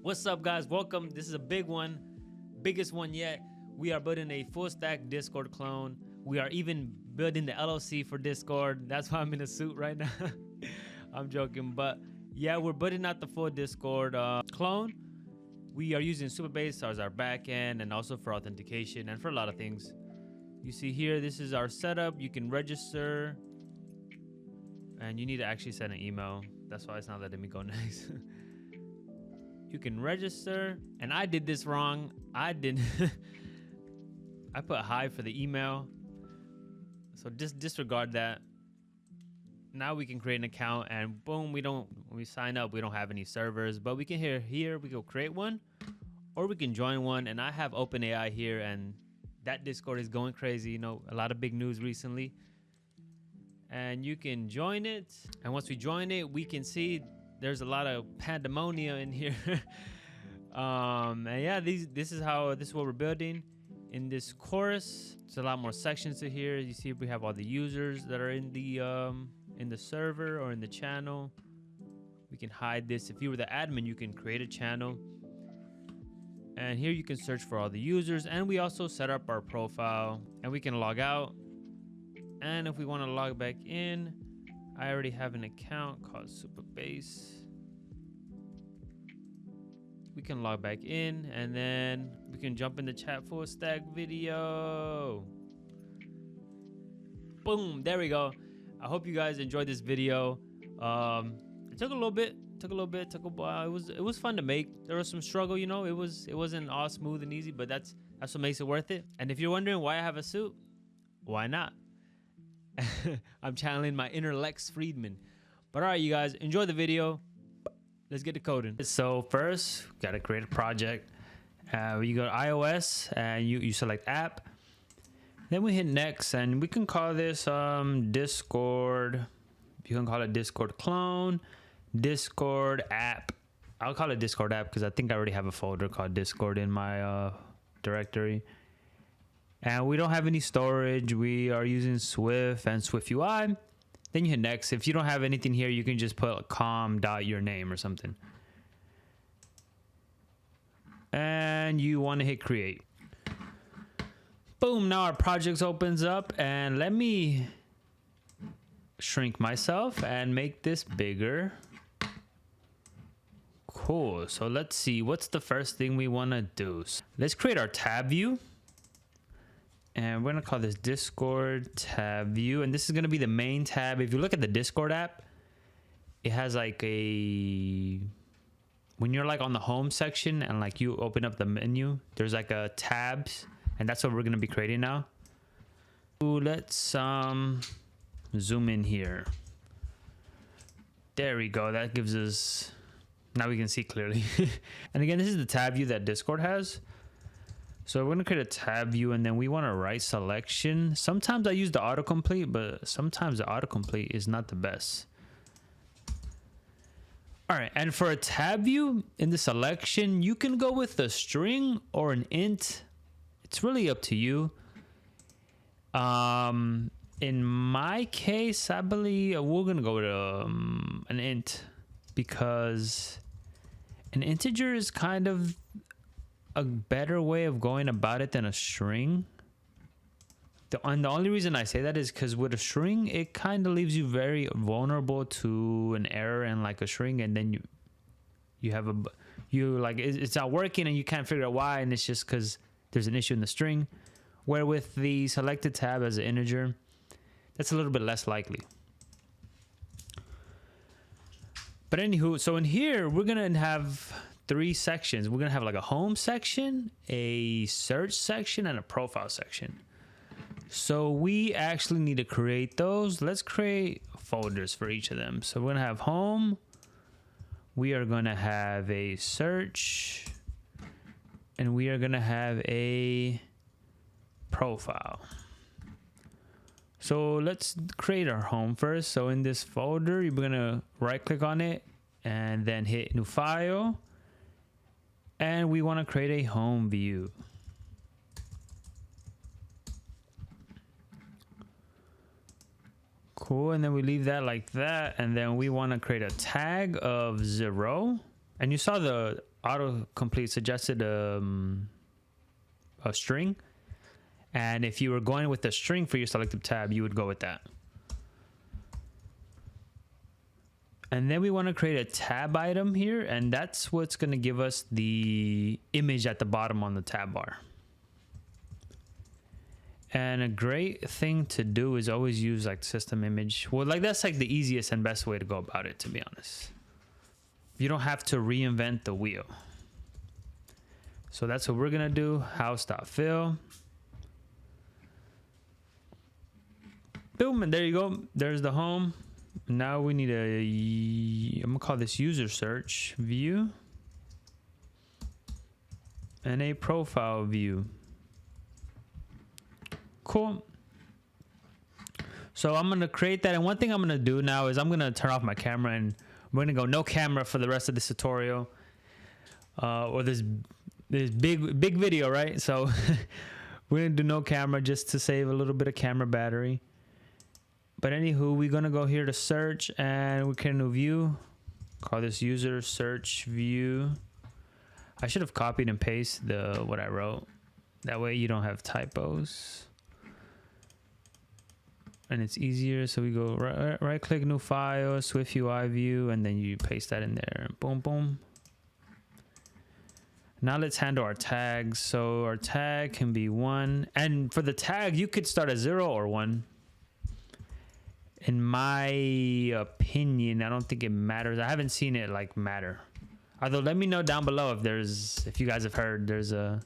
What's up, guys? Welcome. This is a big one, biggest one yet. We are building a full stack Discord clone. We are even building the LLC for Discord. That's why I'm in a suit right now. I'm joking, but yeah, we're building out the full Discord clone. We are using Supabase as our backend and also for authentication and for a lot of things. You see here, this is our setup. You can register and you need to actually send an email. That's why it's not letting me go next. You can register, and I did this wrong. I put hi for the email, so just disregard that. Now we can create an account, and boom, when we sign up, we don't have any servers, but we can here we go create one, or we can join one. And I have OpenAI here, and that Discord is going crazy. You know, a lot of big news recently, and you can join it. And once we join it, we can see there's a lot of pandemonium in here. And yeah, this is what we're building. In this course, there's a lot more sections to here. You see we have all the users that are in the server or in the channel. We can hide this. If you were the admin, you can create a channel, and here you can search for all the users. And we also set up our profile, and we can log out. And if we want to log back in, I already have an account called Supabase. We can log back in, and then we can jump in the chat full stack video. Boom, there we go. I hope you guys enjoyed this video. It took a little bit, took a while. It was fun to make. There was some struggle, you know. It wasn't all smooth and easy, but that's what makes it worth it. And if you're wondering why I have a suit, why not? I'm channeling my inner Lex Friedman. But all right, you guys, enjoy the video. Let's get to coding. So first, gotta create a project. You go to iOS and you select app. Then we hit next, and we can call this Discord. You can call it Discord clone, Discord app. I'll call it Discord app because I think I already have a folder called Discord in my directory. And we don't have any storage. We are using Swift and SwiftUI. Then you hit next. If you don't have anything here, you can just put com.your name or something. And you want to hit create. Boom, now our project opens up, and let me shrink myself and make this bigger. Cool, so let's see, what's the first thing we want to do? Let's create our tab view. And we're gonna call this Discord tab view. And this is gonna be the main tab. If you look at the Discord app, it has like when you're like on the home section and like you open up the menu, there's like a tabs, and that's what we're gonna be creating now. Ooh, let's zoom in here. There we go, that gives us, now we can see clearly. And again, this is the tab view that Discord has. So we're gonna create a tab view, and then we want to write selection. Sometimes I use the autocomplete, but sometimes the autocomplete is not the best. All right, and for a tab view in the selection, you can go with a string or an int. It's really up to you. In my case, I believe we're gonna go with an int, because an integer is kind of a better way of going about it than a string. And the only reason I say that is because with a string, it kind of leaves you very vulnerable to an error and like a string, and then it's not working and you can't figure out why, and it's just because there's an issue in the string. Where with the selected tab as an integer, that's a little bit less likely. But anywho, so in here we're gonna have 3 sections. We're gonna have like a home section, a search section, and a profile section. So we actually need to create those. Let's create folders for each of them. So we're gonna have home, we are gonna have a search, and we are gonna have a profile. So let's create our home first. So in this folder, you're gonna right click on it and then hit new file. And we want to create a home view. Cool, and then we leave that like that, and then we want to create a tag of 0. And you saw the autocomplete suggested a string. And if you were going with a string for your selected tab, you would go with that. And then we want to create a tab item here, and that's what's going to give us the image at the bottom on the tab bar. And a great thing to do is always use like system image. Well, like that's like the easiest and best way to go about it, to be honest. You don't have to reinvent the wheel. So that's what we're going to do. House.fill. Boom, and there you go. There's the home. Now we need I'm gonna call this user search view and a profile view. Cool. So I'm gonna create that, and one thing I'm gonna do now is I'm gonna turn off my camera, and we're gonna go no camera for the rest of this tutorial, or this big video, right? So we're gonna do no camera just to save a little bit of camera battery. But anywho, we're gonna go here to search, and we create a new view. Call this user search view. I should have copied and pasted what I wrote. That way you don't have typos. And it's easier. So we go right click new file, SwiftUI view, and then you paste that in there. Boom, boom. Now let's handle our tags. So our tag can be 1. And for the tag, you could start at 0 or 1. In my opinion, I don't think it matters. I haven't seen it like matter. Although let me know down below if you guys have heard there's a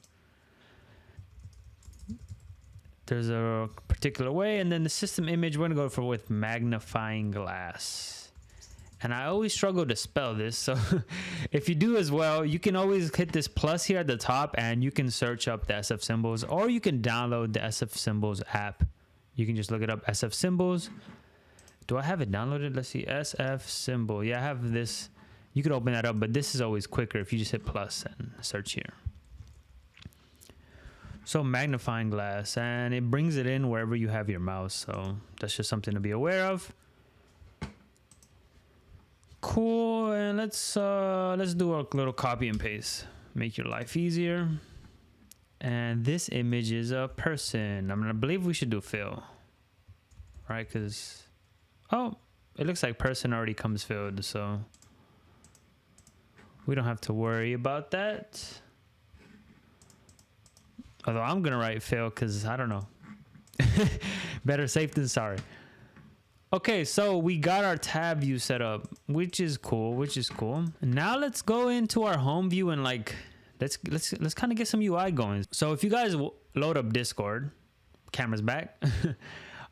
particular way. And then the system image, we're gonna go with magnifying glass. And I always struggle to spell this, so if you do as well, you can always hit this plus here at the top, and you can search up the SF symbols, or you can download the SF symbols app. You can just look it up, SF symbols. Do I have it downloaded? Let's see, SF symbol. Yeah, I have this. You could open that up, but this is always quicker if you just hit plus and search here. So magnifying glass, and it brings it in wherever you have your mouse. So that's just something to be aware of. Cool, and let's do a little copy and paste. Make your life easier. And this image is a person. I believe we should do fill, right? Because oh, it looks like person already comes filled, so we don't have to worry about that. Although I'm gonna write fill because I don't know. Better safe than sorry. Okay, so we got our tab view set up, which is cool. Now let's go into our home view and like let's kind of get some UI going. So if you guys load up Discord, camera's back.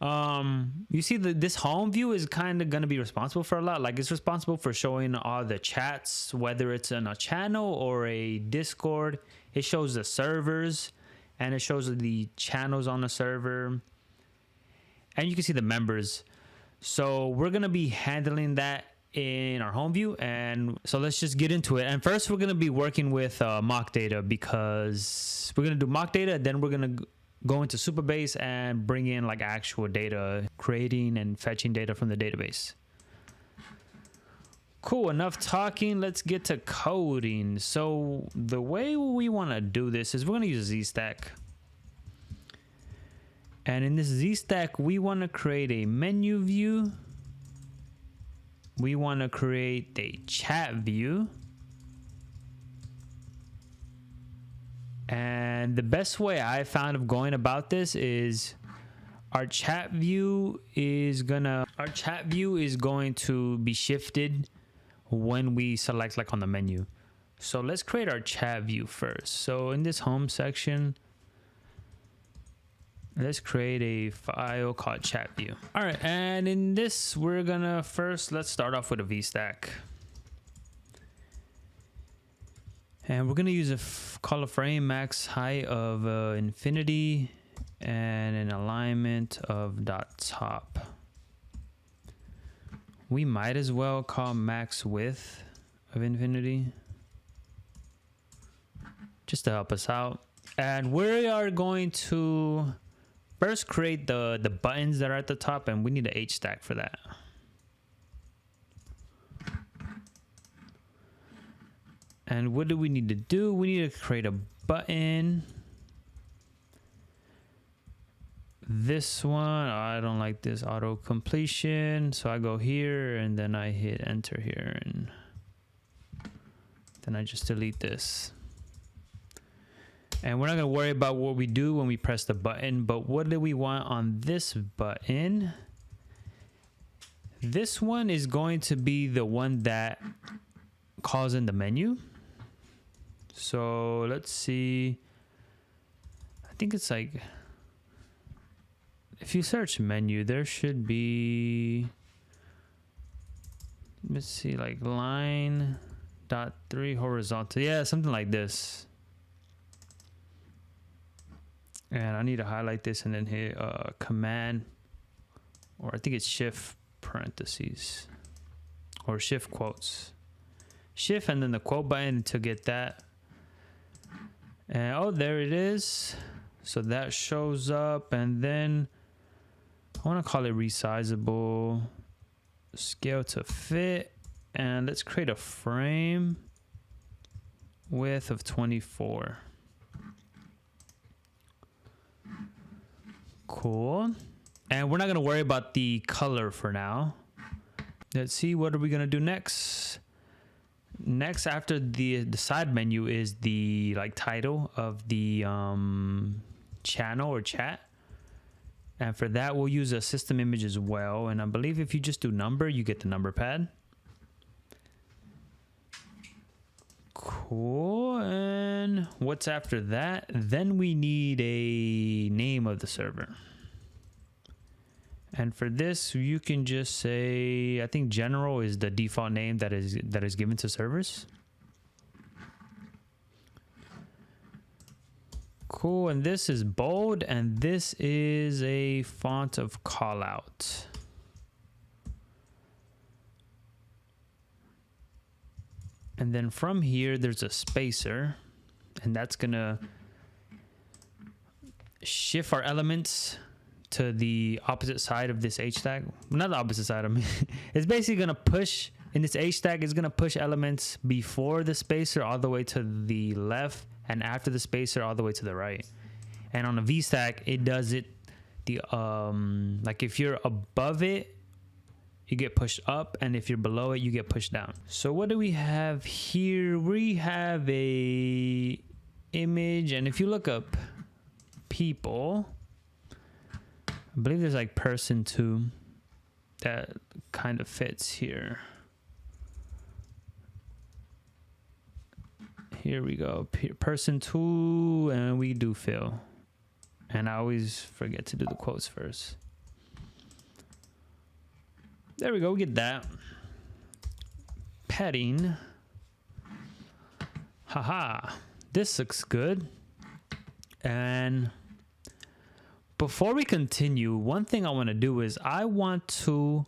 You see this home view is kind of going to be responsible for a lot. Like it's responsible for showing all the chats, whether it's in a channel or a Discord. It shows the servers, and it shows the channels on the server, and you can see the members. So we're going to be handling that in our home view, and so let's just get into it. And first we're going to be working with mock data, because we're going to do mock data, then we're going to go into Supabase and bring in like actual data, creating and fetching data from the database. Cool, enough talking. Let's get to coding. So the way we want to do this is we're going to use ZStack. And in this ZStack, we want to create a menu view. We want to create a chat view. And the best way I found of going about this is our chat view is going to be shifted when we select like on the menu. So let's create our chat view first. So in this home section, let's create a file called chat view. All right, and in this, we're gonna let's start off with a VStack. And we're gonna use call a frame max height of infinity and an alignment of .top. We might as well call max width of infinity just to help us out. And we are going to first create the buttons that are at the top, and we need an H stack for that. And what do we need to do? We need to create a button. This one, I don't like this auto completion. So I go here and then I hit enter here and then I just delete this. And we're not gonna worry about what we do when we press the button, but what do we want on this button? This one is going to be the one that calls in the menu. So let's see. I think it's like, if you search menu, there should be, let's see, like line.3 horizontal. Yeah, something like this. And I need to highlight this and then hit command, or I think it's shift parentheses or shift quotes. Shift and then the quote button to get that. And oh, there it is. So that shows up, and then I want to call it resizable, scale to fit, and let's create a frame width of 24. Cool. And we're not going to worry about the color for now. Let's see, what are we going to do next? Next, after the side menu, is the like title of the channel or chat. And for that, we'll use a system image as well. And I believe if you just do number, you get the number pad. Cool. And what's after that? Then we need a name of the server. And for this, you can just say, I think general is the default name that is given to servers. Cool. And this is bold, and this is a font of callout. And then from here, there's a spacer, and that's gonna shift our elements to the opposite side of this H stack. Not the opposite side, I mean, it's basically gonna push, in this H stack, it's gonna push elements before the spacer all the way to the left, and after the spacer all the way to the right. And on a V stack, it does it, like if you're above it, you get pushed up, and if you're below it, you get pushed down. So what do we have here? We have a image, and if you look up people, I believe there's like person too that kind of fits here. Here we go, person two, and we do fill. And I always forget to do the quotes first. There we go, we get that. Padding. Haha, this looks good. And before we continue, one thing I want to do is I want to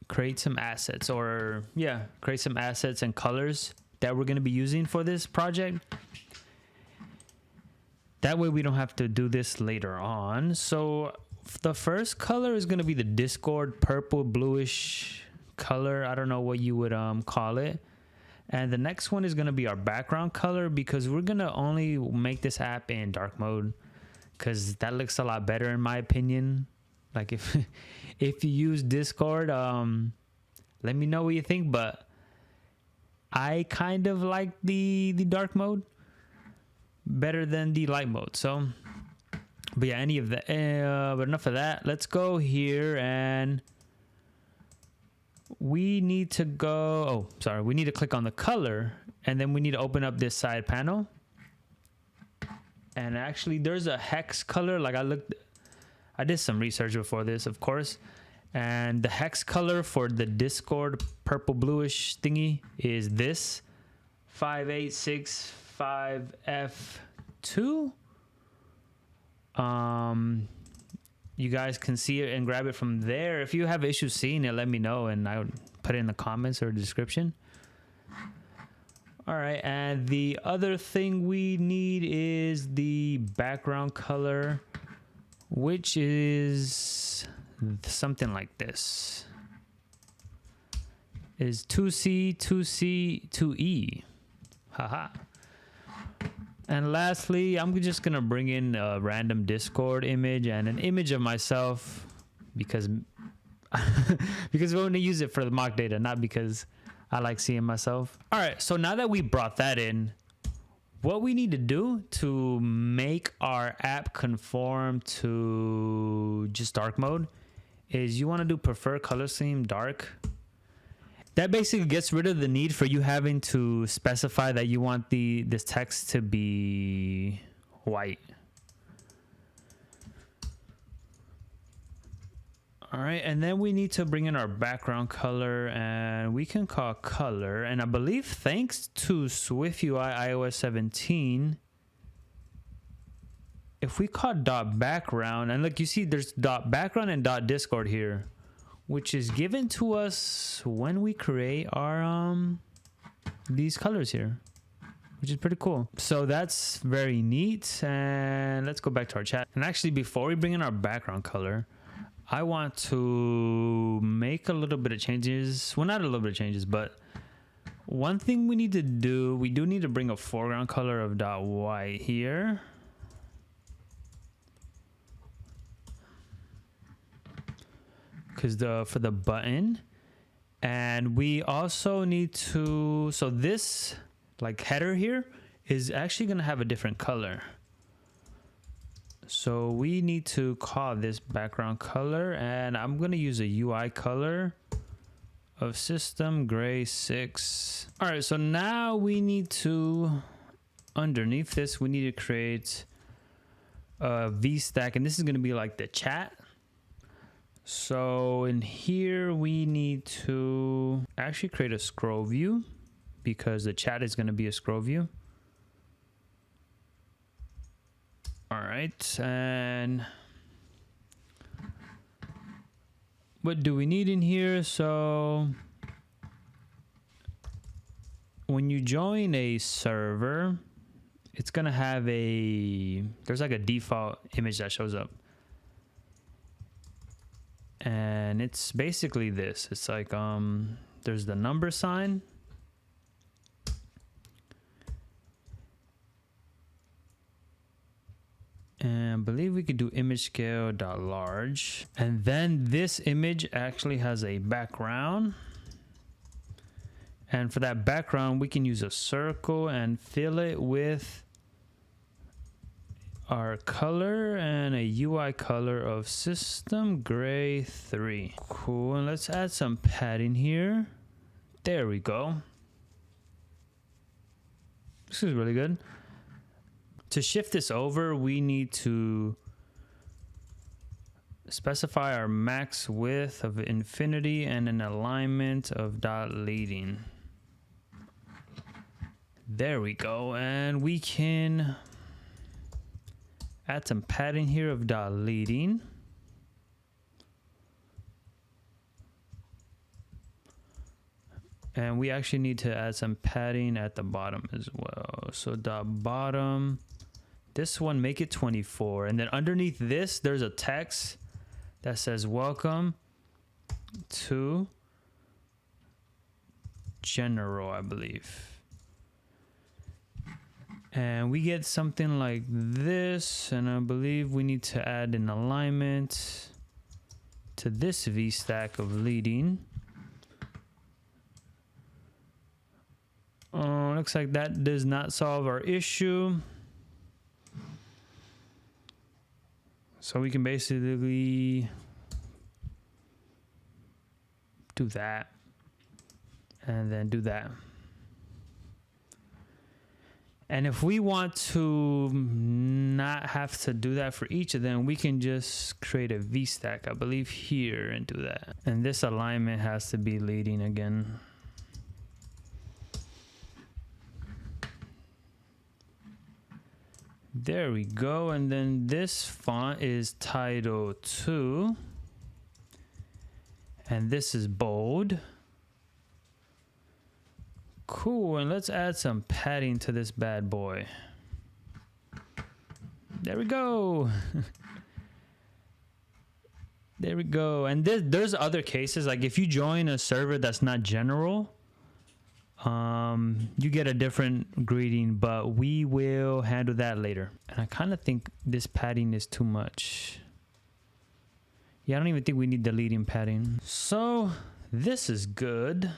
create some assets, or yeah, create some assets and colors that we're going to be using for this project. That way we don't have to do this later on. So the first color is going to be the Discord purple bluish color. I don't know what you would call it. And the next one is going to be our background color, because we're going to only make this app in dark mode, because that looks a lot better in my opinion. Like if you use Discord, let me know what you think, but I kind of like the dark mode better than the light mode. So but yeah, any of that, but enough of that. Let's go here, and we need to go, we need to click on the color, and then we need to open up this side panel. And actually there's a hex color. Like I did some research before this, of course. And the hex color for the Discord purple bluish thingy is this 5865F2. You guys can see it and grab it from there. If you have issues seeing it, let me know, and I would put it in the comments or description. All right, and the other thing we need is the background color, which is something like this. is 2C, 2C, 2E. Haha. And lastly, I'm just gonna bring in a random Discord image and an image of myself because because we want to use it for the mock data, not because I like seeing myself. All right, so now that we brought that in, what we need to do to make our app conform to just dark mode is you want to do prefer color scheme dark. That basically gets rid of the need for you having to specify that you want this text to be white. All right, and then we need to bring in our background color, and we can call color. And I believe thanks to SwiftUI iOS 17, if we call dot background, and look, you see there's dot background and dot Discord here, which is given to us when we create our these colors here, which is pretty cool. So that's very neat. And let's go back to our chat. And actually, before we bring in our background color, I want to make a little bit of changes. Well, not a little bit of changes, but one thing we need to do, we do need to bring a foreground color of dot white here. Because for the button, and we also need to, so this like header here is actually going to have a different color. So we need to call this background color, and I'm going to use a UI color of system gray 6. All right, so now we need to, underneath this, we need to create a VStack, and this is going to be like the chat. So in here, we need to actually create a scroll view because the chat is going to be a scroll view. All right, and what do we need in here? So when you join a server, it's going to have there's like a default image that shows up. And it's basically this. It's like there's the number sign. And I believe we could do image scale dot large. And then this image actually has a background. And for that background, we can use a circle and fill it with our color and a UI color of system gray 3. Cool, and let's add some padding here. There we go. This is really good. To shift this over, we need to specify our max width of infinity and an alignment of dot leading. There we go, and we can add some padding here of dot leading. And we actually need to add some padding at the bottom as well. So dot bottom, this one, make it 24. And then underneath this, there's a text that says welcome to general, I believe. And we get something like this, and I believe we need to add an alignment to this VStack of leading. Looks like that does not solve our issue. So we can basically do that and then do that. And if we want to not have to do that for each of them, we can just create a VStack, I believe, here and do that. And this alignment has to be leading again. There we go. And then this font is title 2. And this is bold. Cool, and let's add some padding to this bad boy. There we go. There we go. And there's other cases, like if you join a server that's not general, you get a different greeting, but we will handle that later. And I kind of think this padding is too much. Yeah, I don't even think we need the leading padding. So this is good.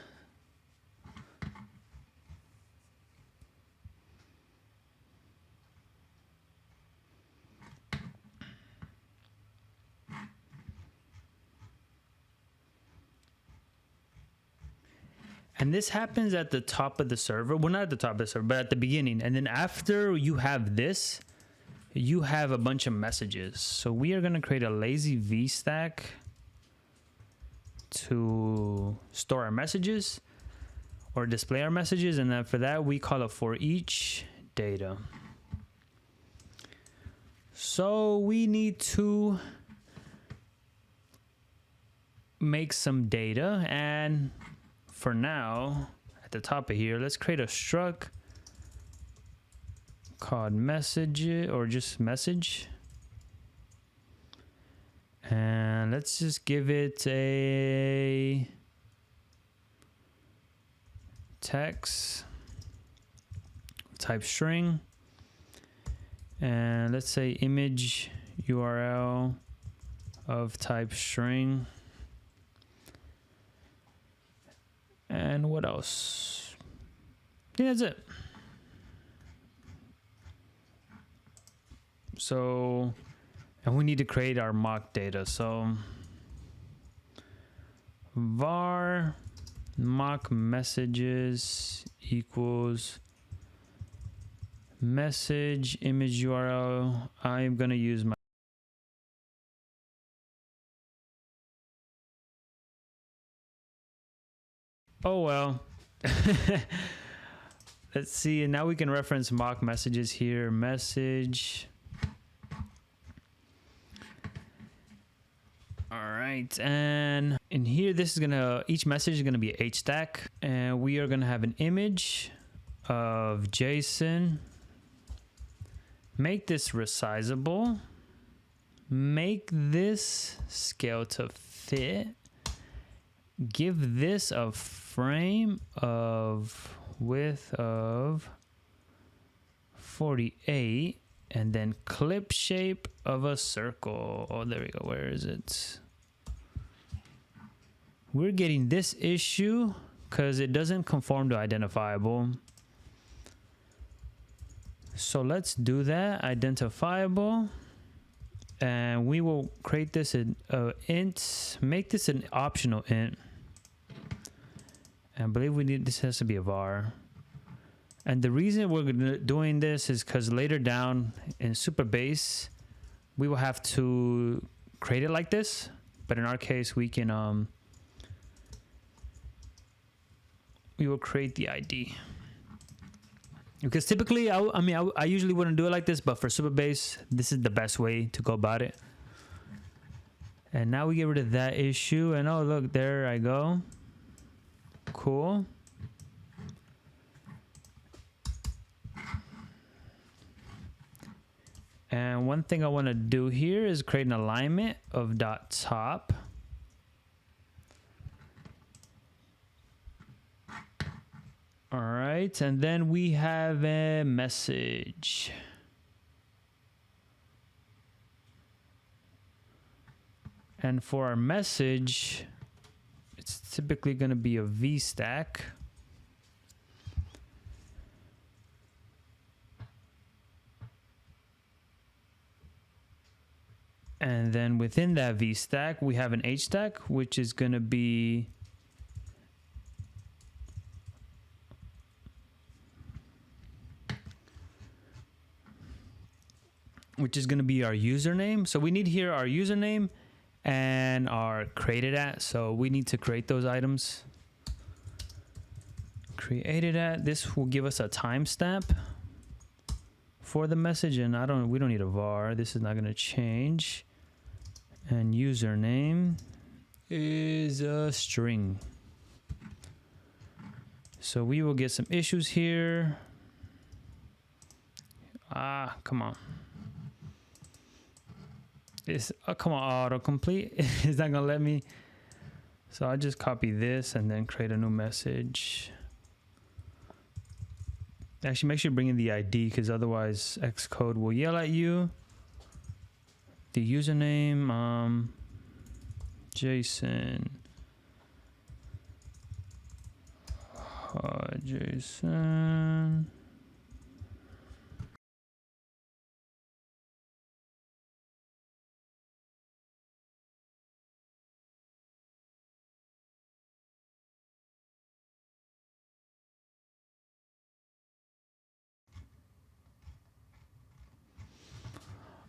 And this happens at the top of the server. Well, not at the top of the server, but at the beginning. And then after you have this, you have a bunch of messages. So we are going to create a lazy VStack to store our messages or display our messages. And then for that, we call it for each data. So we need to make some data, and for now, at the top of here, let's create a struct called message, or just message. And let's just give it a text type string. And let's say image URL of type string. And what else? Yeah, that's it. So, and we need to create our mock data. So var mock messages equals message image URL. I'm going to use my oh well. Let's see, and now we can reference mock messages here. Message. All right, and in here, this is gonna, each message is gonna be a HStack, and we are gonna have an image of JSON. Make this resizable. Make this scale to fit. Give this a frame of width of 48, and then clip shape of a circle. Oh, there we go. Where is it? We're getting this issue because it doesn't conform to identifiable. So let's do that. Identifiable. And we will create this in int, make this an optional int. I believe we need, this has to be a var. And the reason we're doing this is because later down in Supabase, we will have to create it like this. But in our case, we can, we will create the ID. Because typically, I usually wouldn't do it like this, but for Supabase, this is the best way to go about it. And now we get rid of that issue, and oh look, there I go. Cool. And one thing I want to do here is create an alignment of .top. All right, and then we have a message. And for our message, it's typically going to be a VStack. And then within that VStack, we have an HStack, which is going to be our username. So we need here our username and our created at. So we need to create those items. Created at, this will give us a timestamp for the message, and we don't need a var. This is not going to change. And username is a string. So we will get some issues here. Come on. It's come on, autocomplete. It's not gonna let me. So I just copy this and then create a new message. Actually, make sure you bring in the ID because otherwise Xcode will yell at you. The username, Jason. Jason.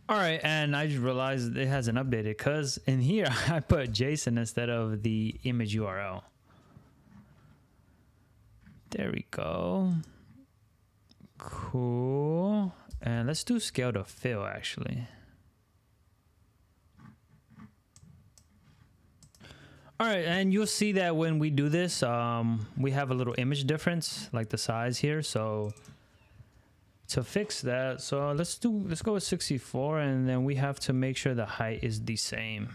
All right, and I just realized it hasn't updated because in here I put Jason instead of the image URL. There we go. Cool. And let's do scale to fill actually. All right, and you'll see that when we do this, we have a little image difference, like the size here. So to fix that, so let's go with 64, and then we have to make sure the height is the same.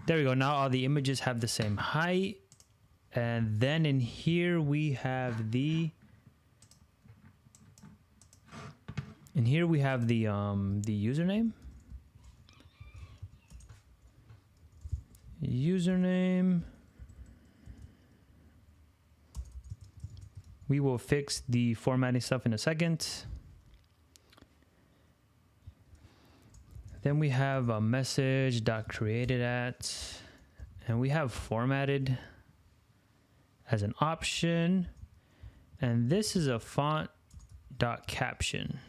There we go. Now all the images have the same height. And then in here we have the username. We will fix the formatting stuff in a second. Then we have a message.created@, and we have formatted as an option. And this is a font.caption.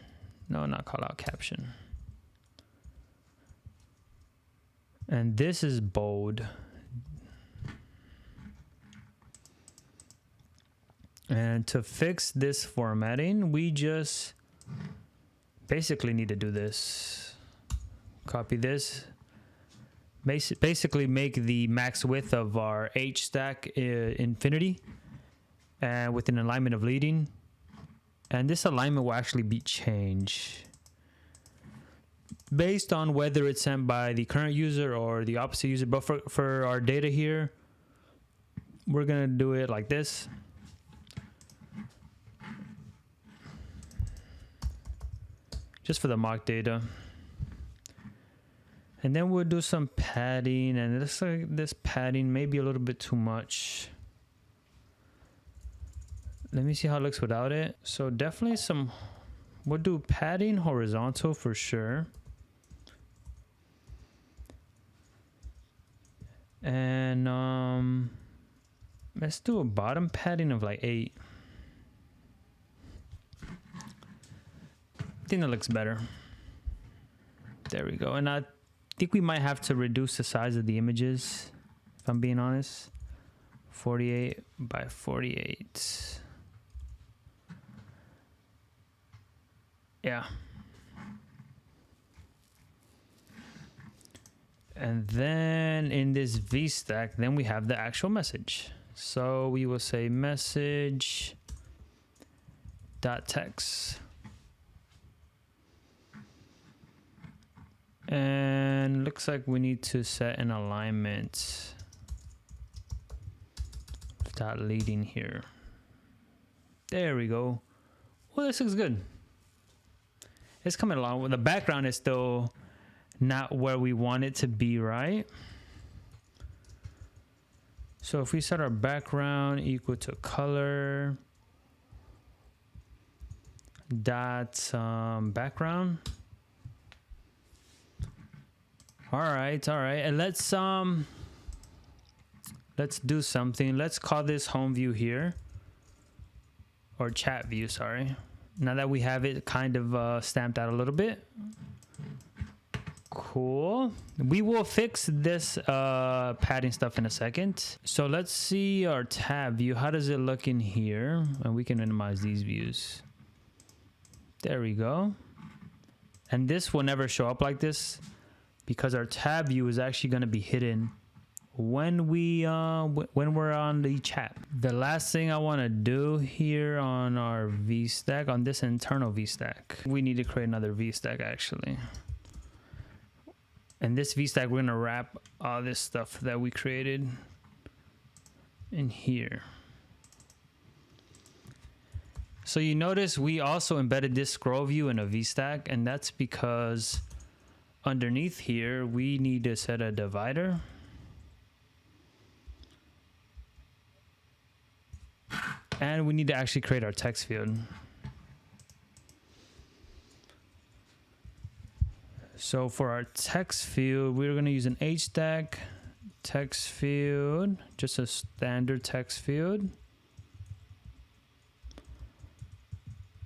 No, not call out caption. And this is bold. And to fix this formatting, we just basically need to do this. Copy this. Basically make the max width of our H stack infinity and with an alignment of leading. And this alignment will actually be changed based on whether it's sent by the current user or the opposite user. But for our data here, we're gonna do it like this. Just for the mock data. And then we'll do some padding, and it looks like this padding may be a little bit too much. Let me see how it looks without it. So definitely we'll do padding horizontal for sure. And let's do a bottom padding of like 8. I think that looks better. There we go. And I think we might have to reduce the size of the images, if I'm being honest. 48 by 48. Yeah. And then in this VStack, then we have the actual message. So we will say message.text. And looks like we need to set an alignment of that leading here. There we go. Well, this looks good. It's coming along. The background is still not where we want it to be, right? So if we set our background equal to color dot background. All right. And let's do something. Let's call this home view here, or chat view, sorry. Now that we have it kind of stamped out a little bit. Cool. We will fix this padding stuff in a second. So let's see our tab view. How does it look in here? And we can minimize these views. There we go. And this will never show up like this, because our tab view is actually going to be hidden when we're on the chat. The last thing I want to do here on our VStack, on this internal VStack, we need to create another VStack actually. And this VStack, we're gonna wrap all this stuff that we created in here. So you notice we also embedded this scroll view in a VStack, and that's because underneath here, we need to set a divider. And we need to actually create our text field. So for our text field, we're going to use an HStack text field, just a standard text field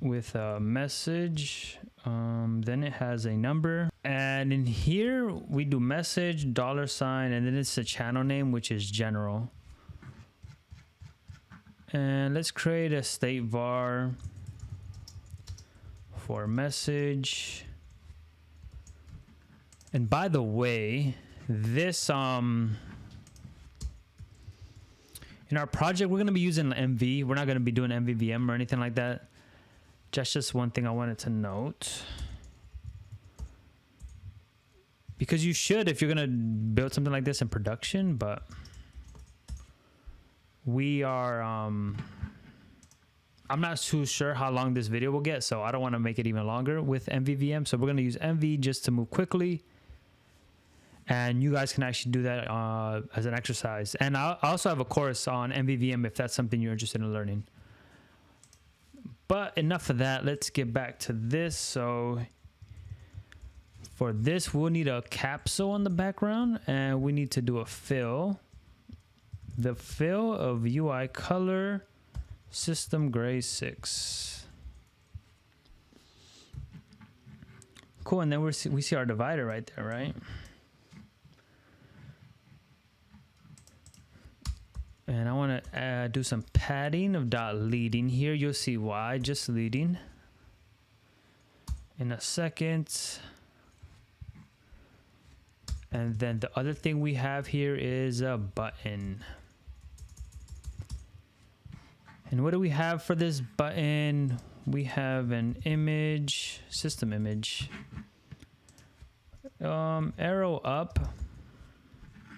with a message. Then it has a number. And in here, we do message, $, and then it's a channel name, which is general. And let's create a state var for message. And by the way, this in our project, we're going to be using MV. We're not going to be doing MVVM or anything like that. That's just one thing I wanted to note. Because you should if you're going to build something like this in production, but we are I'm not too sure how long this video will get, so I don't want to make it even longer with MVVM. So we're going to use MV just to move quickly, and you guys can actually do that as an exercise. And I also have a course on MVVM if that's something you're interested in learning. But enough of that, let's get back to this. So for this, we'll need a capsule on the background, and we need to do a fill. The fill of UI color system gray 6. Cool, and then we see our divider right there, right? And I want to do some padding of .leading here. You'll see why, just leading in a second. And then the other thing we have here is a button. And what do we have for this button? We have an image, system image, arrow up.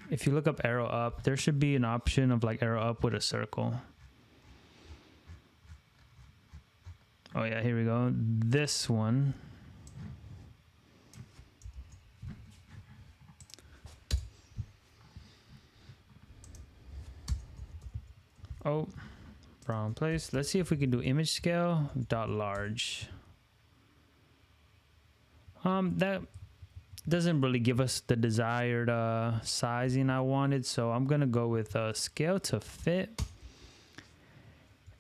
If you look up arrow up, there should be an option of like arrow up with a circle. Oh yeah, here we go. This one. Oh, wrong place. Let's see if we can do image scale .large. That doesn't really give us the desired sizing I wanted, so I'm gonna go with scale to fit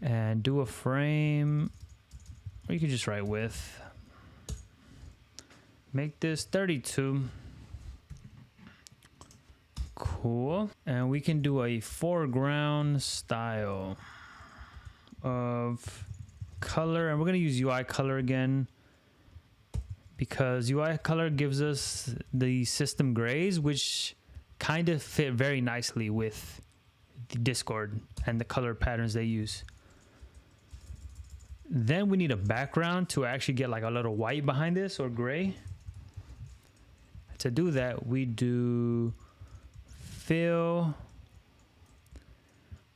and do a frame, or you can just write width. Make this 32. Cool. And we can do a foreground style of color, and we're going to use UI color again because UI color gives us the system grays, which kind of fit very nicely with the Discord and the color patterns they use. Then we need a background to actually get like a little white behind this, or gray. To do that, we do fill,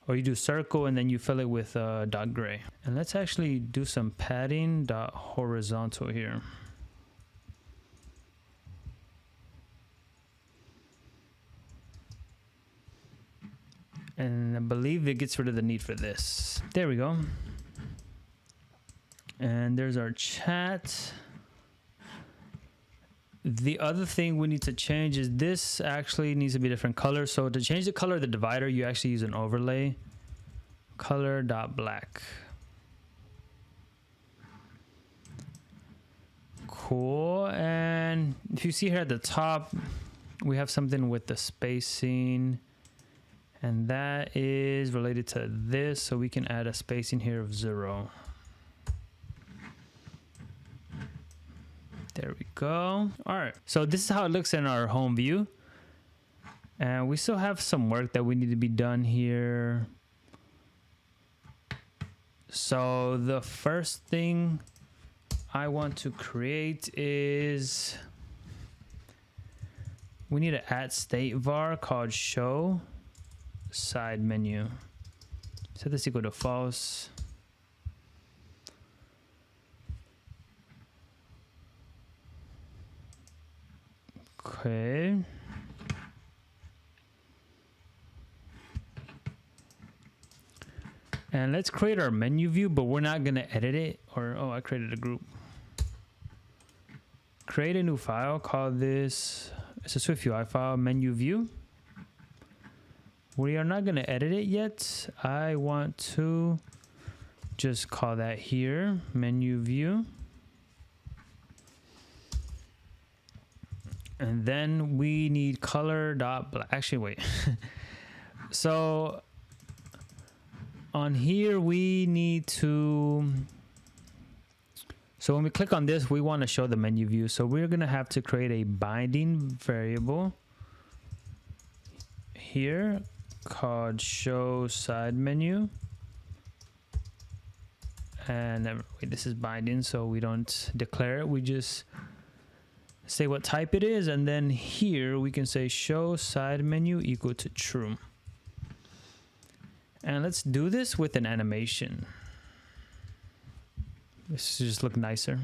or you do circle and then you fill it with dot gray. And let's actually do some padding dot horizontal here. And I believe it gets rid of the need for this. There we go. And there's our chat. The other thing we need to change is this actually needs to be a different color. So to change the color of the divider, you actually use an overlay. Color.black. Cool. And if you see here at the top, we have something with the spacing. And that is related to this. So we can add a spacing here of 0. There we go. All right. So this is how it looks in our home view. And we still have some work that we need to be done here. So the first thing I want to create is we need to add state var called show side menu. Set this equal to false. Okay. And let's create our menu view, but we're not gonna edit it. Or, oh, I created a group. Create a new file, call this, it's a SwiftUI file, menu view. We are not gonna edit it yet. I want to just call that here, menu view. And then we need color dot black. Actually, wait. So on here, we need to, so when we click on this, we want to show the menu view. So we're going to have to create a binding variable here called show side menu. And then, wait, this is binding, so we don't declare it. We just say what type it is. And then here we can say show side menu equal to true. And let's do this with an animation. This just look nicer.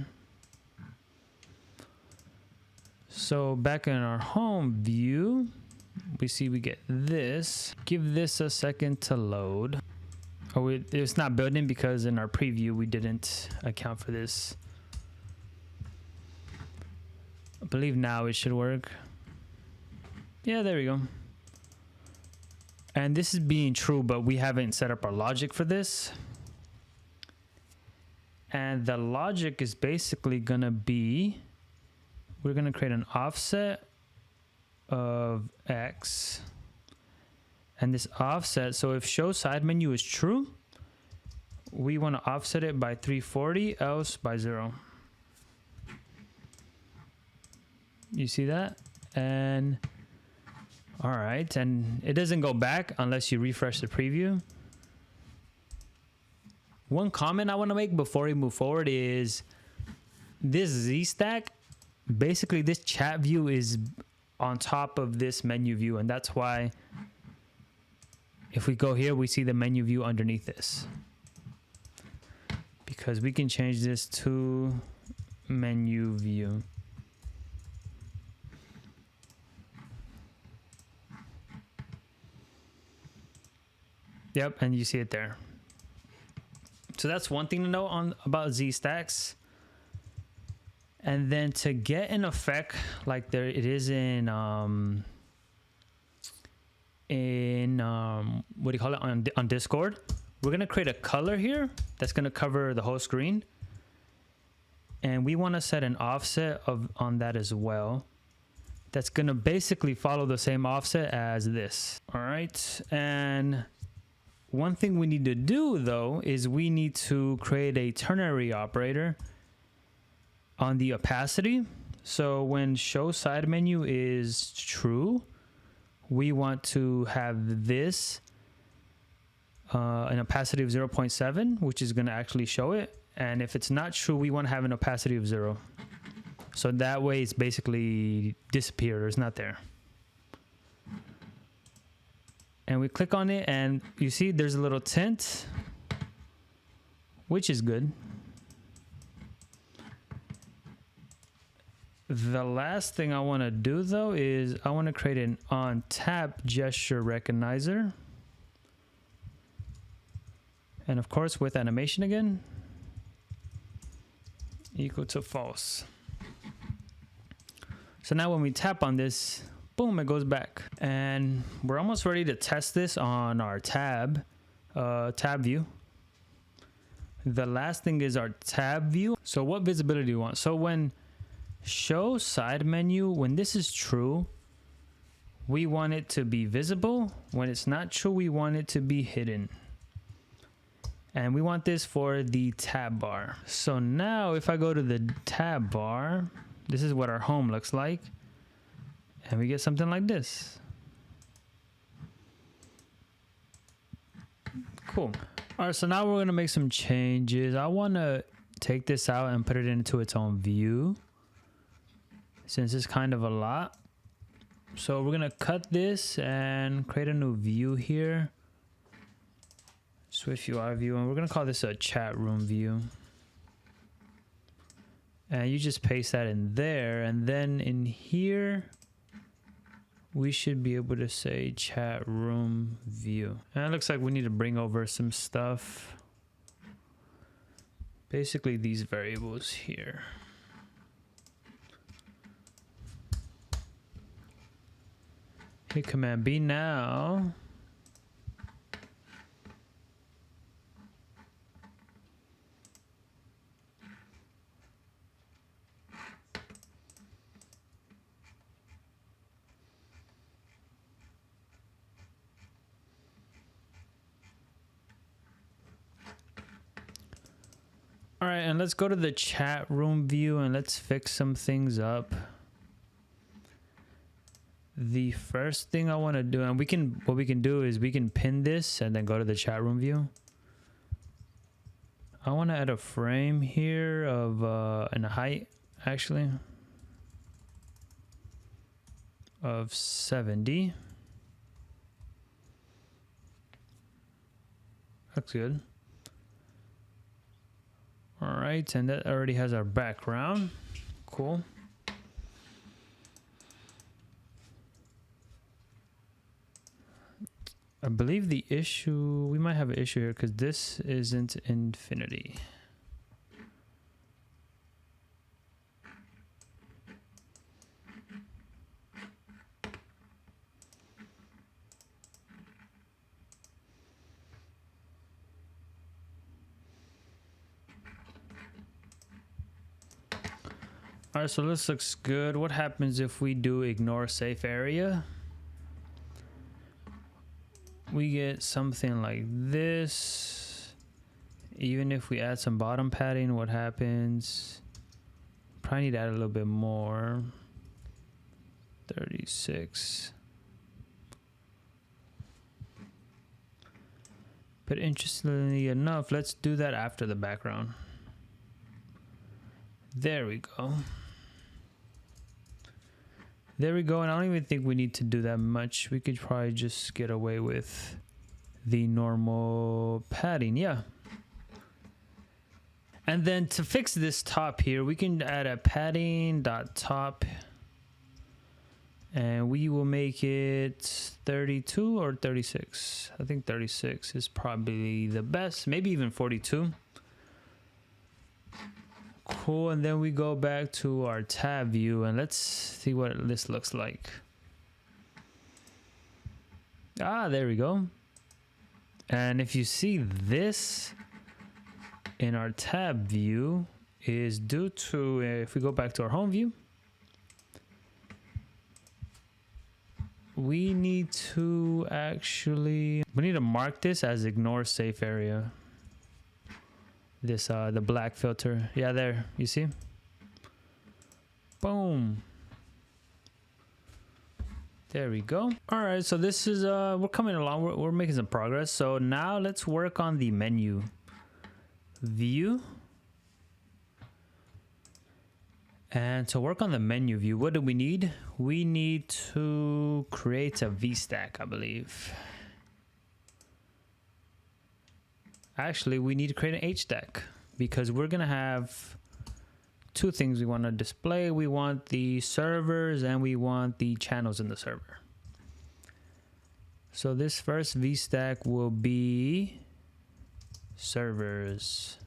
So back in our home view, we see we get this. Give this a second to load. Oh, it's not building because in our preview we didn't account for this. I believe now it should work. Yeah, there we go. And this is being true, but we haven't set up our logic for this. And the logic is basically gonna be, we're gonna create an offset of X. And this offset, so if show side menu is true, we wanna offset it by 340, else by 0. You see that? And all right, and it doesn't go back unless you refresh the preview. One comment I want to make before we move forward is this Z stack, basically this chat view is on top of this menu view, and that's why if we go here, we see the menu view underneath this. Because we can change this to menu view. Yep, and you see it there. So that's one thing to know about Z stacks. And then to get an effect like there it is in what do you call it, on Discord, we're gonna create a color here that's gonna cover the whole screen, and we want to set an offset on that as well. That's gonna basically follow the same offset as this. All right, and one thing we need to do though is we need to create a ternary operator on the opacity. So when show side menu is true, we want to have this an opacity of 0.7, which is going to actually show it. And if it's not true, we want to have an opacity of 0. So that way it's basically disappeared or it's not there. And we click on it and you see there's a little tint, which is good. The last thing I want to do though is I want to create an on tap gesture recognizer. And of course with animation again, equal to false. So now when we tap on this, boom, it goes back. And we're almost ready to test this on our tab view. The last thing is our tab view. So what visibility do you want? So when show side menu, when this is true, we want it to be visible. When it's not true, we want it to be hidden. And we want this for the tab bar. So now if I go to the tab bar, this is what our home looks like. And we get something like this. Cool. All right, so now we're gonna make some changes. I wanna take this out and put it into its own view, since it's kind of a lot. So we're gonna cut this and create a new view here. SwiftUI view, and we're gonna call this a chat room view. And you just paste that in there, and then in here, we should be able to say chat room view. And it looks like we need to bring over some stuff. Basically these variables here. Hit Command B now. All right, and let's go to the chat room view and let's fix some things up. The first thing I want to do, and what we can do is we can pin this and then go to the chat room view. I want to add a frame here of and a height actually of 70. That's good. All right, and that already has our background. Cool. I believe the issue, we might have an issue here because this isn't infinity. All right, so this looks good. What happens if we do ignore safe area? We get something like this. Even if we add some bottom padding, what happens? Probably need to add a little bit more. 36. But interestingly enough, let's do that after the background. There we go. There we go, and I don't even think we need to do that much. We could probably just get away with the normal padding, yeah. And then to fix this top here, we can add a padding.top, and we will make it 32 or 36. I think 36 is probably the best, maybe even 42. Cool, and then we go back to our tab view and let's see what this looks like. Ah, there we go. And if you see this in our tab view is due to, if we go back to our home view, we need to mark this as ignore safe area. This the black filter, yeah, there you see, boom, there we go. All right, so this is we're coming along, we're making some progress. So now let's work on the menu view. And to work on the menu view, what do we need? We need to create a VStack, I believe. Actually, we need to create an HStack because we're going to have two things we want to display. We want the servers and we want the channels in the server. So this first VStack will be servers.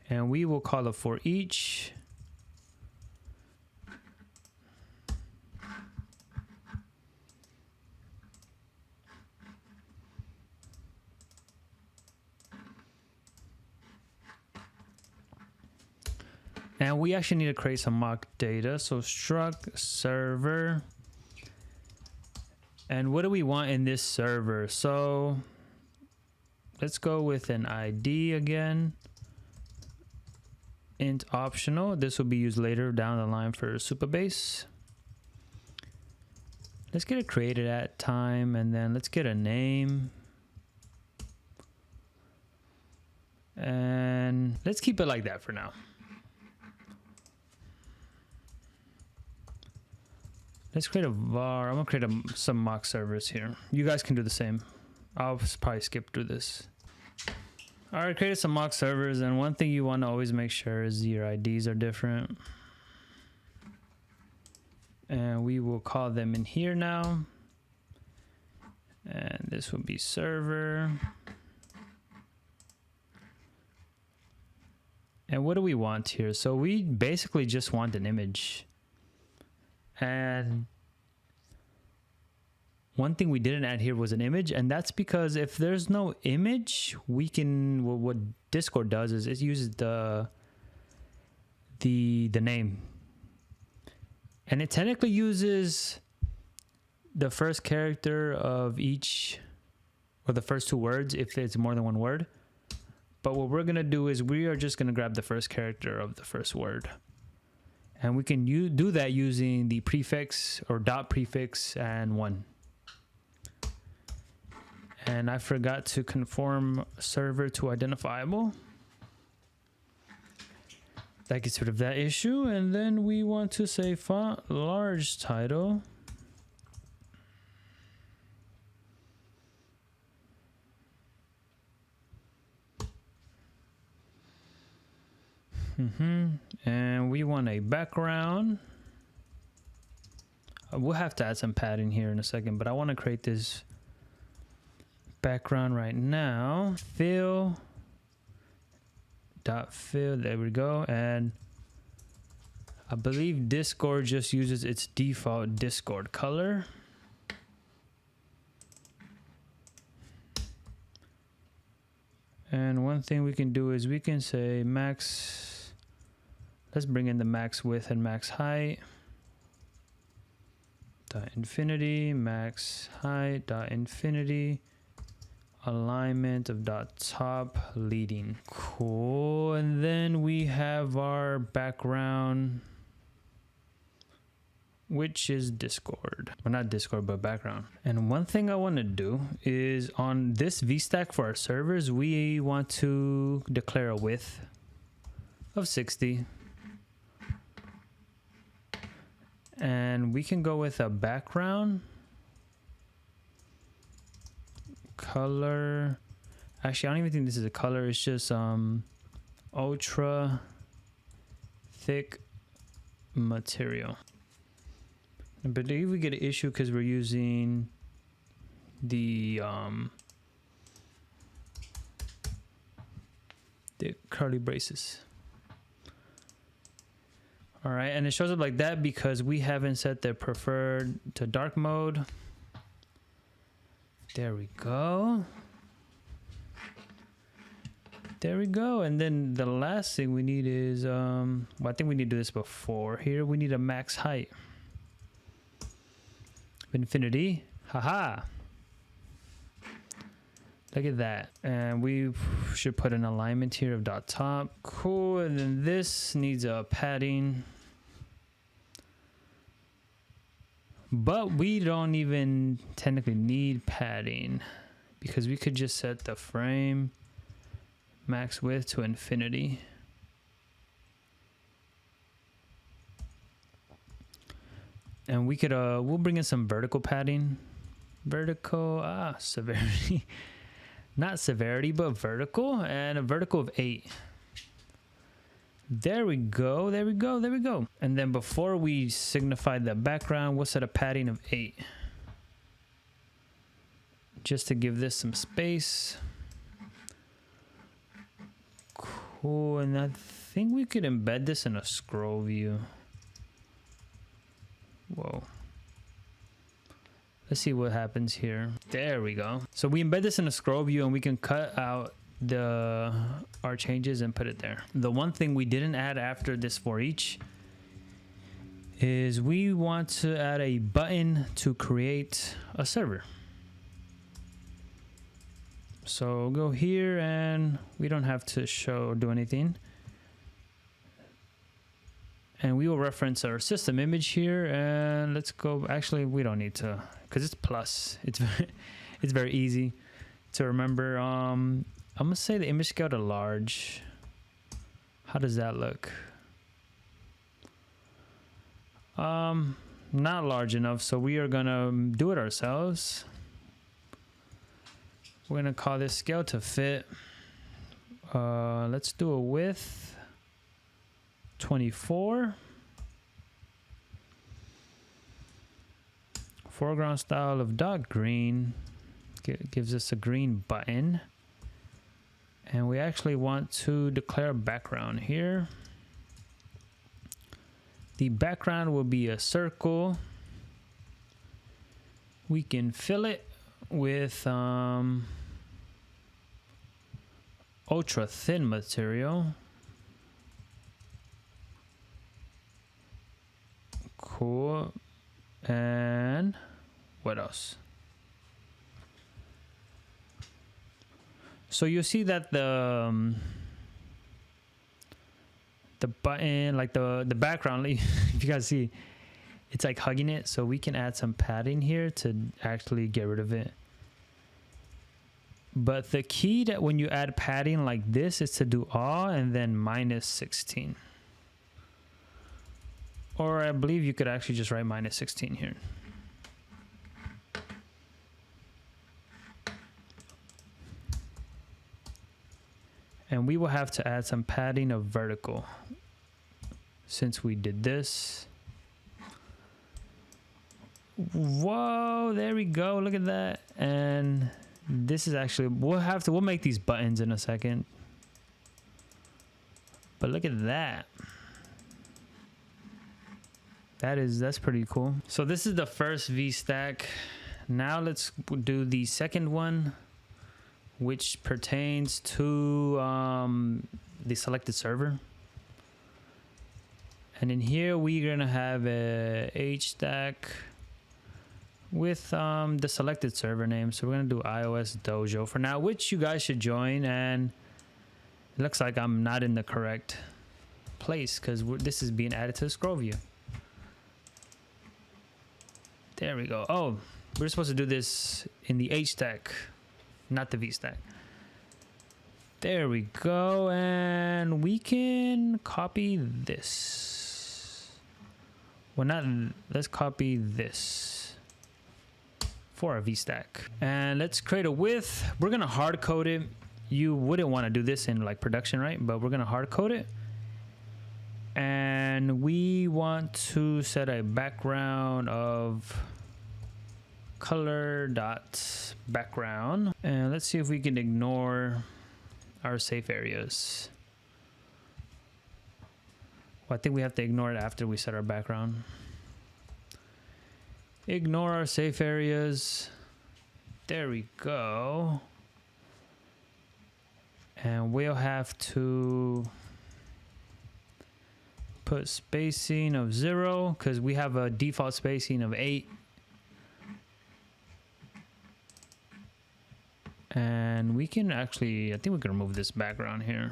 And we will call it for each. And we actually need to create some mock data. So struct server. And what do we want in this server? So let's go with an ID again. Int optional. This will be used later down the line for Supabase. Let's get it created at time, and then let's get a name. And let's keep it like that for now. Let's create a var. I'm gonna create some mock servers here. You guys can do the same. I'll probably skip through this. All right, created some mock servers, and one thing you want to always make sure is your IDs are different. And we will call them in here now. And this will be server. And what do we want here? So we basically just want an image. And one thing we didn't add here was an image, and that's because if there's no image, we can, what Discord does is it uses the name. And it technically uses the first character of each, or the first two words if it's more than one word. But what we're gonna do is we are just gonna grab the first character of the first word. And we can do that using the prefix or dot prefix and 1. And I forgot to conform server to identifiable. That gets rid of that issue. And then we want to say font large title. And we want a background. We'll have to add some padding here in a second, but I want to create this background right now. Fill. There we go. And I believe Discord just uses its default Discord color. And one thing we can do is we can say max. Let's bring in the max width and max height. Dot infinity, max height, dot infinity, alignment of dot top leading. Cool. And then we have our background, which is Discord. Well, not Discord, but background. And one thing I want to do is on this VStack for our servers, we want to declare a width of 60. And we can go with a background color. Actually, I don't even think this is a color. It's just ultra thick material. I believe we get an issue because we're using the curly braces. All right, and it shows up like that because we haven't set the preferred to dark mode. There we go. There we go. And then the last thing we need is, well, I think we need to do this before. Here we need a max height. Infinity. Haha. Look at that. And we should put an alignment here of dot top. Cool. And then this needs a padding. But we don't even technically need padding because we could just set the frame max width to infinity. And we could, we'll bring in some vertical padding. Vertical, severity. Not severity, but vertical, and a vertical of 8. There we go, there we go, there we go. And then before we signify the background, we'll set a padding of 8. Just to give this some space. Cool, and I think we could embed this in a scroll view. Whoa. Let's see what happens here. There we go. So we embed this in a scroll view and we can cut out our changes and put it there. The one thing we didn't add after this for each is we want to add a button to create a server. So go here and we don't have to do anything. And we will reference our system image here, and let's go. Actually, we don't need to, because it's plus. It's very easy to remember. I'm gonna say the image scale to large. How does that look? Not large enough, so we are gonna do it ourselves. We're gonna call this scale to fit. Let's do a width 24. Foreground style of dark green gives us a green button. And we actually want to declare background here. The background will be a circle. We can fill it with ultra thin material. Cool. And what else? So you see that the button, like the background, if you guys see, it's like hugging it. So we can add some padding here to actually get rid of it. But the key that when you add padding like this is to do all and then -16. Or I believe you could actually just write -16 here. And we will have to add some padding of vertical since we did this. Whoa, there we go. Look at that. And this is actually, we'll make these buttons in a second. But look at that. That's pretty cool. So this is the first VStack. Now let's do the second one, which pertains to the selected server. And in here, we're gonna have a HStack with the selected server name. So we're gonna do iOS Dojo for now, which you guys should join. And it looks like I'm not in the correct place because this is being added to the scroll view. There we go. Oh, we're supposed to do this in the HStack, not the VStack. There we go. And we can copy this. Well, let's copy this for our VStack. And let's create a width. We're gonna hard code it. You wouldn't want to do this in like production, right? But we're gonna hard code it. And we want to set a background of color dot background. And let's see if we can ignore our safe areas. Well, I think we have to ignore it after we set our background. Ignore our safe areas. There we go. And we'll have to put spacing of 0 because we have a default spacing of 8. And we can actually, I think we can remove this background here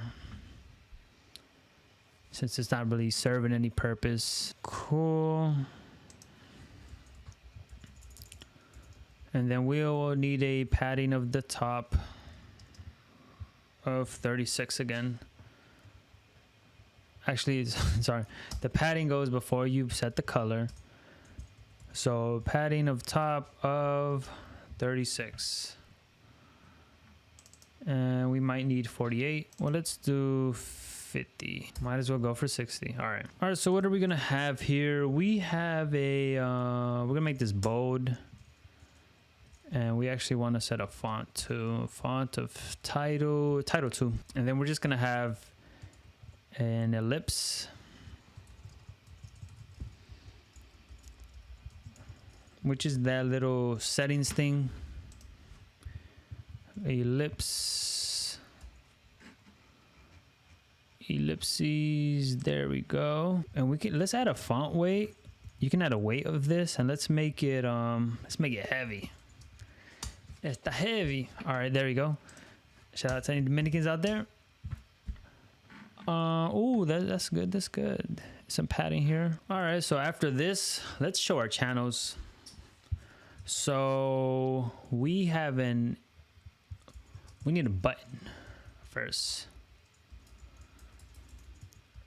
since it's not really serving any purpose. Cool. And then we'll need a padding of the top of 36 again. Actually, sorry, the padding goes before you set the color. So padding of top of 36. And we might need 48. Well, let's do 50. Might as well go for 60. All right, so what are we gonna have here? We have a we're gonna make this bold, and we actually want to set a font to font of title 2, and then we're just gonna have an ellipse, which is that little settings thing. Ellipses, there we go. And we can, let's add a font weight. You can add a weight of this, and let's make it heavy. It's heavy. All right, there we go. Shout out to any Dominicans out there. Oh, that's good. That's good. Some padding here. All right, so after this, let's show our channels. So we need a button. first.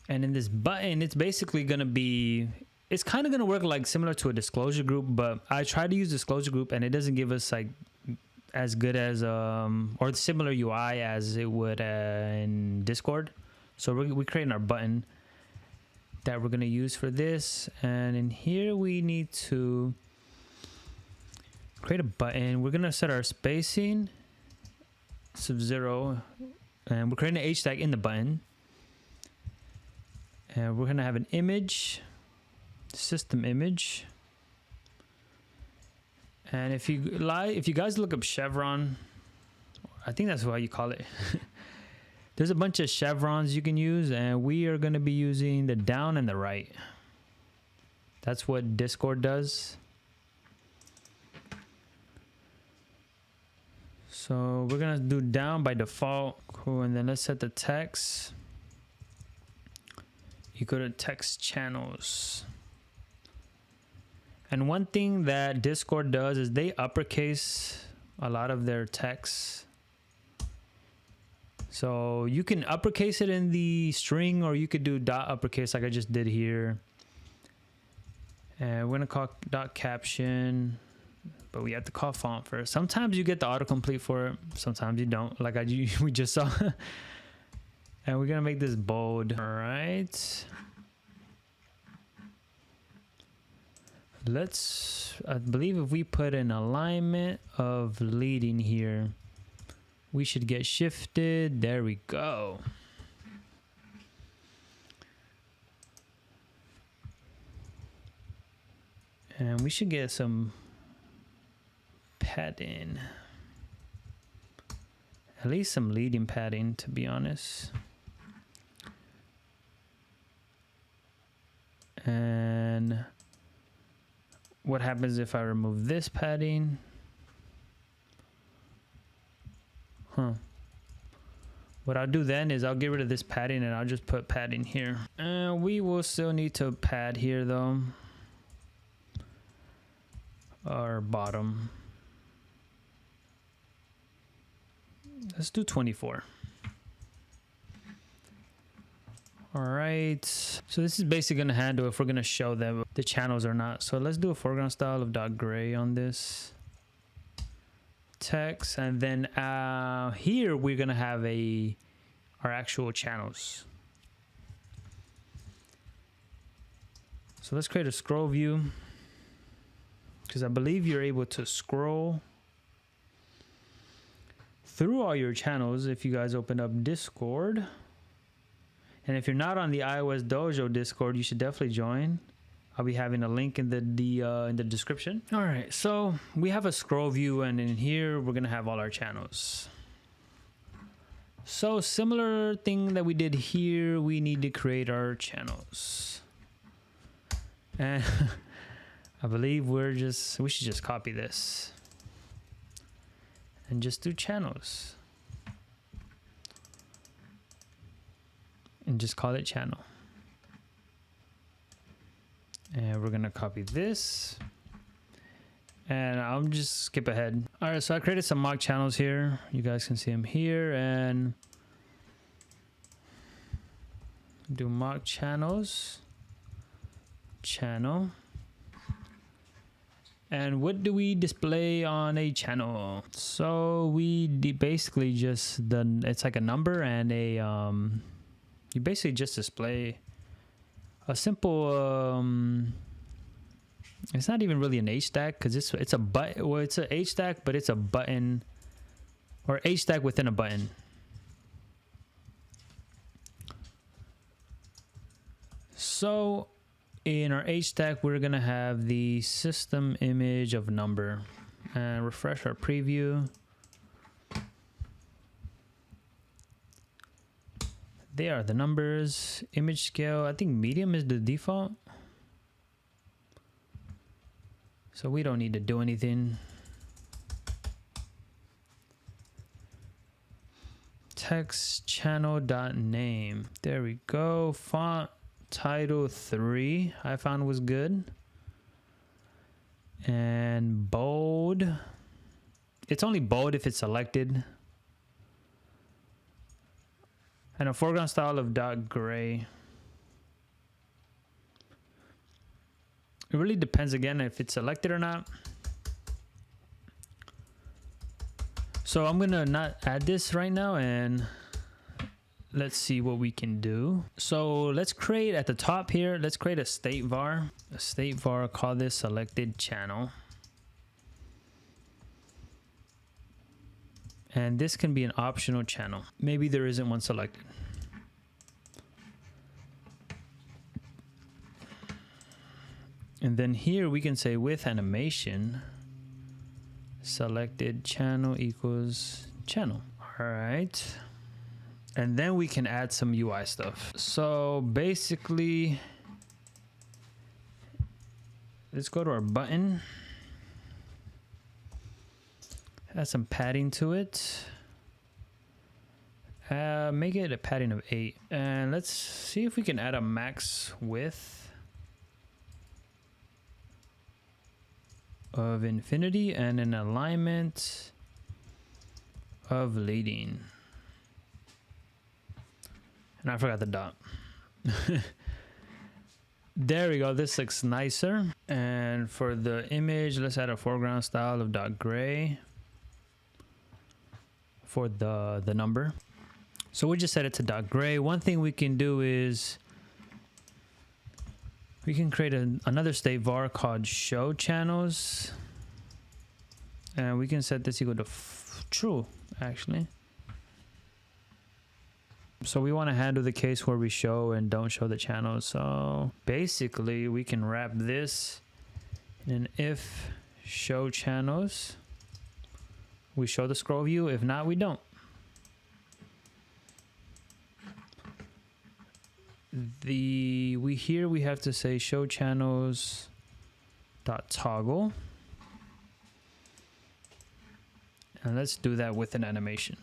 And in this button, it's basically going to be, it's kind of going to work like similar to a disclosure group, but I tried to use disclosure group and it doesn't give us like as good as, or similar UI as it would in Discord. So we're creating our button that we're going to use for this. And in here, we need to create a button. We're going to set our spacing sub-0, and we're creating an H tag in the button. And we're going to have an image, system image. And if you guys look up chevron, I think that's how you call it. There's a bunch of chevrons you can use, and we are going to be using the down and the right. That's what Discord does. So we're going to do down by default. Cool. And then let's set the text. You go to text channels. And one thing that Discord does is they uppercase a lot of their text. So you can uppercase it in the string, or you could do dot uppercase like I just did here. And we're gonna call dot caption, but we have to call font first. Sometimes you get the autocomplete for it, sometimes you don't, like we just saw. And we're gonna make this bold. All right. I believe if we put an alignment of leading here, we should get shifted. There we go. And we should get some padding. At least some leading padding, to be honest. And what happens if I remove this padding? What I'll do then is I'll get rid of this padding and I'll just put padding here. And we will still need to pad here though. Our bottom. Let's do 24. All right, so this is basically gonna handle if we're gonna show them the channels or not. So let's do a foreground style of dot gray on this text, and then here we're gonna have our actual channels. So let's create a scroll view, because I believe you're able to scroll through all your channels if you guys open up Discord. And if you're not on the iOS Dojo Discord, you should definitely join. I'll be having a link in the description. All right, so we have a scroll view, and in here we're gonna have all our channels. So similar thing that we did here, we need to create our channels. And I believe we should just copy this and just do channels. And just call it channel. And we're gonna copy this. And I'll just skip ahead. All right, so I created some mock channels here. You guys can see them here, and do mock channels, channel. And what do we display on a channel? So we basically just it's like a number and a you basically just display a simple it's not even really an H stack, because it's a button. Well, it's an H stack, but it's a button, or H stack within a button. So in our H stack, we're gonna have the system image of number, and refresh our preview. They are the numbers. Image scale, I think medium is the default. So we don't need to do anything. Text channel dot name. There we go. Font title 3 I found was good. And bold. It's only bold if it's selected. and a foreground style of .gray. It really depends again if it's selected or not. So I'm gonna not add this right now, and let's see what we can do. So let's create at the top here, let's create a state var. A state var, call this selected channel. And this can be an optional channel. Maybe there isn't one selected. And then here we can say with animation, selected channel equals channel. All right. And then we can add some UI stuff. So basically, let's go to our button. Add some padding to it. Make it a padding of 8. And let's see if we can add a max width of infinity and an alignment of leading. And I forgot the dot. There we go. This looks nicer. And for the image, let's add a foreground style of .gray for the number. So we just set it to .gray. One thing we can do is we can create another state var called show channels, and we can set this equal to true actually. So we want to handle the case where we show and don't show the channels. So basically we can wrap this in an if show channels. We show the scroll view. If not, we don't. Here we have to say show channels dot toggle. And let's do that with an animation.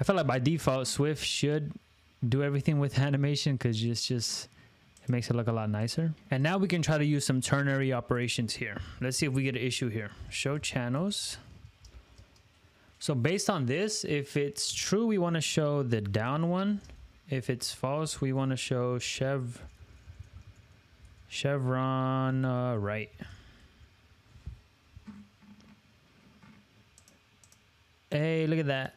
I feel like by default Swift should do everything with animation because it makes it look a lot nicer. And now we can try to use some ternary operations here. Let's see if we get an issue here. Show channels. So based on this, if it's true, we want to show the down one. If it's false, we want to show chevron right. Hey, look at that.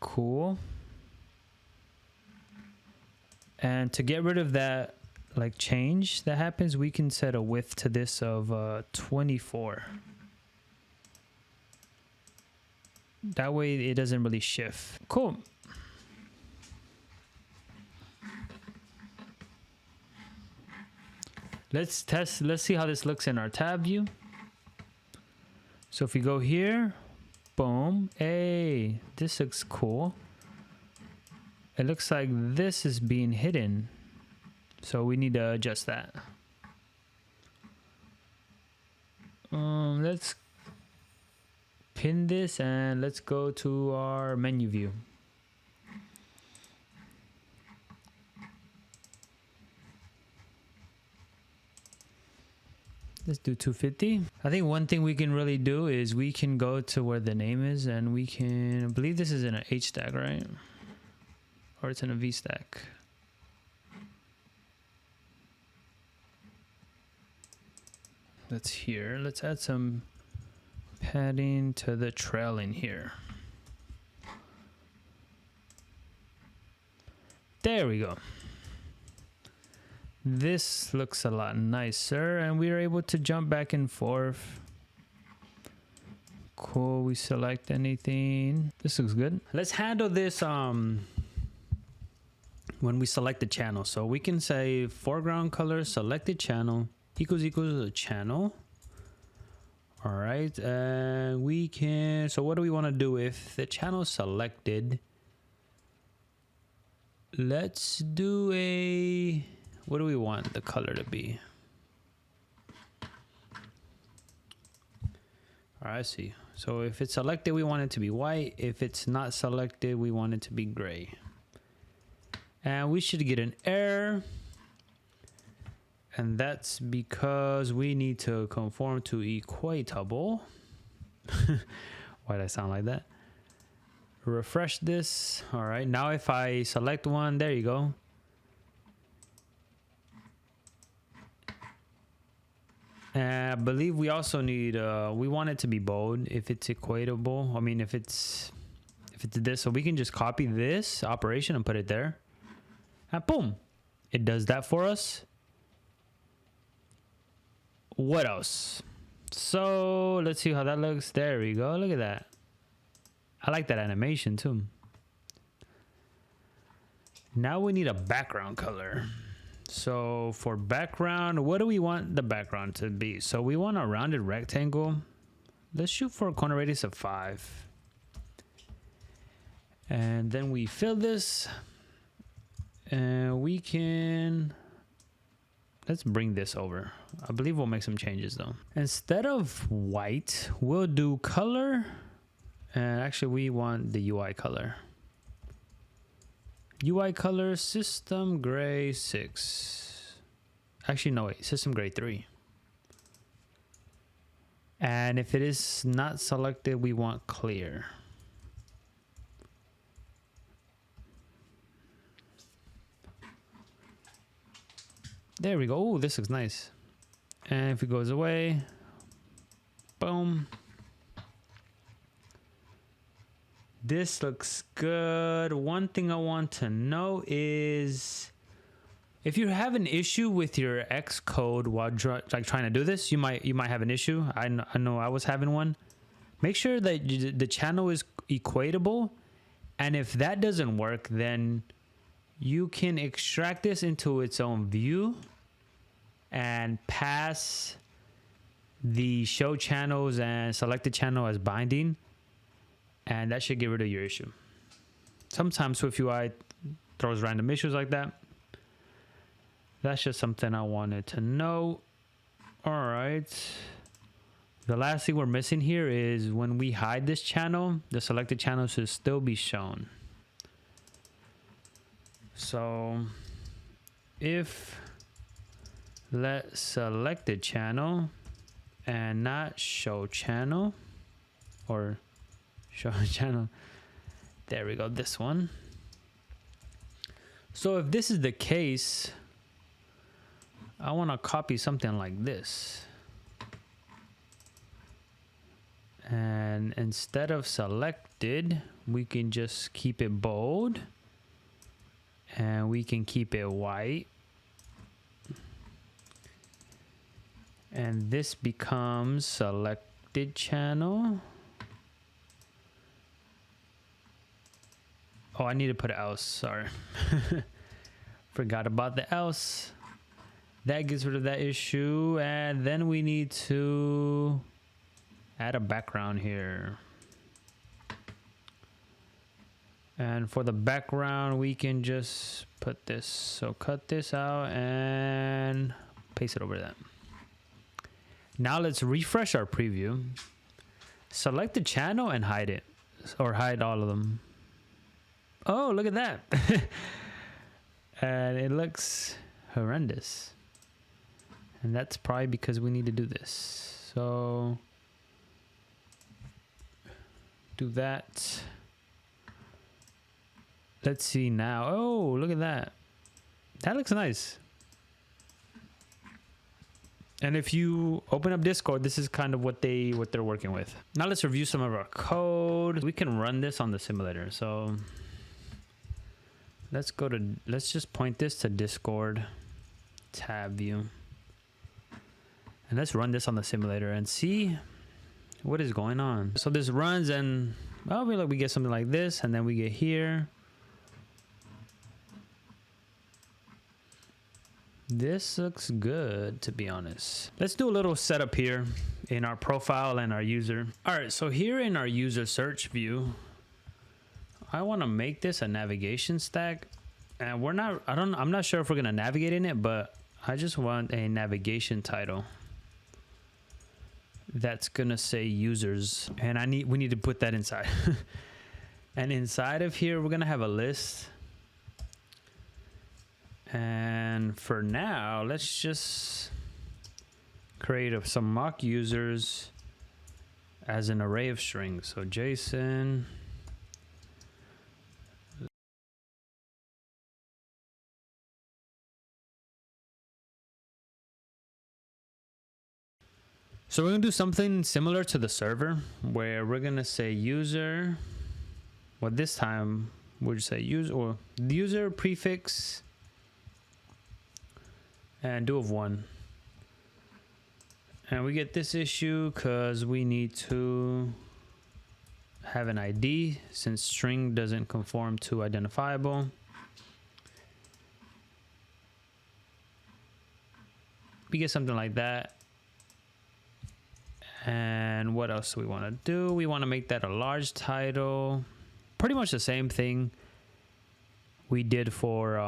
Cool. And to get rid of that like change that happens, we can set a width to this of 24. That way it doesn't really shift. Cool. Let's see how this looks in our tab view. So if we go here, boom, hey, this looks cool. It looks like this is being hidden. So we need to adjust that. Let's pin this and let's go to our menu view. Let's do 250. I think one thing we can really do is we can go to where the name is and we can, I believe this is in an H stack, right? Or it's in a V stack. That's here. Let's add some padding to the trailing here. There we go. This looks a lot nicer and we are able to jump back and forth. Cool. We select anything. This looks good. Let's handle this when we select the channel. So we can say foreground color selected channel equals a channel. All right, and we can, so what do we want to do if the channel is selected? Let's do a, what do we want the color to be? All right, I see. So if it's selected, we want it to be white. If it's not selected, we want it to be gray. And we should get an error. And that's because we need to conform to equatable. Why did I sound like that? Refresh this. All right, now if I select one, there you go. And I believe we also need, we want it to be bold if it's equatable. I mean, if it's this, so we can just copy this operation and put it there. And boom, it does that for us. What else? So let's see how that looks. There we go. Look at that. I like that animation too. Now we need a background color. So for background, what do we want the background to be? So we want a rounded rectangle. Let's shoot for a corner radius of 5. And then we fill this. And we can... Let's bring this over. I believe we'll make some changes though. Instead of white, we'll do color. And actually we want the UI color. UI color system gray 6. Actually, no, wait, system gray 3. And if it is not selected, we want clear. There we go. Oh, this looks nice. And if it goes away, boom. This looks good. One thing I want to know is if you have an issue with your Xcode while like trying to do this, you might have an issue. I know I was having one. Make sure that the channel is equatable, and if that doesn't work, then you can extract this into its own view and pass the show channels and selected channel as binding. And that should get rid of your issue. Sometimes SwiftUI throws random issues like that. That's just something I wanted to know. All right. The last thing we're missing here is when we hide this channel, the selected channel should still be shown. So if let selected channel and not show channel or show channel. There we go, this one. So if this is the case, I want to copy something like this. And instead of selected, we can just keep it bold. And we can keep it white. And this becomes selected channel. Oh, I need to put else, sorry. Forgot about the else. That gets rid of that issue. And then we need to add a background here. And for the background, we can just put this. So cut this out and paste it over that. Now let's refresh our preview. Select the channel and hide it, or hide all of them. Oh, look at that. And it looks horrendous. And that's probably because we need to do this. So do that. Let's see now. Oh, look at that. That looks nice. And if you open up Discord, this is kind of what they're working with. Now let's review some of our code. We can run this on the simulator. So let's just point this to Discord tab view. And let's run this on the simulator and see what is going on. So this runs and oh, we get something like this, and then we get here. This looks good, to be honest. Let's do a little setup here in our profile and our user. All right, so here in our user search view, I want to make this a navigation stack. And I'm not sure if we're going to navigate in it, but I just want a navigation title that's going to say users. And we need to put that inside. And inside of here, we're going to have a list. And for now, let's just create some mock users. as an array of strings. So JSON. So we're gonna do something similar to the server where we're gonna say user, well this time we'll just say user or user prefix and do of 1. And we get this issue because we need to have an ID since string doesn't conform to identifiable. We get something like that. And what else do we want to do? We want to make that a large title. Pretty much the same thing we did for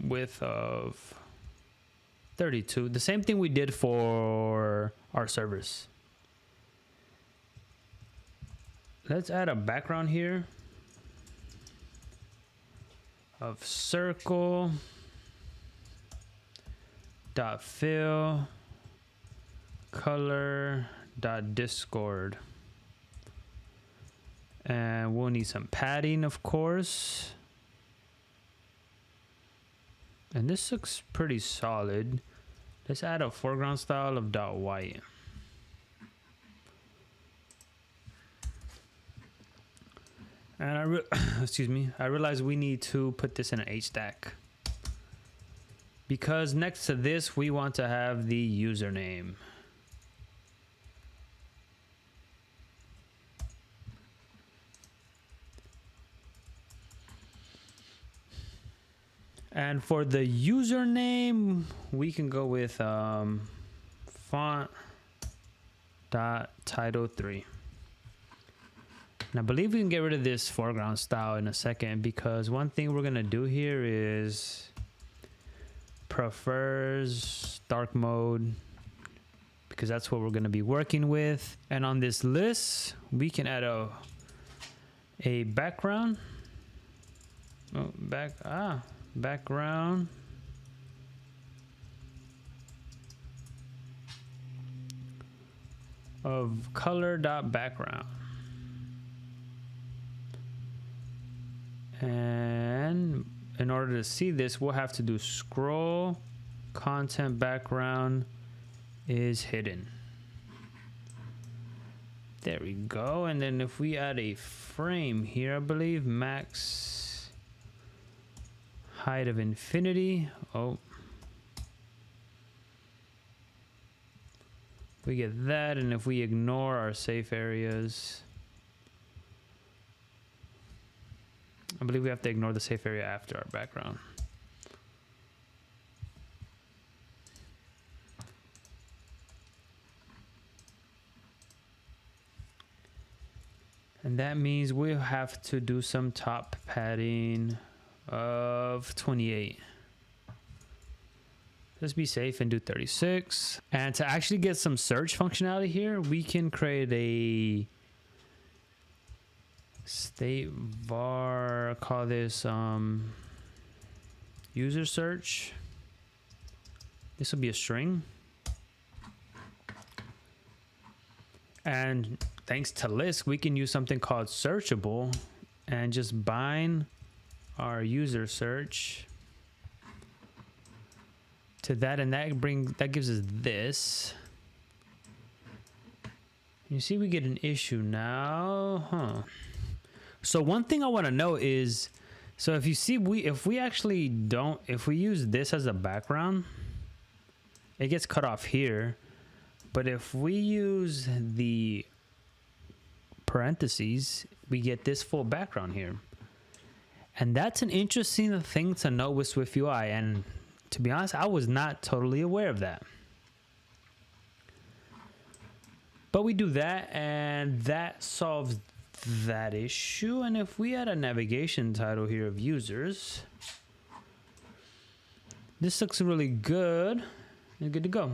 width of 32. The same thing we did for our servers. Let's add a background here of circle dot fill color dot discord, and we'll need some padding, of course. And this looks pretty solid. Let's add a foreground style of dot white. And excuse me, I realized we need to put this in an H stack because next to this we want to have the username. And for the username, we can go with font dot title 3. And I believe we can get rid of this foreground style in a second because one thing we're gonna do here is prefers dark mode because that's what we're gonna be working with. And on this list, we can add a background. Oh, background of color dot background. And in order to see this, we'll have to do scroll content background is hidden. There we go. And then if we add a frame here, I believe max height of infinity. Oh, we get that. And if we ignore our safe areas, I believe we have to ignore the safe area after our background. And that means we'll have to do some top padding of 28. Let's be safe and do 36. And to actually get some search functionality here, we can create a state var, call this user search. This will be a string. And thanks to list, we can use something called searchable and just bind our user search to that, and that gives us this. You see we get an issue now, huh? So one thing I want to know is, so if you see, if we use this as a background, it gets cut off here. But if we use the parentheses, we get this full background here. And that's an interesting thing to know with SwiftUI. And to be honest, I was not totally aware of that. But we do that, and that solves that issue. And if we add a navigation title here of users, this looks really good. You're good to go.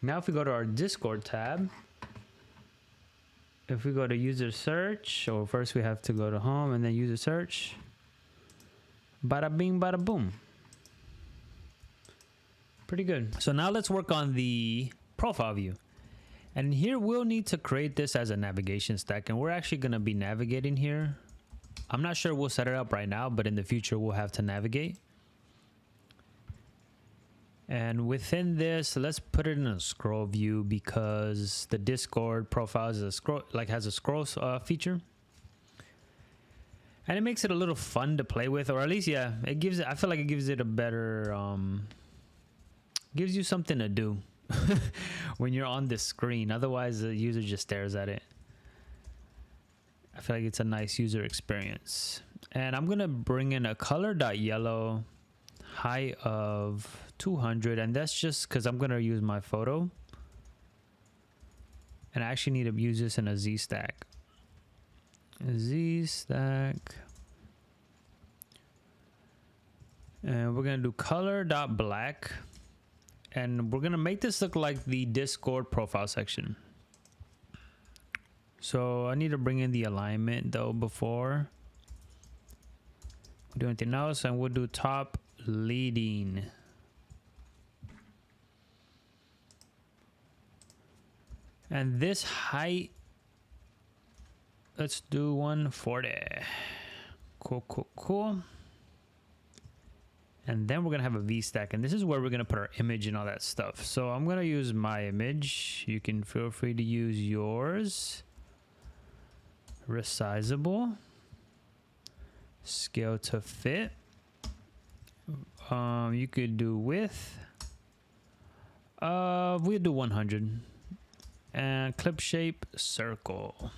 Now if we go to our Discord tab, if we go to user search, or first we have to go to home and then user search, bada bing bada boom. Pretty good. So now let's work on the profile view. And here we'll need to create this as a navigation stack, and we're actually going to be navigating here. I'm not sure we'll set it up right now, but in the future we'll have to navigate. And within this, let's put it in a scroll view because the Discord profile is a scroll, like has a scroll feature. And it makes it a little fun to play with, or at least, yeah, it gives it, I feel like it gives it a better, gives you something to do when you're on the screen. Otherwise, the user just stares at it. I feel like it's a nice user experience. And I'm going to bring in a color.yellow height of 200. And that's just because I'm going to use my photo. And I actually need to use this in a Z stack. A Z stack. And we're going to do color.black. And we're going to make this look like the Discord profile section. So I need to bring in the alignment though before we do anything else, and we'll do top leading. And this height, let's do 140. Cool. And then we're gonna have a V stack, and this is where we're gonna put our image and all that stuff. So I'm gonna use my image. You can feel free to use yours. Resizable. Scale to fit. You could do width. We'll do 100. And clip shape circle.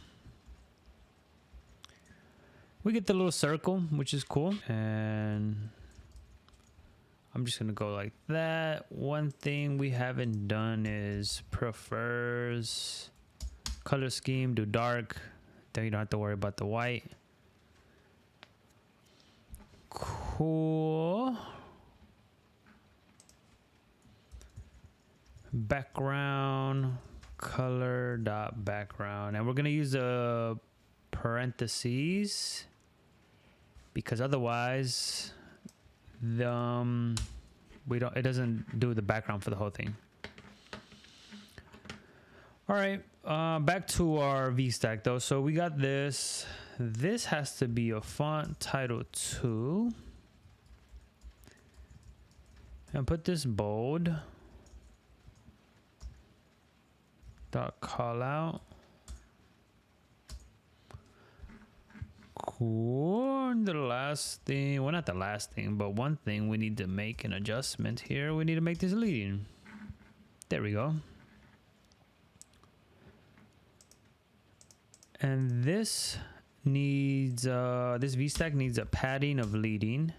We get the little circle, which is cool. And I'm just gonna go like that. One thing we haven't done is prefers color scheme, do dark. Then you don't have to worry about the white. Cool. Background, color dot background. And we're gonna use a parentheses because otherwise it doesn't do the background for the whole thing. All right, back to our VStack though. So we got this. This has to be a font title 2. And put this bold. Dot call out. Cool. And the last thing, well, not the last thing, but one thing we need to make an adjustment here. We need to make this leading. There we go. And this needs, this VStack needs a padding of leading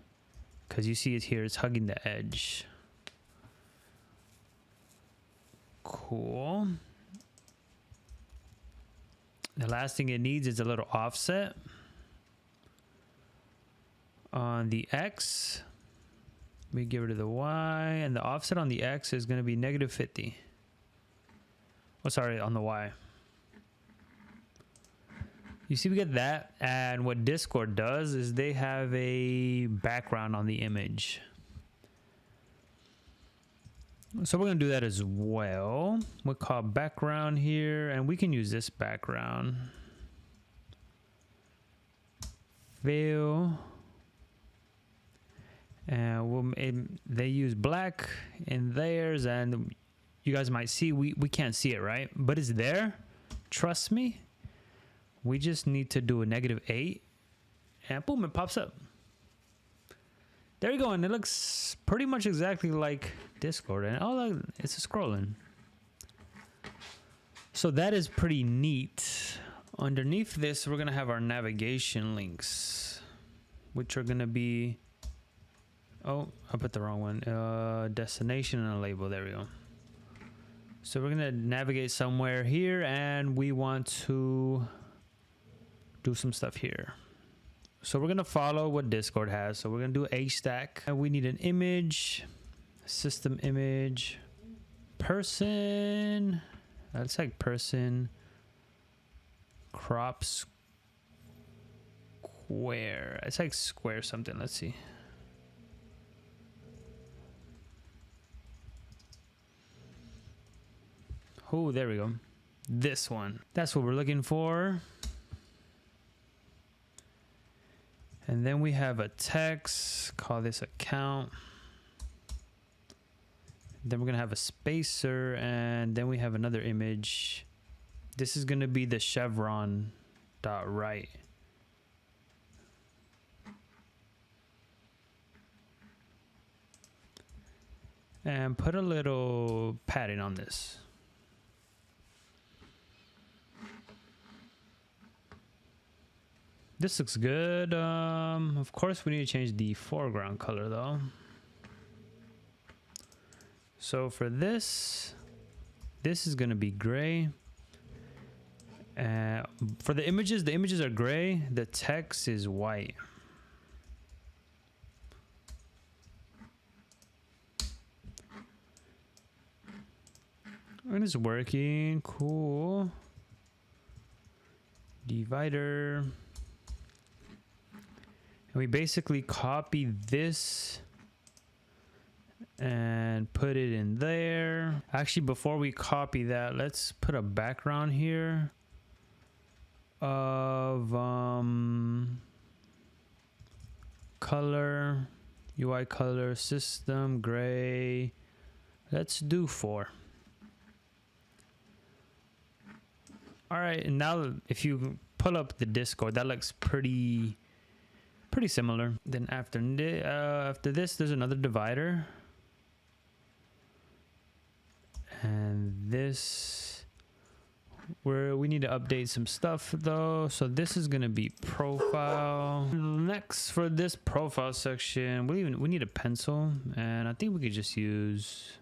because you see it here, it's hugging the edge. Cool. The last thing it needs is a little offset on the X. We get rid of the Y, and the offset on the X is going to be -50. Oh, sorry, on the Y. You see, we get that, and what Discord does is they have a background on the image. So we're going to do that as well. We'll call background here, and we can use this background. Fill. And they use black in theirs, and you guys might see, we can't see it, right? But it's there. Trust me. We just need to do a -8, and boom, it pops up. There you go, and it looks pretty much exactly like Discord. And oh, look, it's a scrolling. So that is pretty neat. Underneath this, we're gonna have our navigation links, which are gonna be, oh, I put the wrong one. Destination and a label. There we go. So we're gonna navigate somewhere here, and we want to do some stuff here. So we're gonna follow what Discord has. So we're gonna do a stack. And we need an image, system image, person. That's like person crop square. It's like square something. Let's see. Oh, there we go. This one. That's what we're looking for. And then we have a text. Call this account. Then we're going to have a spacer. And then we have another image. This is going to be the chevron dot right. And put a little padding on this. This looks good. Of course, we need to change the foreground color though. So for this is going to be gray. For the images are gray. The text is white. And it's working. Cool. Divider. And we basically copy this and put it in there. Actually, before we copy that, let's put a background here of color, UI color, system, gray. Let's do 4. All right, and now if you pull up the Discord, that looks pretty similar. Then after this, there's another divider. And this, where we need to update some stuff though. So this is gonna be profile. Next, for this profile section, we need a pencil, and I think we could just use.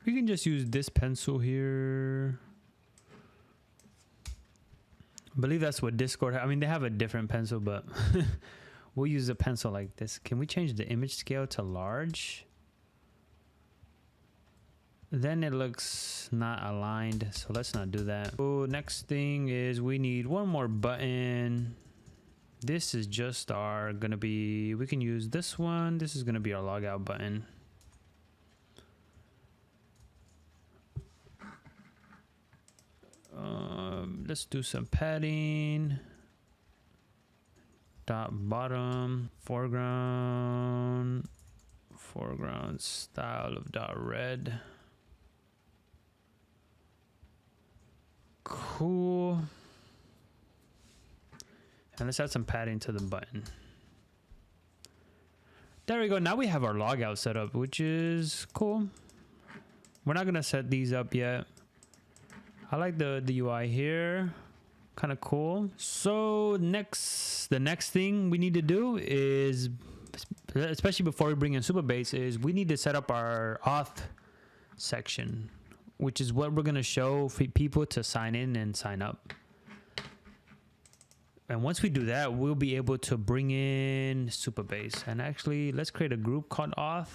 We can just use this pencil here. I believe that's what Discord. I mean, they have a different pencil, but we'll use a pencil like this. Can we change the image scale to large? Then it looks not aligned, so let's not do that. Oh, next thing is we need one more button. This is just our gonna be. We can use this one. This is gonna be our logout button. Let's do some padding. Dot bottom, foreground style of dot red. Cool. And let's add some padding to the button. There we go. Now we have our logout set up, which is cool. We're not gonna set these up yet. I like the UI here, kind of cool. So the next thing we need to do is, especially before we bring in Supabase, is we need to set up our auth section, which is what we're gonna show for people to sign in and sign up. And once we do that, we'll be able to bring in Supabase. And actually, let's create a group called Auth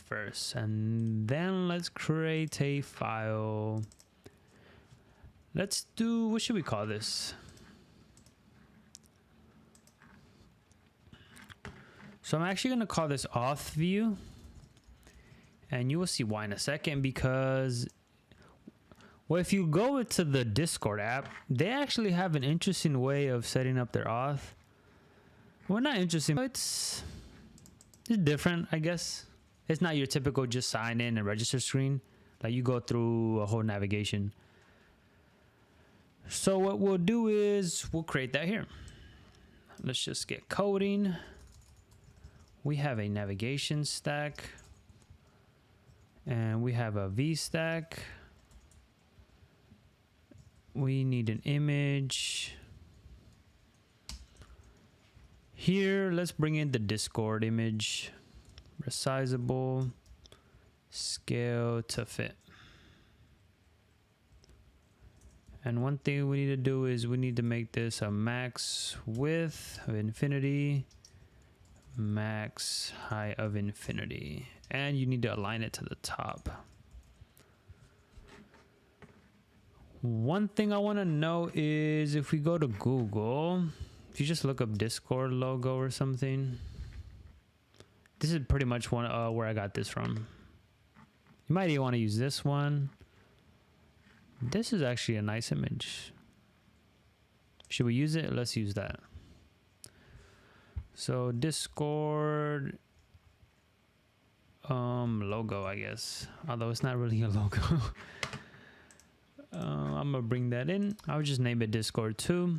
first, and then let's create a file. Let's do, what should we call this? So I'm actually going to call this auth view, and you will see why in a second. Because, well, if you go to the Discord app, they actually have an interesting way of setting up their auth. Well, not interesting, but it's different, I guess. It's not your typical just sign in and register screen. Like, you go through a whole navigation. So what we'll do is we'll create that here. Let's just get coding. We have a navigation stack, and we have a V stack. We need an image. Here, let's bring in the Discord image. Resizable, scale to fit. And one thing we need to do is we need to make this a max width of infinity, max height of infinity, and you need to align it to the top. One thing I want to know is if we go to Google, if you just look up Discord logo or something. This is pretty much where I got this from. You might even want to use this one. This is actually a nice image. Should we use it? Let's use that. So Discord logo, I guess. Although it's not really a logo. I'm gonna bring that in. I'll just name it Discord 2.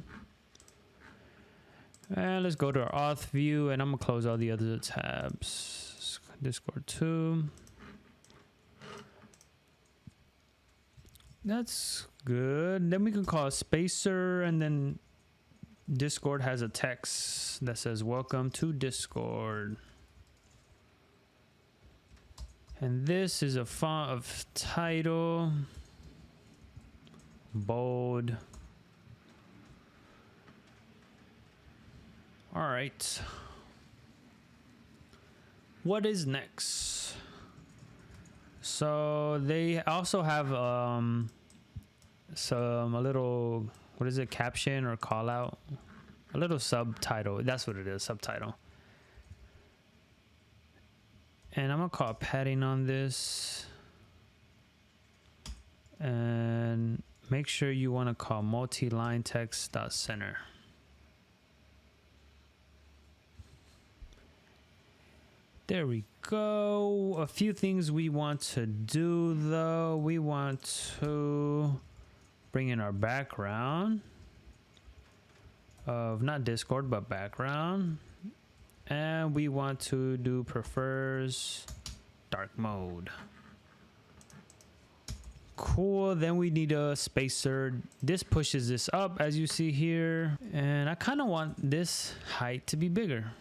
And let's go to our Auth view, and I'm gonna close all the other tabs. Discord 2. That's good. Then we can call a spacer, and then Discord has a text that says welcome to Discord. And this is a font of title, bold. All right. What is next? So they also have a little, what is it, caption or call out, a little subtitle. That's what it is, subtitle. And I'm gonna call padding on this, and make sure you want to call multi-line text.center. There we go. A few things we want to do though. We want to bring in our background of not Discord, but background. And we want to do prefers dark mode. Cool. Then we need a spacer. This pushes this up, as you see here. And I kind of want this height to be bigger.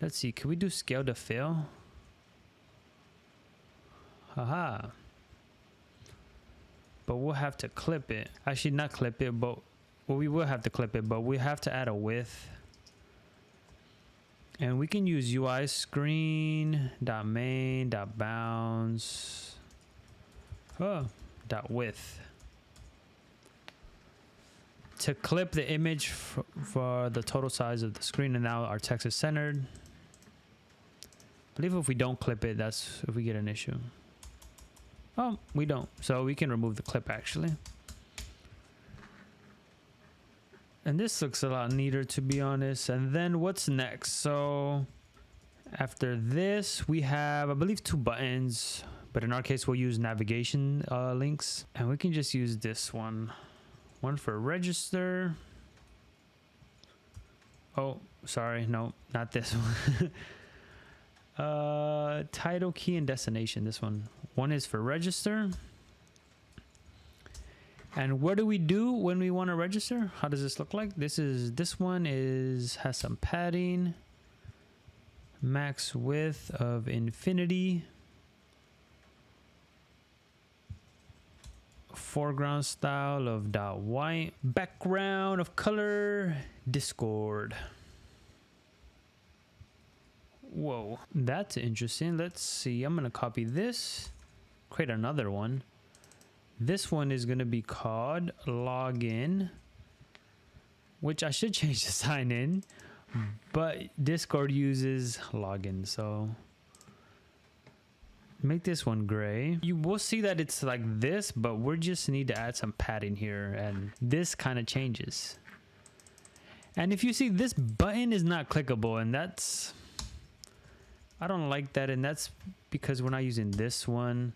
Let's see. Can we do scale to fill? Haha. But we'll have to clip it. Actually, not clip it, but well, we will have to clip it, but we have to add a width. And we can use UI screen .main .bounds .width to clip the image for the total size of the screen. And now our text is centered. I believe if we don't clip it, that's if we get an issue. Oh, we don't. So we can remove the clip actually. And this looks a lot neater, to be honest. And then what's next? So after this, we have, I believe, 2 buttons. But in our case, we'll use navigation links. And we can just use this one. One for register. Oh, sorry. No, not this one. Title, key, and destination. This one. One is for register. And what do we do when we want to register? How does this look like? This one has some padding, max width of infinity, foreground style of .white, background of color, Discord. Whoa, that's interesting. Let's see. I'm gonna copy this, create another one. This one is going to be called login, which I should change to sign in, but Discord uses login. So make this one gray. You will see that it's like this, but we just need to add some padding here, and this kind of changes. And if you see, this button is not clickable, and I don't like that, and that's because we're not using this one.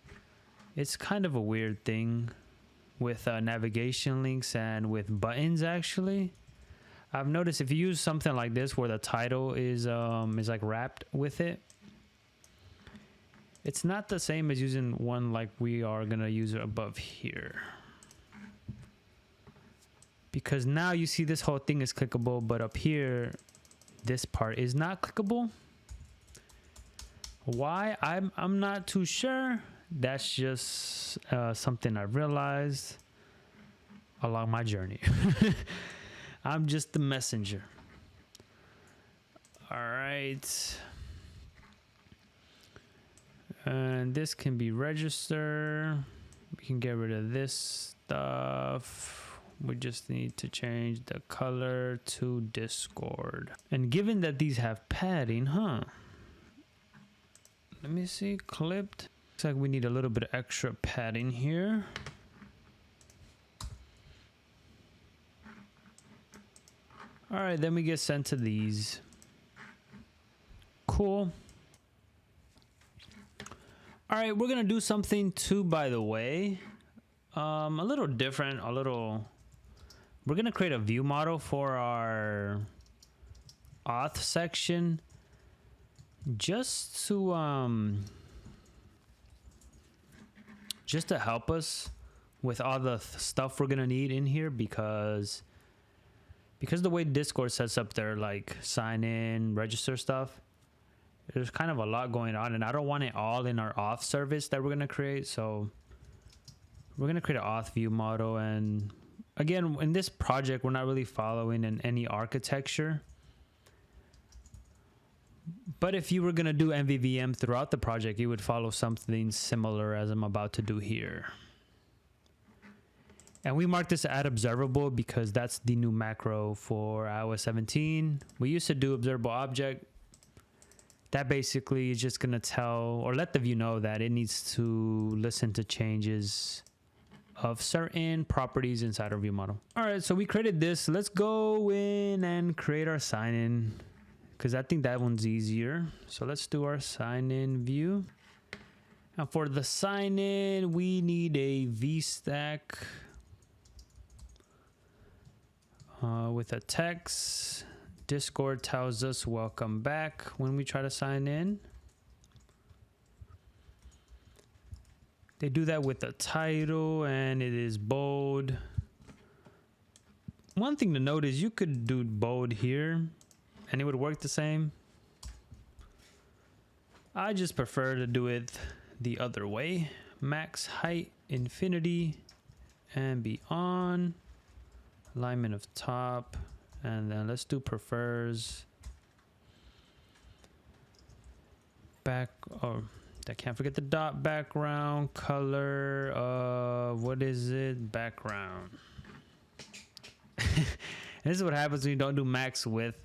It's kind of a weird thing with navigation links and with buttons. Actually, I've noticed if you use something like this where the title is like wrapped with it, it's not the same as using one like we are gonna use above here. Because now you see this whole thing is clickable, but up here, this part is not clickable. Why? I'm not too sure. That's just something I realized along my journey. I'm just the messenger. All right. And this can be register. We can get rid of this stuff. We just need to change the color to Discord. And given that these have padding, Let me see, clipped. Looks like we need a little bit of extra padding here. All right, then we get sent to these. Cool. All right, we're gonna do something too, by the way. A little different, we're gonna create a view model for our auth section just to help us with all the stuff we're gonna need in here, because the way Discord sets up their like sign in, register stuff, there's kind of a lot going on, and I don't want it all in our auth service that we're gonna create. So we're gonna create an auth view model, and again, in this project, we're not really following any architecture. But if you were gonna do MVVM throughout the project, you would follow something similar as I'm about to do here. And we mark this add observable because that's the new macro for iOS 17. We used to do observable object. That basically is just gonna tell or let the view know that it needs to listen to changes of certain properties inside our view model. All right, so we created this. Let's go in and create our sign in, because I think that one's easier. So let's do our sign in view. Now for the sign in, we need a VStack with a text. Discord tells us welcome back when we try to sign in. They do that with the title, and it is bold. One thing to note is you could do bold here and it would work the same. I just prefer to do it the other way. Max height, infinity, and beyond. Alignment of top, and then let's do prefers. Back, oh, I can't forget the dot background color. What is it? Background. This is what happens when you don't do max width.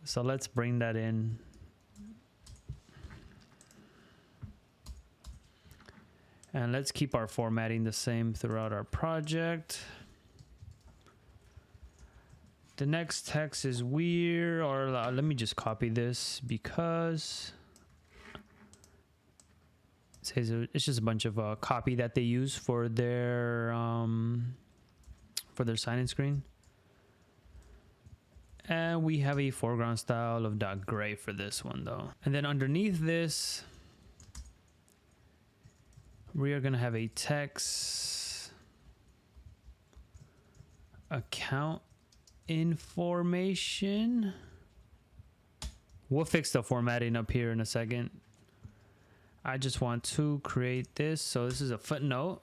So let's bring that in. And let's keep our formatting the same throughout our project. The next text is weird, or let me just copy this because it says it's just a bunch of copy that they use for their sign-in screen. And we have a foreground style of .gray for this one though. And then underneath this, we are gonna have a text account information. We'll fix the formatting up here in a second. I just want to create this. So this is a footnote.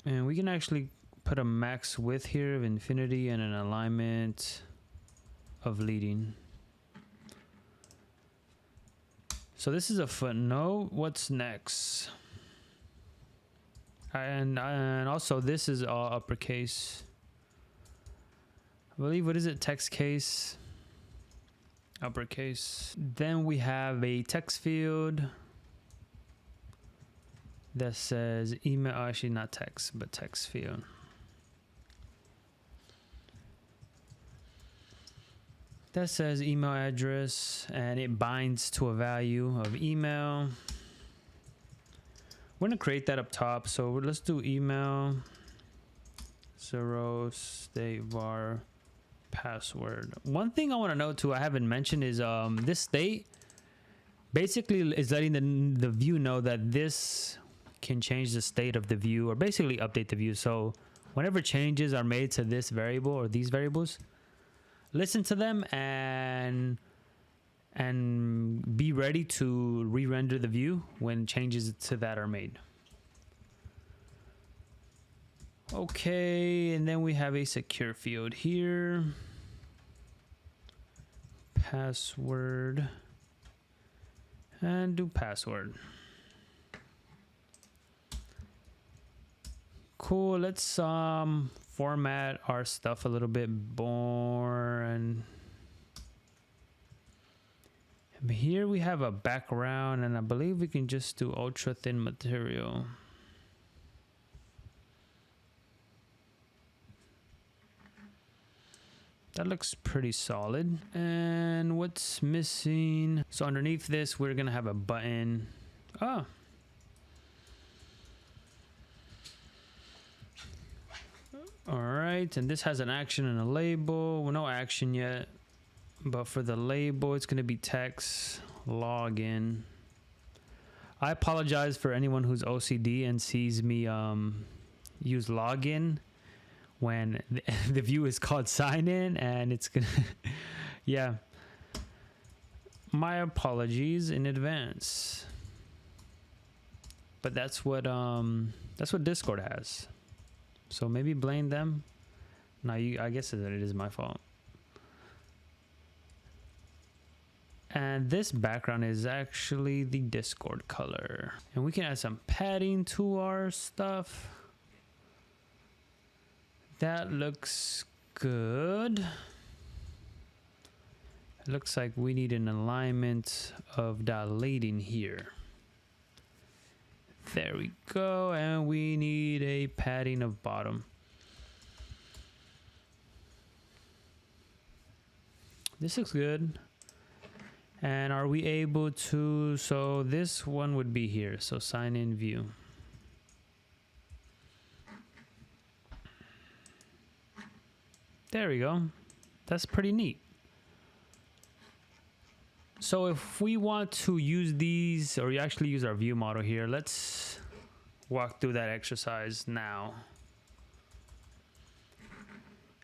And we can actually put a max width here of infinity and an alignment of leading. So this is a footnote. What's next? And also this is all uppercase. I believe, what is it? Text case. Uppercase. Then we have a text field that says email. Actually, not text, but text field. That says email address, and it binds to a value of email. We're gonna create that up top. So let's do email 0 state var password. One thing I want to note too, I haven't mentioned, is this state basically is letting the view know that this can change the state of the view, or basically update the view. So whenever changes are made to this variable or these variables, listen to them and be ready to re-render the view when changes to that are made. Okay, and then we have a secure field here. Password. And do password. Cool, let's format our stuff a little bit more. And here we have a background, and I believe we can just do ultra thin material. That looks pretty solid. And what's missing? So underneath this, we're gonna have a button. Oh. All right, and this has an action and a label. Well, no action yet, but for the label, it's gonna be text login. I apologize for anyone who's OCD and sees me use login when the view is called sign in, and it's gonna yeah, my apologies in advance. But that's what Discord has, so maybe blame them. No, I guess that it is my fault. And this background is actually the Discord color, and we can add some padding to our stuff. That looks good. It looks like we need an alignment of dilating here. There we go. And we need a padding of bottom. This looks good. And are we able to, so this one would be here. So sign in view. There we go. That's pretty neat. So if we want to use these, or actually use our view model here, let's walk through that exercise now.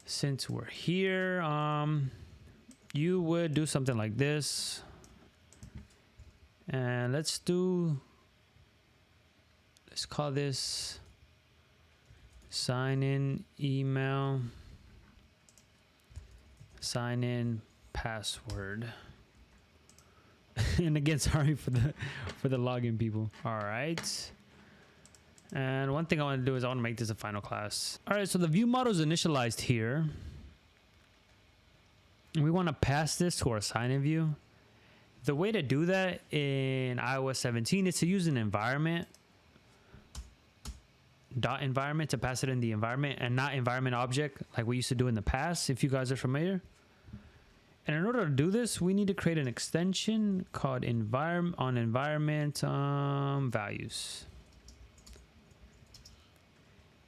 Since we're here, you would do something like this. And let's call this sign in email. Sign in password. And again, sorry for the login people. All right. And one thing I want to do is I want to make this a final class. All right, so the view model is initialized here. We want to pass this to our sign in view. The way to do that in iOS 17 is to use an environment .environment to pass it in the environment, and not environment object like we used to do in the past, if you guys are familiar. And in order to do this, we need to create an extension called environment values.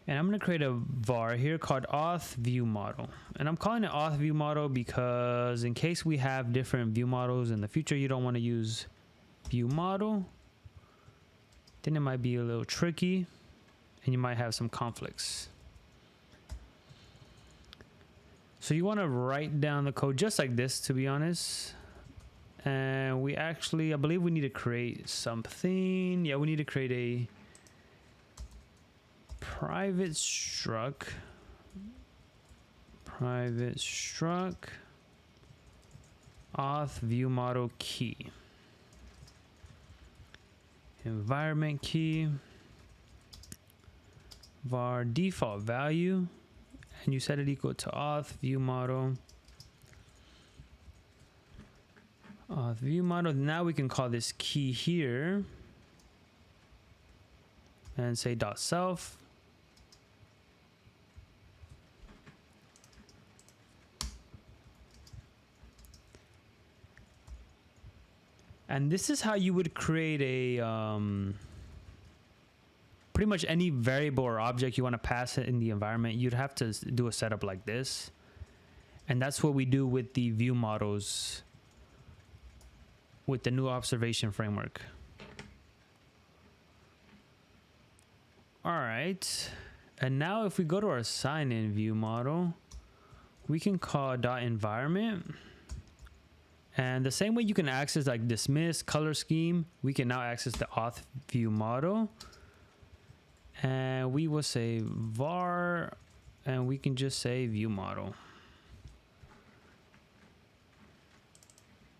And I'm going to create a var here called auth view model. And I'm calling it auth view model because in case we have different view models in the future, you don't want to use view model. Then it might be a little tricky, and you might have some conflicts. So you want to write down the code just like this, to be honest. And we actually, I believe we need to create something. Yeah, we need to create a private struct auth view model key, environment key, var default value, and you set it equal to auth view model. Auth view model. Now we can call this key here and say dot self. And this is how you would create a pretty much any variable or object you want to pass it in the environment. You'd have to do a setup like this. And that's what we do with the view models with the new observation framework. All right. And now if we go to our sign-in view model, we can call .environment. And the same way you can access like dismiss, color scheme, we can now access the auth view model. And we will say var, and we can just say view model.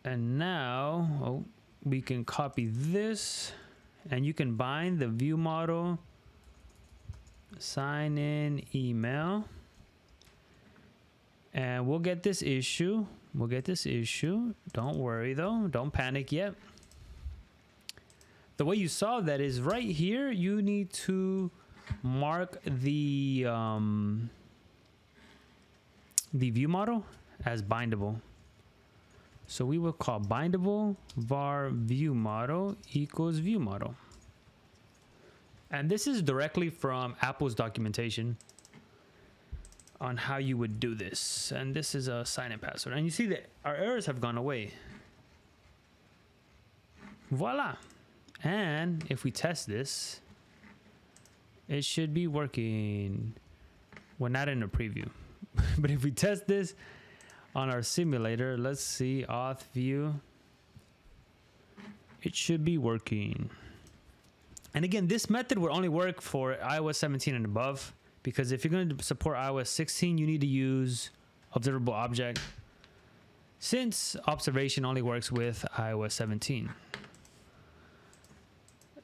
And now we can copy this, and you can bind the view model sign in email. And we'll get this issue. We'll get this issue. Don't worry though. Don't panic yet. The way you solve that is right here. You need to mark the view model as bindable. So we will call bindable var view model equals view model. And this is directly from Apple's documentation on how you would do this. And this is a sign-in password. And you see that our errors have gone away. Voila. And if we test this, it should be working. Well, not in a preview. But if we test this on our simulator, let's see, auth view. It should be working. And again, this method will only work for iOS 17 and above, because if you're going to support iOS 16, you need to use observable object, since observation only works with iOS 17.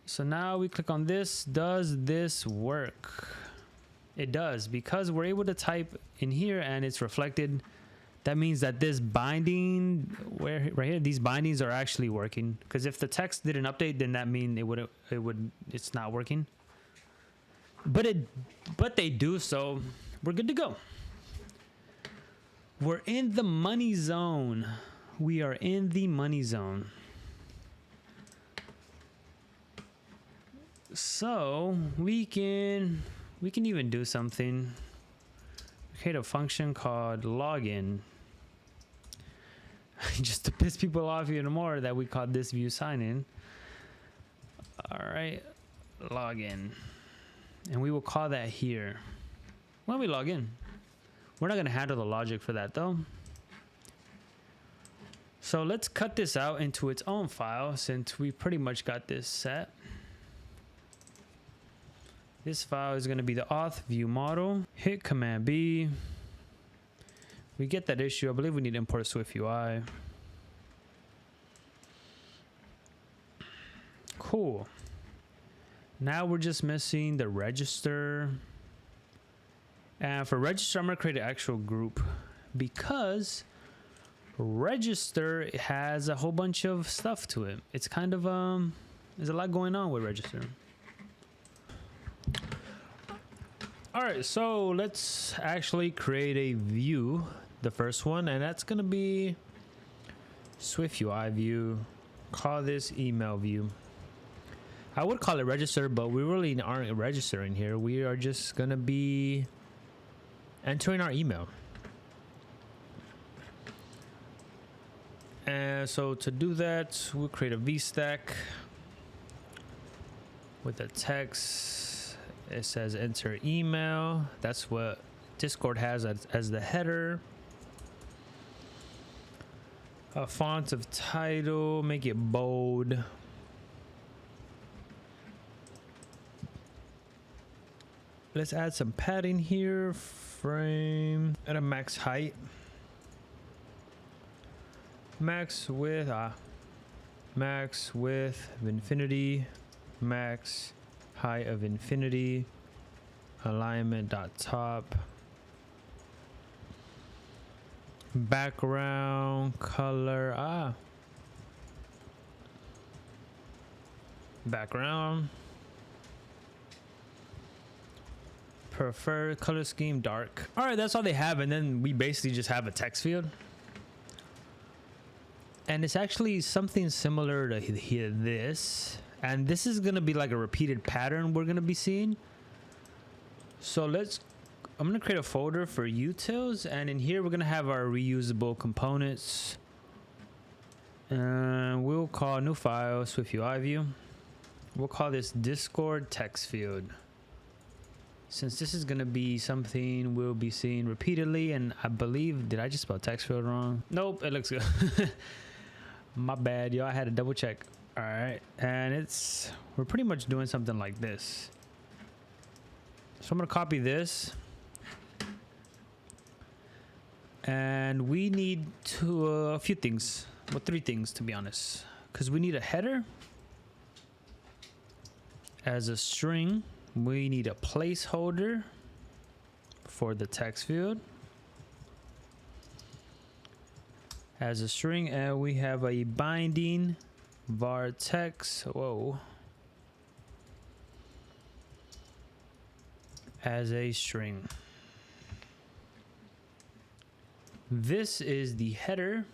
So now we click on this. Does this work? It does, because we're able to type in here and it's reflected. That means that this binding, right here, these bindings are actually working. Because if the text didn't update, then that means it's not working. But they do, so we're good to go. We're in the money zone. We are in the money zone. So we can even do something. Create a function called login. Just to piss people off even more that we called this view sign in. All right, login. And we will call that here when we log in. We're not going to handle the logic for that though. So let's cut this out into its own file, since we pretty much got this set. This file is going to be the auth view model. Hit Command B. We get that issue. I believe we need to import SwiftUI. Cool. Now we're just missing the register. And for register, I'm going to create an actual group, because register has a whole bunch of stuff to it. It's kind of, there's a lot going on with register. All right, so let's actually create a view, the first one, and that's going to be SwiftUI view. Call this email view. I would call it register, but we really aren't registering here. We are just going to be entering our email. And so to do that, we'll create a VStack with a text. It says enter email. That's what Discord has as the header. A font of title, make it bold. Let's add some padding here. Frame at a max height. Max width of infinity. Max height of infinity. Alignment dot top. Background color. Background. Preferred color scheme dark. All right, that's all they have, and then we basically just have a text field. And it's actually something similar to this, and this is gonna be like a repeated pattern we're gonna be seeing. So I'm gonna create a folder for utils, and in here we're gonna have our reusable components. And we'll call new file SwiftUI view. We'll call this Discord text field. Since this is going to be something we'll be seeing repeatedly, and I believe, did I just spell text field wrong? Nope, it looks good. My bad, yo, I had to double check. All right, and we're pretty much doing something like this. So I'm going to copy this. And we need a few things, well, 3 things to be honest, because we need a header as a string. We need a placeholder for the text field. as a string, and we have a binding var text, whoa, as a string. This is the header.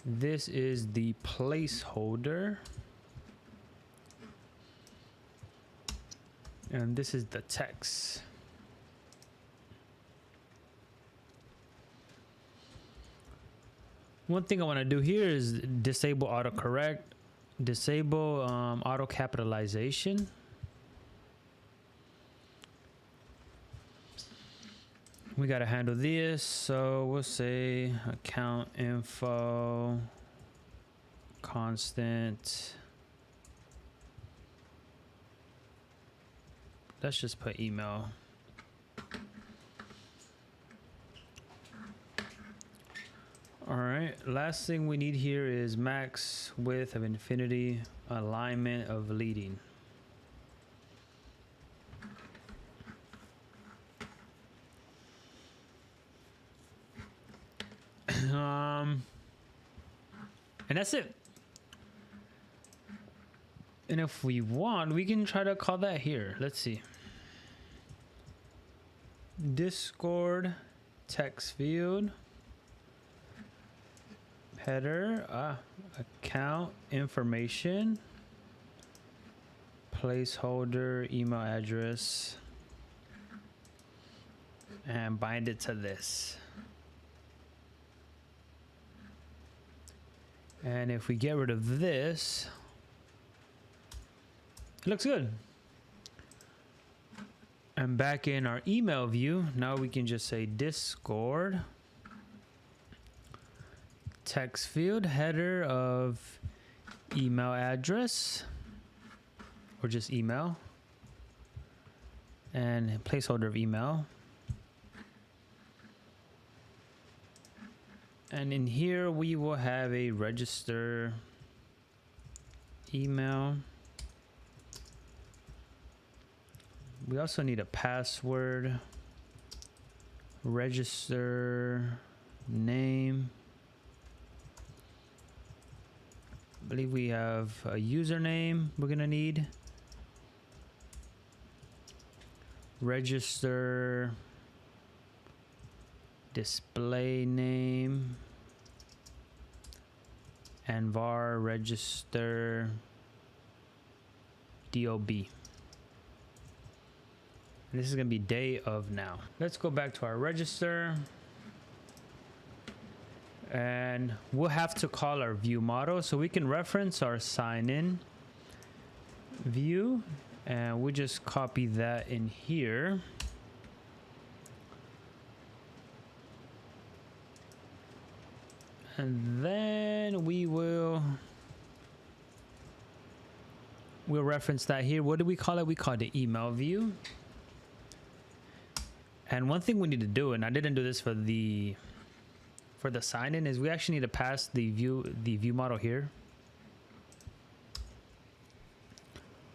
This is the placeholder. And this is the text. One thing I want to do here is disable autocorrect, disable auto capitalization. We got to handle this, so we'll say account info constant. Let's just put email. All right, last thing we need here is max width of infinity, alignment of leading. And that's it. And if we want, we can try to call that here. Let's see. Discord text field header, account information, placeholder, email address, and bind it to this. And if we get rid of this, it looks good. And back in our email view, now we can just say Discord text field header of email address, or just email, and placeholder of email. And in here we will have a register email. We also need a password, register name. I believe we have a username we're gonna need. Register display name and var register DOB. And this is gonna be day of now. Let's go back to our register. And we'll have to call our view model, so we can reference our sign in view, and we'll just copy that in here. And then we'll reference that here. What do we call it? We call it the email view. And one thing we need to do, and I didn't do this for the sign in, is we actually need to pass the view model here.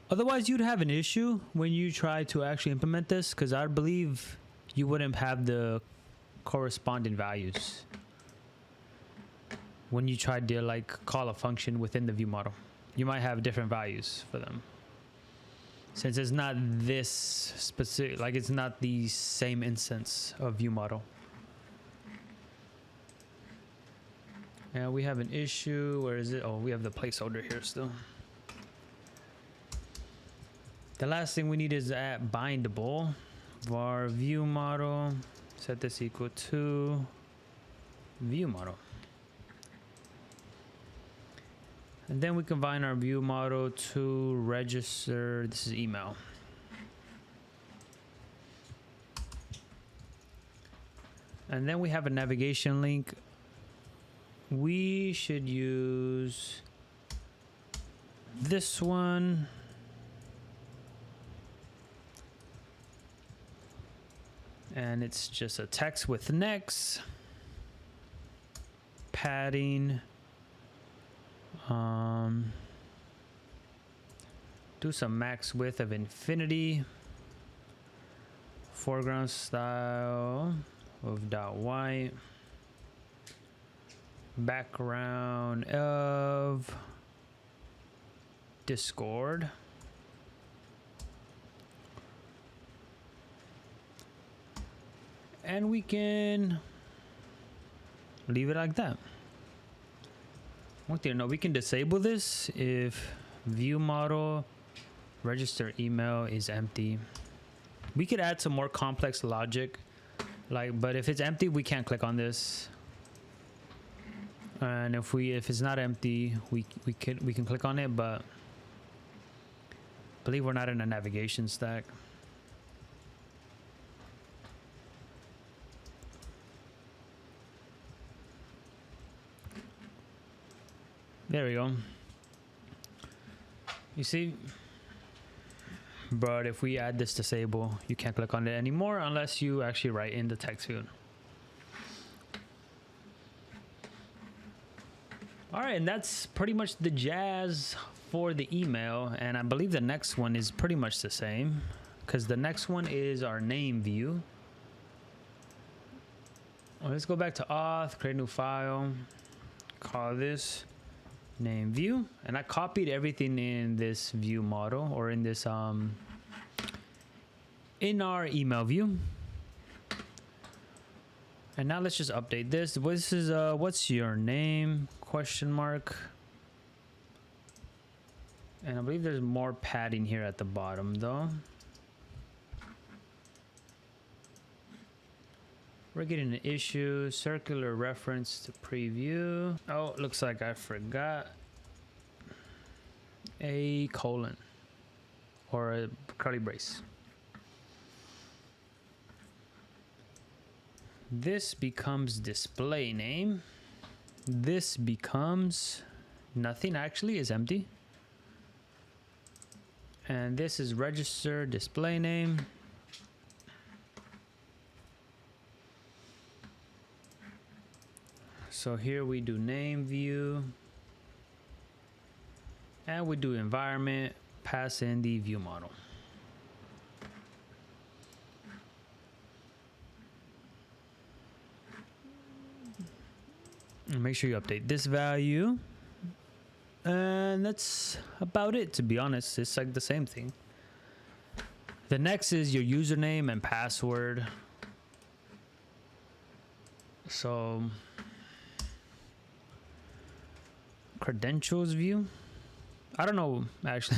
Otherwise you'd have an issue when you try to actually implement this, because I believe you wouldn't have the corresponding values when you try to like call a function within the view model. You might have different values for them, since it's not this specific, like it's not the same instance of view model. And we have an issue. Where is it? Oh, we have the placeholder here still. The last thing we need is at bindable var view model. Set this equal to view model. And then we combine our view model to register. This is email. And then we have a navigation link. We should use this one. And it's just a text with next, padding, do some max width of infinity, foreground style, of dot white, background of Discord, and we can leave it like that. One thing to know, we can disable this if view model register email is empty. We could add some more complex logic, but if it's empty, we can't click on this. And if it's not empty, we can click on it, but I believe we're not in a navigation stack. There we go. You see? But if we add this disable, you can't click on it anymore unless you actually write in the text field. All right, and that's pretty much the jazz for the email. And I believe the next one is pretty much the same, because the next one is our name view. Well, let's go back to Auth, create a new file, call this name view, and I copied everything in this view model, or in this in our email view. And now let's just update this. This is what's your name ? And I believe there's more padding here at the bottom though. We're getting an issue, circular reference to preview. Oh, looks like I forgot a colon or a curly brace. This becomes display name. This becomes nothing, actually is empty. And this is register display name. So here we do name view, and we do environment, pass in the view model. And make sure you update this value. And that's about it, to be honest. It's like the same thing. The next is your username and password. So credentials view, I don't know actually.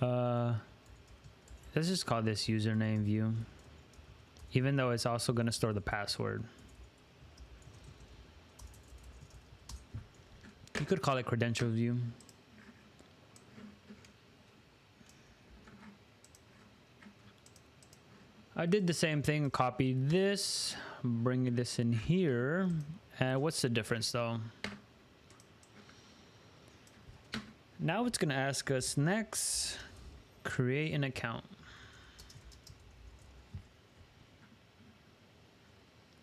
Let's just call this username view, even though it's also going to store the password. You could call it credentials view. I did the same thing, copy this, bring this in here. And what's the difference though? Now it's going to ask us next, create an account.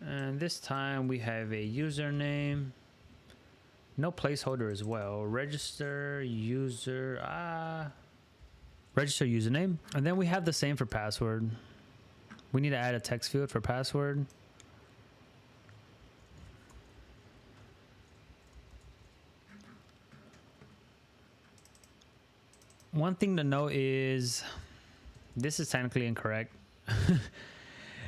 And this time we have a username, no placeholder as well. Register username. And then we have the same for password. We need to add a text field for password. One thing to note is this is technically incorrect.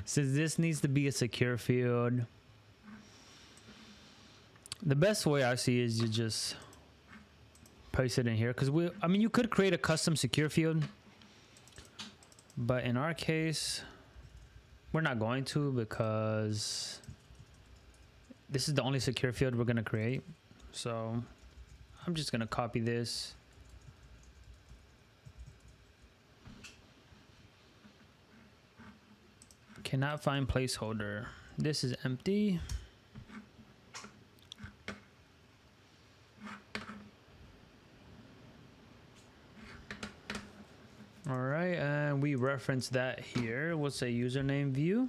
Since this needs to be a secure field, the best way I see is you just paste it in here, because I mean, you could create a custom secure field, but in our case, we're not going to, because this is the only secure field we're going to create. So I'm just going to copy this. Cannot find placeholder. This is empty. All right, and we reference that here. We'll say username view.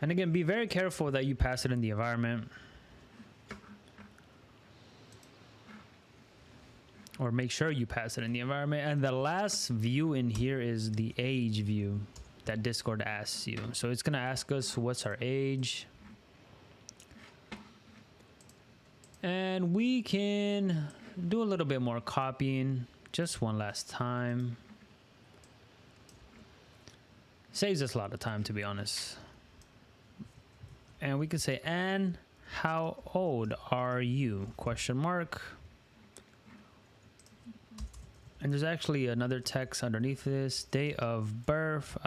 And again, be very careful that you pass it in the environment. Or make sure you pass it in the environment. And the last view in here is the age view. that Discord asks you. So it's gonna ask us what's our age. And we can do a little bit more copying just one last time. Saves us a lot of time, to be honest. And we can say, and how old are you? Question mark. And there's actually another text underneath this. Date of birth.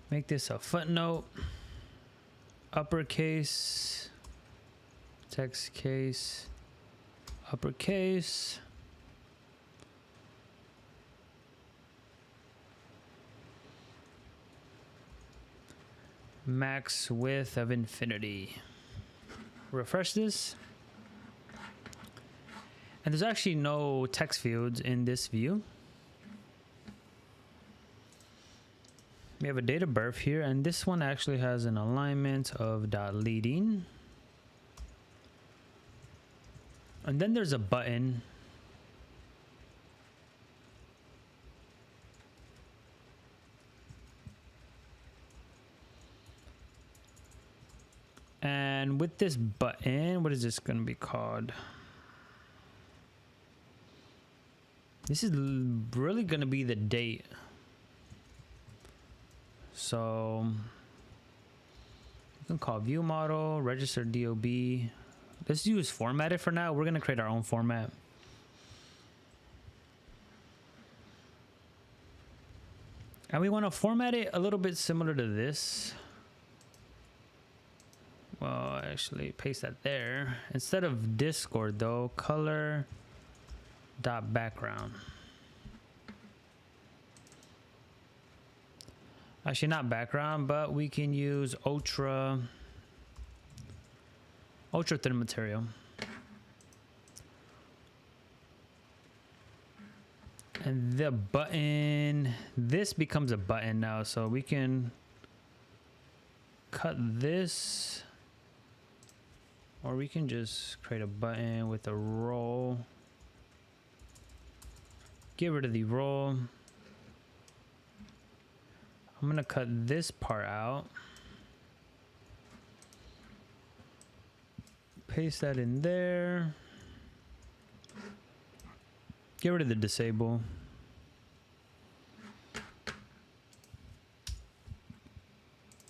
Make this a footnote. Uppercase. Text case. Uppercase. Max width of infinity. Refresh this. And there's actually no text fields in this view. We have a date of birth here, and this one actually has an alignment of .leading. And then there's a button. And with this button, what is this going to be called? This is really going to be the date. So you can call view model, register DOB. Let's use formatted for now. We're going to create our own format. And we want to format it a little bit similar to this. Well, actually paste that there. Instead of Discord though, color dot background. Actually not background, but we can use ultra thin material. And the button, this becomes a button now, so we can cut this, or we can just create a button with a roll. Get rid of the roll. I'm gonna cut this part out. Paste that in there. Get rid of the disable.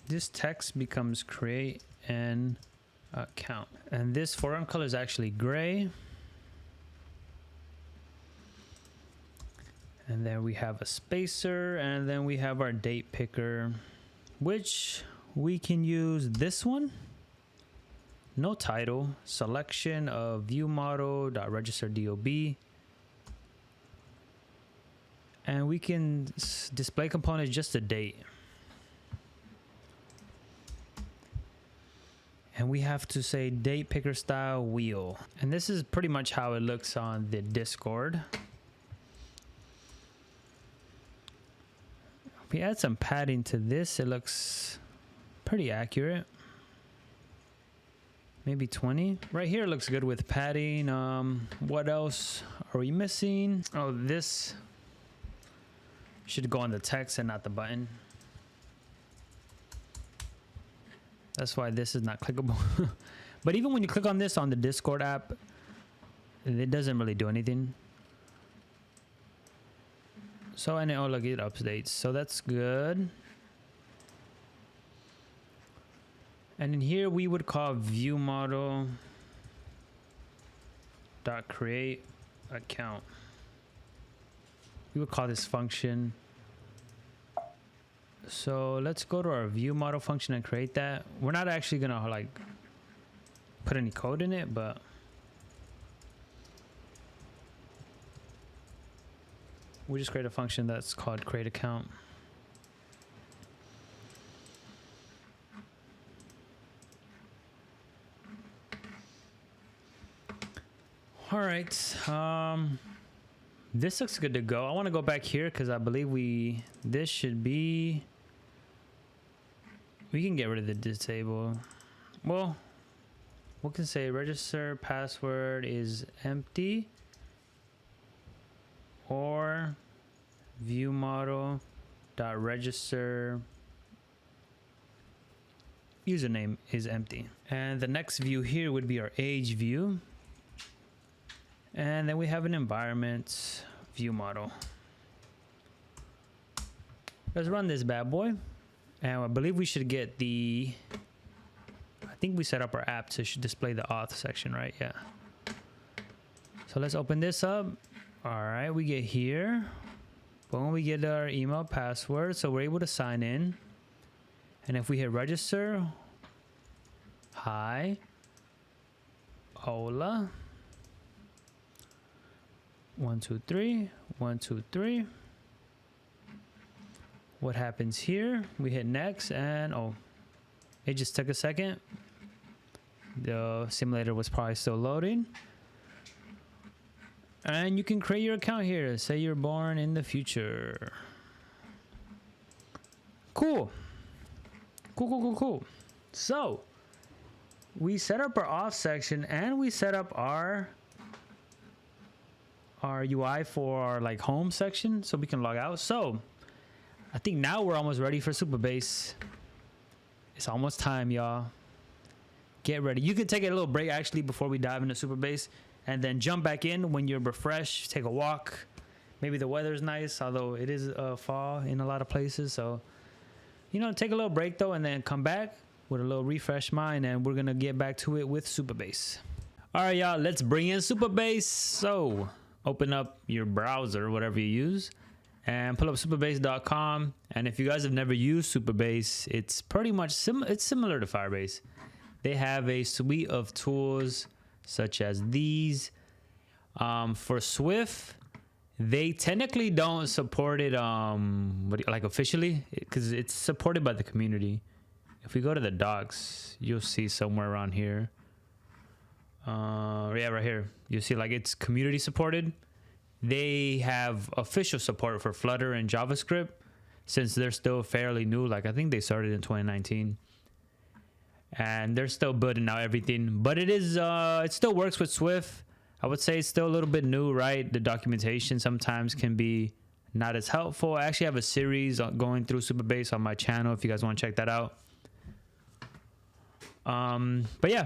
This text becomes create an account. And this foreground color is actually gray. And then we have a spacer, and then we have our date picker, which we can use this one. No title, selection of view model dot register DOB. And we can display component just a date. And we have to say date picker style wheel. And this is pretty much how it looks on the Discord. If we add some padding to this, it looks pretty accurate. Maybe 20. Right here looks good with padding. What else are we missing? Oh, this should go on the text and not the button. That's why this is not clickable. But even when you click on this on the Discord app, it doesn't really do anything. So, and oh look, it updates. So that's good. And in here we would call view model dot create account. We would call this function. So let's go to our view model function and create that. We're not actually gonna like put any code in it, but we just create a function that's called create account. All right, this looks good to go. I want to go back here because I believe this should be, we can get rid of the disable. Well, we can say register password is empty, or view model dot register username is empty. And the next view here would be our age view. And then we have an environment view model. Let's run this bad boy. And I believe we should get I think we set up our app to display the auth section, right? Yeah. So let's open this up. All right, we get here. Boom, we get our email password. So we're able to sign in. And if we hit register, hi, hola, 1 2 3 1 2 3. What happens here? We hit next, and oh, it just took a second. The simulator was probably still loading. And you can create your account here. Say you're born in the future. Cool. Cool. So we set up our auth section and we set up our UI for our like home section so we can log out. So I think now we're almost ready for Supabase. It's almost time, y'all. Get ready. You can take a little break actually before we dive into Supabase and then jump back in when you're refreshed, take a walk. Maybe the weather's nice, although it is fall in a lot of places. So, you know, take a little break though and then come back with a little refreshed mind and we're going to get back to it with Supabase. All right, y'all, let's bring in Supabase. So open up your browser, whatever you use, and pull up supabase.com. And if you guys have never used Supabase, it's pretty much it's similar to Firebase. They have a suite of tools such as these. For Swift, they technically don't support it like officially because it's supported by the community. If we go to the docs, you'll see somewhere around here. Yeah, right here. You see like it's community supported. They have official support for Flutter and JavaScript since they're still fairly new. Like I think they started in 2019. And they're still building out everything. But it is it still works with Swift. I would say it's still a little bit new, right? The documentation sometimes can be not as helpful. I actually have a series going through Supabase on my channel if you guys want to check that out. But yeah,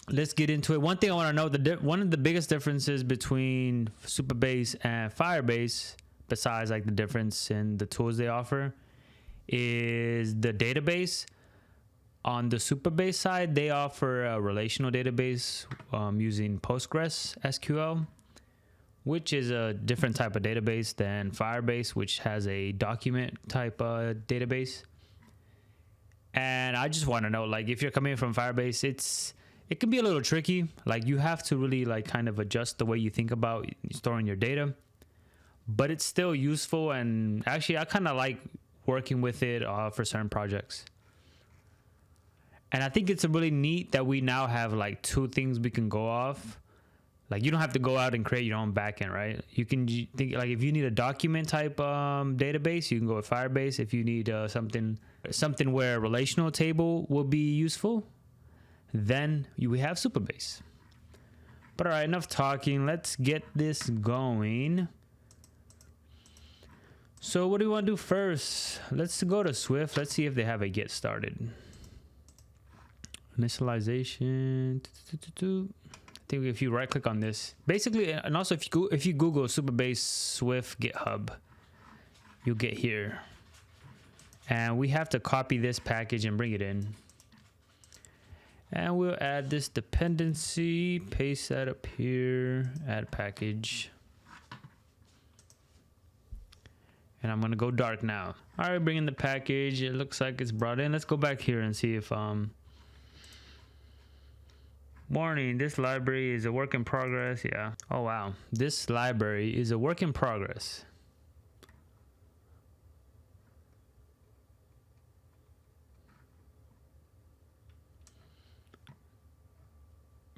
let's get into it. One thing I want to know, one of the biggest differences between Supabase and Firebase, besides like the difference in the tools they offer, is the database. On the Supabase side, they offer a relational database using Postgres SQL, which is a different type of database than Firebase, which has a document type database. And I just want to know, like, if you're coming from Firebase, it can be a little tricky. Like, you have to really like kind of adjust the way you think about storing your data, but it's still useful. And actually, I kind of like working with it for certain projects. And I think it's really neat that we now have like two things we can go off. Like you don't have to go out and create your own backend, right? You can think like if you need a document type database, you can go with Firebase. If you need something where a relational table will be useful, then we have Supabase. But all right, enough talking. Let's get this going. So what do we want to do first? Let's go to Swift. Let's see if they have a get started. Initialization. I think if you right click on this, basically, and also if you Google Supabase Swift GitHub, you'll get here. And we have to copy this package and bring it in. And we'll add this dependency, paste that up here, add package. And I'm gonna go dark now. All right, bring in the package. It looks like it's brought in. Let's go back here and see if warning, this library is a work in progress. Yeah. Oh, wow. This library is a work in progress.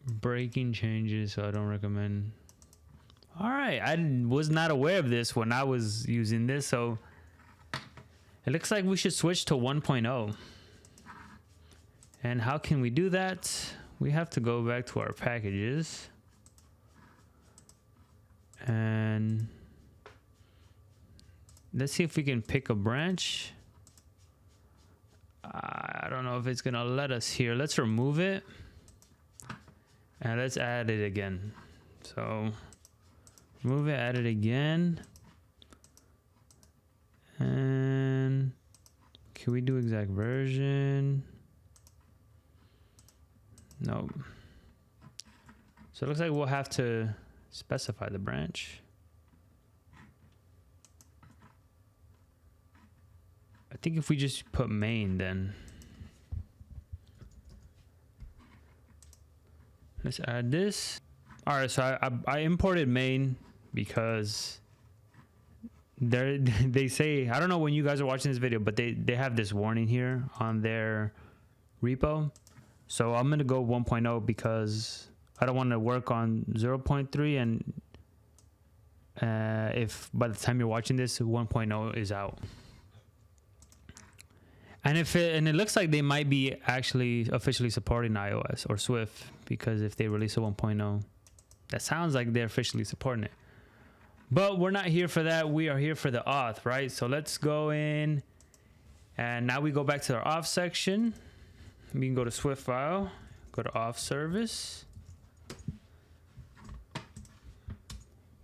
Breaking changes, so I don't recommend. All right. I was not aware of this when I was using this, so it looks like we should switch to 1.0. And how can we do that? We have to go back to our packages and Let's see if we can pick a branch. I don't know if it's gonna let us here. Let's remove it and let's add it again. So remove it, add it again. And can we do exact version? No. So it looks like we'll have to specify the branch. I think if we just put main, then let's add this. All right, so I imported main because they say, I don't know when you guys are watching this video, but they have this warning here on their repo. So I'm gonna go 1.0 because I don't want to work on 0.3, and if by the time you're watching this 1.0 is out. And it looks like they might be actually officially supporting iOS or Swift, because if they release a 1.0, that sounds like they're officially supporting it. But we're not here for that. We are here for the auth, right? So let's go in, and now we go back to our auth section. We can go to Swift file, go to auth service.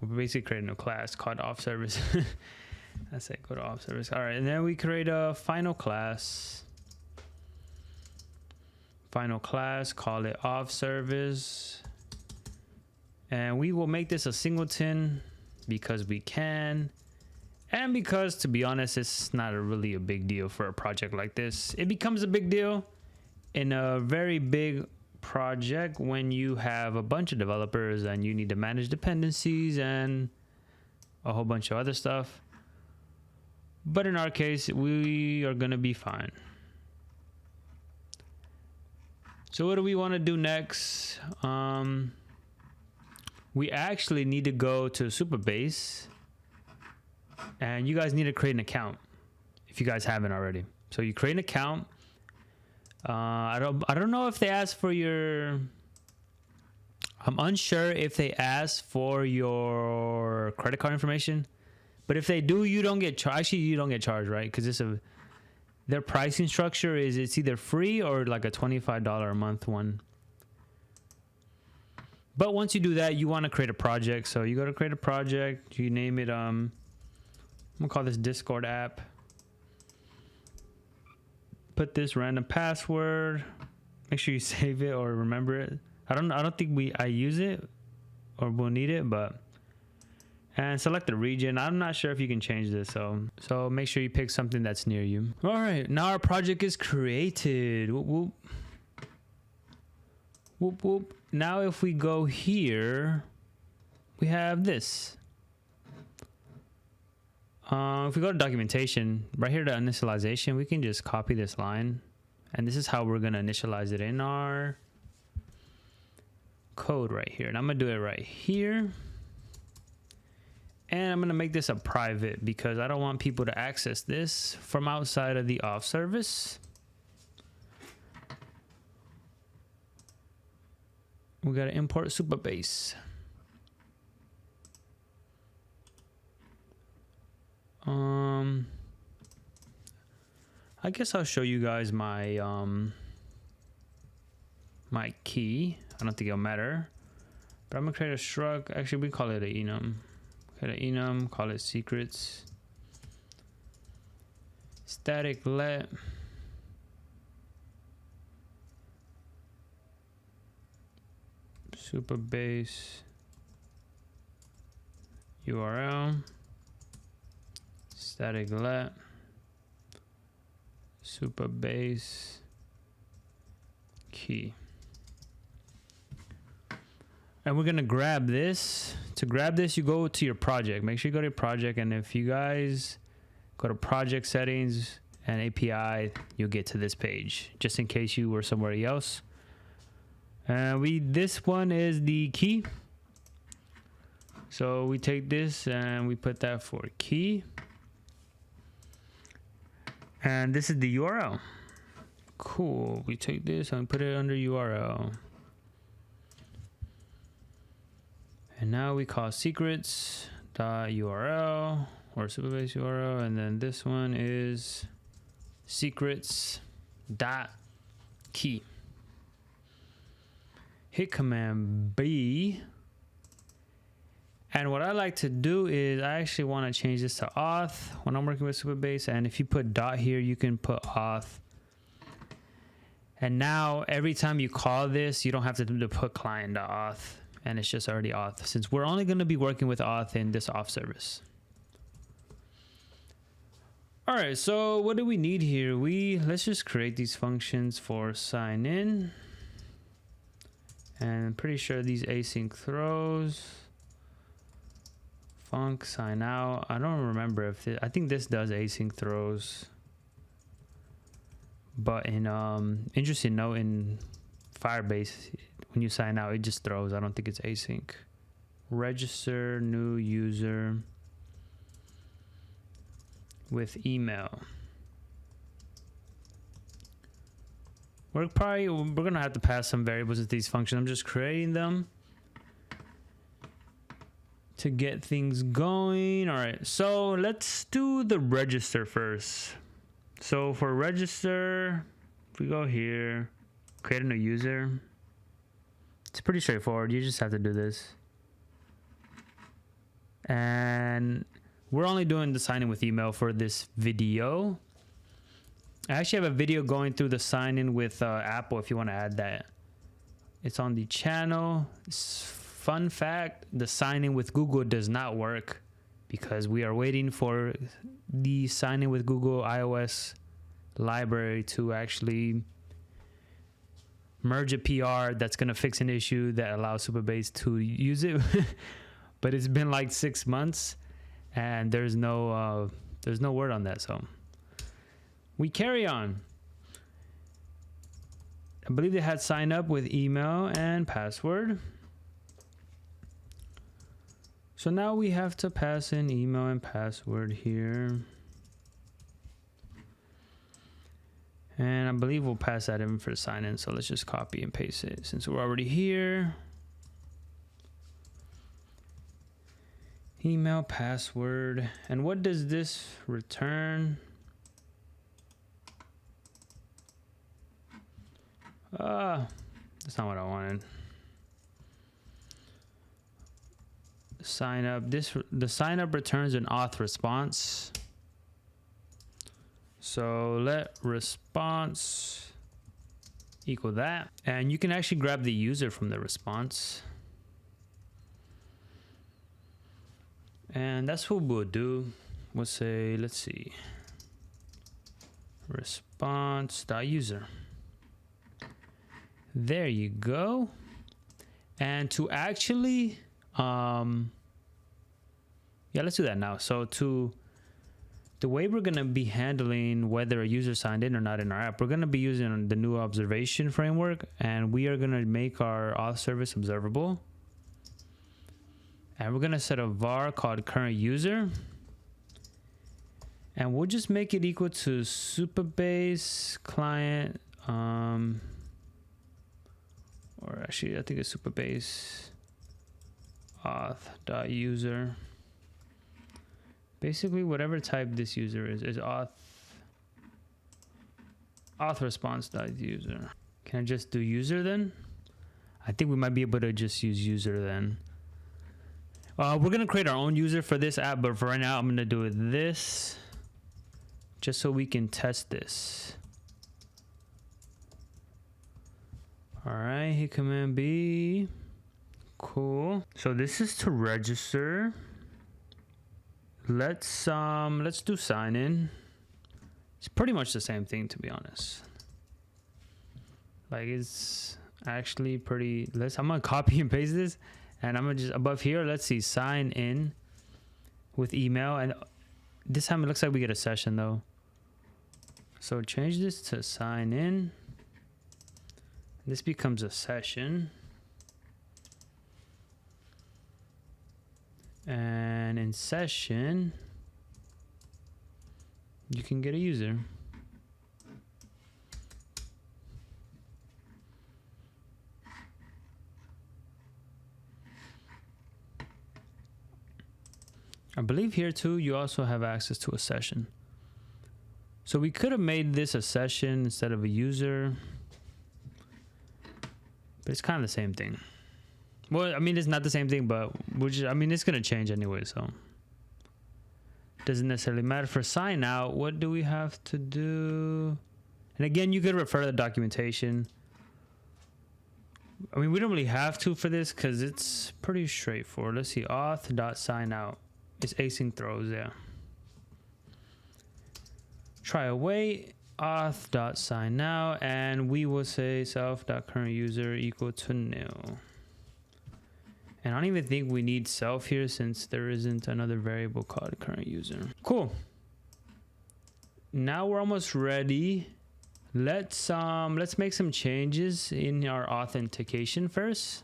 We're basically creating a class called auth service. That's it, go to auth service. All right, and then we create a final class. Final class, call it auth service. And we will make this a singleton because we can. And because, to be honest, it's not really a big deal for a project like this. It becomes a big deal in a very big project when you have a bunch of developers and you need to manage dependencies and a whole bunch of other stuff. But in our case, we are going to be fine. So what do we want to do next? We actually need to go to Supabase, and you guys need to create an account if you guys haven't already. So you create an account. I don't know if they ask for your, I'm unsure if they ask for your credit card information, but if they do, you don't get charged. Actually, you don't get charged, right? Because their pricing structure is it's either free or like a $25 a month one. But once you do that, you want to create a project. So you go to create a project, you name it, I'm gonna call this Discord app. Put this random password. Make sure you save it or remember it. I don't think I use it or we'll need it, but, and select the region. I'm not sure if you can change this, so make sure you pick something that's near you. All right, now our project is created. Whoop, whoop. Whoop, whoop. Now if we go here, we have this. If we go to documentation, right here to initialization, we can just copy this line. And this is how we're going to initialize it in our code right here. And I'm going to do it right here. And I'm going to make this a private because I don't want people to access this from outside of the auth service. We got to import Supabase. I guess I'll show you guys my my key. I don't think it'll matter, but I'm gonna create a struct. Actually, we call it an enum. Create an enum. Call it secrets. Static let. Supabase URL. Static let. Supabase key. And we're gonna grab this. To grab this, you go to your project. Make sure you go to your project, and if you guys go to project settings and API, you'll get to this page, just in case you were somewhere else. This one is the key. So we take this and we put that for key. And this is the URL. Cool. We take this and put it under URL. And now we call secrets.url or Supabase URL, and then this one is secrets dot key. Hit Command B. And what I like to do is I actually want to change this to Auth when I'm working with Supabase. And if you put dot here, you can put Auth. And now every time you call this, you don't have to put client.auth, and it's just already Auth, since we're only going to be working with Auth in this Auth service. All right, so what do we need here? Let's just create these functions for sign in. And I'm pretty sure these async throws. Func sign out. I don't remember if I think this does async throws. But in interesting note, in Firebase, when you sign out, it just throws. I don't think it's async. Register new user with email. We're gonna have to pass some variables with these functions. I'm just creating them to get things going. All right, so let's do the register first. So for register, if we go here, create a new user. It's pretty straightforward. You just have to do this. And we're only doing the sign in with email for this video. I actually have a video going through the sign in with Apple if you want to add that. It's on the channel. Fun fact, the sign in with Google does not work because we are waiting for the sign in with Google iOS library to actually merge a PR that's going to fix an issue that allows Supabase to use it. But it's been like 6 months and there's no word on that. So we carry on. I believe they had sign up with email and password. So now we have to pass in email and password here. And I believe we'll pass that in for the sign in. So let's just copy and paste it since we're already here. Email, password. And what does this return? That's not what I wanted. Sign up. The sign up returns an auth response. So let response equal that. And you can actually grab the user from the response. And that's what we'll do. We'll say, let's see, response.user. There you go. And to actually, yeah, let's do that now. So the way we're going to be handling whether a user signed in or not in our app, we're going to be using the new observation framework, and we are going to make our auth service observable. And we're going to set a var called current user. And we'll just make it equal to Supabase client, or actually I think it's Supabase auth.user. Basically whatever type this user is auth response.user. Can I just do user then? I think we might be able to just use user then. We're going to create our own user for this app, but for right now I'm going to do it this just so we can test this. All right, hit Command B. Cool. So this is to register. Let's do sign in. It's pretty much the same thing, to be honest. Like, it's actually pretty. I'm gonna copy and paste this, and I'm gonna just above here. Let's see, sign in with email, and this time it looks like we get a session though. So change this to sign in. This becomes a session. And in session, you can get a user. I believe here too, you also have access to a session. So we could have made this a session instead of a user, but it's kind of the same thing. Well, I mean, it's not the same thing, but I mean, it's going to change anyway, so doesn't necessarily matter. For sign out, what do we have to do? And again, you could refer to the documentation. I mean, we don't really have to for this because it's pretty straightforward. Let's see, auth.signout. It's async throws, yeah. Try await, auth.signout, and we will say self.currentUser equal to nil. And I don't even think we need self here since there isn't another variable called current user. Cool. Now we're almost ready. Let's make some changes in our authentication first.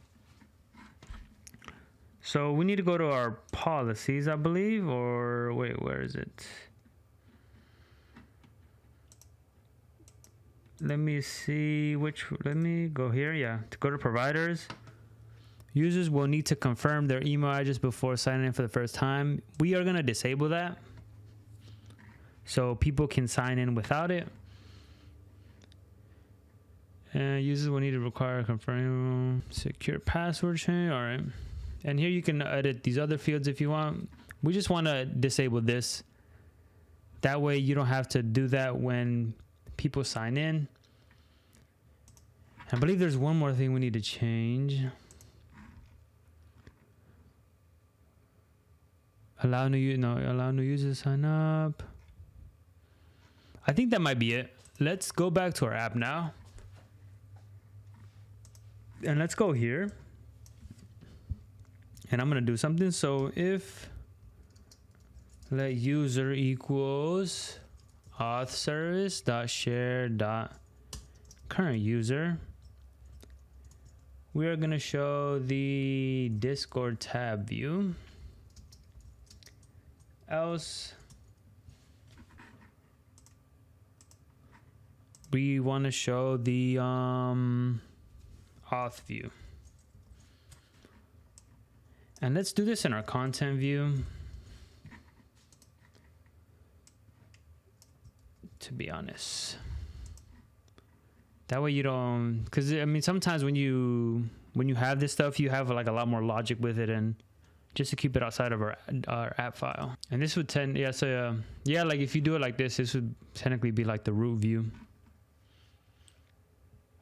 So we need to go to our policies, I believe, or wait, where is it? Let me see let me go here. Yeah, to go to providers. Users will need to confirm their email address before signing in for the first time. We are going to disable that so people can sign in without it. And users will need to require confirm secure password change. All right. And here you can edit these other fields if you want. We just want to disable this. That way you don't have to do that when people sign in. I believe there's one more thing we need to change. Allow new users to sign up. I think that might be it. Let's go back to our app now. And let's go here. And I'm going to do something. So if let user equals auth service dot share dot current user, we are going to show the Discord tab view. Else we want to show the auth view, and let's do this in our content view, to be honest. That way you don't, because I mean sometimes when you have this stuff, you have like a lot more logic with it, and just to keep it outside of our app file. And this would like if you do it like this would technically be like the root view.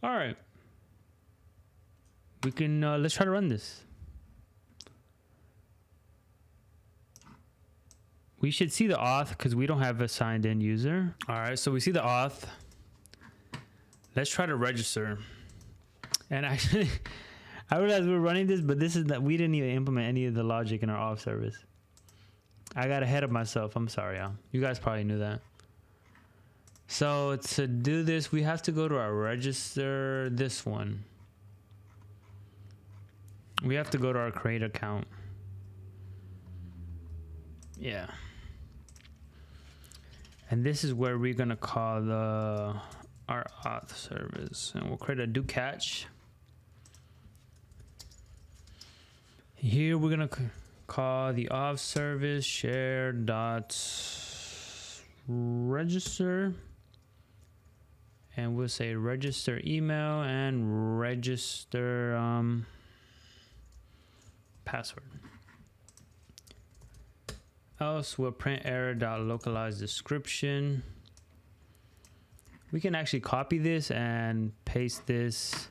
All right. We can, let's try to run this. We should see the auth because we don't have a signed in user. All right, so we see the auth. Let's try to register. And actually, I realized we were running this, but this is that we didn't even implement any of the logic in our auth service. I got ahead of myself. I'm sorry, y'all. You guys probably knew that. So to do this, we have to go to our register, this one. We have to go to our create account. Yeah. And this is where we're gonna call our auth service, and we'll create a do catch. Here we're gonna call the auth service share dot register, and we'll say register email and register password. Else we'll print error dot localize description. We can actually copy this and paste this,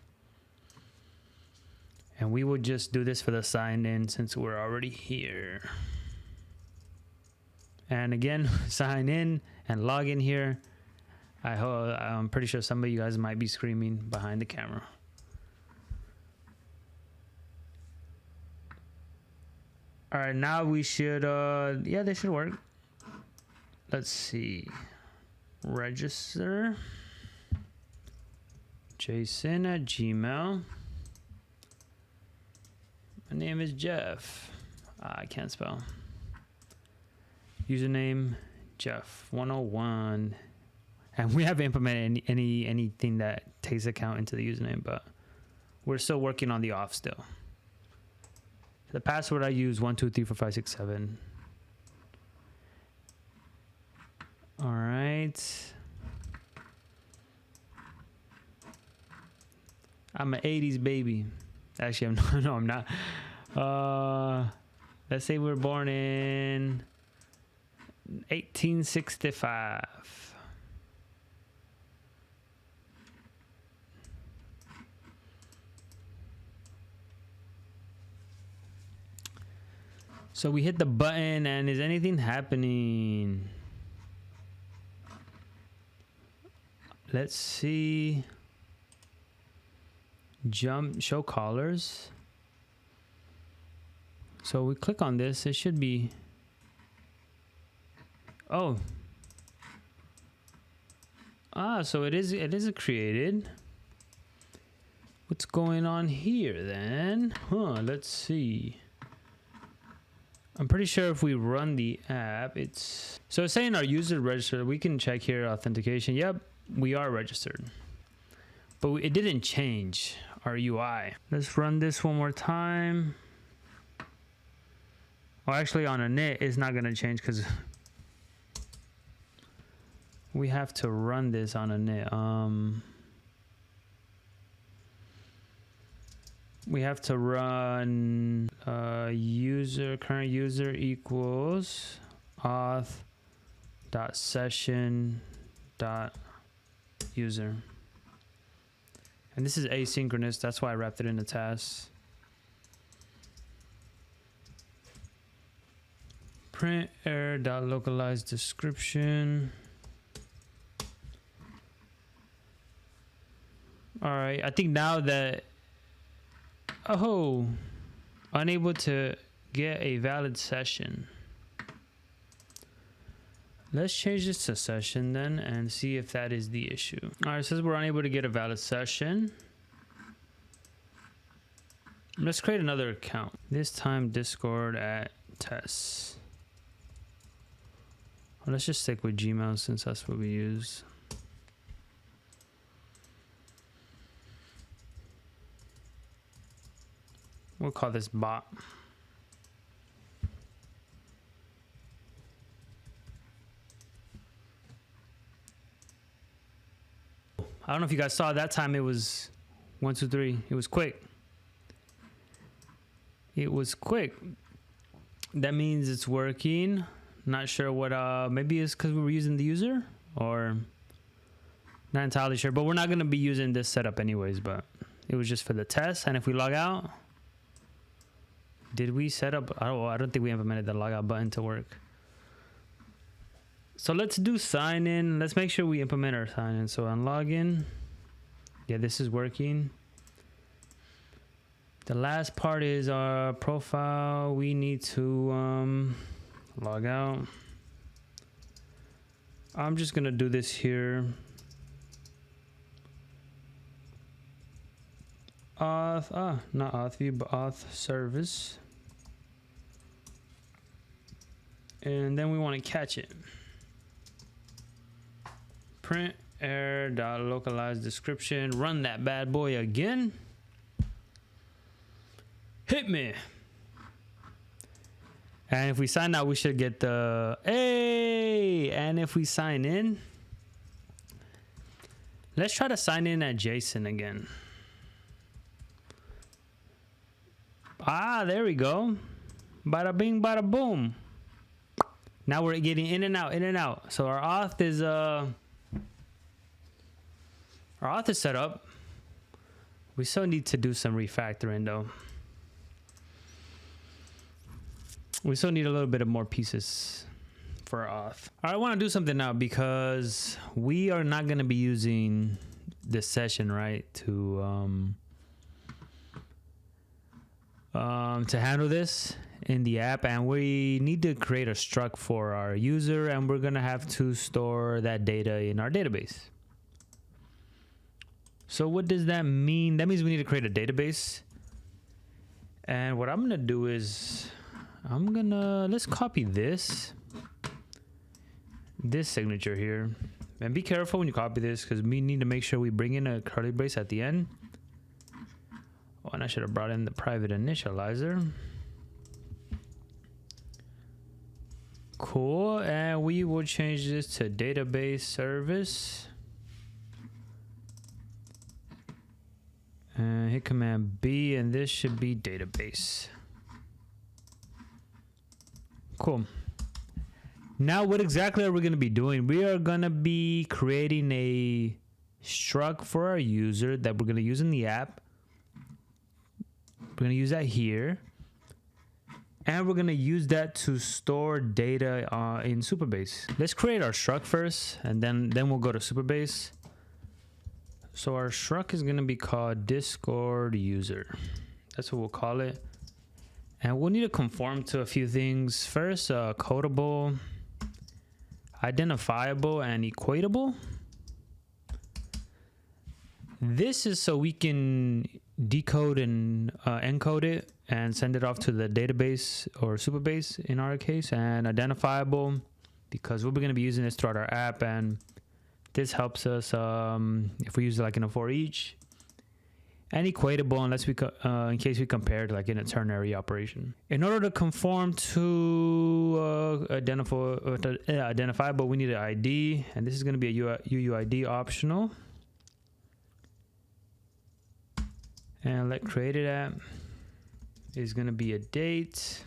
and we will just do this for the sign in since we're already here. And again, sign in and log in here. I'm pretty sure some of you guys might be screaming behind the camera. All right, now we should, yeah, they should work. Let's see. Register. Jason@gmail. My name is Jeff. I can't spell. Username Jeff101. And we haven't implemented anything that takes account into the username, but we're still working on the auth still. The password I use 1234567. All right. I'm an 80s baby. Actually, I'm not. No, I'm not. Let's say we're born in 1865. So we hit the button, and is anything happening? Let's see. Jump, show callers. So we click on this, it should be. Oh. So it is created. What's going on here then? Let's see. I'm pretty sure if we run the app, it's saying our user registered. We can check here authentication. Yep, we are registered. But it didn't change our UI. Let's run this one more time. Oh, actually on a init, it's not gonna change because we have to run this on a init. We have to run current user equals auth.session.user. And this is asynchronous, that's why I wrapped it in the tasks. Print error.localized description. All right, I think now that, unable to get a valid session. Let's change this to session then and see if that is the issue. All right, it says we're unable to get a valid session. Let's create another account. This time Discord at tests. Well, let's just stick with Gmail since that's what we use. We'll call this bot. I don't know if you guys saw that time. It was 1, 2, 3. It was quick. It was quick. That means it's working. Not sure what. Maybe it's because we were using the user, or not entirely sure. But we're not gonna be using this setup anyways. But it was just for the test. And if we log out, did we set up? I don't think we implemented the logout button to work. So let's do sign in. Let's make sure we implement our sign in. So on login, yeah, this is working. The last part is our profile. We need to log out. I'm just gonna do this here. Auth, not auth view, but auth service. And then we want to catch it. Print error.localized description. Run that bad boy again. Hit me. And if we sign out, we should get the hey. And if we sign in, let's try to sign in at Jason again. There we go. Bada bing, bada boom. Now we're getting in and out, in and out. So our auth is set up. We still need to do some refactoring though. We still need a little bit of more pieces for our auth. All right, I want to do something now because we are not going to be using this session, right, to handle this in the app, and we need to create a struct for our user, and we're going to have to store that data in our database. So what does that mean? That means we need to create a database. And what I'm going to do is let's copy this signature here, and be careful when you copy this because we need to make sure we bring in a curly brace at the end. Oh, and I should have brought in the private initializer. Cool, and we will change this to database service. And hit Command B, and this should be database. Cool. Now, what exactly are we going to be doing? We are going to be creating a struct for our user that we're going to use in the app. We're going to use that here. And we're going to use that to store data in Supabase. Let's create our struct first, and then we'll go to Supabase. So our struct is going to be called Discord user. That's what we'll call it. And we'll need to conform to a few things. First, codable, identifiable, and equatable. This is so we can decode and encode it and send it off to the database or Supabase in our case. And identifiable, because we're going to be using this throughout our app, and this helps us if we use it like in a for each. And equatable, unless we in case we compare it like in a ternary operation. In order to conform to identifiable, we need an ID, and this is going to be a UUID optional. And let created at is going to be a date.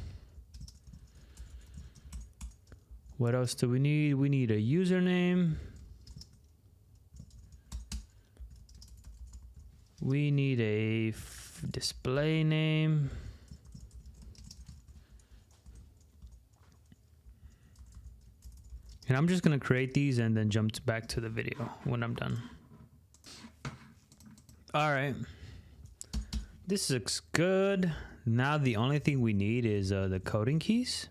What else do we need? We need a username. We need a display name. And I'm just going to create these and then jump back to the video when I'm done. All right. This looks good. Now the only thing we need is the coding keys.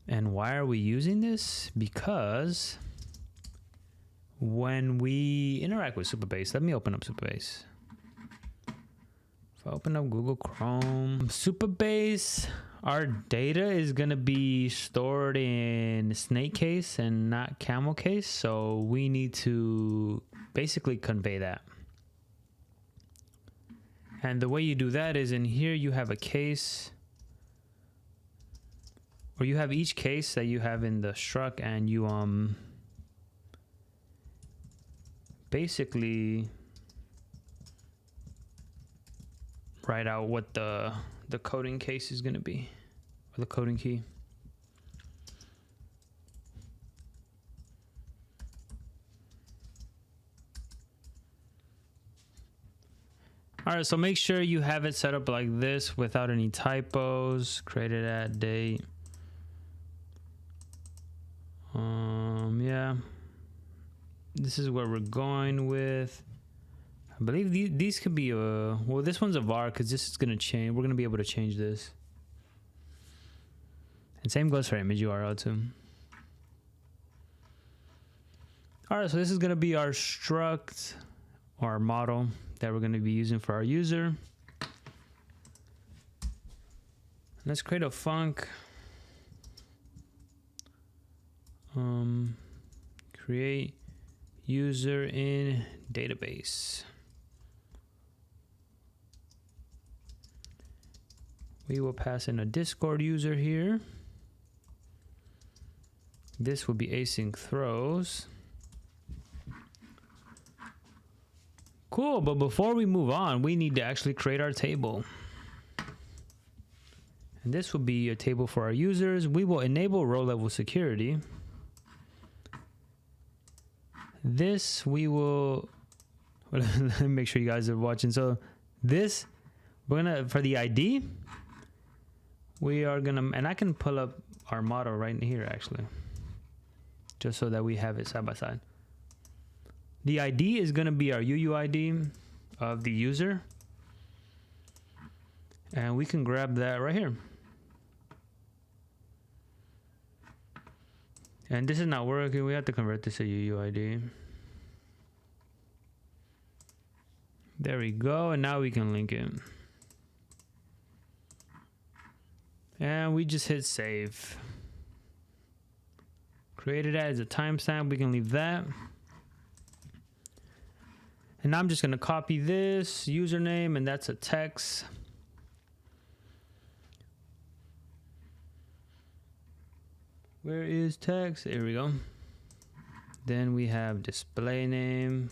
And why are we using this? Because when we interact with Supabase, let me open up Supabase. If I open up Google Chrome, Supabase, our data is going to be stored in snake case and not camel case. So we need to basically convey that. And the way you do that is in here you have a case, or you have each case that you have in the struct, and you basically write out what the coding case is going to be, or the coding key. All right, so make sure you have it set up like this without any typos. Created at date. Yeah. This is what we're going with. I believe these could be well, this one's a var because this is going to change. We're going to be able to change this. And same goes for image URL too. All right, so this is going to be our struct, or our model that we're going to be using for our user. Let's create a func. Create user in database. We will pass in a Discord user here. This will be async throws. Cool, but before we move on, we need to actually create our table. And this will be a table for our users. We will enable row level security. This we will, let me make sure you guys are watching. So this, we're gonna, for the ID, we are gonna, and I can pull up our model right in here actually, just so that we have it side by side. The ID is gonna be our UUID of the user. And we can grab that right here. And this is not working. We have to convert this to UUID. There we go. And now we can link it. And we just hit save. Created as a timestamp. We can leave that. And now I'm just going to copy this username, and that's a text. Where is text? Here we go. Then we have display name,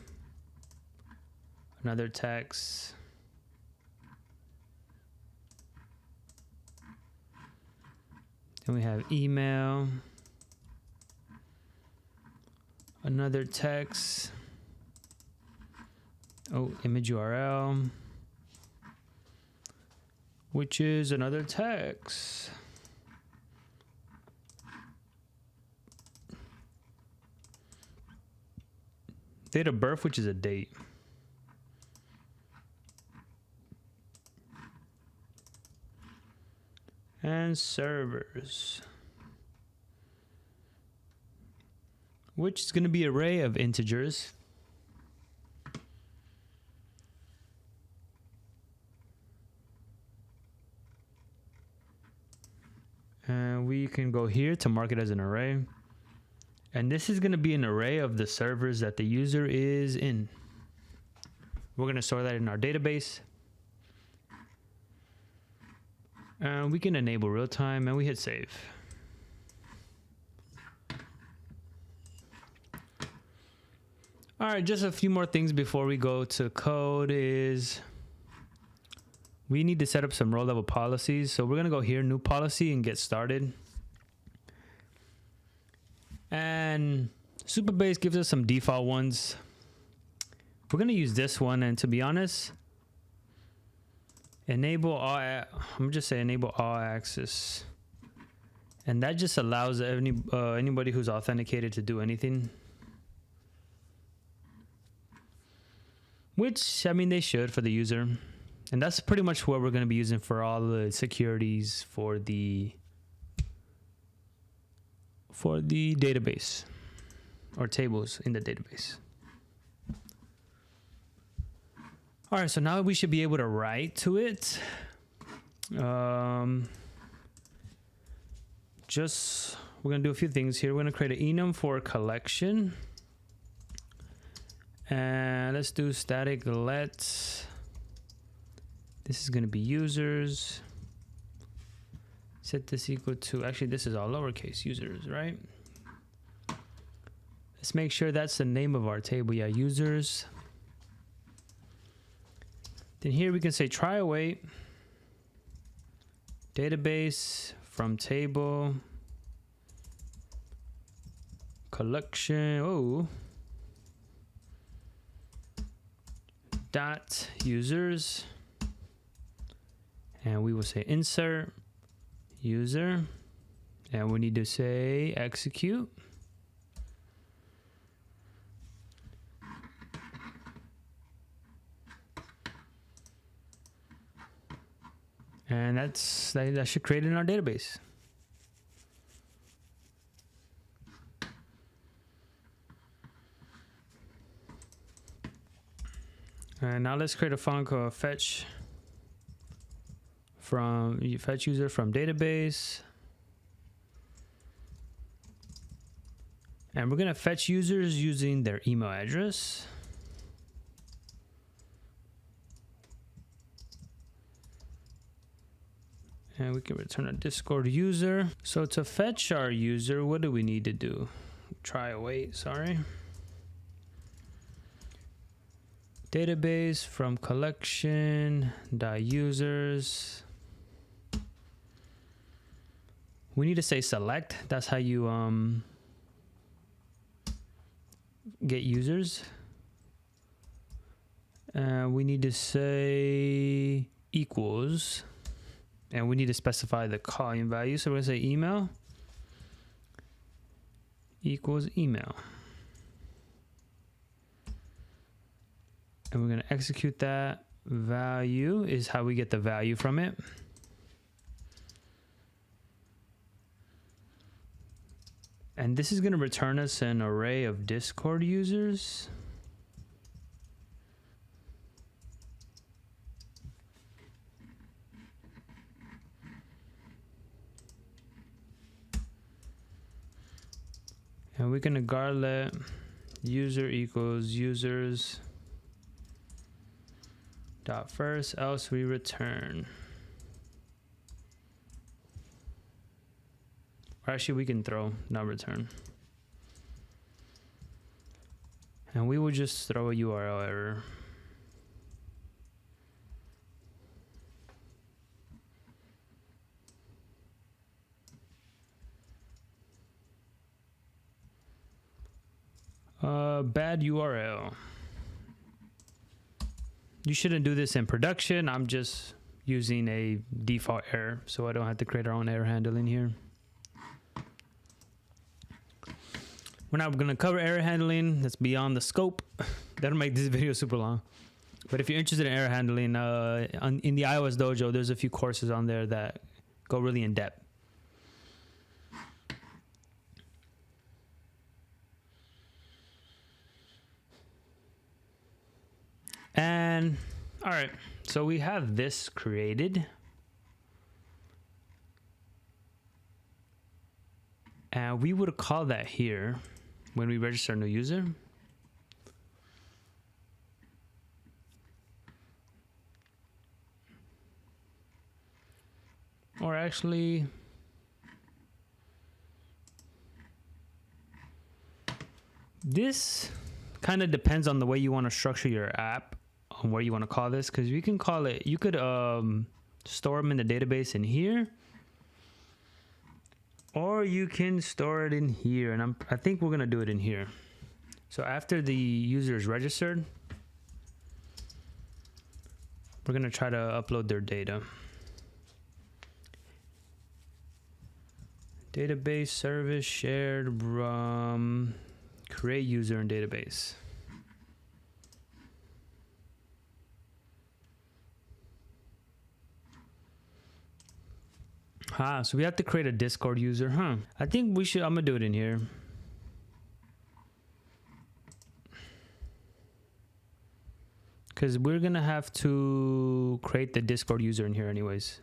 another text. Then we have email, another text. Oh, image URL, which is another text. Date of birth, which is a date. And servers, which is going to be an array of integers. And we can go here to mark it as an array. And this is going to be an array of the servers that the user is in. We're going to store that in our database. And we can enable real time and we hit save. All right, just a few more things before we go to code is we need to set up some row level policies. So we're going to go here, new policy, and get started. And Supabase gives us some default ones. We're going to use this one, and to be honest, enable all, I'm going to just say enable all access. And that just allows anybody who's authenticated to do anything. Which, I mean, they should for the user. And that's pretty much what we're going to be using for all the securities for the database or tables in the database. All right, so now we should be able to write to it. We're gonna do a few things here. We're gonna create an enum for a collection. And let's do static let. This is gonna be users. Set this equal to, actually this is all lowercase users, right? Let's make sure that's the name of our table. Yeah, users. Then here we can say try await database from table collection. Oh, dot users, and we will say insert user, and we need to say execute. And that should create it in our database. And now let's create a function called fetch user from database. And we're gonna fetch users using their email address. And we can return a Discord user. So to fetch our user, what do we need to do? Try await, sorry. Database from collection dot users. We need to say select. That's how you get users. We need to say equals. And we need to specify the column value. So we're gonna say email equals email. And we're gonna execute that. Value is how we get the value from it. And this is gonna return us an array of Discord users. And we're gonna let user equals users dot first, else we return. Or actually, we can throw not return. And we will just throw a URL error. Bad URL. You shouldn't do this in production. I'm just using a default error, so I don't have to create our own error handling here. We're not going to cover error handling. That's beyond the scope. That'll make this video super long. But if you're interested in error handling, in the iOS Dojo, there's a few courses on there that go really in depth. And all right, so we have this created. And we would call that here when we register a new user. Or actually, this kind of depends on the way you want to structure your app, on where you want to call this, because you can call it, you could store them in the database in here, or you can store it in here, and I think we're gonna do it in here. So after the user is registered, we're gonna try to upload their data. Database service shared from create user in database. So we have to create a Discord user, huh? I think we should, I'm gonna do it in here. Because we're gonna have to create the Discord user in here anyways.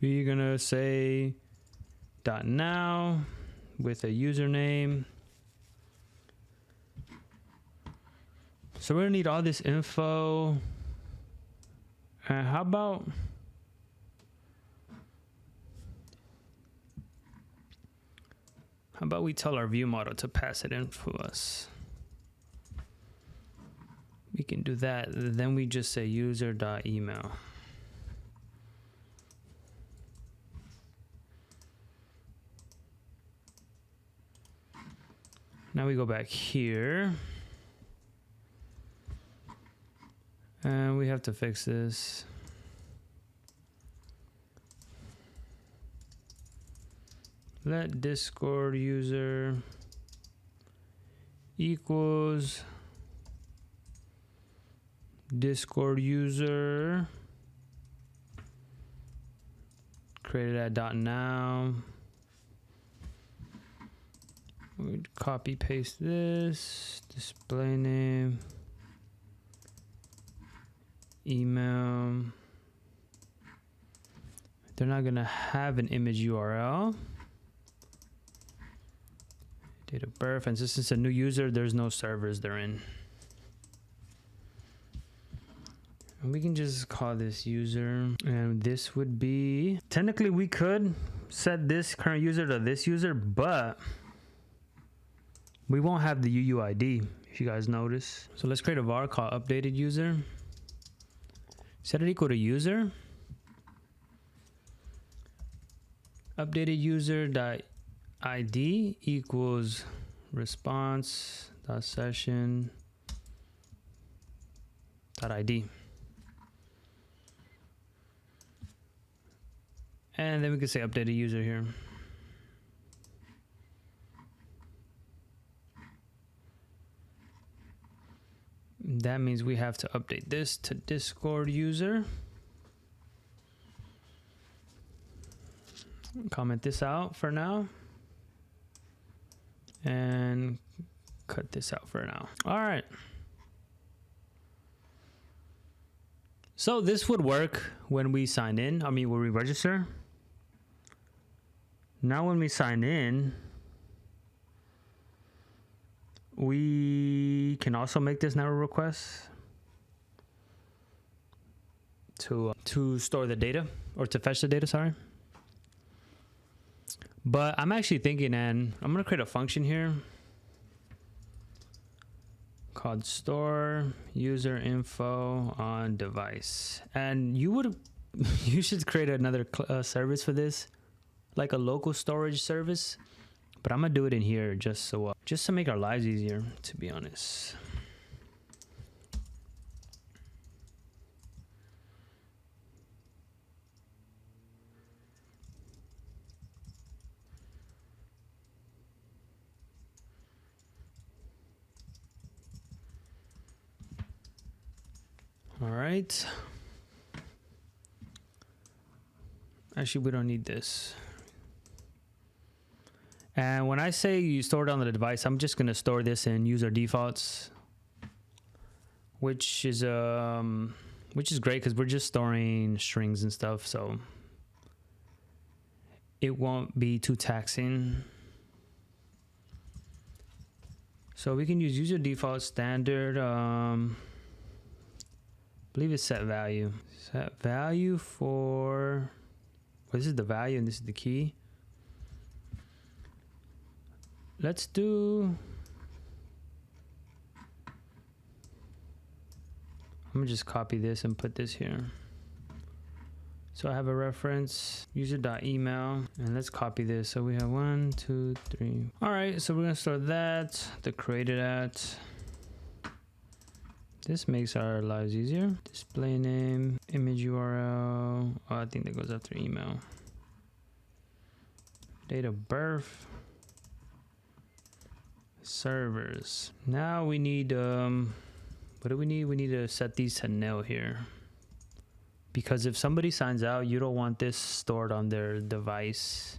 We're gonna say .now with a username. So we're gonna need all this info. How about we tell our view model to pass it in for us? We can do that. Then we just say user.email. Now we go back here. And we have to fix this. Let Discord user equals Discord user. Created at .now. We'd copy paste this, display name, email. They're not gonna have an image URL. Date of birth, and since it's a new user, there's no servers they're in. And we can just call this user, and this would be, technically we could set this current user to this user, but we won't have the UUID, if you guys notice. So let's create a var called updated user. Set it equal to user. Updated user dot ID equals response dot session dot ID. And then we can say updated user here. That means we have to update this to Discord user. Comment this out for now. And cut this out for now. All right. So this would work when we sign in. I mean, when we register. Now when we sign in, we can also make this network request to store the data, or to fetch the data, sorry. But I'm actually thinking, and I'm gonna create a function here called store user info on device. And you should create another service for this, like a local storage service. But I'm gonna do it in here just to make our lives easier, to be honest. All right. Actually, we don't need this. And when I say you store it on the device, I'm just gonna store this in user defaults, which is great because we're just storing strings and stuff, so it won't be too taxing. So we can use user default standard. I believe it's set value. Set value for, well, this is the value and this is the key. Let's do, I'm gonna just copy this and put this here. So I have a reference, user.email, and let's copy this. So we have 1, 2, 3. All right, so we're gonna store that, the created at. This makes our lives easier. Display name, image URL. Oh, I think that goes after email. Date of birth. Servers. Now we need, what do we need? We need to set these to nil here. Because if somebody signs out, you don't want this stored on their device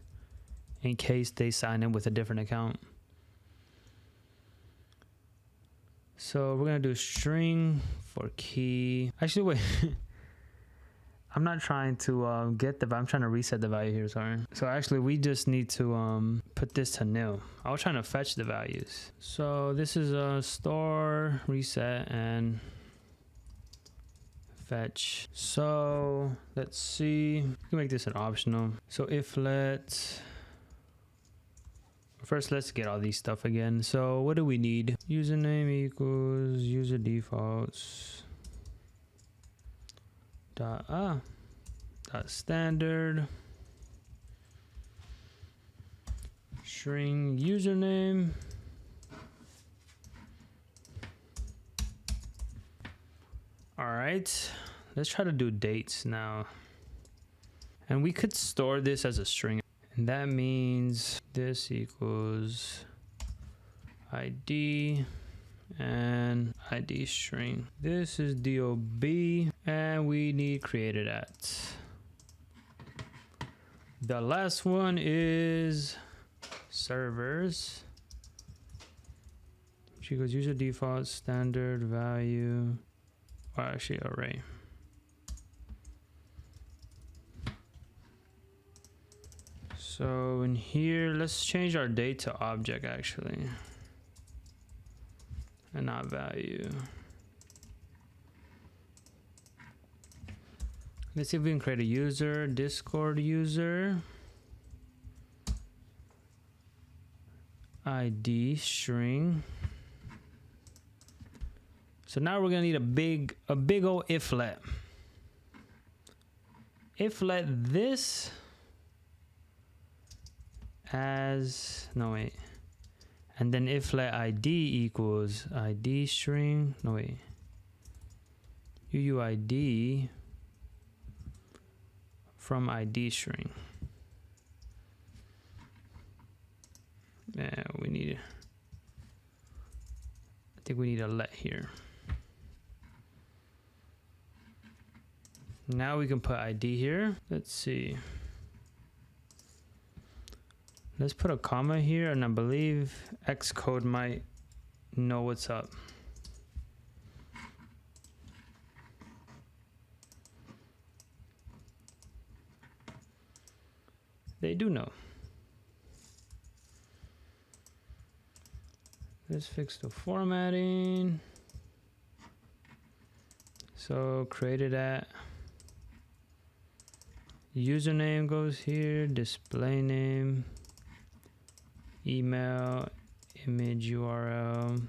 in case they sign in with a different account. So we're gonna do string for key. Actually, wait. I'm not trying to get the, I'm trying to reset the value here, sorry. So actually we just need to put this to nil. I was trying to fetch the values. So this is a store, reset, and fetch. So let's see, we can make this an optional. So if first let's get all these stuff again. So what do we need? Username equals user defaults. Dot standard string username. All right, let's try to do dates now. And we could store this as a string, and that means this equals ID and ID string. This is DOB, and we need created at. The last one is servers, which equals user default standard value, or actually array. So in here, let's change our date to object actually, and not value. Let's see if we can create a user, Discord user, ID string. So now we're gonna need a big old if-let. If-let this as, no wait. And then if-let ID equals ID string, no wait. UUID from ID string. Yeah, we need, I think we need a let here. Now we can put ID here. Let's see. Let's put a comma here, and I believe Xcode might know what's up. They do know. Let's fix the formatting. So created at username goes here, display name, email, image URL,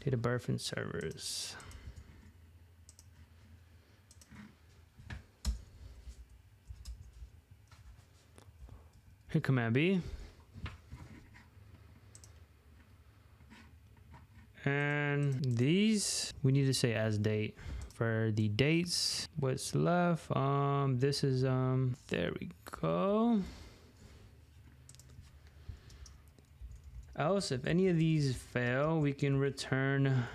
date of birth and servers. Hit Command B. And these we need to say as date. For the dates, what's left, this is there we go. Else, if any of these fail, we can return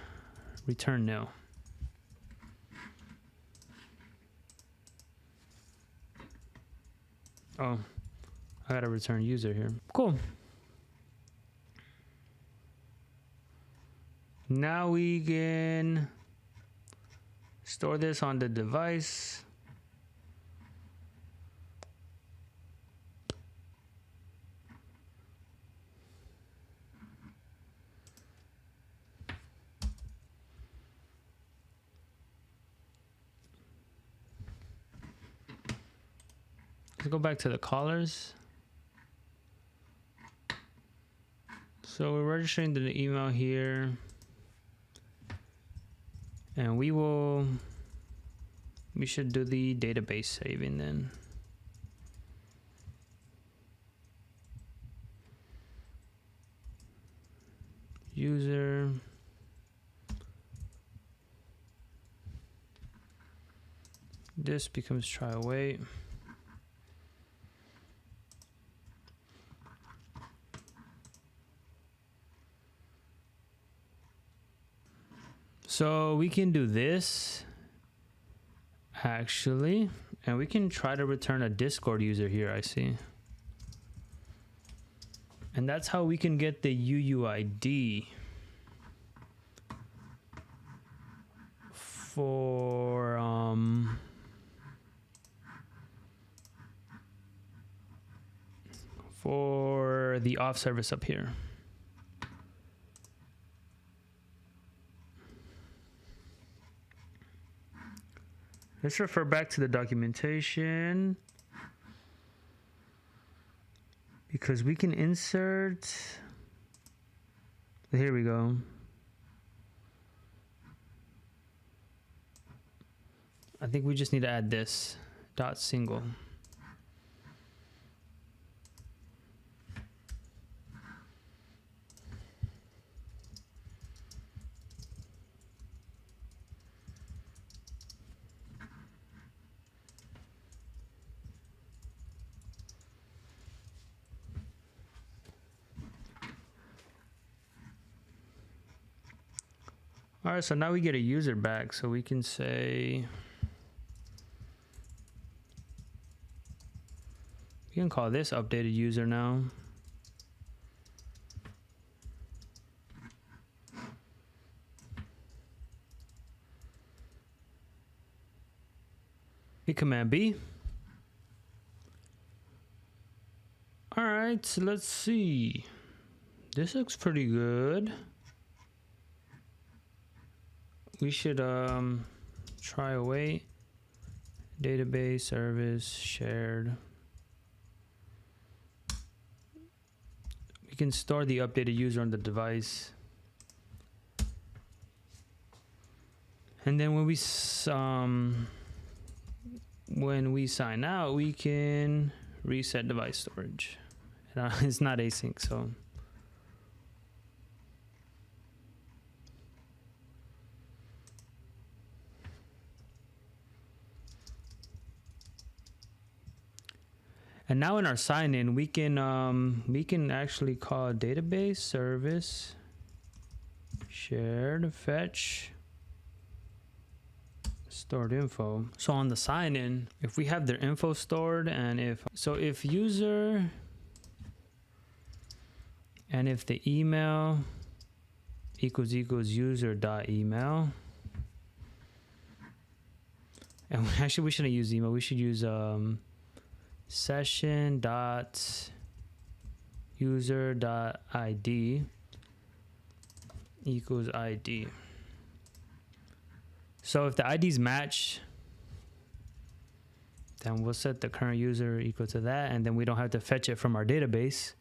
nil. Oh, I gotta return user here. Cool. Now we can store this on the device. Let's go back to the callers. So we're registering the email here. And we should do the database saving then. User. This becomes try await. So we can do this actually, and we can try to return a Discord user here, I see. And that's how we can get the UUID for the Auth service up here. Let's refer back to the documentation because we can insert. Here we go. I think we just need to add this dot single. All right, so now we get a user back, so we can say, we can call this updated user now. Hit Command B. All right, so let's see. This looks pretty good. We should try await, database, service, shared. We can store the updated user on the device. And then when we sign out, we can reset device storage. It's not async, so. And now in our sign in, we can actually call database service shared fetch stored info. So on the sign in, if we have their info stored, and if user and if the email equals user.email, and actually we shouldn't use email, we should use session dot user.id equals ID. So if the IDs match, then we'll set the current user equal to that, and then we don't have to fetch it from our database.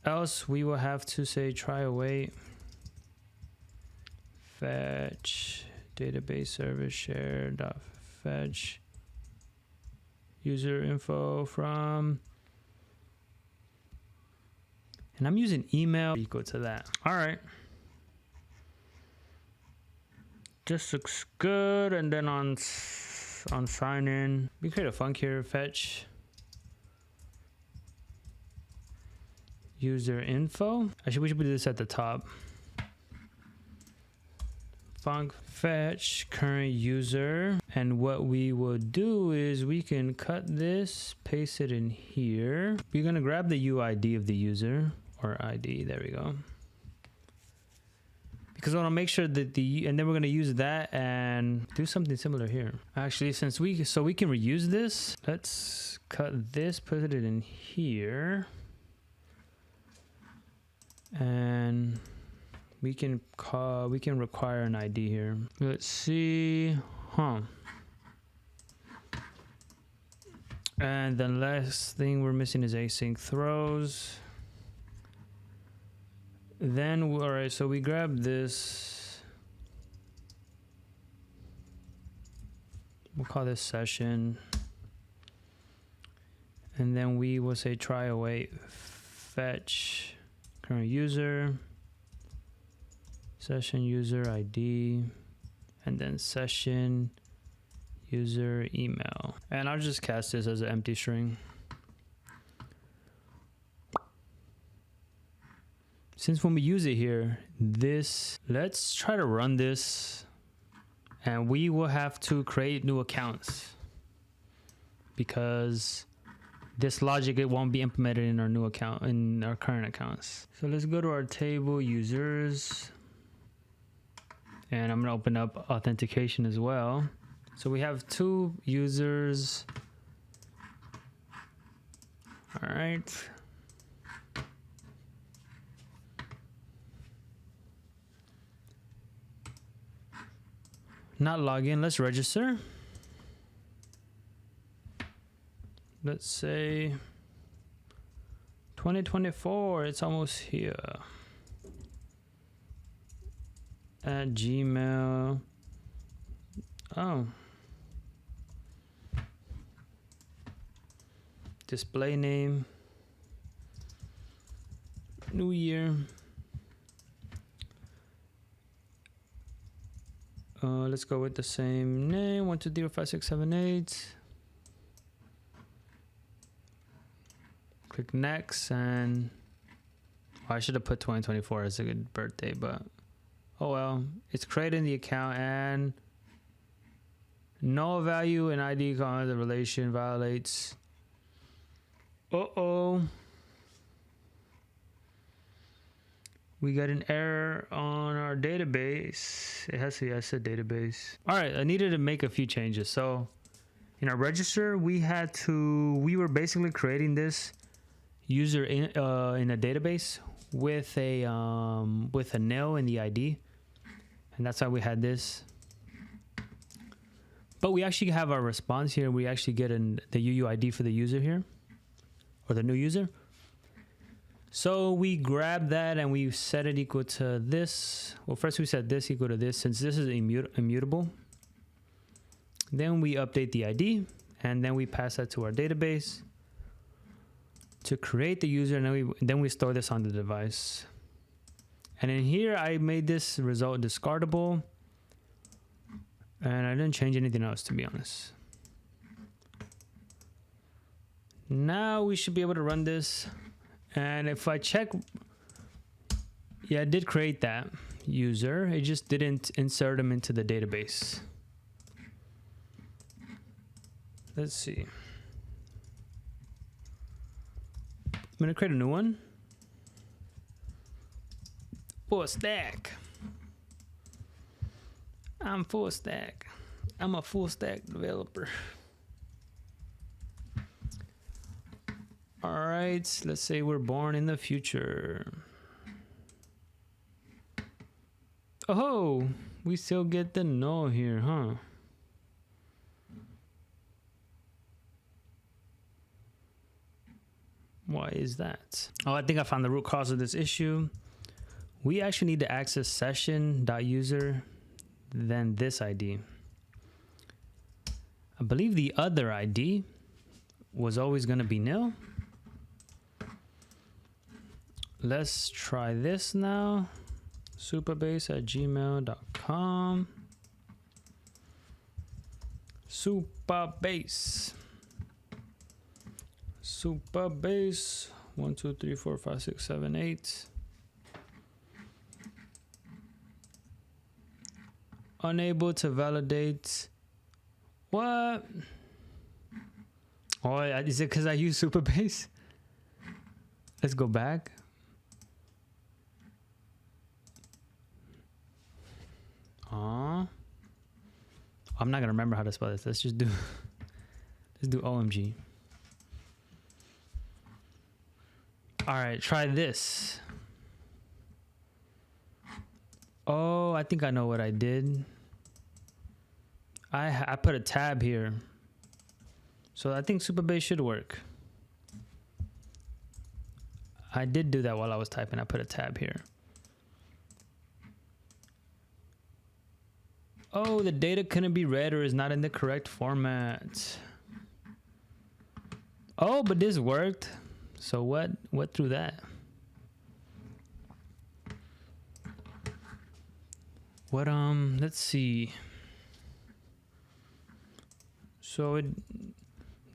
Else we will have to say try await fetch database service share dot fetch user info from, and I'm using email equal to that. All right, just looks good. And then on sign in, we create a func here, fetch user info. Actually, we should put this at the top. Func fetch current user, and what we will do is we can cut this, paste it in here. We're gonna grab the UID of the user, or ID, there we go. Because I wanna make sure that and then we're gonna use that and do something similar here. Actually, since we can reuse this, let's cut this, put it in here. And we can require an ID here. Let's see, and the last thing we're missing is async throws. Then, all right, so we grab this. We'll call this session. And then we will say try await fetch current user, session user ID, and then session user email. And I'll just cast this as an empty string. Since when we use it here, let's try to run this, and we will have to create new accounts because this logic, it won't be implemented in our new account, in our current accounts. So let's go to our table users, and I'm gonna open up authentication as well. So we have 2 users. All right. Not login, let's register. Let's say 2024, it's almost here. At Gmail. Oh. Display name. New year. Let's go with the same name, 1 2 3 4 5 6 7 8. Click next, and I should have put 2024 as a good birthday, but oh well. It's creating the account, and null value and ID comment the relation violates. Uh-oh. We got an error on our database. It has to be, I said database. All right, I needed to make a few changes. So in our register, we were basically creating this user in a database with a nil in the ID, and that's why we had this. But we actually have our response here. We actually get the UUID for the user here, or the new user. So we grab that and we set it equal to this. Well, first we set this equal to this, since this is immutable. Then we update the ID, and then we pass that to our database to create the user, and then we store this on the device. And in here, I made this result discardable, and I didn't change anything else, to be honest. Now we should be able to run this. And if I check, yeah, I did create that user. It just didn't insert them into the database. Let's see. I'm gonna create a new one. Full stack. I'm full stack. I'm a full stack developer. All right, let's say we're born in the future. Oh, we still get the null here, huh? Why is that? Oh, I think I found the root cause of this issue. We actually need to access session.user, then this ID. I believe the other ID was always going to be nil. Let's try this now. Supabase@gmail.com. Supabase. Supabase. 1, 2, 3, 4, 5, 6, 7, 8. Unable to validate. What? Oh, is it because I use Supabase? Let's go back. I'm not gonna remember how to spell this. Let's do OMG. All right, try this. Oh, I think I know what I did. I put a tab here. So I think Supabase should work. I did do that while I was typing. I put a tab here. Oh, the data couldn't be read or is not in the correct format. Oh, but this worked. So what threw that? What let's see. So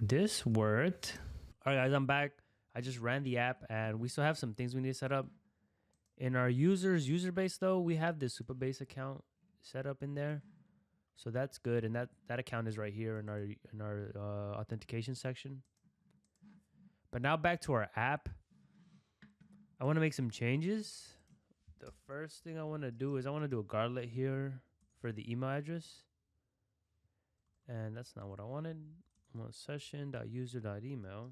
this worked. All right, guys, I'm back. I just ran the app and we still have some things we need to set up. In our user base though, we have this Supabase account set up in there. So that's good, and that account is right here in our authentication section. But now back to our app. I want to make some changes. The first thing I want to do is I want to do a guardlet here for the email address. And that's not what I wanted. I want session.user.email.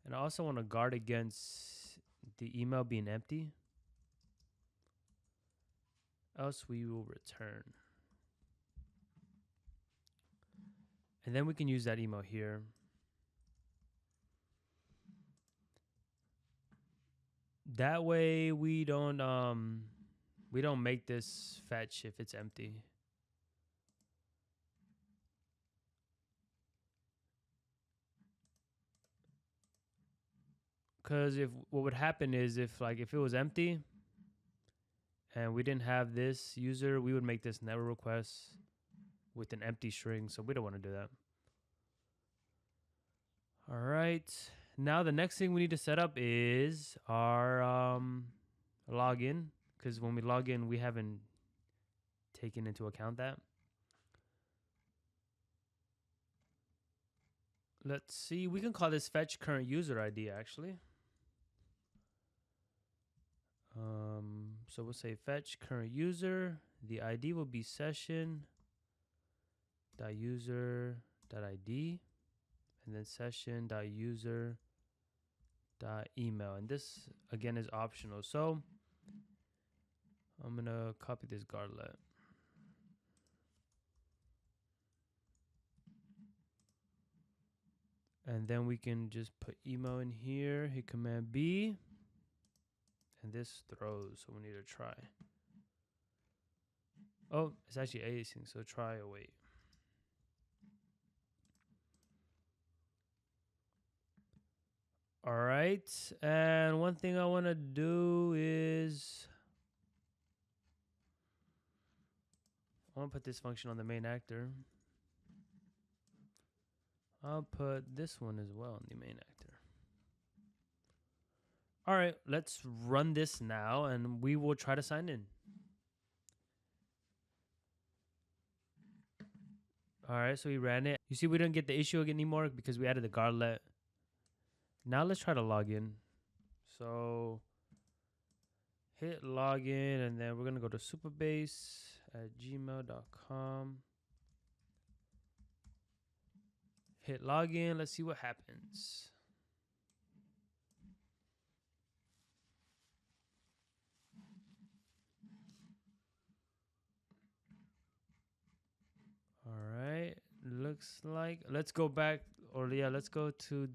And I also want to guard against the email being empty. Else we will return. And then we can use that email here. That way we don't make this fetch if it's empty. Cause what would happen is if it was empty and we didn't have this user, we would make this never request with an empty string, so we don't want to do that. All right. Now the next thing we need to set up is our login, because when we log in, we haven't taken into account that. Let's see. We can call this fetch current user ID actually. So we'll say fetch current user. The ID will be session.user.id. And then session.user.email. And this, again, is optional. So I'm going to copy this guardlet. And then we can just put email in here, hit Command B. And this throws, so we need to try. Oh, it's actually aliasing, so try await. All right, and one thing I want to do is I want to put this function on the main actor. I'll put this one as well on the main actor. All right, let's run this now, and we will try to sign in. All right, so we ran it. You see, we didn't get the issue anymore because we added the guardlet. Now let's try to log in. So hit login, and then we're going to go to supabase@gmail.com. Hit login. Let's see what happens. looks like. Let's go back, or yeah, let's go to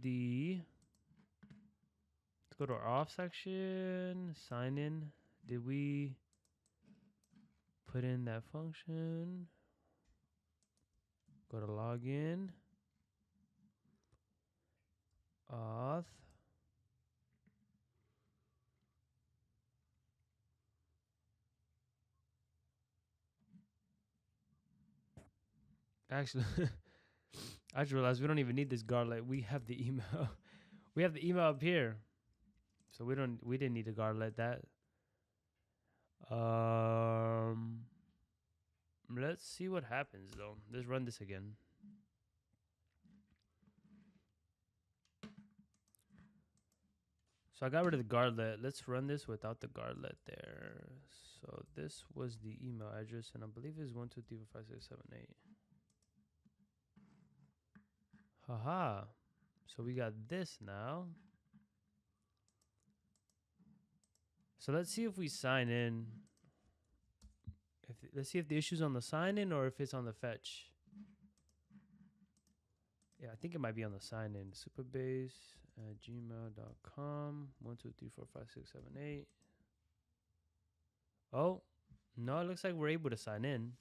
our auth section, sign in. Did we put in that function? Go to login, auth. Actually, I just realized we don't even need this guardlet. We have the email. We have the email up here, so we didn't need to guardlet that. Let's see what happens though. Let's run this again. So I got rid of the guardlet. Let's run this without the guardlet there. So this was the email address, and I believe it's 1234567 Haha. So we got this now. So let's see if we sign in. Let's see if the issue's on the sign in or if it's on the fetch. Yeah, I think it might be on the sign in. Supabase at gmail.com. 1234567 Oh, no, it looks like we're able to sign in.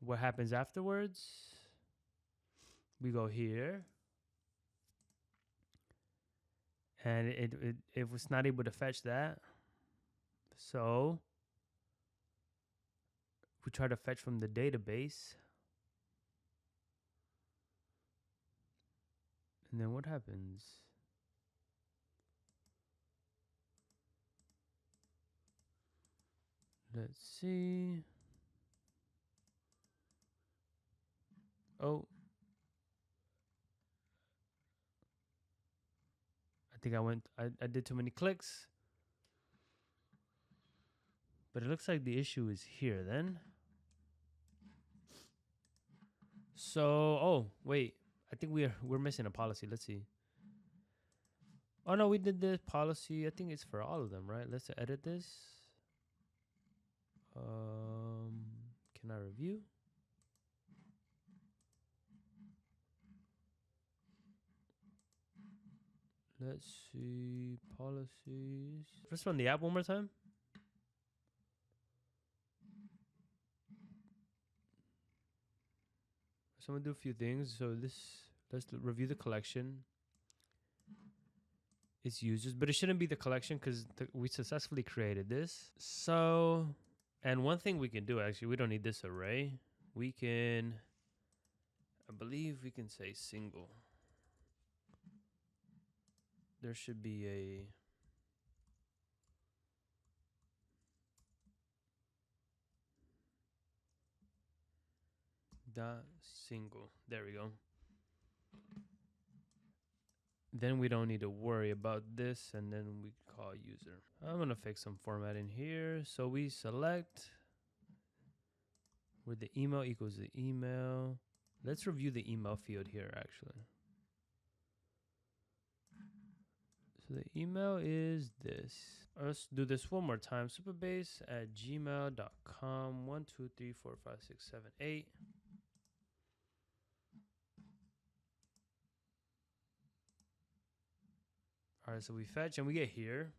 What happens afterwards? We go here. And it was not able to fetch that. So we try to fetch from the database. And then what happens? Let's see. Oh. I think I did too many clicks. But it looks like the issue is here then. So, oh, wait. I think we're missing a policy. Let's see. Oh no, we did this policy. I think it's for all of them, right? Let's edit this. Can I review? Let's see, policies. Let's run the app one more time. So I'm gonna do a few things. So let's review the collection. It's users, but it shouldn't be the collection because we successfully created this. So, and one thing we can do, actually, we don't need this array. We can, I believe we can say single. There should be a dot single. There we go. Then we don't need to worry about this, and then we call user. I'm gonna fix some formatting here. So we select where the email equals the email. Let's review the email field here, actually. So the email is this. Let's do this one more time. Supabase at gmail.com. 1234567 All right, so we fetch and we get here.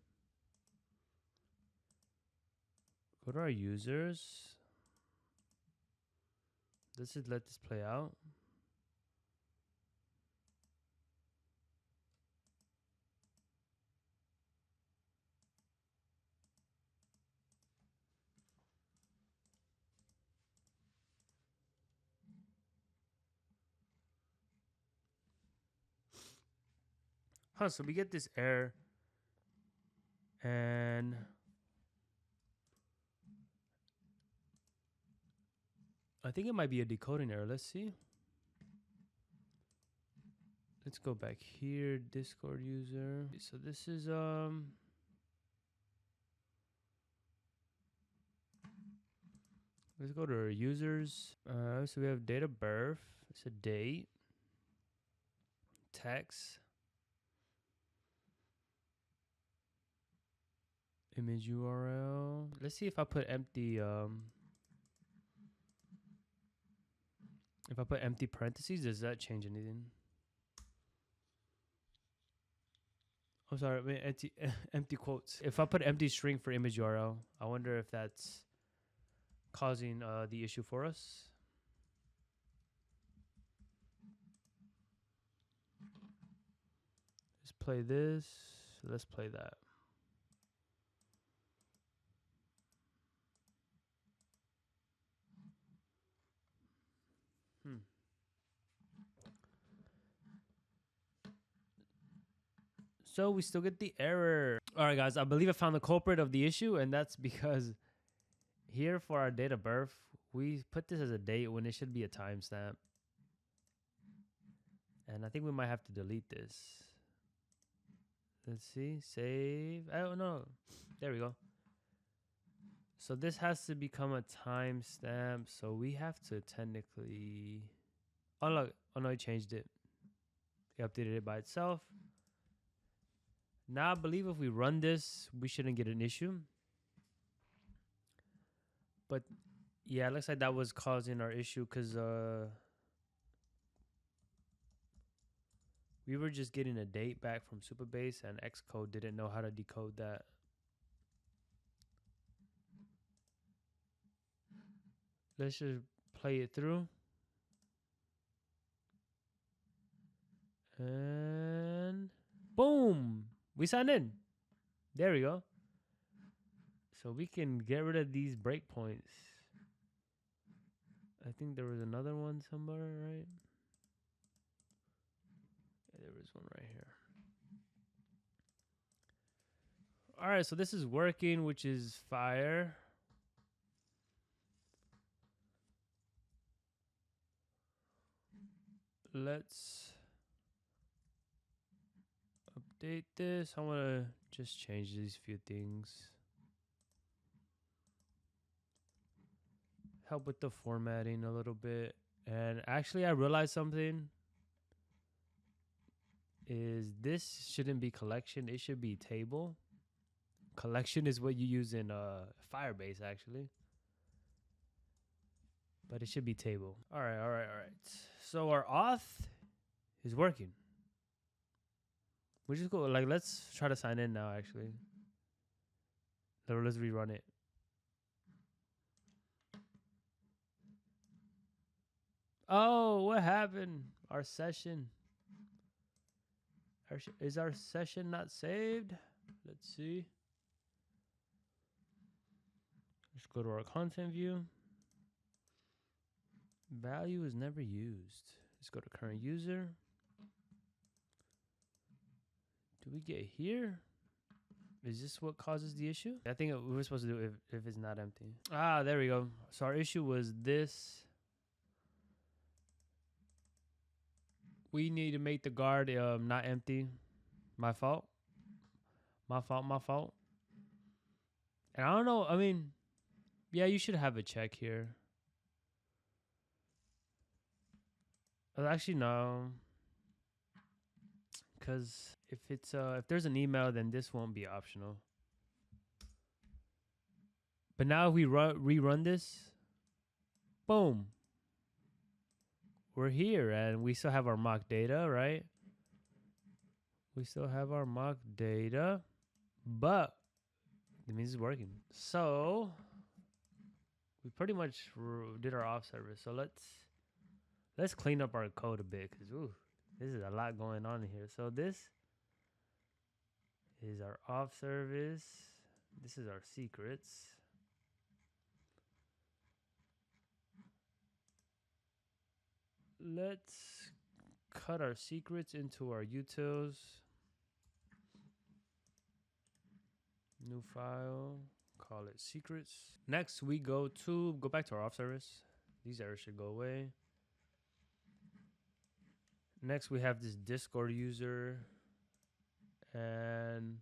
Go to our users. Let's just let this play out. So we get this error, and I think it might be a decoding error. Let's see. Let's go back here, Discord user. So this is let's go to our users. So we have date of birth. It's a date. Text. Image URL. Let's see if I put empty if I put empty parentheses, does that change anything? I'm sorry, I mean empty empty quotes. If I put empty string for image URL, I wonder if that's causing the issue for us. Let's play this. Let's play that. So we still get the error. All right, guys, I believe I found the culprit of the issue, and that's because here for our date of birth, we put this as a date when it should be a timestamp. And I think we might have to delete this. Let's see, save. I don't know. There we go. So this has to become a timestamp. So we have to technically, oh look, oh no, it changed it. It updated it by itself. Now I believe if we run this, we shouldn't get an issue. But yeah, it looks like that was causing our issue because we were just getting a date back from Supabase and Xcode didn't know how to decode that. Let's just play it through. And boom, we signed in. There we go. So we can get rid of these breakpoints. I think there was another one somewhere, right? Yeah, there was one right here. All right, so this is working, which is fire. Let's update this. I want to just change these few things. Help with the formatting a little bit. And actually, I realized something. Is this shouldn't be collection. It should be table. Collection is what you use in Firebase, actually. But it should be table. All right. So our auth is working. We just go, like, let's try to sign in now, actually. Let's rerun it. Oh, what happened? Our session. Is our session not saved? Let's see. Let's go to our content view. Value is never used. Let's go to current user. Do we get here? Is this what causes the issue? I think we were supposed to do it if it's not empty. Ah, there we go. So our issue was this. We need to make the guard not empty. My fault. My fault. And I don't know. I mean, yeah, you should have a check here. Actually, no. Because if there's an email, then this won't be optional. But now if we rerun this, boom. We're here and we still have our mock data, right? We still have our mock data, but it means it's working. So we pretty much did our auth service. So let's clean up our code a bit because this is a lot going on here. So this is our auth service. This is our secrets. Let's cut our secrets into our utils. New file, call it secrets. Next, we go back to our auth service. These errors should go away. Next, we have this Discord user. And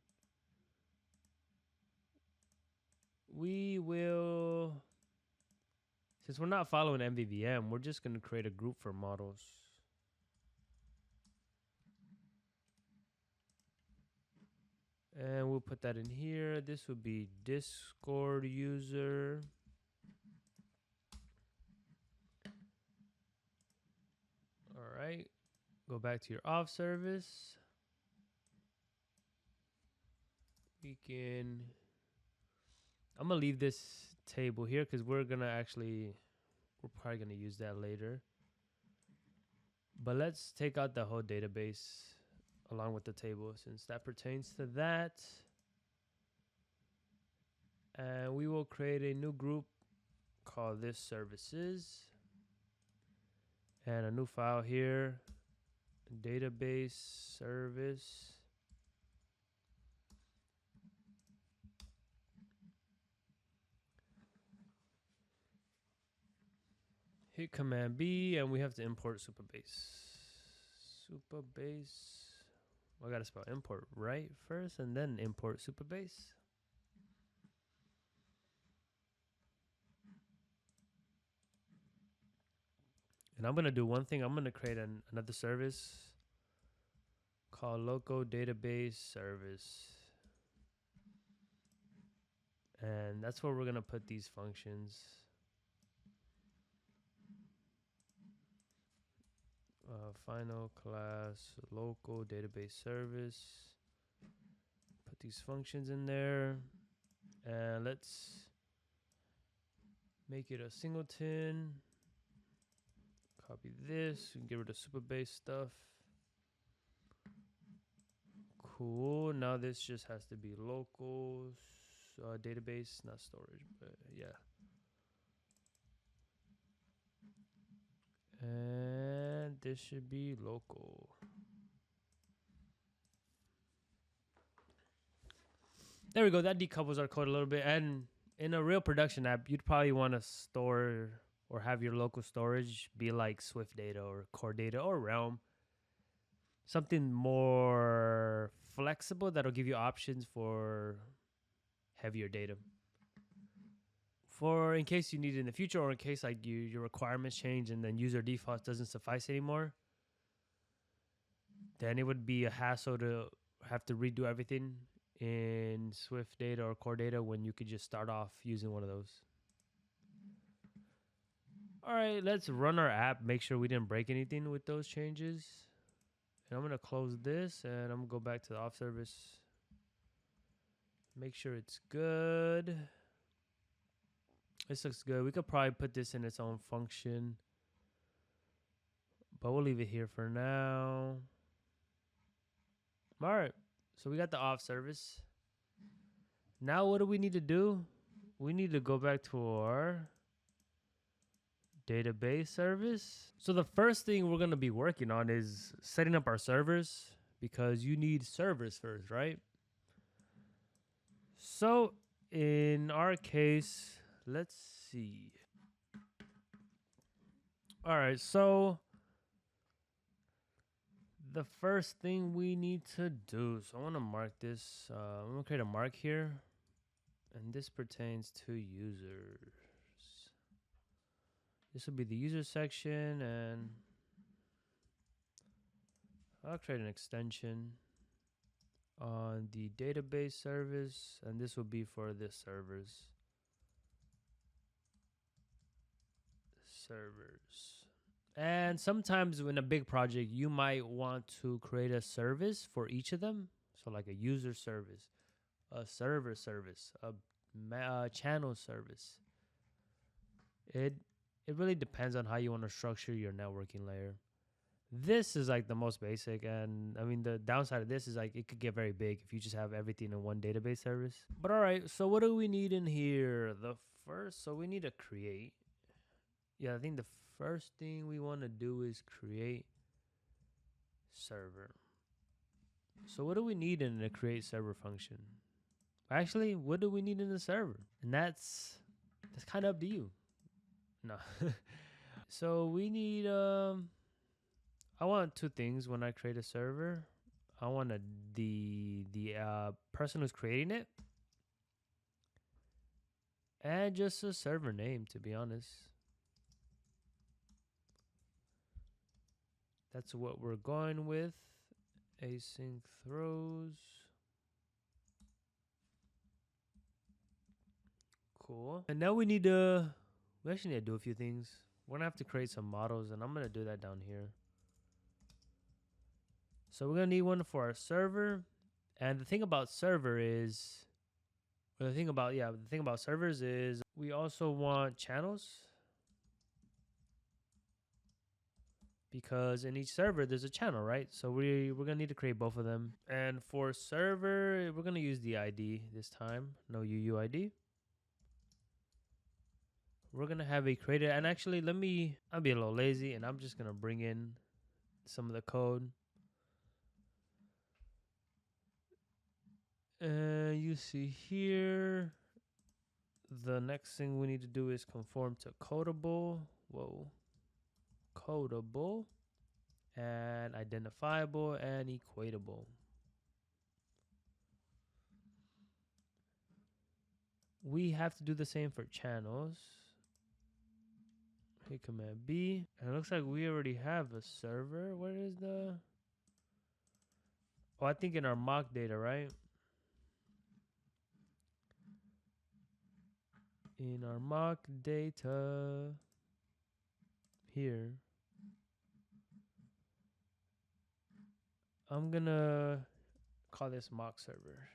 we will, since we're not following MVVM, we're just going to create a group for models. And we'll put that in here. This would be Discord user. All right. Go back to your Auth service. We can, I'm gonna leave this table here because we're probably gonna use that later. But let's take out the whole database along with the table since that pertains to that. And we will create a new group called this services and a new file here, database service. Hit Command B and we have to import Supabase. Supabase. I gotta spell import right first and then import Supabase. And I'm gonna do one thing. I'm gonna create another service called local database service. And that's where we're gonna put these functions. Final class local database service. Put these functions in there. And let's make it a singleton. Copy this and get rid of Supabase stuff. Cool. Now this just has to be local database, not storage, but yeah. And this should be local. There we go. That decouples our code a little bit. And in a real production app, you'd probably want to store or have your local storage be like Swift data or core data or Realm. Something more flexible that'll give you options for heavier data. For in case you need it in the future or in case like your requirements change and then user default doesn't suffice anymore, then it would be a hassle to have to redo everything in Swift data or core data when you could just start off using one of those. All right, let's run our app, make sure we didn't break anything with those changes. And I'm gonna close this and I'm gonna go back to the Auth service. Make sure it's good. This looks good. We could probably put this in its own function, but we'll leave it here for now. All right, so we got the Auth service. Now what do we need to do? We need to go back to our database service. So the first thing we're going to be working on is setting up our servers because you need servers first, right? So in our case, let's see. All right, so the first thing we need to do, so I want to mark this. I'm going to create a mark here, and this pertains to users. This will be the user section, and I'll create an extension on the database service, and this will be for the servers. And sometimes in a big project, you might want to create a service for each of them. So like a user service, a server service, a channel service. It really depends on how you want to structure your networking layer. This is like the most basic, and I mean the downside of this is like it could get very big if you just have everything in one database service. But all right, so what do we need in here? So we need to create. Yeah, I think the first thing we want to do is create server. So what do we need in the create server function? Actually, what do we need in the server? And that's kind of up to you. No. So we need I want two things when I create a server. I want the person who's creating it and just a server name, to be honest. That's what we're going with. Async throws. Cool. And now we actually need to do a few things. We're gonna have to create some models, and I'm gonna do that down here. So we're gonna need one for our server. And the thing about servers is we also want channels, because in each server there's a channel, right? So we're gonna need to create both of them. And for server, we're gonna use the ID this time, no UUID. We're gonna have a created, and actually I'll be a little lazy, and I'm just gonna bring in some of the code. You see here, the next thing we need to do is conform to codable. Codable and identifiable and equatable. We have to do the same for channels. Hit Command B. And it looks like we already have a server. Where is the... Oh, I think in our mock data, right? In our mock data here, I'm gonna call this mock server.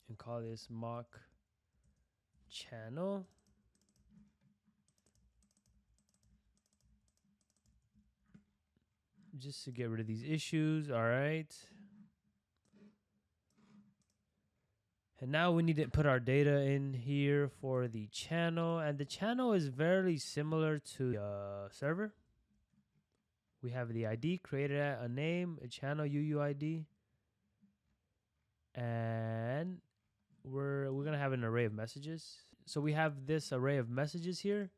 And call this mock channel. Just to get rid of these issues. All right. And now we need to put our data in here for the channel. And the channel is very similar to the server. We have the ID created at a name, a channel UUID. And we're going to have an array of messages. So we have this array of messages here.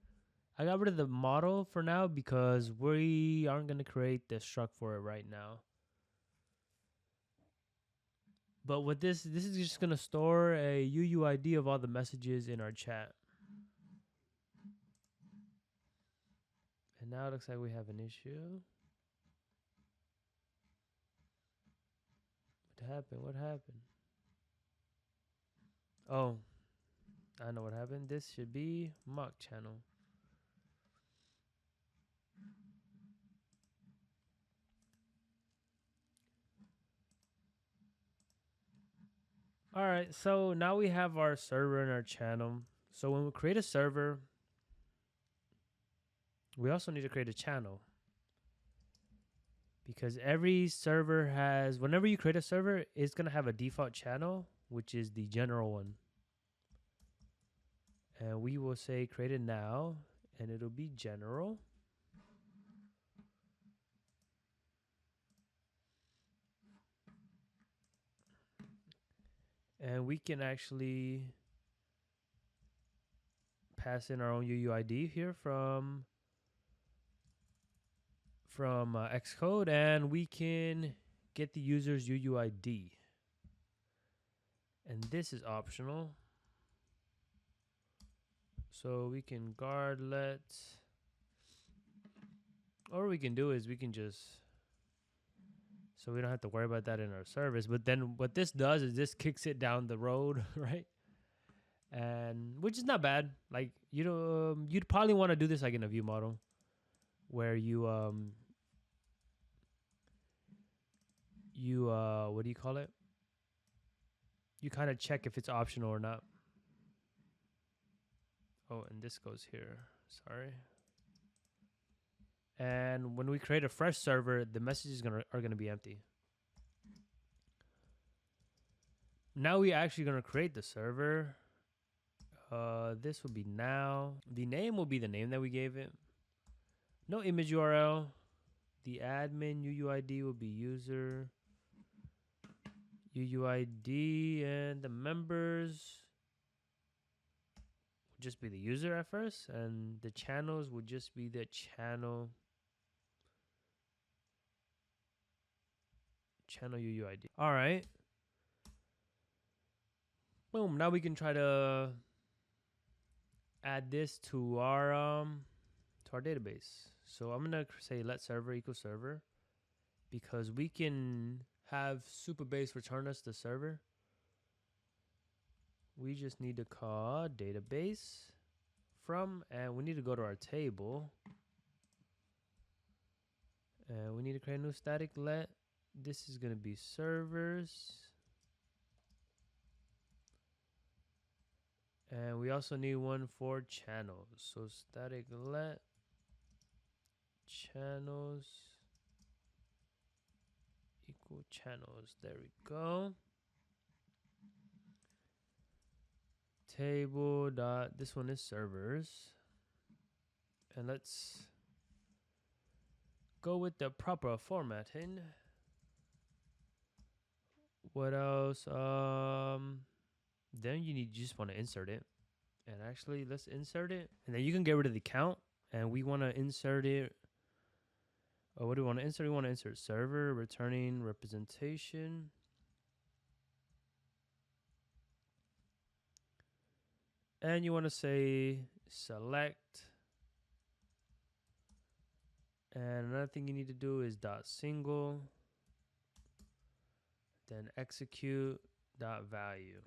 I got rid of the model for now because we aren't going to create the struct for it right now. But with this is just going to store a UUID of all the messages in our chat. And now it looks like we have an issue. What happened? Oh, I know what happened. This should be mock channel. All right, so now we have our server and our channel. So when we create a server, we also need to create a channel. Because every server has, whenever you create a server, it's going to have a default channel, which is the general one. And we will say create it now, and it'll be general. And we can actually pass in our own UUID here from Xcode, and we can get the user's UUID. And this is optional. So we can guard let, or we can do is we can just, so we don't have to worry about that in our service. But then what this does is this kicks it down the road, right? And which is not bad. Like, you know, you'd probably want to do this like in a view model where you what do you call it? You kind of check if it's optional or not. Oh, and this goes here. Sorry. And when we create a fresh server, the messages are gonna be empty. Now we actually gonna create the server. This will be now. The name will be the name that we gave it. No image URL. The admin UUID will be user UUID, and the members would just be the user at first, and the channels would just be the channel UUID. All right. Boom. Now we can try to add this to our to our database. So I'm gonna say let server equal server, because we can have Supabase return us the server. We just need to call database from, and we need to go to our table, and we need to create a new static let. This is gonna be servers, and we also need one for channels. So static let channels equal channels. There we go. Table dot, this one is servers, and let's go with the proper formatting. What else? Then you just want to insert it, and actually let's insert it, and then you can get rid of the count, and we want to insert it. Oh, what do we want to insert? We want to insert server returning representation. And you want to say select. And another thing you need to do is dot single, then execute dot value.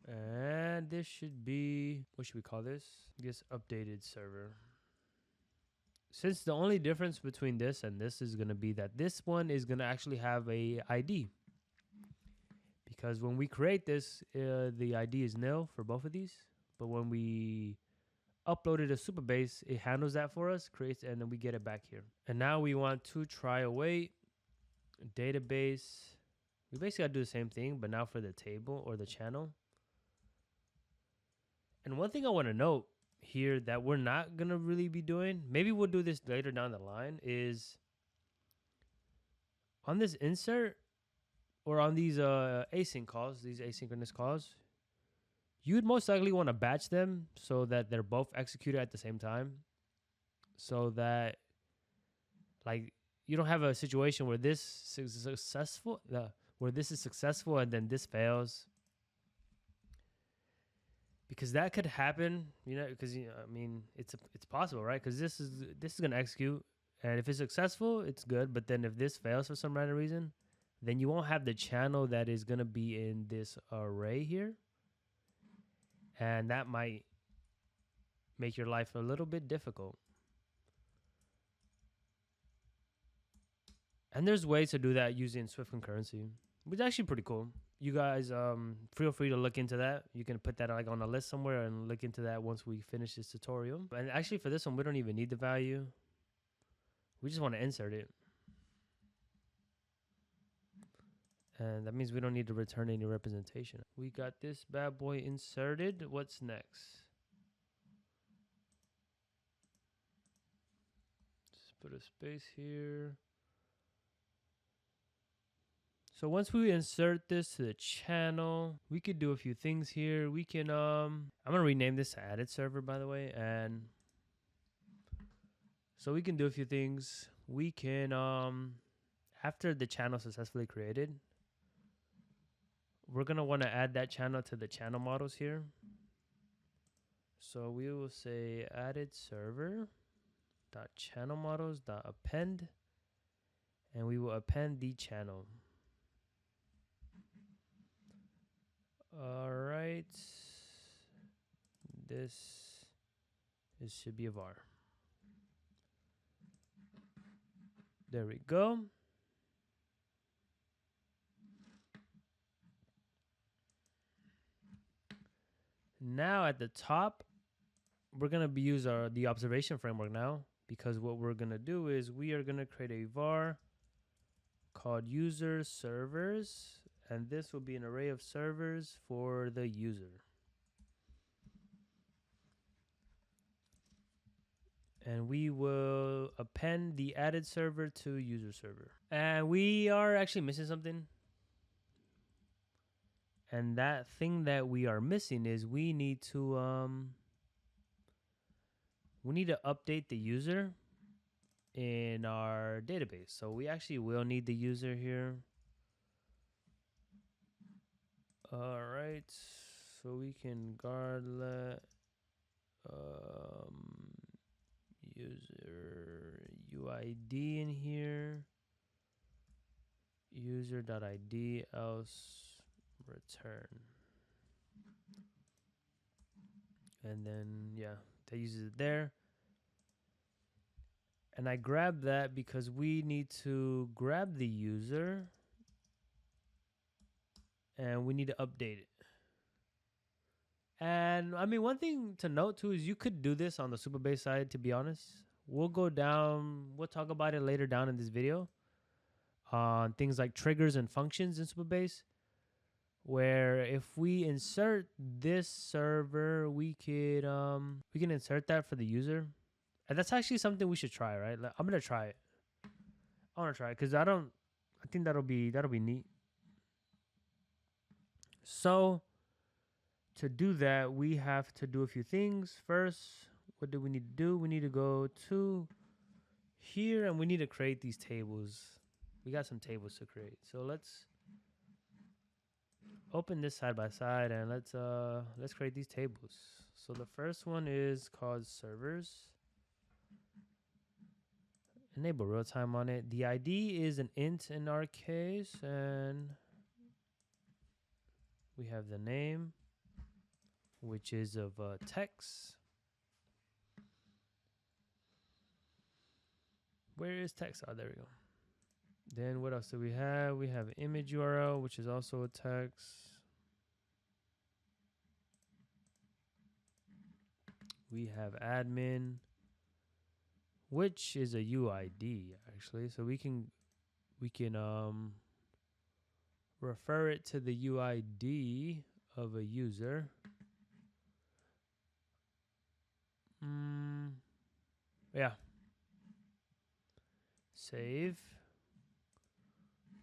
And this should be, what should we call this? I guess updated server. Since the only difference between this and this is going to be that this one is going to actually have a ID. Because when we create this, the ID is nil for both of these. But when we upload it to Supabase, it handles that for us, creates, and then we get it back here. And now we want to try await database. We basically got to do the same thing, but now for the table or the channel. And one thing I want to note here that we're not going to really be doing, maybe we'll do this later down the line, is on this insert or on these async calls, these asynchronous calls, you would most likely want to batch them so that they're both executed at the same time, so that like you don't have a situation where this is successful, and then this fails. Because that could happen, you know, because I mean, it's possible, right? Because this is gonna execute, and if it's successful, it's good. But then if this fails for some random reason, then you won't have the channel that is gonna be in this array here, and that might make your life a little bit difficult. And there's ways to do that using Swift concurrency, which is actually pretty cool. You guys feel free to look into that. You can put that like on a list somewhere and look into that once we finish this tutorial. And actually for this one, we don't even need the value. We just want to insert it. And that means we don't need to return any representation. We got this bad boy inserted. What's next? Just put a space here. So once we insert this to the channel, we could do a few things here. We can, I'm going to rename this to added server, by the way. And so we can do a few things. We can, after the channel is successfully created, we're going to want to add that channel to the channel models here. So we will say added server dot channel models dot append, and we will append the channel. All right, this should be a var. There we go. Now at the top, we're gonna use the observation framework now, because what we're gonna do is we are gonna create a var called user servers. And this will be an array of servers for the user. And we will append the added server to user server. And we are actually missing something. And that thing that we are missing is we need to update the user in our database. So we actually will need the user here. All right, so we can guard let user UID in here. User.id else return. And then, yeah, that uses it there. And I grab that because we need to grab the user and we need to update it. And I mean, one thing to note too is you could do this on the Supabase side, to be honest. We'll go down, we'll talk about it later down in this video on things like triggers and functions in Supabase, where if we insert this server, we can insert that for the user. And that's actually something we should try, right? Like, I'm gonna try it. I wanna try it because I think that'll be neat. So to do that, we have to do a few things. First, what do we need to do? We need to go to here and we need to create these tables. We got some tables to create. So let's open this side by side and let's create these tables. So the first one is called servers. Enable real time on it. The ID is an int in our case, and we have the name, which is of text. Where is text? Oh, there we go. Then what else do we have? We have image URL, which is also a text. We have admin, which is a UID actually. So we can refer it to the UID of a user. Yeah. Save.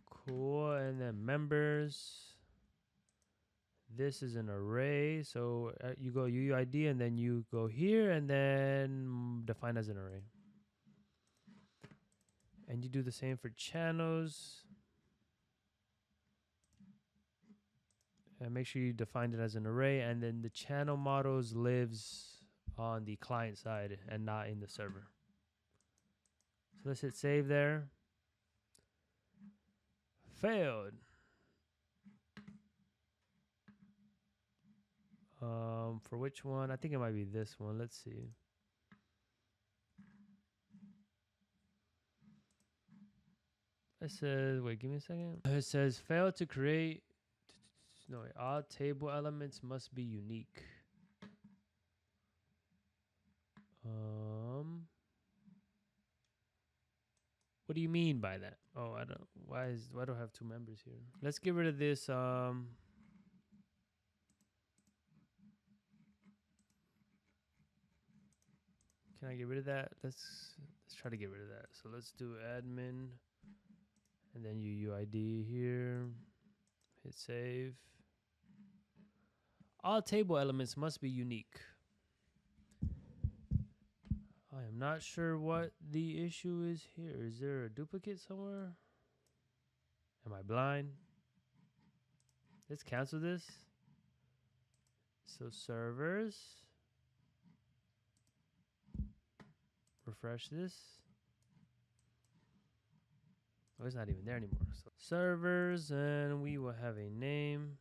Cool. And then members. This is an array. So you go UUID and then you go here and then define as an array. And you do the same for channels. And make sure you define it as an array. And then the channel models lives on the client side and not in the server. So let's hit save there. Failed. For which one? I think it might be this one. Let's see. It says, wait, give me a second. It says failed to create. No, wait, all table elements must be unique. What do you mean by that? Oh, I don't. Why do I have two members here? Let's get rid of this. Can I get rid of that? Let's try to get rid of that. So let's do admin, and then UUID here. Hit save. All table elements must be unique. I am not sure what the issue is here. Is there a duplicate somewhere? Am I blind? Let's cancel this. So servers. Refresh this. Oh, it's not even there anymore. So servers, and we will have a name.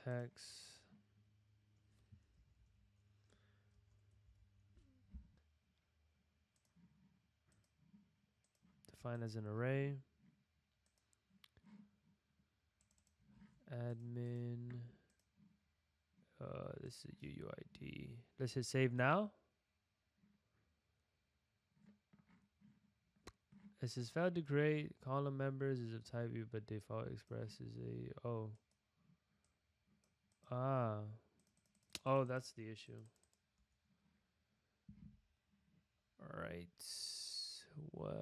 Text. Define as an array. Admin. This is UUID. Let's hit save now. It says failed to create column members is of type U, but default express is a oh, that's the issue. All right. What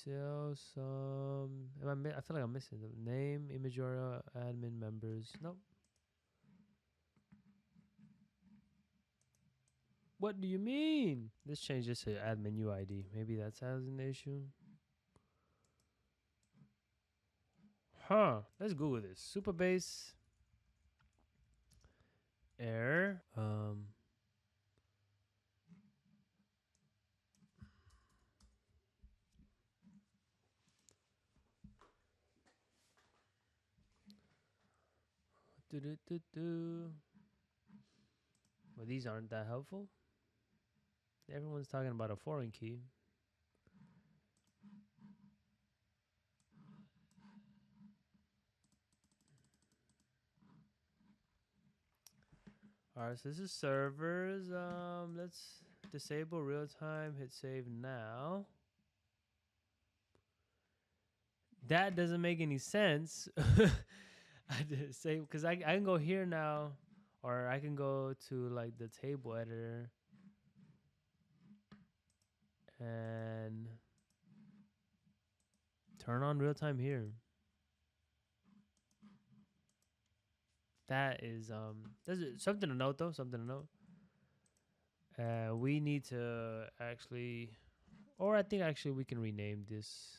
else? I feel like I'm missing the name, image URL, admin members. Nope. What do you mean? Let's change this to admin UID. Maybe that's an issue. Huh. Let's Google this. Supabase error. Well, these aren't that helpful. Everyone's talking about a foreign key. All right, so this is servers. Let's disable real time. Hit save now. That doesn't make any sense. I did say because I can go here now, or I can go to like the table editor and turn on real time here. That is something to note though. Something to note. We need to actually, or I think actually we can rename this.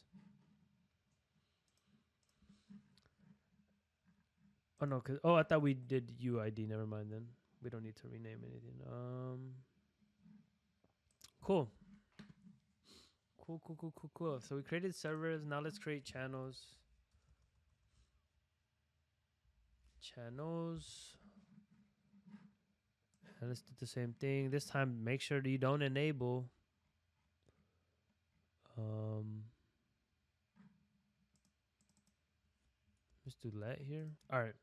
Oh no, I thought we did UID. Never mind then. We don't need to rename anything. Cool. Cool. So we created servers. Now let's create channels. And let's do the same thing. This time, make sure that you don't enable. Let's do let here. All right.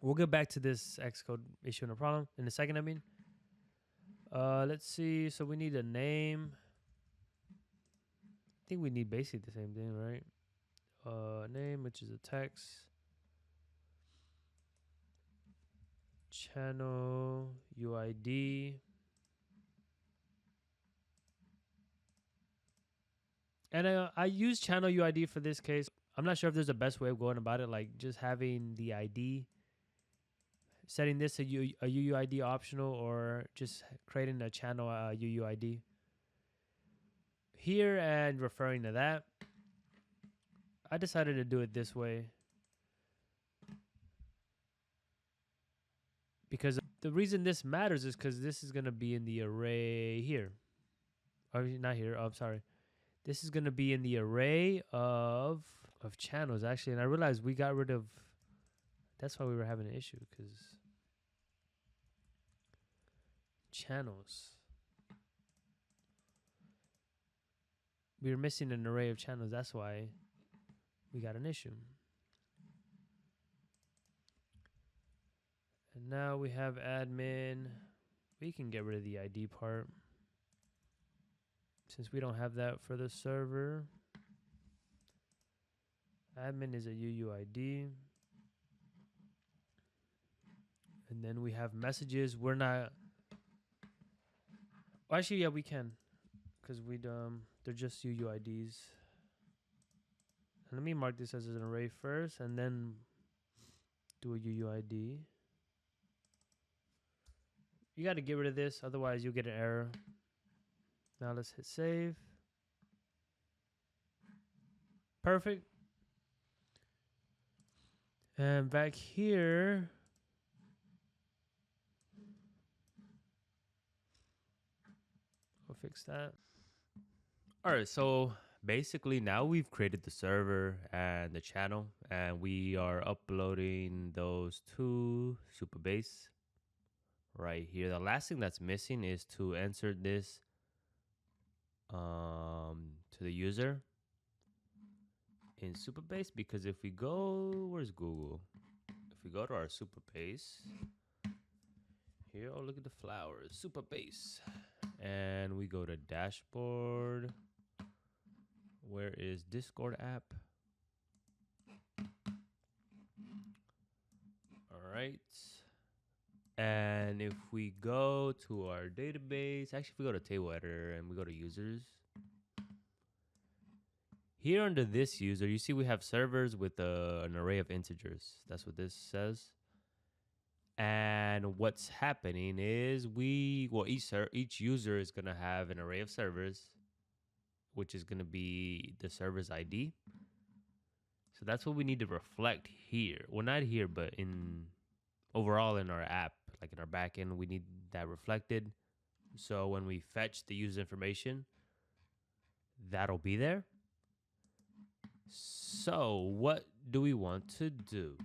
We'll get back to this Xcode issue, no problem. In a second, I mean. Let's see. So we need a name. I think we need basically the same thing, right? Name, which is a text. Channel UID. And I use channel UID for this case. I'm not sure if there's a best way of going about it, like just having the ID, setting this a UUID optional, or just creating a channel UUID here and referring to that. I decided to do it this way because the reason this matters is because this is going to be in the array here. Or not here. Oh, I'm sorry. This is going to be in the array of channels, actually. And I realized we got rid of... That's why we were having an issue, because... channels. We were missing an array of channels. That's why we got an issue. And now we have admin. We can get rid of the ID part, since we don't have that for the server. Admin is a UUID. And then we have messages. We're not... Well, actually, yeah, we can, because they're just UUIDs. And let me mark this as an array first, and then do a UUID. You got to get rid of this, otherwise you'll get an error. Now let's hit save. Perfect. And back here, we'll fix that. All right, so basically now we've created the server and the channel, and we are uploading those to Supabase right here. The last thing that's missing is to insert this to the user in Supabase, because if we go, where's Google? If we go to our Supabase here, oh, look at the flowers, Supabase, and we go to dashboard. Where is Discord app? All right. And if we go to our database, actually, if we go to table editor and we go to users, here under this user, you see we have servers with an array of integers. That's what this says. And what's happening is each user is going to have an array of servers, which is going to be the server's ID. So that's what we need to reflect here. Well, not here, but in overall in our app, like in our backend, we need that reflected. So when we fetch the user information, that'll be there. So what do we want to do?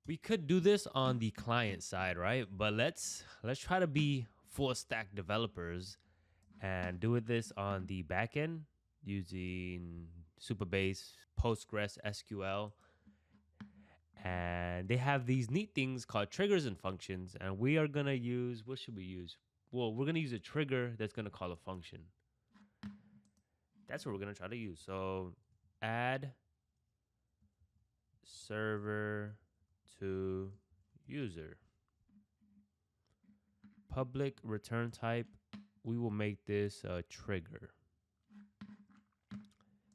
We could do this on the client side, right? But let's try to be full stack developers and do this on the backend using Supabase, Postgres, SQL. And they have these neat things called triggers and functions. And we are going to use, what should we use? Well, we're going to use a trigger that's going to call a function. That's what we're going to try to use. So add server to user. Public return type, we will make this a trigger.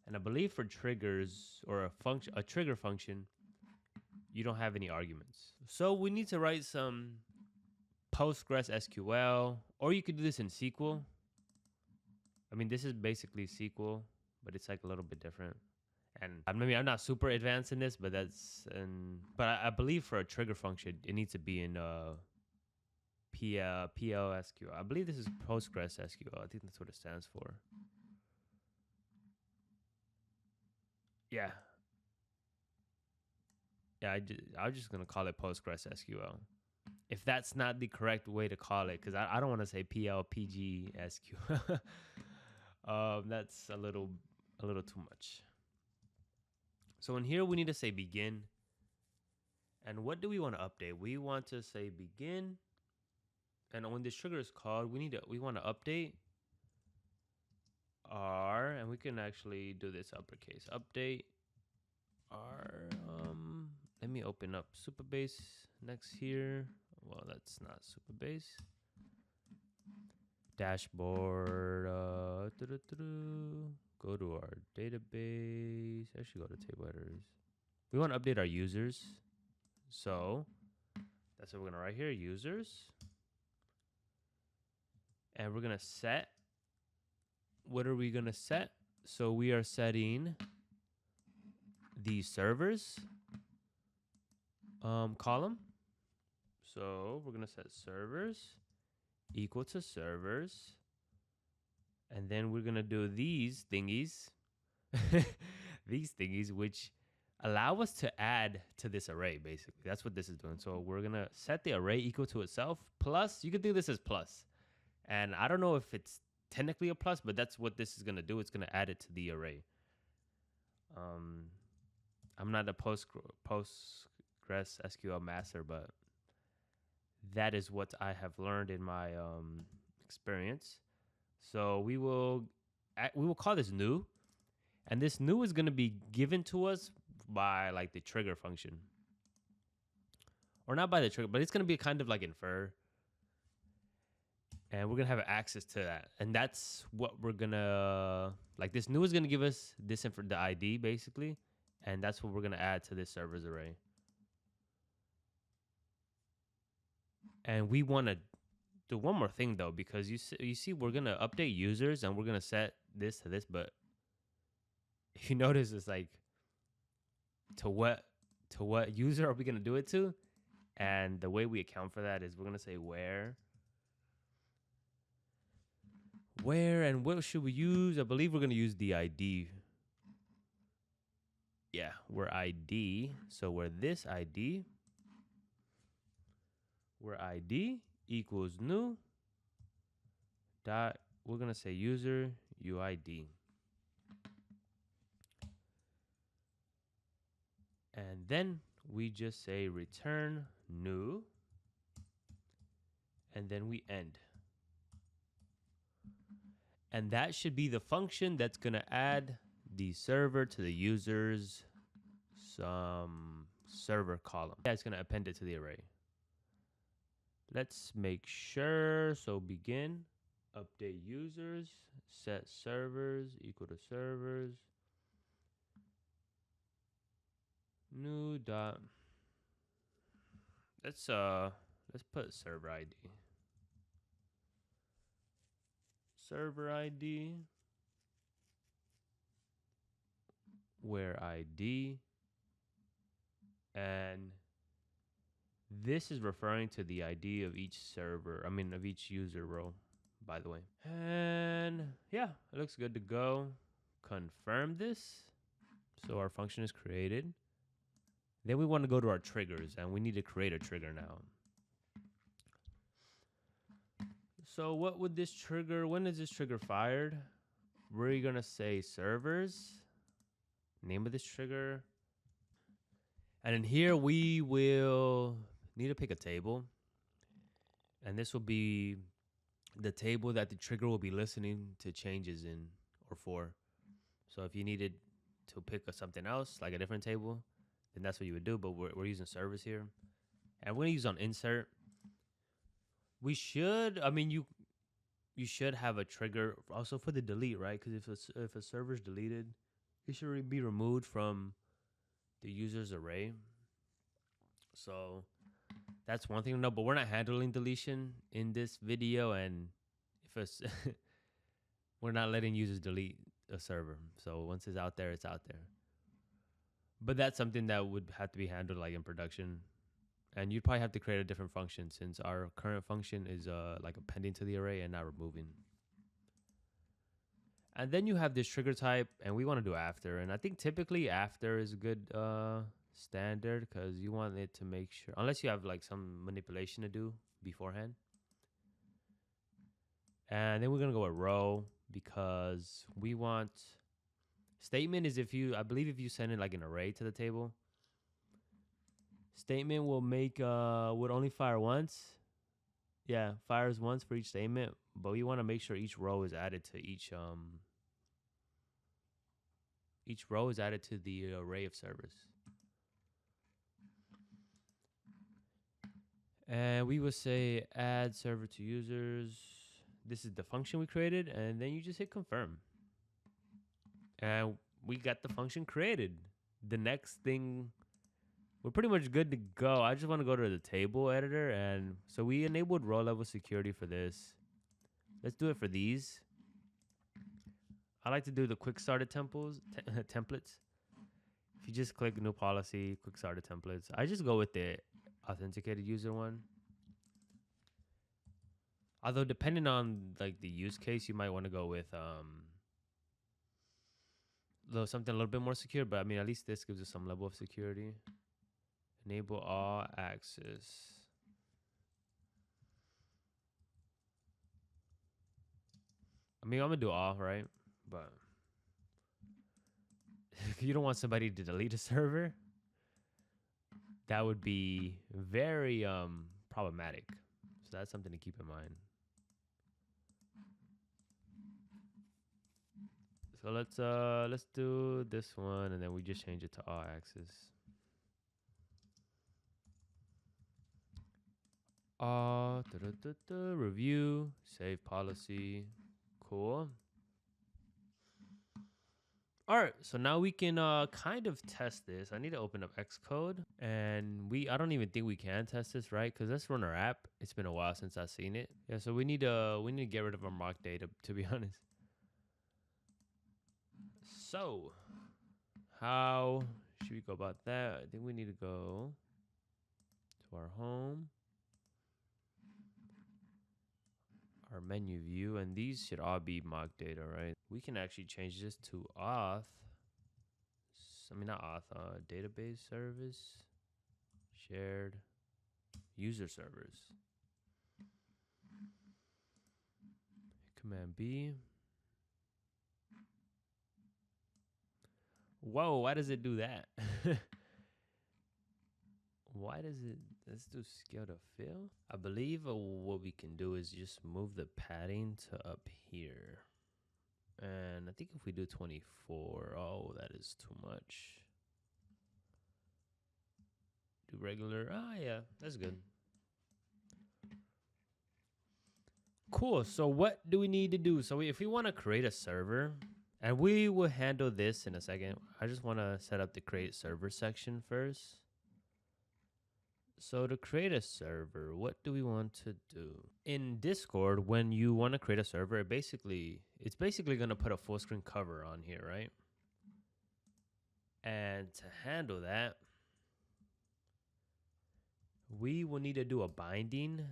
And I believe for triggers or a trigger function, you don't have any arguments. So we need to write some Postgres SQL, or you could do this in SQL. I mean, this is basically SQL, but it's like a little bit different. And I'm not super advanced in this, but but I believe for a trigger function, it needs to be in PL SQL. I believe this is Postgres SQL. I think that's what it stands for. Yeah. Yeah, I'm just going to call it Postgres SQL. If that's not the correct way to call it, because I don't want to say PLPG SQL. That's a little too much. So in here, we need to say begin. And what do we want to update? We want to say begin. And when this trigger is called, we want to update R, and we can actually do this uppercase. Update R. Let me open up Supabase next here. Well, that's not Supabase. Dashboard. Go to our database. I should go to table headers. We want to update our users. So that's what we're going to write here, users. And we're going to set. What are we going to set? So we are setting the servers column. So we're going to set servers equal to servers. And then we're going to do these thingies, these thingies, which allow us to add to this array, basically. That's what this is doing. So we're going to set the array equal to itself. Plus, you could do this as plus. And I don't know if it's technically a plus, but that's what this is going to do. It's going to add it to the array. I'm not a Postgres SQL master, but that is what I have learned in my experience. So we will call this new, and this new is going to be given to us by like the trigger function, or not by the trigger, but it's going to be kind of like infer, and we're going to have access to that, and that's what we're going to like. This new is going to give us this the ID basically, and that's what we're going to add to this servers array. And we want to do one more thing though, because you see we're going to update users and we're going to set this to this, but if you notice, it's like to what user are we going to do it to? And the way we account for that is we're going to say where and what should we use? I believe we're going to use the ID. Yeah, we're ID. So we're this ID. Where ID equals new dot, we're going to say user UID. And then we just say return new, and then we end. And that should be the function that's going to add the server to the user's some server column. Yeah, it's going to append it to the array. Let's make sure. So begin, update users, set servers equal to servers, new dot. Let's put server ID. Server ID, where ID, and This is referring to the ID of each server, of each user row, by the way. And yeah, it looks good to go. Confirm this. So our function is created. Then we want to go to our triggers, and we need to create a trigger now. So what would this trigger, when is this trigger fired? We're going to say servers, name of this trigger. And in here, we will need to pick a table. And this will be the table that the trigger will be listening to changes in or for. So if you needed to pick something else, like a different table, then that's what you would do. But we're using servers here. And we're going to use on insert. We should, you should have a trigger also for the delete, right? Because if a server's deleted, it should be removed from the user's array. So that's one thing to know, but we're not handling deletion in this video, and we're not letting users delete a server. So once it's out there, it's out there. But that's something that would have to be handled like in production. And you'd probably have to create a different function since our current function is like appending to the array and not removing. And then you have this trigger type, and we want to do after. And I think typically after is a good standard because you want it to make sure, unless you have like some manipulation to do beforehand. And then we're going to go with row because we want statement is I believe if you send it like an array to the table, statement will make would only fire once. Yeah, fires once for each statement, but we want to make sure each row is added to each row is added to the array of servers. And we will say add server to users. This is the function we created, and then you just hit confirm. And we got the function created. The next thing, we're pretty much good to go. I just want to go to the table editor, and so we enabled row level security for this. Let's do it for these. I like to do the quick started templates. If you just click new policy, quick started templates, I just go with the authenticated user one. Although depending on like the use case, you might want to go with something a little bit more secure. But at least this gives us some level of security. Enable all access. I'm gonna do all, right? But you don't want somebody to delete a server. That would be very problematic. So that's something to keep in mind. So let's do this one, and then we just change it to all access. Review, save policy, cool. All right, so now we can kind of test this. I need to open up Xcode, and I don't even think we can test this, right? Because let's run our app. It's been a while since I've seen it. Yeah, so we need to get rid of our mock data, to be honest. So how should we go about that? I think we need to go to our home, our menu view, and these should all be mock data, right? We can actually change this to Auth. Not Auth, database service, shared user servers. Command B. Whoa, why does it do that? Why does it, let's do scale to fill. I believe what we can do is just move the padding to up here. And I think if we do 24, oh, that is too much. Do regular, yeah, that's good. Cool, so what do we need to do? So if we want to create a server, and we will handle this in a second. I just want to set up the create server section first. So to create a server, what do we want to do? In Discord, when you want to create a server, it's basically going to put a full screen cover on here, right? And to handle that, we will need to do a binding.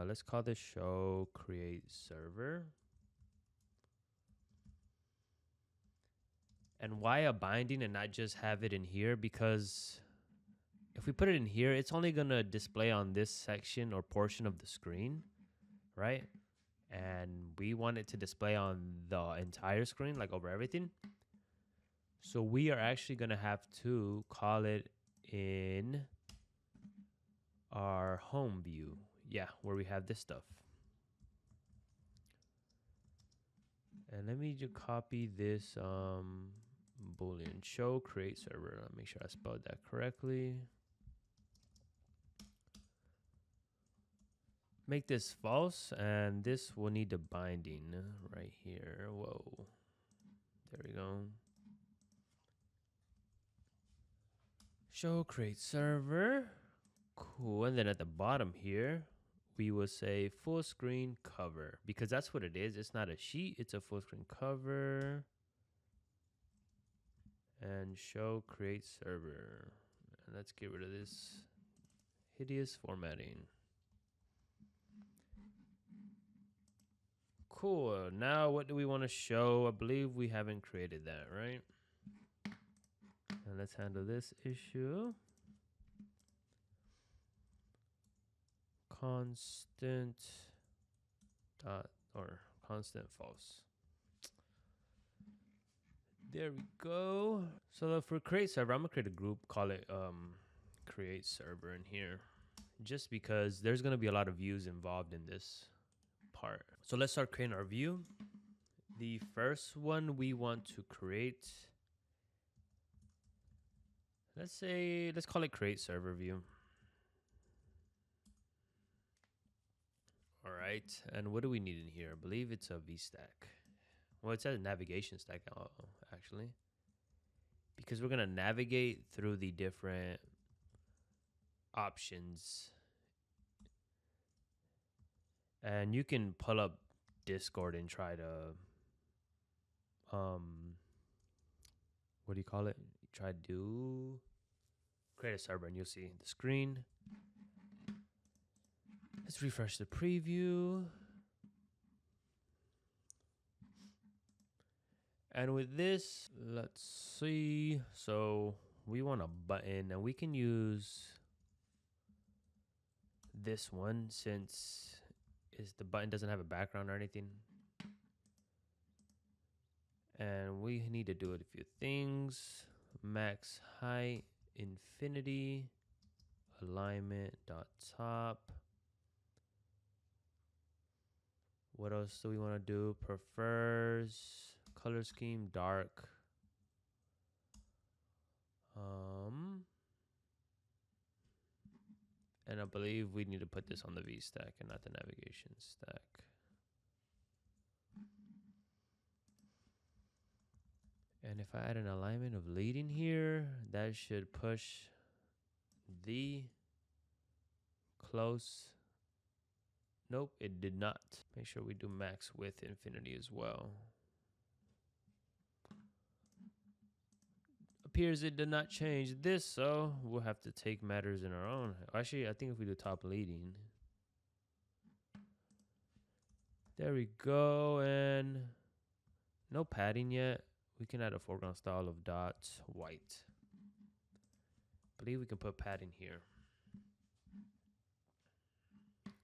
Let's call this show create server. And why a binding and not just have it in here? Because if we put it in here, it's only going to display on this section or portion of the screen, right? And we want it to display on the entire screen, like over everything. So we are actually going to have to call it in our home view. Yeah, where we have this stuff. And let me just copy this boolean show create server. Let me make sure I spelled that correctly. Make this false, and this will need a binding right here. Whoa. There we go. Show create server. Cool. And then at the bottom here, we will say full screen cover, because that's what it is. It's not a sheet, it's a full screen cover. And show create server. And let's get rid of this hideous formatting. Cool. Now what do we want to show? I believe we haven't created that, right? And let's handle this issue. Constant dot or constant false. There we go. So for create server, I'm gonna create a group, call it create server in here, just because there's gonna be a lot of views involved in this part. So let's start creating our view. The first one we want to create, let's call it create server view. All right, and what do we need in here? I believe it's a VStack. Well, it says navigation stack actually, because we're gonna navigate through the different options. And you can pull up Discord and try to, what do you call it? Try to do create a server, and you'll see the screen. Let's refresh the preview. And with this, let's see. So we want a button, and we can use this one since the button doesn't have a background or anything. And we need to do a few things. Max height, infinity, alignment dot top. What else do we want to do? Prefers, color scheme, dark. And I believe we need to put this on the VStack and not the navigation stack. And if I add an alignment of leading here, that should push the close. Nope, it did not. Make sure we do max width infinity as well. Appears it did not change this, so we'll have to take matters in our own. Actually, I think if we do top leading. There we go, and no padding yet. We can add a foreground style of dots white. I believe we can put padding here.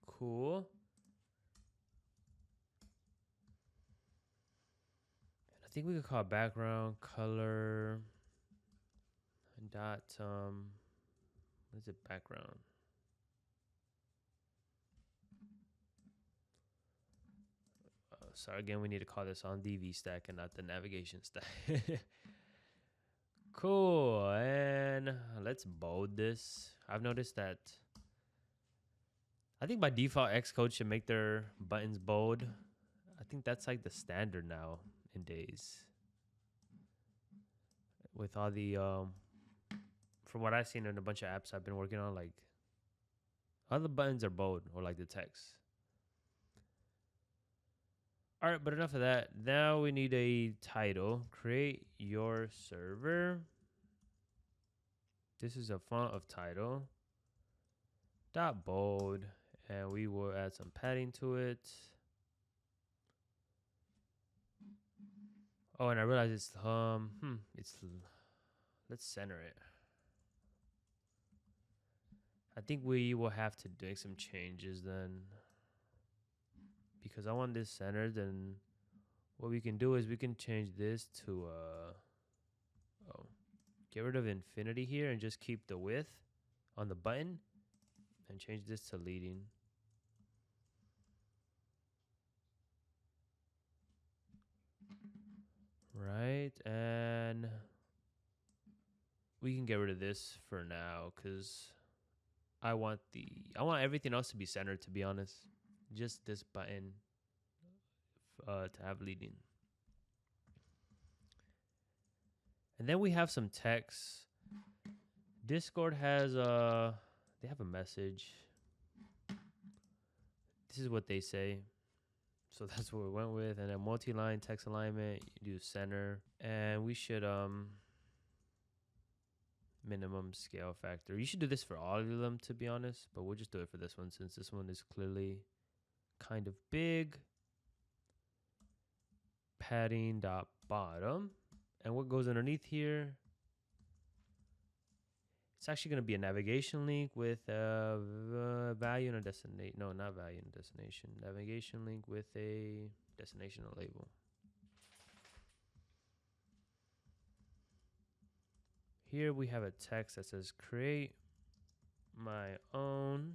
Cool. I think we could call background color dot what is it, background? So again, we need to call this on the VStack and not the navigation stack. Cool. And let's bold this. I've noticed that I think by default Xcode should make their buttons bold. I think that's like the standard now in days. With all the from what I've seen in a bunch of apps I've been working on, like all the buttons are bold, or like the text. All right, but enough of that. Now we need a title. Create your server. This is a font of title. dot bold, and we will add some padding to it. Oh, and I realized it's let's center it. I think we will have to make some changes then, because I want this centered. And what we can do is we can change this to get rid of infinity here and just keep the width on the button and change this to leading. Right, and we can get rid of this for now because I want everything else to be centered, to be honest. Just this button to have leading. And then we have some text. Discord has they have a message. This is what they say. So that's what we went with. And then multi-line text alignment, you do center. And we should minimum scale factor. You should do this for all of them, to be honest, but we'll just do it for this one since this one is clearly kind of big. Padding dot bottom. And what goes underneath here? It's actually going to be a navigation link with a value and a destination. No, not value and destination. Navigation link with a destination label. Here we have a text that says create my own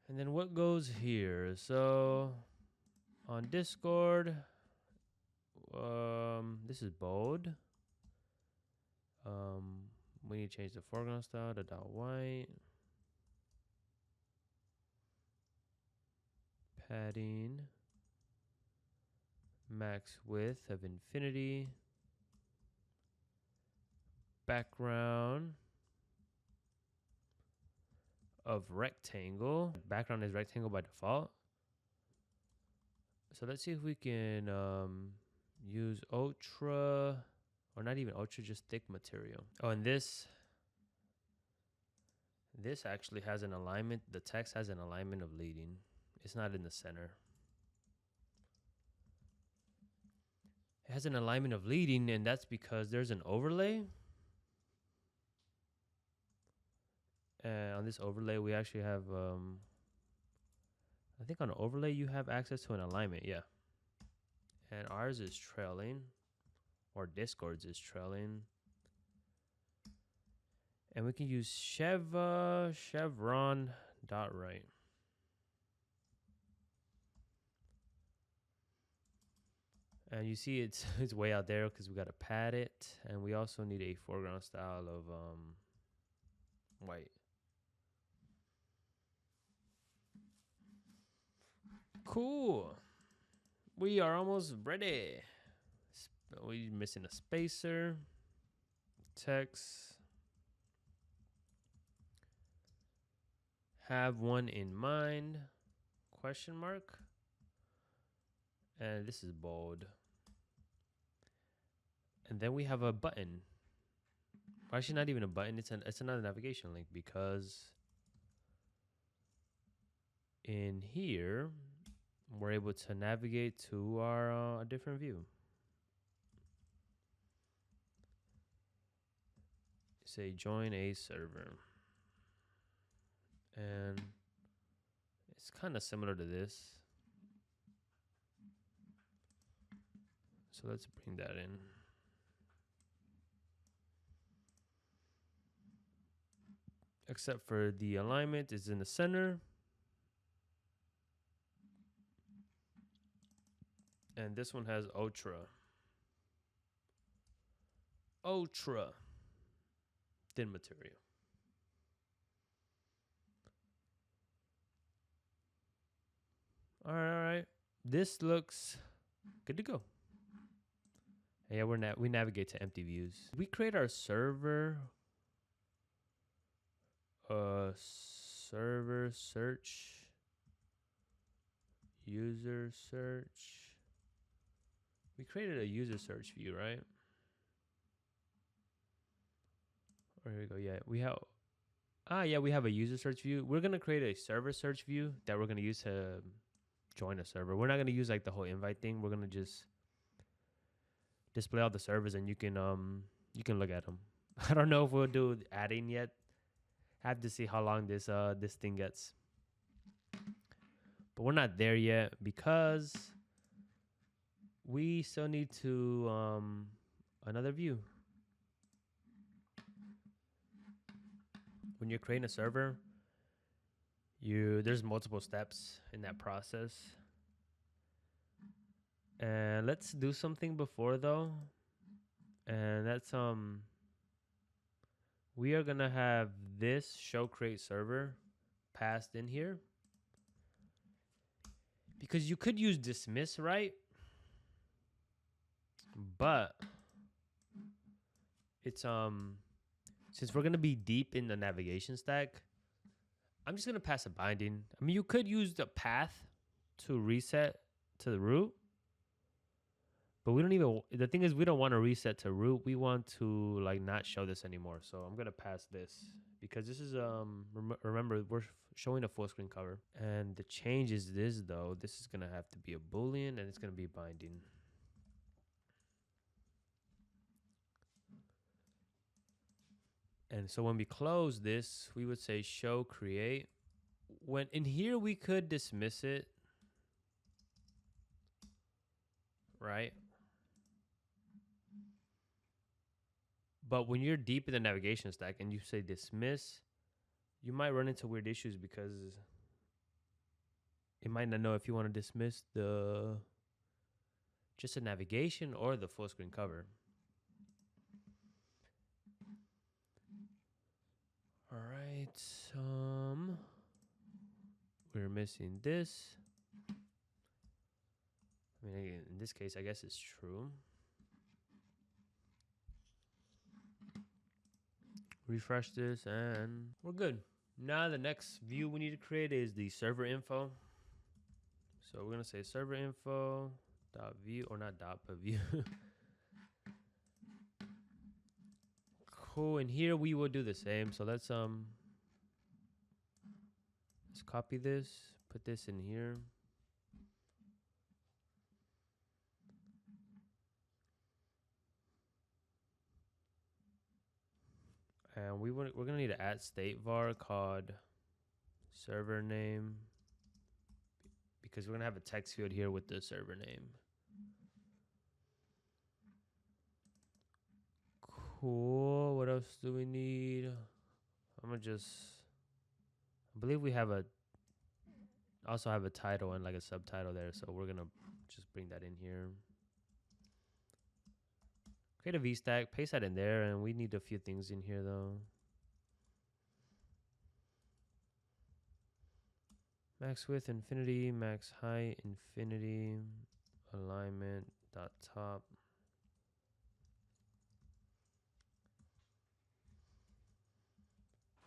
and then what goes here? So on Discord, this is bold. We need to change the foreground style to dot white. Padding. Max width of infinity. Background of rectangle. Background is rectangle by default. So let's see if we can use ultra, or not even ultra, just thick material. Oh, and this actually has an alignment. The text has an alignment of leading. It's not in the center. It has an alignment of leading, and that's because there's an overlay. And on this overlay, we actually have, I think on an overlay, you have access to an alignment, yeah. And ours is trailing, or Discord's is trailing. And we can use chevron dot right. And you see it's way out there because we got to pad it. And we also need a foreground style of white. Cool. We are almost ready. We're missing a spacer. Text. Have one in mind. Question mark. And this is bold. And then we have a button. Actually, not even a button. It's another navigation link because in here we're able to navigate to our different view. Say join a server, and it's kind of similar to this. So let's bring that in. Except for the alignment is in the center. And this one has ultra. Ultra thin material. All right. This looks good to go. Yeah, we navigate to empty views. We create our server. Server search. User search. We created a user search view, right? Oh, here we go. Yeah, we have. Yeah, we have a user search view. We're gonna create a server search view that we're gonna use to join a server. We're not gonna use like the whole invite thing. We're gonna just display all the servers, and you can look at them. I don't know if we'll do adding yet. Have to see how long this thing gets. But we're not there yet because we still need to another view. When you're creating a server, there's multiple steps in that process. And let's do something before though. And that's we are gonna have this show create server passed in here. Because you could use dismiss, right? But it's since we're gonna be deep in the navigation stack, I'm just gonna pass a binding. I mean, you could use the path to reset to the root, but we don't even. The thing is, we don't want to reset to root. We want to like not show this anymore. So I'm gonna pass this because this is remember we're showing a full screen cover, and the change is this though. This is gonna have to be a boolean, and it's gonna be binding. And so when we close this, we would say show create. When in here, we could dismiss it, right? But when you're deep in the navigation stack and you say dismiss, you might run into weird issues because it might not know if you want to dismiss just the navigation or the full screen cover. All right, we're missing this. I mean, again, in this case, I guess it's true. Refresh this and we're good. Now the next view we need to create is the server info. So we're gonna say server info dot view, or not dot, but view. Cool, and here we will do the same. So let's copy this, put this in here. And we're gonna need to add state var called server name, because we're gonna have a text field here with the server name. Cool. What else do we need? I'm gonna I believe we also have a title and like a subtitle there, so we're gonna just bring that in here. Create a VStack, paste that in there, and we need a few things in here though. Max width infinity, max height infinity, alignment dot top.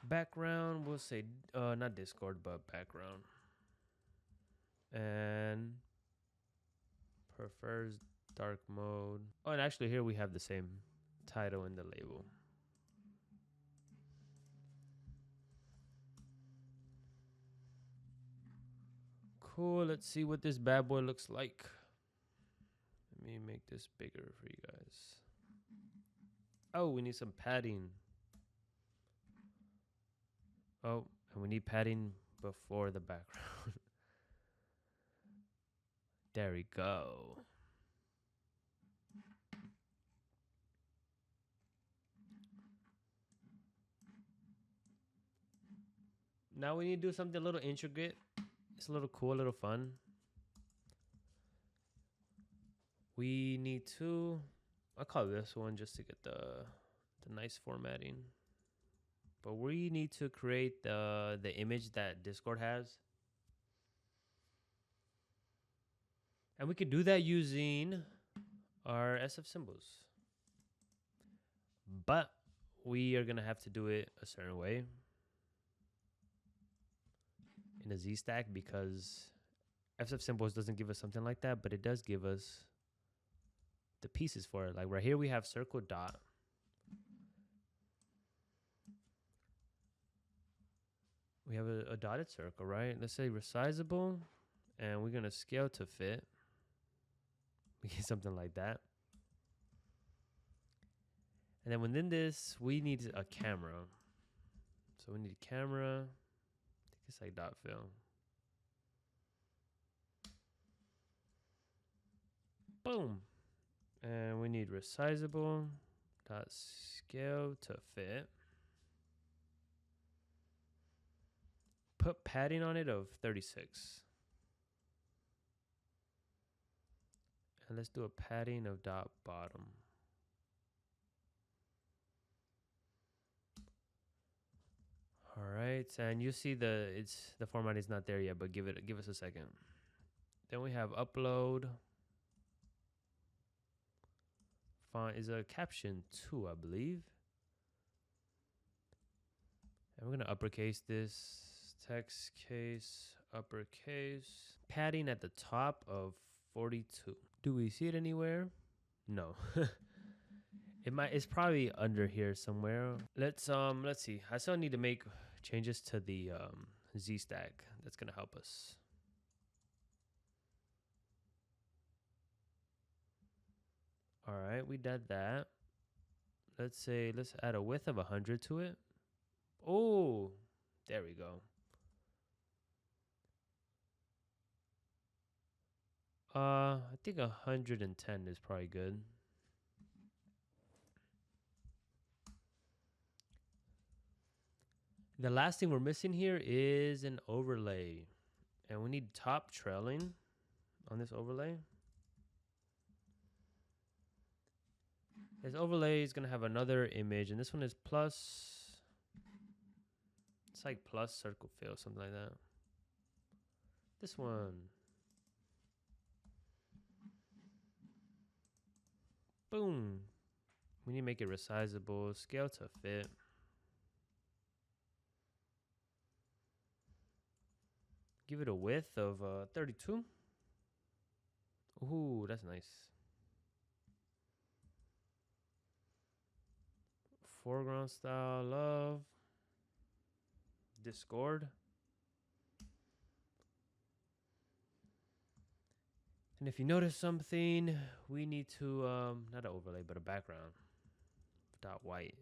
Background, we'll say not Discord, but background. And prefers dark mode. Oh, and actually here we have the same title in the label. Cool, let's see what this bad boy looks like. Let me make this bigger for you guys. Oh, we need some padding. Oh, and we need padding before the background. There we go. Now we need to do something a little intricate. It's a little cool, a little fun. We need to, I'll call this one just to get the nice formatting. But we need to create the image that Discord has. And we could do that using our SF symbols. But we are gonna have to do it a certain way in a Z stack, because SF symbols doesn't give us something like that, but it does give us the pieces for it. Like right here we have circle dot. we have a dotted circle, right? Let's say resizable, and we're gonna scale to fit. We get something like that. And then within this, we need a camera. So we need a camera. I think it's like dot fill. Boom. And we need resizable dot scale to fit. Put padding on it of 36. And let's do a padding of dot bottom. All right, and you see the format is not there yet, but give us a second. Then we have upload. Font is a caption 2, I believe. And we're gonna uppercase this. Text case, uppercase. Padding at the top of 42. Do we see it anywhere? No. It's probably under here somewhere. Let's see. I still need to make changes to the Z stack. That's gonna help us. All right, we did that. Let's add a width of 100 to it. Oh, there we go. I think 110 is probably good. The last thing we're missing here is an overlay. And we need top trailing on this overlay. This overlay is going to have another image, and this one is plus. It's like plus circle fill, something like that. This one. Boom. We need to make it resizable, scale to fit. Give it a width of 32. Ooh, that's nice. Foreground style, love. Discord. And if you notice something, we need to, not an overlay, but a background. Dot white.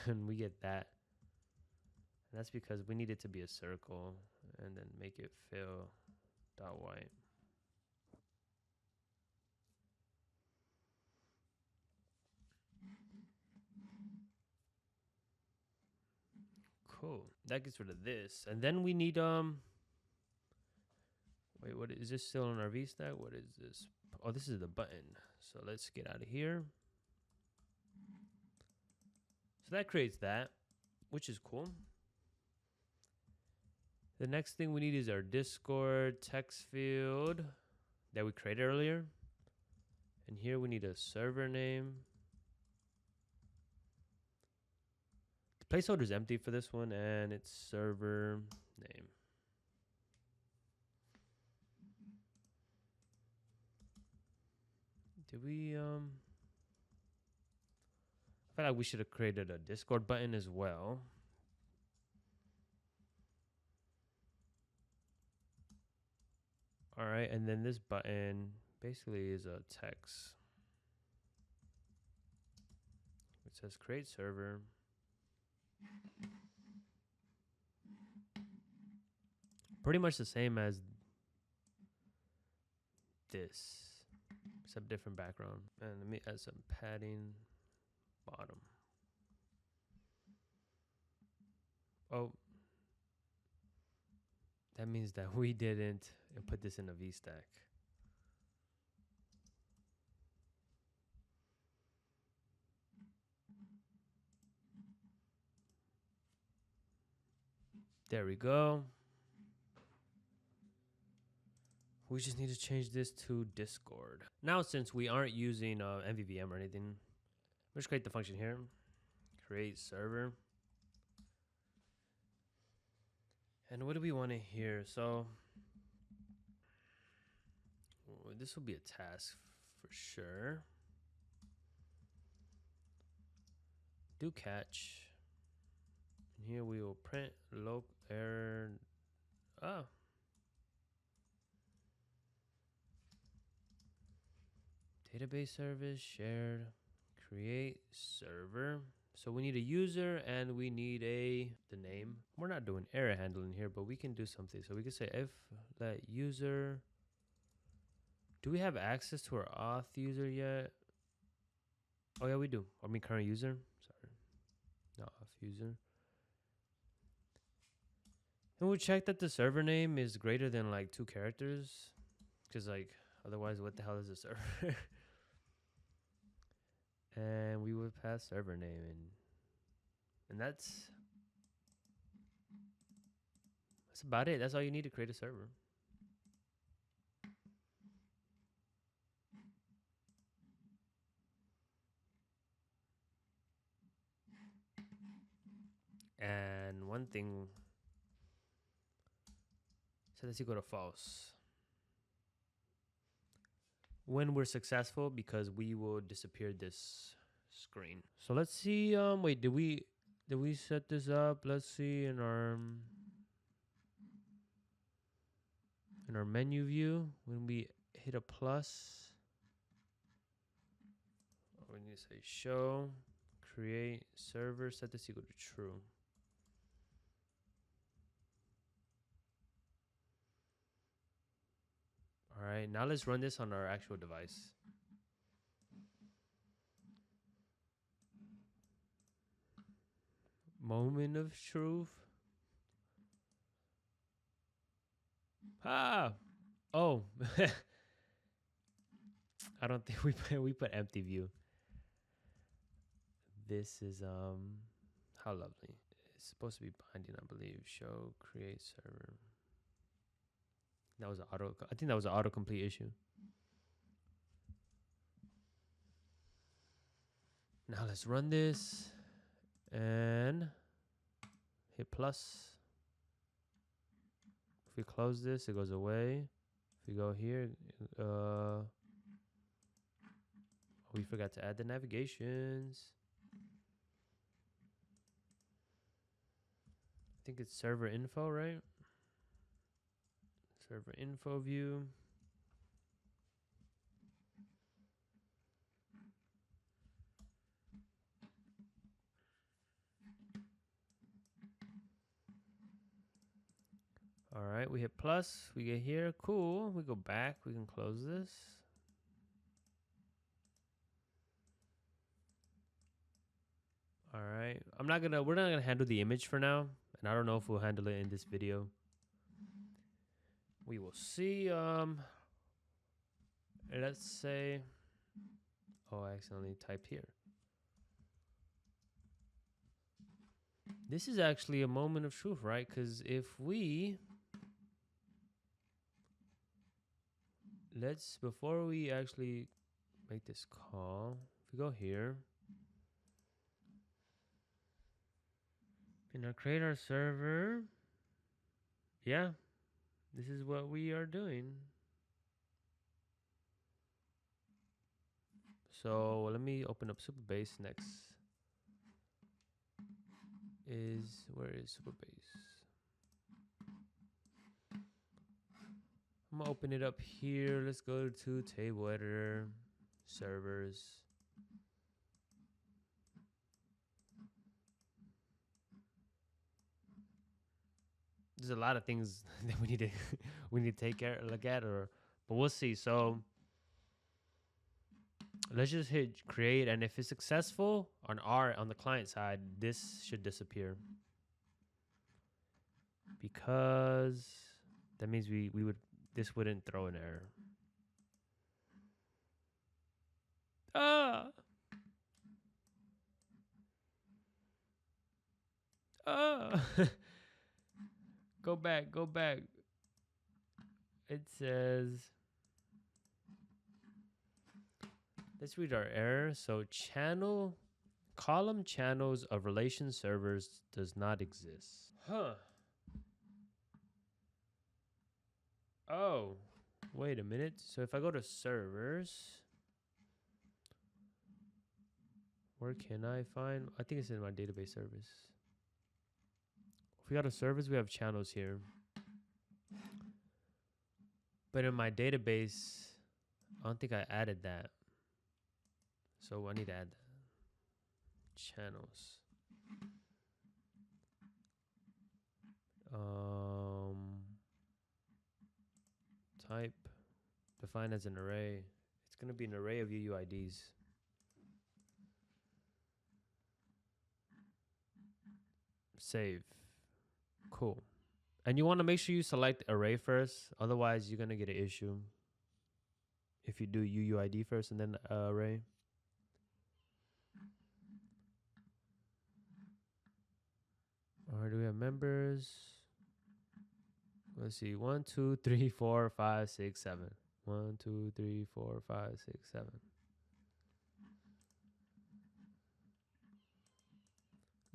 And we get that. And that's because we need it to be a circle and then make it fill dot white. Cool. That gets rid of this. And then we need wait, what is this still on our V stack? What is this? Oh, this is the button. So let's get out of here. So that creates that, which is cool. The next thing we need is our Discord text field that we created earlier. And here we need a server name. The placeholder is empty for this one, and it's server name. Did we, I feel like we should have created a Discord button as well. All right, and then this button basically is a text. It says create server. Pretty much the same as this, except different background. And let me add some padding bottom. Oh, that means that we didn't put this in a VStack. There we go. We just need to change this to Discord. Now, since we aren't using MVVM or anything, let's create the function here. Create server. And what do we want to here? So this will be a task for sure. Do catch. And here we will print local error. Oh. Database service, shared, create server. So we need a user and we need the name. We're not doing error handling here, but we can do something. So we can say if let user. Do we have access to our auth user yet? Oh yeah, we do. I mean current user. Sorry, not auth user. And we'll check that the server name is greater than like 2 characters, because like otherwise, what the hell is a server? And we would pass server name and that's about it. That's all you need to create a server. And one thing, set this equal to false when we're successful, because we will disappear this screen. So let's see. Wait, did we set this up? Let's see in our menu view when we hit a plus. We need to say show create server. Set this equal to true. All right, now let's run this on our actual device. Moment of truth. Ah, oh, I don't think we put empty view. This is how lovely. It's supposed to be binding, I believe. Show create server. That was I think that was an autocomplete issue. Now let's run this and hit plus. If we close this, it goes away. If we go here, we forgot to add the navigations. I think it's server info, right? Server info view. All right, we hit plus, we get here, cool. We go back, we can close this. All right, we're not gonna handle the image for now, and I don't know if we'll handle it in this video. We will see. Let's say, oh, I accidentally typed here. This is actually a moment of truth, right? Because if we before we actually make this call, if we go here and create our server, yeah, this is what we are doing. So let me open up Supabase next. Where is Supabase? I'm gonna open it up here. Let's go to table editor, servers. There's a lot of things that we need to look at, but we'll see. So let's just hit create, and if it's successful on the client side, this should disappear, because that means this wouldn't throw an error. Go back. It says, let's read our error. So column channels of relation servers does not exist. Huh. Oh, wait a minute. So if I go to servers, where can I find? I think it's in my database service. we got a service, we have channels here. But in my database, I don't think I added that. So I need to add that. Channels. Type defined as an array. It's going to be an array of UUIDs. Save. Cool. And you want to make sure you select array first. Otherwise, you're going to get an issue if you do UUID first and then array. Or do we have members? Let's see. 1, 2, 3, 4, 5, 6, 7. 1, 2, 3, 4, 5, 6, 7.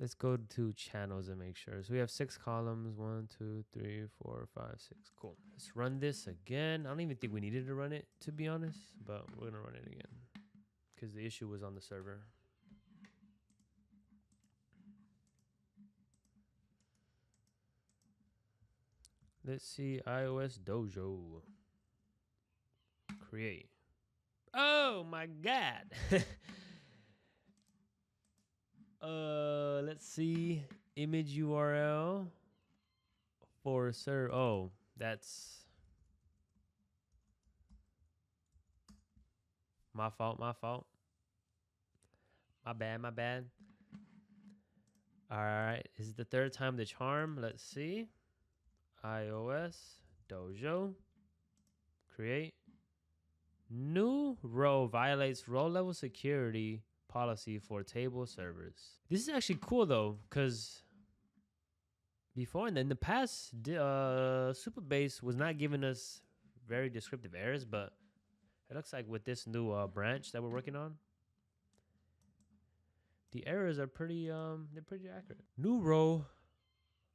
Let's go to channels and make sure. So we have 6 columns. 1, 2, 3, 4, 5, 6. Cool. Let's run this again. I don't even think we needed to run it, to be honest, but we're going to run it again because the issue was on the server. Let's see. iOS Dojo. Create. Oh my God. Let's see. Image URL for server. Oh, that's my fault. My fault. My bad. My bad. All right. This is the 3rd time the charm. Let's see. iOS Dojo. Create. New row violates row level security policy for table servers. This is actually cool though, because before and in the past, Supabase was not giving us very descriptive errors, but it looks like with this new branch that we're working on, the errors are pretty they're pretty accurate. New row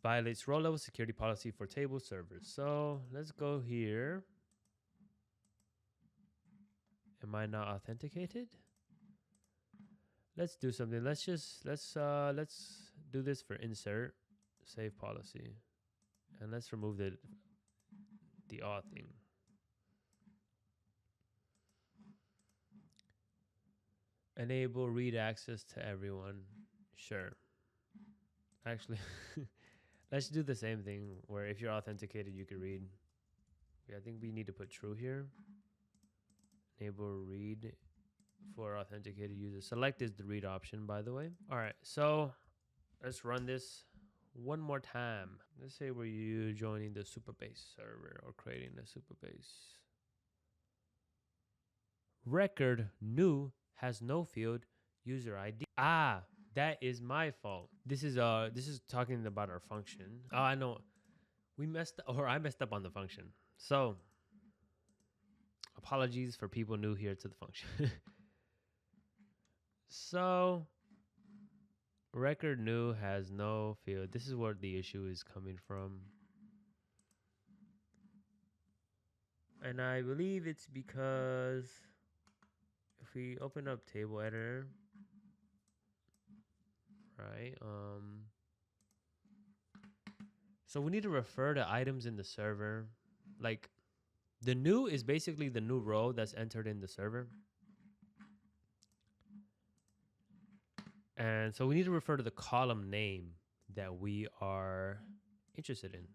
violates row level security policy for table servers. So let's go here. Am I not authenticated? Let's do something. Let's do this for insert, save policy, and let's remove the auth thing. Enable read access to everyone. Sure. Actually, let's do the same thing where if you're authenticated, you can read. Yeah, I think we need to put true here. Enable read for authenticated users. Select is the read option, by the way. All right, so let's run this one more time. Let's say we're joining the Supabase server or creating a Supabase. Record new has no field user ID. Ah, that is my fault. This is talking about our function. Oh, I know. I messed up on the function. So apologies for people new here to the function. So record new has no field. This is where the issue is coming from. And I believe it's because if we open up table editor, right? So we need to refer to items in the server. Like the new is basically the new row that's entered in the server. And so we need to refer to the column name that we are interested in.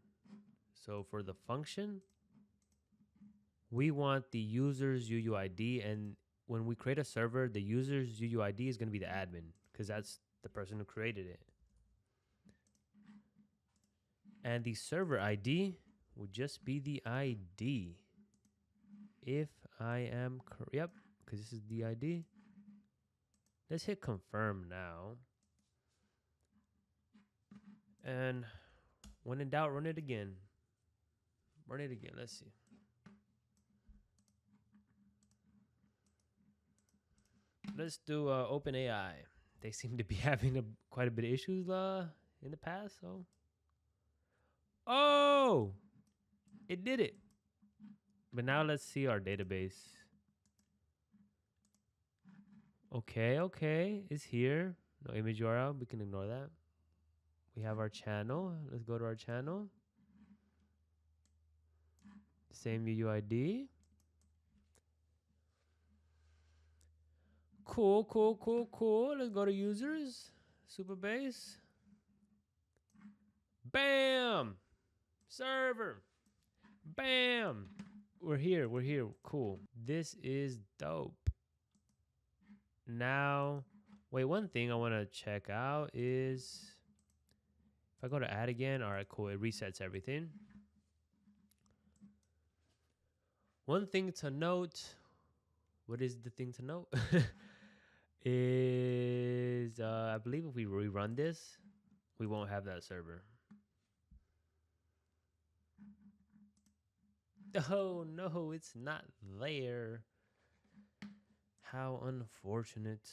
So for the function, we want the user's UUID. And when we create a server, the user's UUID is going to be the admin because that's the person who created it. And the server ID would just be the ID. If I am correct, yep, because this is the ID. Let's hit confirm now. And when in doubt, run it again. Run it again. Let's see. Let's do OpenAI. They seem to be having quite a bit of issues in the past. So, oh, it did it. But now let's see our database. Okay, it's here. No image URL. We can ignore that. We have our channel. Let's go to our channel. Same UUID. Cool, cool, cool, cool. Let's go to users. Supabase. Bam! Server. Bam! We're here. We're here. Cool. This is dope. Now, wait, one thing I want to check out is if I go to add again, all right, cool. It resets everything. One thing to note, what is the thing to note? Is I believe if we rerun this, we won't have that server. Oh no, it's not there. How unfortunate.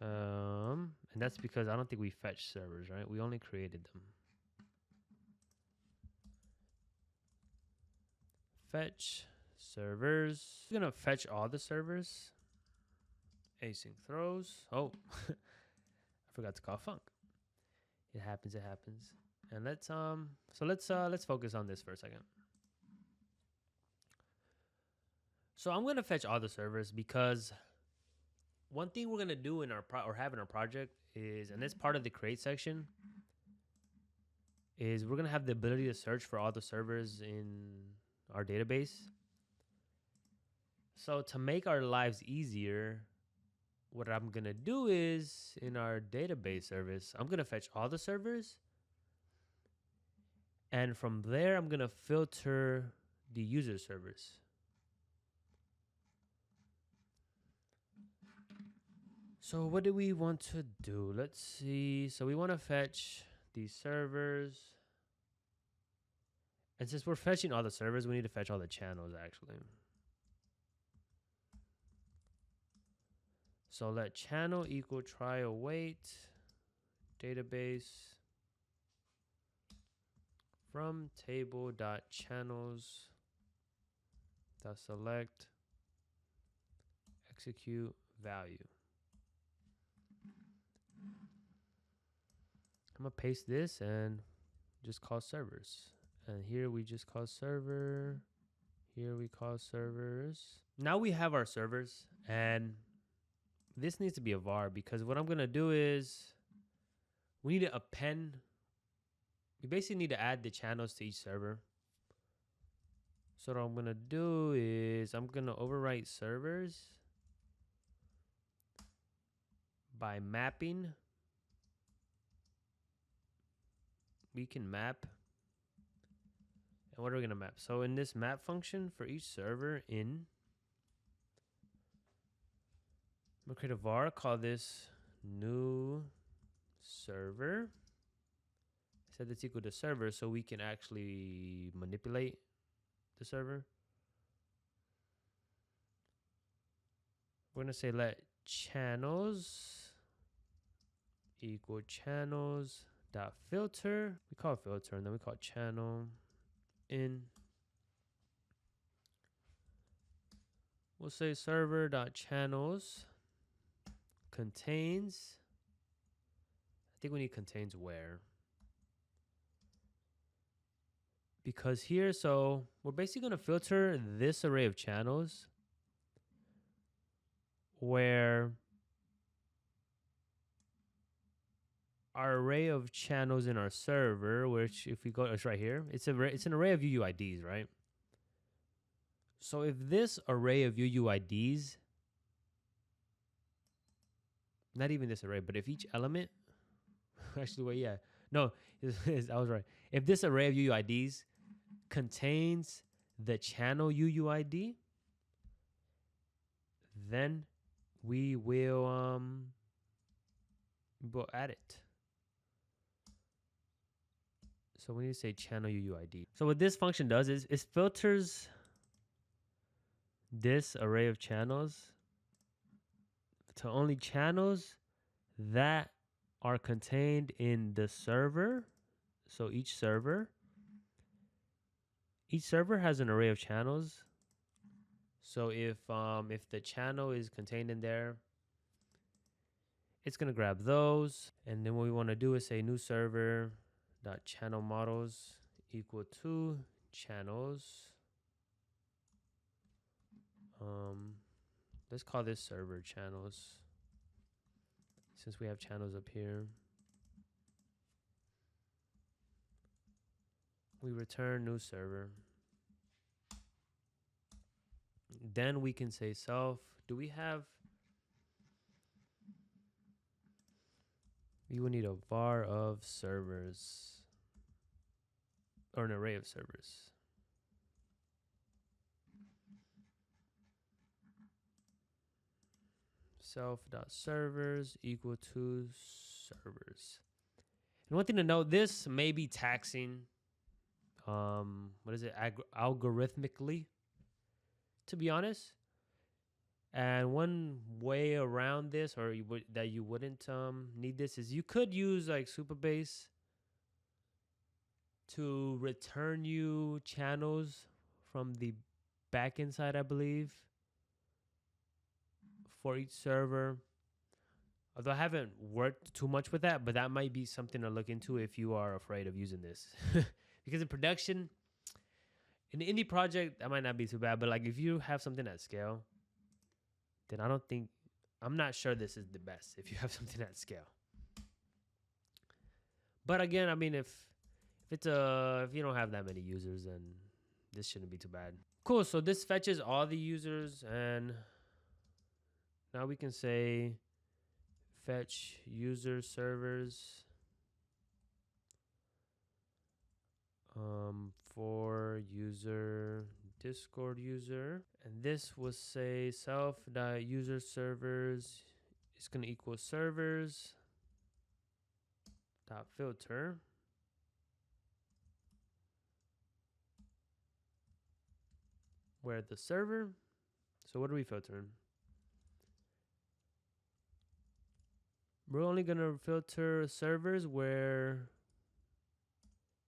And that's because I don't think we fetched servers, right? We only created them. Fetch servers. We're gonna fetch all the servers. Async throws. Oh, I forgot to call func. It happens. It happens. And let's let's focus on this for a second. So I'm gonna fetch all the servers because one thing we're gonna do in our have in our project is, and it's part of the create section, is we're gonna have the ability to search for all the servers in our database. So to make our lives easier, what I'm gonna do is in our database service, I'm gonna fetch all the servers, and from there I'm gonna filter the user servers. So what do we want to do? Let's see. So we want to fetch these servers. And since we're fetching all the servers, we need to fetch all the channels actually. So let channel equal try await database from table dot channels dot select execute value. I'm gonna paste this and just call servers. And here we just call server. Here we call servers. Now we have our servers, and this needs to be a var because what I'm gonna do is we need to append. We basically need to add the channels to each server. So what I'm gonna do is I'm gonna overwrite servers by mapping. We can map. And what are we gonna map? So in this map function for each server in, I'm gonna create a var, call this new server. Set it's equal to server so we can actually manipulate the server. We're gonna say let channels equal channels dot filter. We call it filter and then we call it channel in. We'll say server dot channels contains. I think we need contains where. Because here, so we're basically going to filter this array of channels where our array of channels in our server, which if we go, it's right here. It's an array of UUIDs, right? So if this array of UUIDs, not even this array, but if each element, actually, wait, yeah, no, I was right. If this array of UUIDs contains the channel UUID, then we will we'll add it. So we need to say channel UUID. So what this function does is it filters this array of channels to only channels that are contained in the server. So each server has an array of channels. So if the channel is contained in there, It's going to grab those. And then what we want to do is say new server dot channel models equal to channels. Let's call this server channels, since we have channels up here. We return new server. Then we can say self. Do we have? We will need a var of servers, or an array of servers. Self.servers equal to servers. And one thing to note, this may be taxing, what is it, algorithmically, to be honest. And one way around this, or that you wouldn't need this, is you could use like Supabase to return you channels from the backend side, I believe, for each server. Although I haven't worked too much with that, but that might be something to look into if you are afraid of using this. Because in production, in the indie project, that might not be too bad. But like if you have something at scale, then I'm not sure this is the best if you have something at scale. But again, I mean, if you don't have that many users, then this shouldn't be too bad. Cool. So this fetches all the users, and now we can say fetch user servers for user Discord user, and this will say self.user servers is going to equal servers dot filter. Where the server, so what are we filtering? We're only going to filter servers where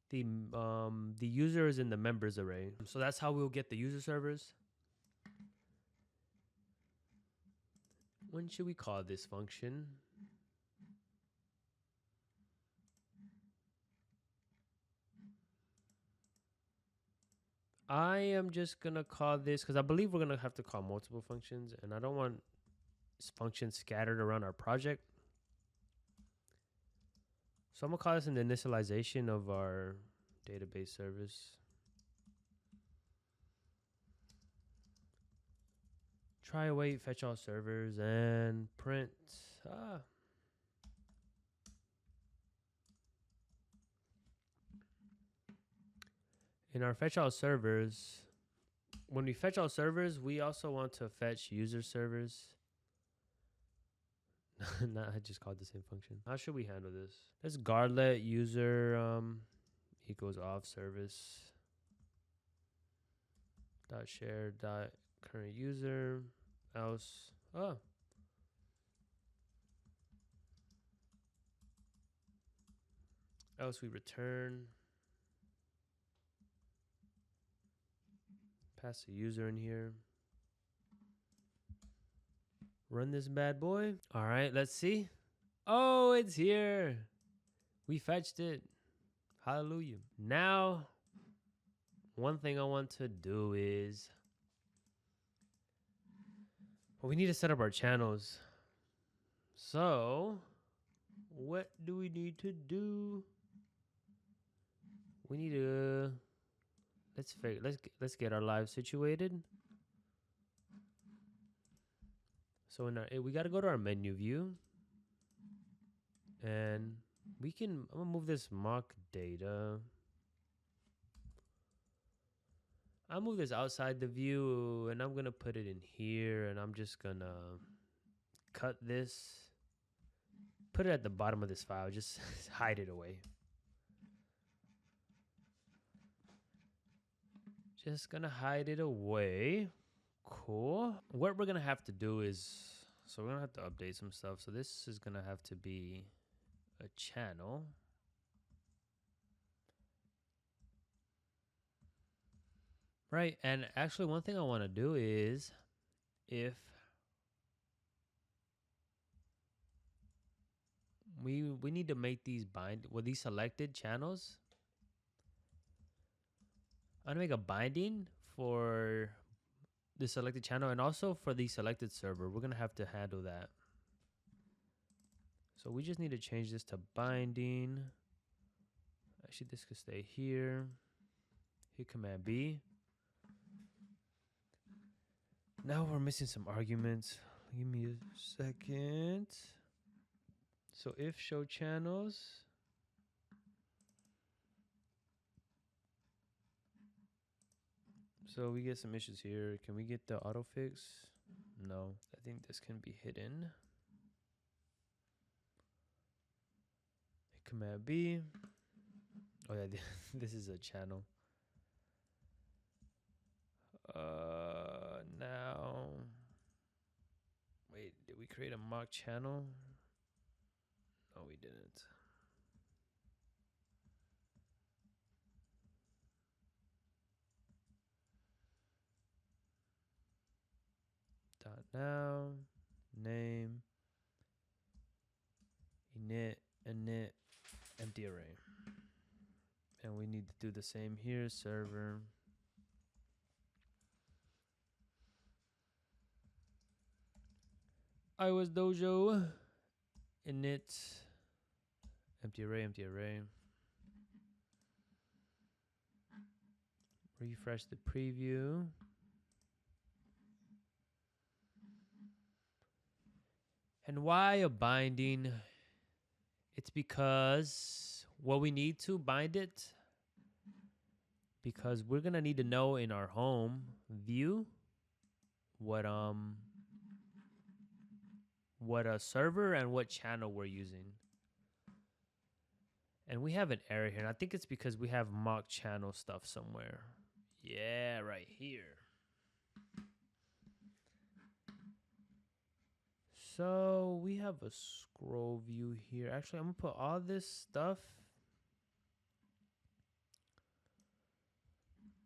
the user is in the members array. So that's how we'll get the user servers. When should we call this function? I am just going to call this, because I believe we're going to have to call multiple functions, and I don't want functions scattered around our project. So I'm going to call this an initialization of our database service. Try await, fetch all servers, and print. In our fetch all servers, when we fetch all servers, we also want to fetch user servers. Nah, I just called the same function. How should we handle this? Let's guardlet user equals off service dot share dot current user else. Else we return. Pass the user in here. Run this bad boy. All right, let's see. Oh, it's here. We fetched it. Hallelujah. Now, one thing I want to do is, well, we need to set up our channels. So, what do we need to do? We need to let's get our live situated. So we got to go to our menu view, and I'm gonna move this mock data. I'll move this outside the view, and I'm gonna put it in here, and I'm just gonna cut this, put it at the bottom of this file, just hide it away. Just gonna hide it away. Cool. What we're gonna have to do is, so we're gonna have to update some stuff. So this is gonna have to be a channel. Right, and actually one thing I wanna do is, if we need to make these these selected channels. I'm gonna make a binding for the selected channel and also for the selected server. We're gonna have to handle that. So we just need to change this to binding. Actually, this could stay here. Hit Command B. Now we're missing some arguments. Give me a second. So if show channels. So we get some issues here. Can we get the autofix? No, I think this can be hidden. Hit Command B. Oh yeah, this is a channel. Now, wait, did we create a mock channel? No, we didn't. Dot now, name, init, empty array. And we need to do the same here, server. iOS Dojo, init, empty array. Refresh the preview. And why a binding? It's because what we need to bind it, because we're gonna need to know in our home view what a server and what channel we're using. And we have an error here, and I think it's because we have mock channel stuff somewhere. Yeah, right here. So we have a scroll view here. Actually, I'm gonna put all this stuff.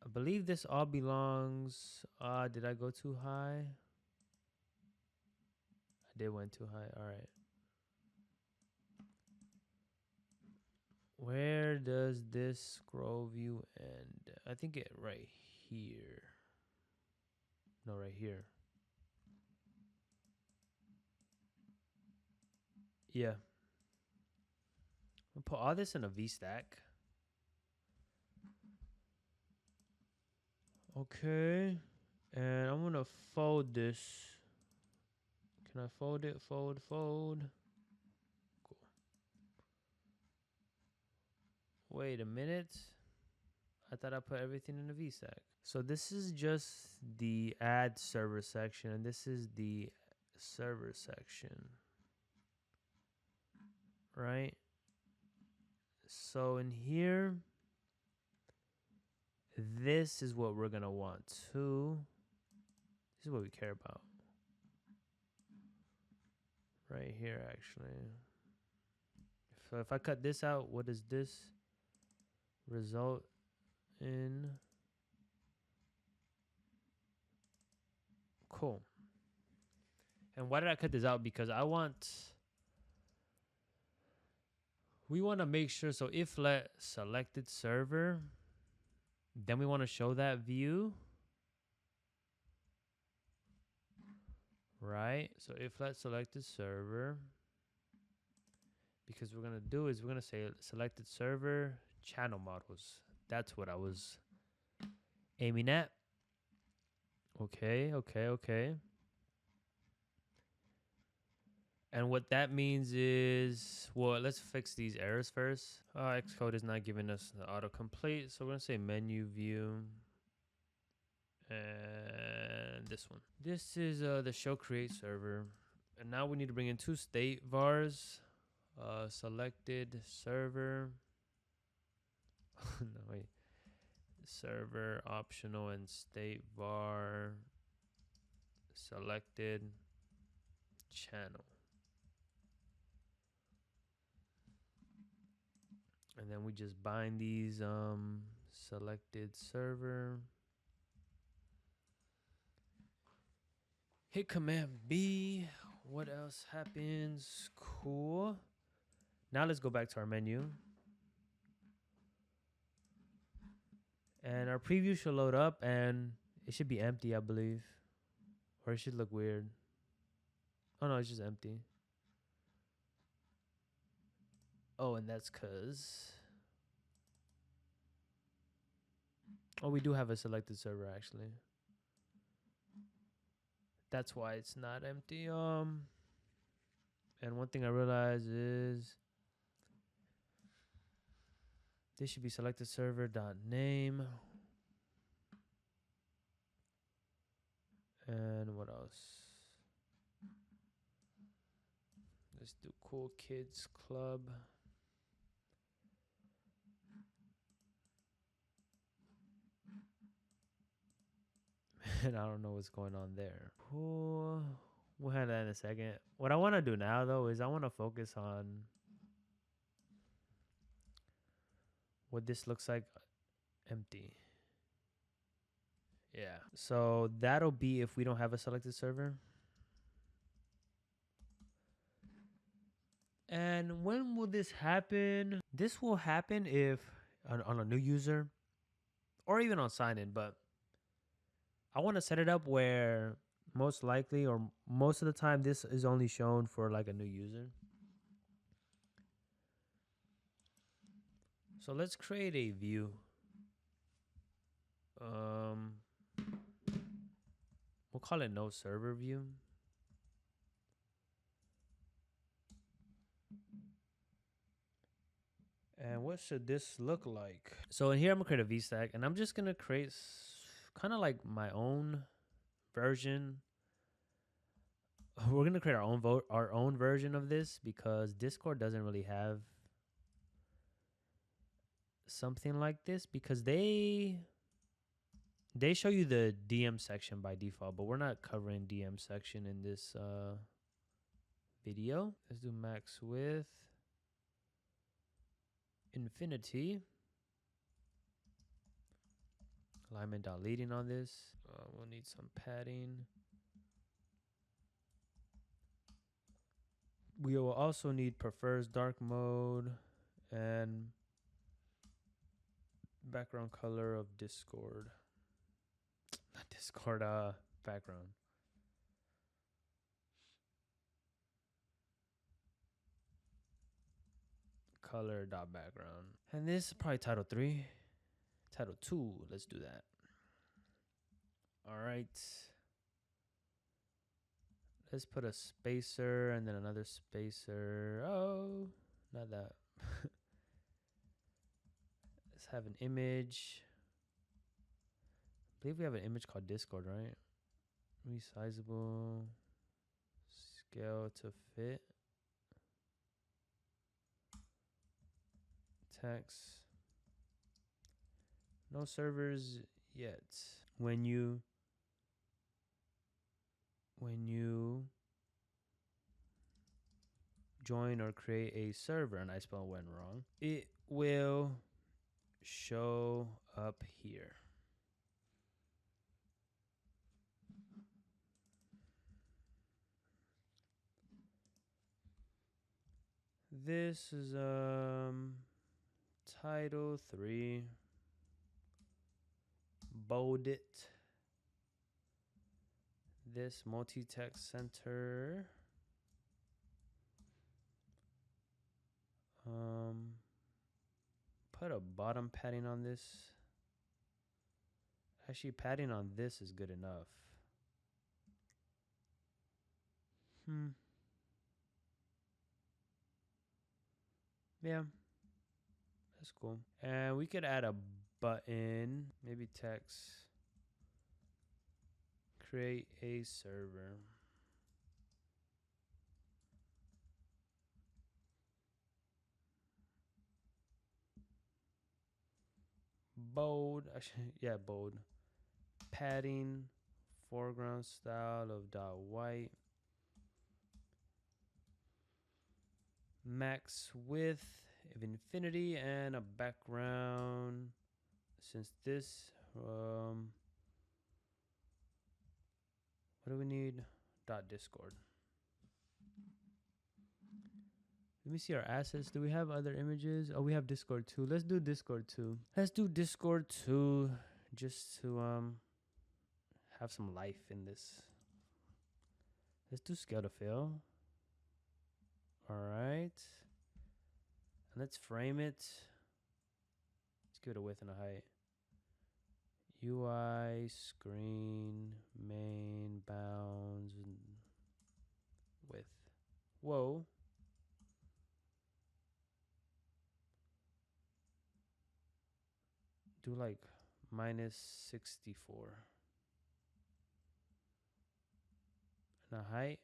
I believe this all belongs. Did I go too high? I did went too high. All right. Where does this scroll view end? I think it right here. No, right here. Yeah. I'll put all this in a VStack. Okay. And I'm gonna fold this. Can I fold it? Fold. Cool. Wait a minute. I thought I put everything in the VStack. So this is just the add server section, and this is the server section. Right? So in here, this is what we're going to want to. This is what we care about. Right here, actually. So if I cut this out, what does this result in? Cool. And why did I cut this out? Because we want to make sure, so if let selected server, then we want to show that view, right? So if let selected server, because we're going to do is we're going to say selected server channel models. That's what I was aiming at. Okay. And what that means is, well, let's fix these errors first. Xcode is not giving us the autocomplete, so we're gonna say menu view, and this one. This is the show create server, and now we need to bring in two state vars, selected server. No wait, server optional and state var selected channel. And then we just bind these selected server. Hit Command B. What else happens? Cool. Now let's go back to our menu. And our preview should load up and it should be empty, I believe. Or it should look weird. Oh no, it's just empty. Oh, and that's because... Oh, we do have a selected server actually. That's why it's not empty. And one thing I realized is this should be selected server dot name. And what else? Let's do Cool Kids Club. And I don't know what's going on there. Cool. We'll handle that in a second. What I want to do now, though, is I want to focus on what this looks like empty. Yeah. So that'll be if we don't have a selected server. And when will this happen? This will happen if on a new user or even on sign in, but I want to set it up where most likely or most of the time this is only shown for like a new user. So let's create a view. We'll call it no server view. And what should this look like? So in here, I'm gonna create a VStack, and I'm just gonna create kind of like my own version. We're gonna create our own version of this because Discord doesn't really have something like this because they show you the DM section by default, but we're not covering DM section in this video. Let's do max width. Infinity. Alignment.leading on this. We'll need some padding. We will also need prefers dark mode and background color of Discord. Not Discord, background. Color.background. And this is probably title 3. Title 2, let's do that. All right. Let's put a spacer and then another spacer. Oh, not that. Let's have an image. I believe we have an image called Discord, right? Resizable. Scale to fit. Text. No servers yet. When you join or create a server, and I spelled went wrong, it will show up here. This is title 3. Bold it. This multi-text center. Put a bottom padding on this. Actually, padding on this is good enough. Yeah, that's cool. And we could add a button, maybe text. Create a server. Bold, actually, yeah, bold. Padding, foreground style of dot white. Max width of infinity and a background. Since this, what do we need? Dot Discord. Let me see our assets. Do we have other images? Oh, we have Discord too. Let's do Discord too. Let's do Discord too, just to have some life in this. Let's do scale to fill. All right. And let's frame it. Let's give it a width and a height. UI, screen, main, bounds, and width. Whoa. Do like -64. And a height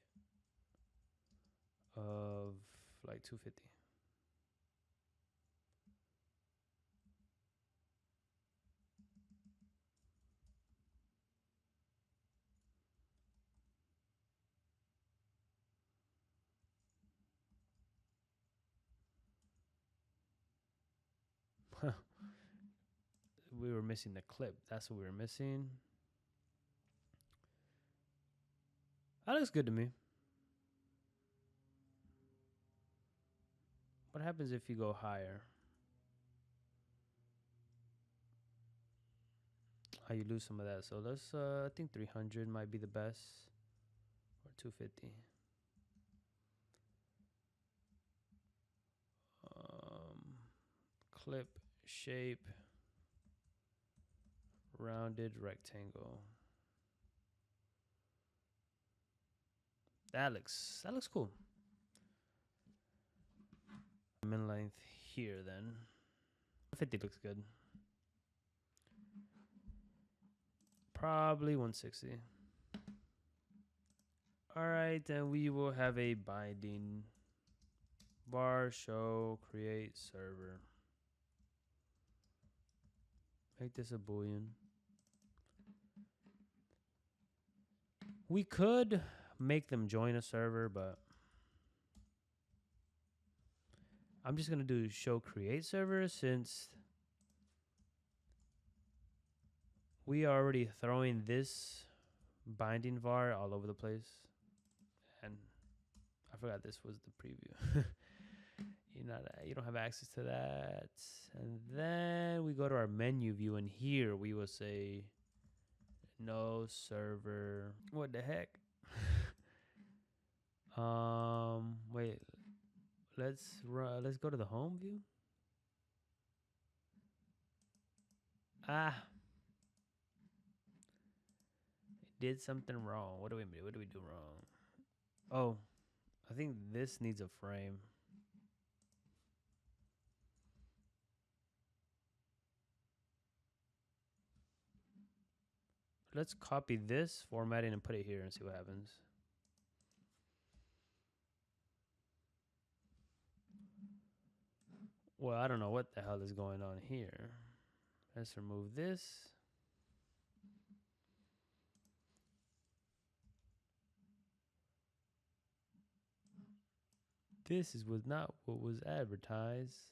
of like 250. We were missing the clip. That's what we were missing. That looks good to me. What happens if you go higher? Oh, you lose some of that. So let's, I think 300 might be the best. Or 250. Clip, shape, rounded rectangle. That looks cool. Min length here then. 50 looks good. Probably 160. All right, then we will have a binding var show create server. Make this a boolean. We could make them join a server, but I'm just gonna do show create server since we are already throwing this binding var all over the place. And I forgot this was the preview. You don't have access to that. And then we go to our menu view, and here we will say no server. What the heck? Wait. Let's go to the home view. Did something wrong. What do we do? What do we do wrong? Oh, I think this needs a frame. Let's copy this formatting and put it here and see what happens. Well, I don't know what the hell is going on here. Let's remove this. This was not what was advertised.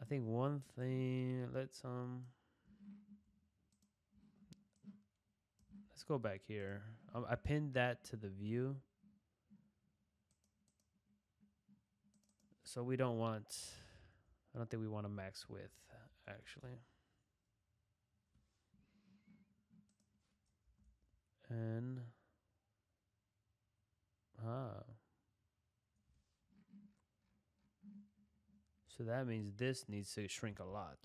I think one thing, let's go back here. I pinned that to the view. So we don't want, I don't think we want a max width actually. And so that means this needs to shrink a lot.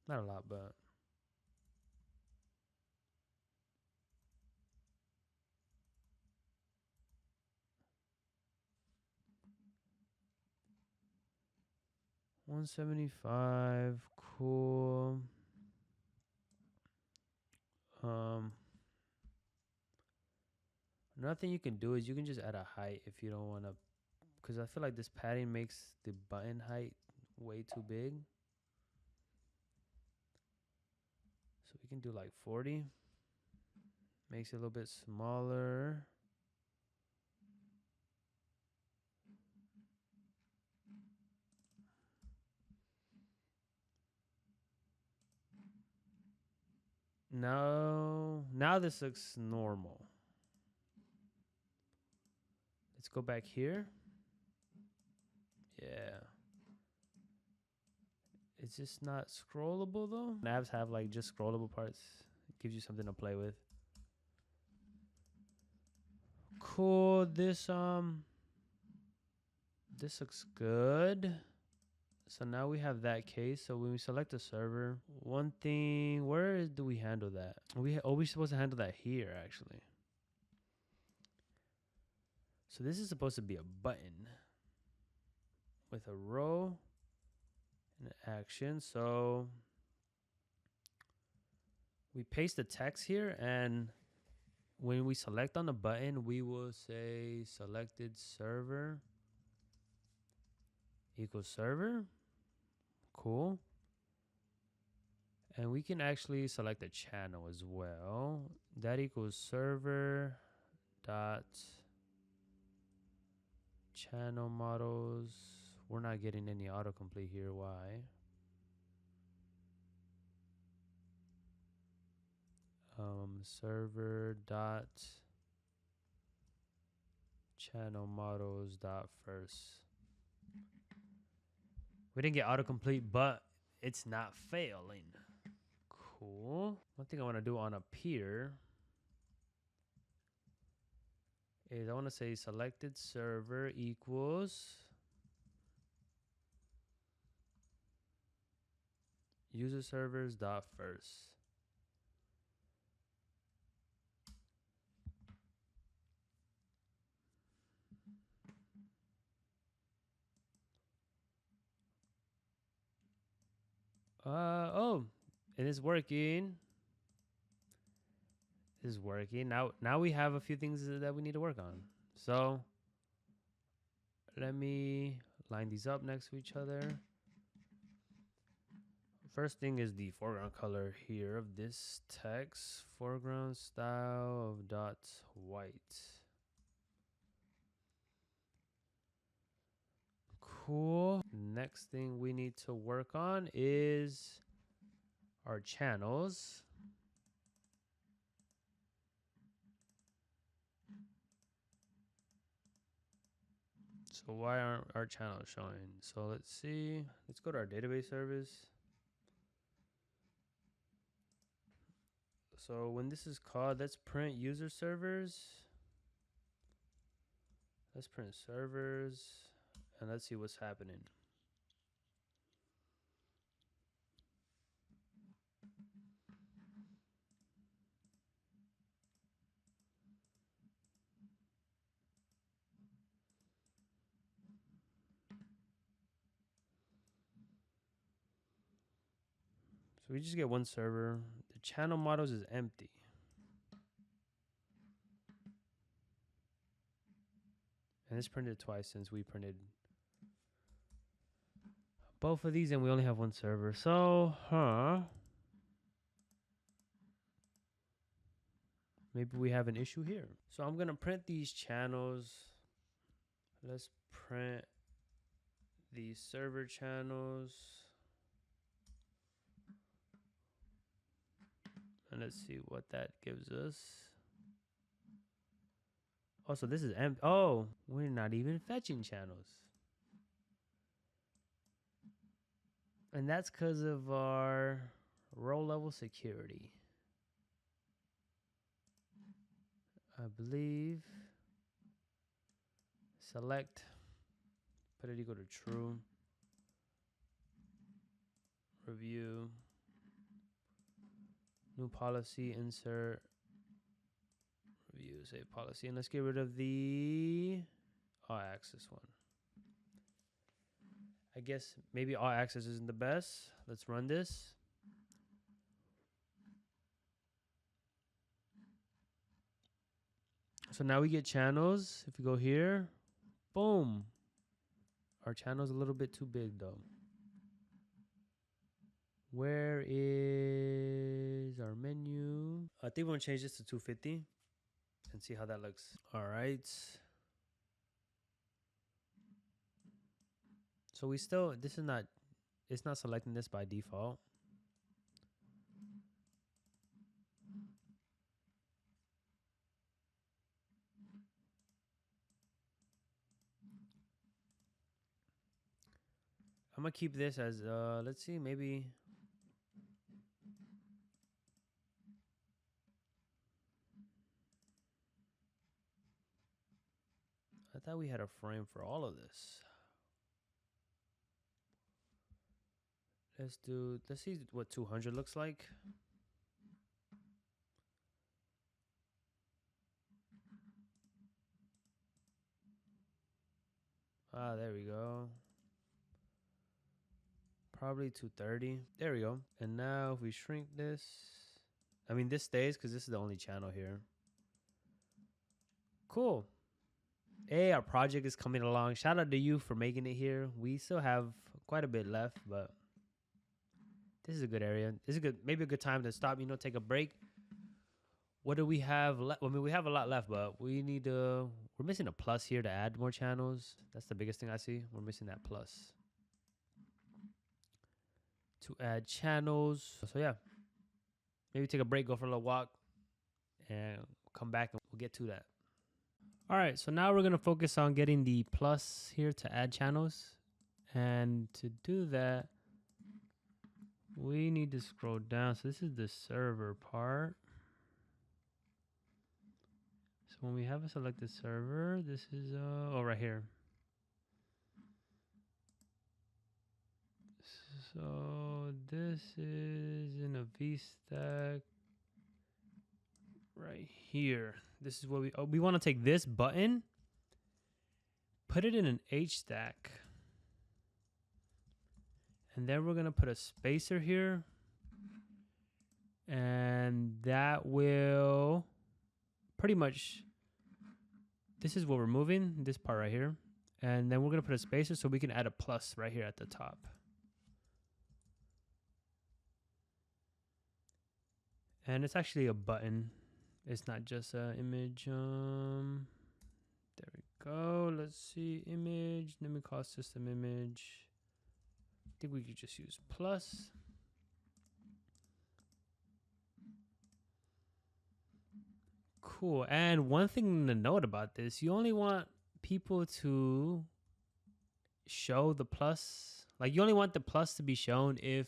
Not a lot, but $175, cool. Another thing you can do is you can just add a height if you don't want to, because I feel like this padding makes the button height way too big. So we can do like 40. Makes it a little bit smaller. Now this looks normal. go back here. Yeah. It's just not scrollable though. Navs have like just scrollable parts. It gives you something to play with. Cool. This looks good. So now we have that case. So when we select a server, one thing, do we handle that? We're supposed to handle that here actually. So this is supposed to be a button with a row and an action. So we paste the text here, and when we select on the button, we will say selected server equals server. Cool. And we can actually select a channel as well. That equals server dot channel models. We're not getting any autocomplete here. Why? Server dot channel models dot first. We didn't get autocomplete, but it's not failing. Cool. One thing I want to do on up here is I want to say selected server equals user servers dot first. Oh, it is working. It is working. Now we have a few things that we need to work on. So let me line these up next to each other. First thing is the foreground color here of this text. Foreground style of dot white. Cool. Next thing we need to work on is our channels. So why aren't our channels showing? So let's see. Let's go to our database service. So when this is called, let's print user servers. Let's print servers and let's see what's happening. So we just get one server. The channel models is empty. And it's printed twice since we printed both of these and we only have one server. So, maybe we have an issue here. So I'm going to print these channels. Let's print these server channels. And let's see what that gives us. Oh, so this is empty. Oh, we're not even fetching channels. And that's because of our row level security. I believe. Select. Put it equal to true. Review. New policy, insert. Review, save policy. And let's get rid of the all access one. I guess maybe all access isn't the best. Let's run this. So now we get channels. If you go here, boom. Our channel's a little bit too big though. Where is our menu? I think we're gonna change this to 250 and see how that looks. All right. So we still, it's not selecting this by default. I'm gonna keep this as let's see, maybe I thought we had a frame for all of this. Let's see what 200 looks like. Ah, there we go. Probably 230. There we go. And now if we shrink this, I mean, this stays because this is the only channel here. Cool. Hey, our project is coming along. Shout out to you for making it here. We still have quite a bit left, but this is a good area. This is good. Maybe a good time to stop, take a break. What do we have left? I mean, we have a lot left, but we need to, we're missing a plus here to add more channels. That's the biggest thing I see. We're missing that plus to add channels. So yeah, maybe take a break, go for a little walk, and come back and we'll get to that. All right, so now we're going to focus on getting the plus here to add channels. And to do that, we need to scroll down. So this is the server part. So when we have a selected server, this is, right here. So this is in a VStack right here. This is what we want to take this button, put it in an H stack. And then we're going to put a spacer here. And that will pretty much, this is what we're moving, this part right here. And then we're going to put a spacer so we can add a plus right here at the top. And it's actually a button. It's not just an image. There we go. Let's see, image. Let me call system image. I think we could just use plus. Cool. And one thing to note about this, you only want people to show the plus. Like, you only want the plus to be shown if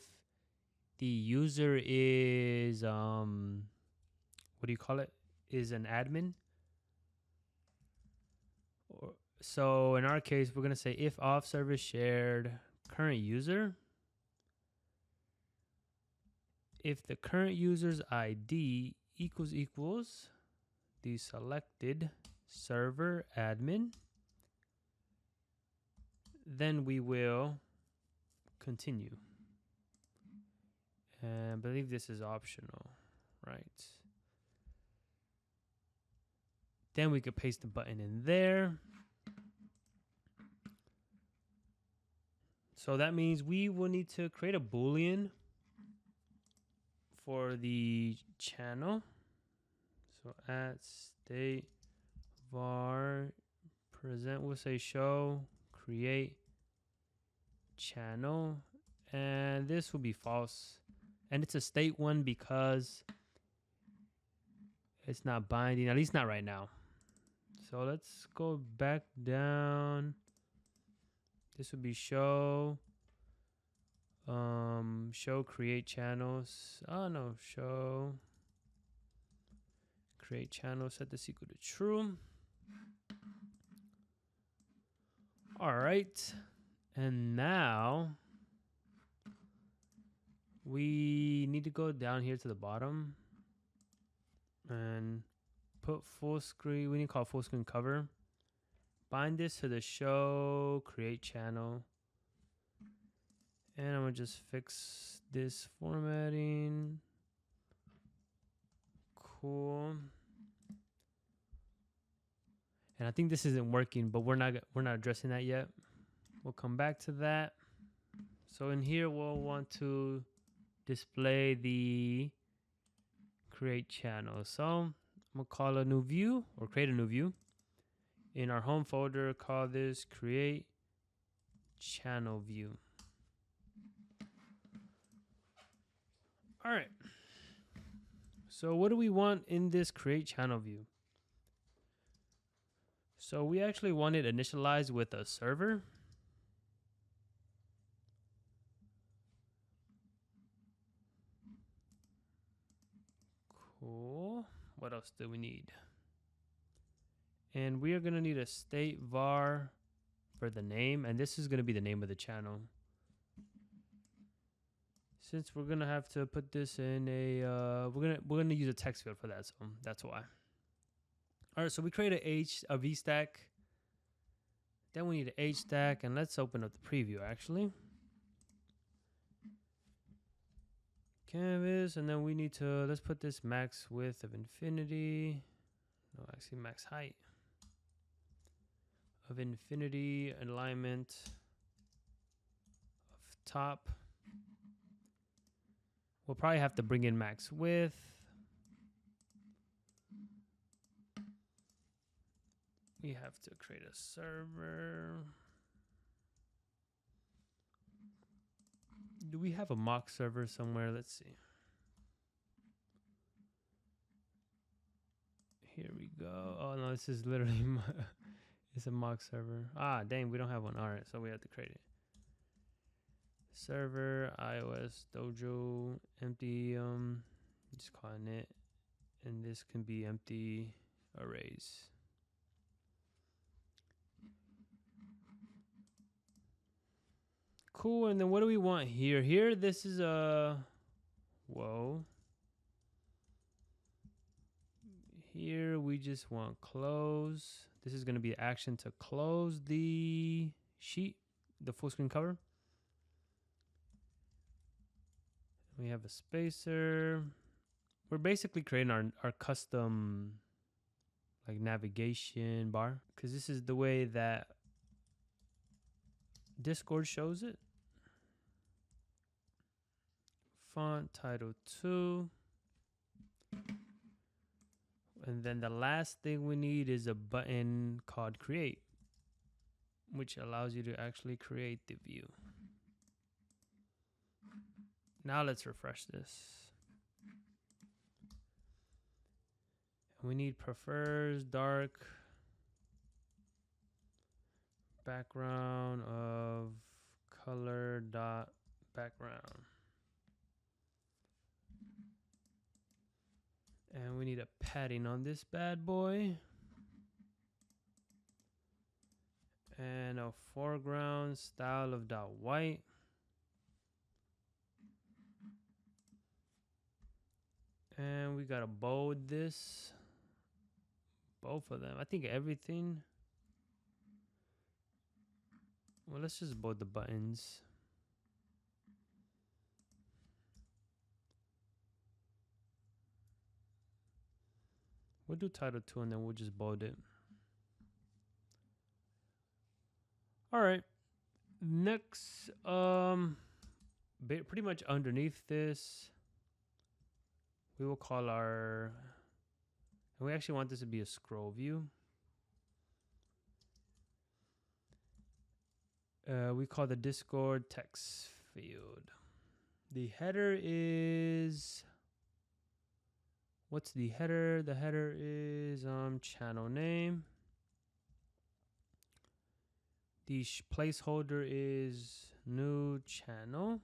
the user is, what do you call it? Is an admin. So in our case, we're going to say if Auth service shared current user, if the current user's ID equals the selected server admin, then we will continue. And I believe this is optional, right? Then we could paste the button in there. So that means we will need to create a Boolean for the channel. So at state var present, we'll say show create channel, and this will be false. And it's a state one because it's not binding, at least not right now. So let's go back down. This would be show create channels. Oh no, show create channel, set this equal to true. All right, and now we need to go down here to the bottom and put full screen. We need to call full screen cover. Bind this to the show create channel. And I'm gonna just fix this formatting. Cool. And I think this isn't working, but we're not addressing that yet. We'll come back to that. So in here, we'll want to display the create channel. So I'm gonna call a new view or create a new view. In our home folder, call this create channel view. All right. So what do we want in this create channel view? So we actually want it initialized with a server. Cool. What else do we need? And we are going to need a state var for the name. And this is going to be the name of the channel. Since we're going to have to put this in a, we're going to use a text field for that. So that's why. All right. So we create a V stack. Then we need an H stack. And let's open up the preview actually. Canvas. And then we need to, let's put this max width of infinity. No, actually max height of infinity, alignment of top. We'll probably have to bring in max width. We have to create a server. Do we have a mock server somewhere? Let's see. Here we go. Oh no, this is literally it's a mock server. Ah, dang, we don't have one. All right, so we have to create it. Server, iOS, Dojo, empty, just calling it. And this can be empty arrays. Cool, and then what do we want here? Here, this is a, whoa. Here, we just want close. This is going to be an action to close the sheet, the full screen cover. We have a spacer. We're basically creating our custom like navigation bar because this is the way that Discord shows it. Font title 2. And then the last thing we need is a button called create, which allows you to actually create the view. Now let's refresh this. We need prefers dark background of color dot background. And we need a padding on this bad boy. And a foreground style of dot white. And we gotta bold this. Both of them. I think everything. Well, let's just bold the buttons. We'll do title 2 and then we'll just bold it. All right. Next, pretty much underneath this, we will call our, and we actually want this to be a scroll view. We call the Discord text field. The header is, what's the header? The header is channel name. The placeholder is new channel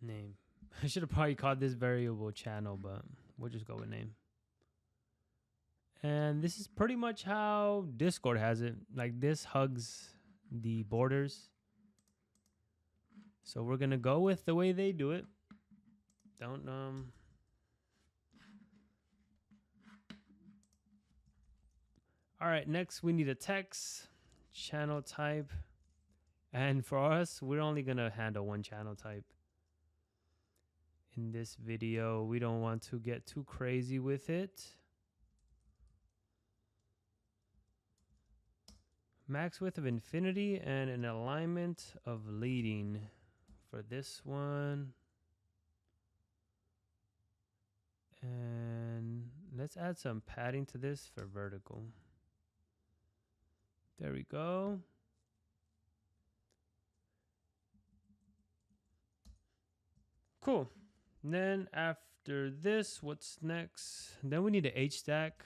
name. I should have probably called this variable channel, but we'll just go with name. And this is pretty much how Discord has it. Like this hugs the borders. So we're gonna go with the way they do it. Don't All right, next we need a text channel type. And for us, we're only gonna handle one channel type. In this video, we don't want to get too crazy with it. Max width of infinity and an alignment of leading for this one. And let's add some padding to this for vertical. There we go. Cool. And then after this, what's next? Then we need an H stack.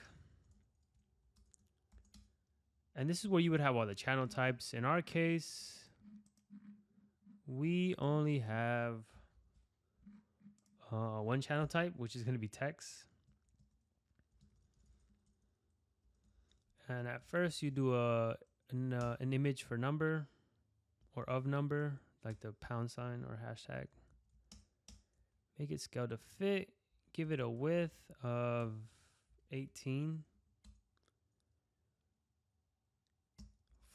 And this is where you would have all the channel types. In our case, we only have one channel type, which is going to be text. And at first you do an image for number or of number, like the pound sign or hashtag. Make it scale to fit. Give it a width of 18.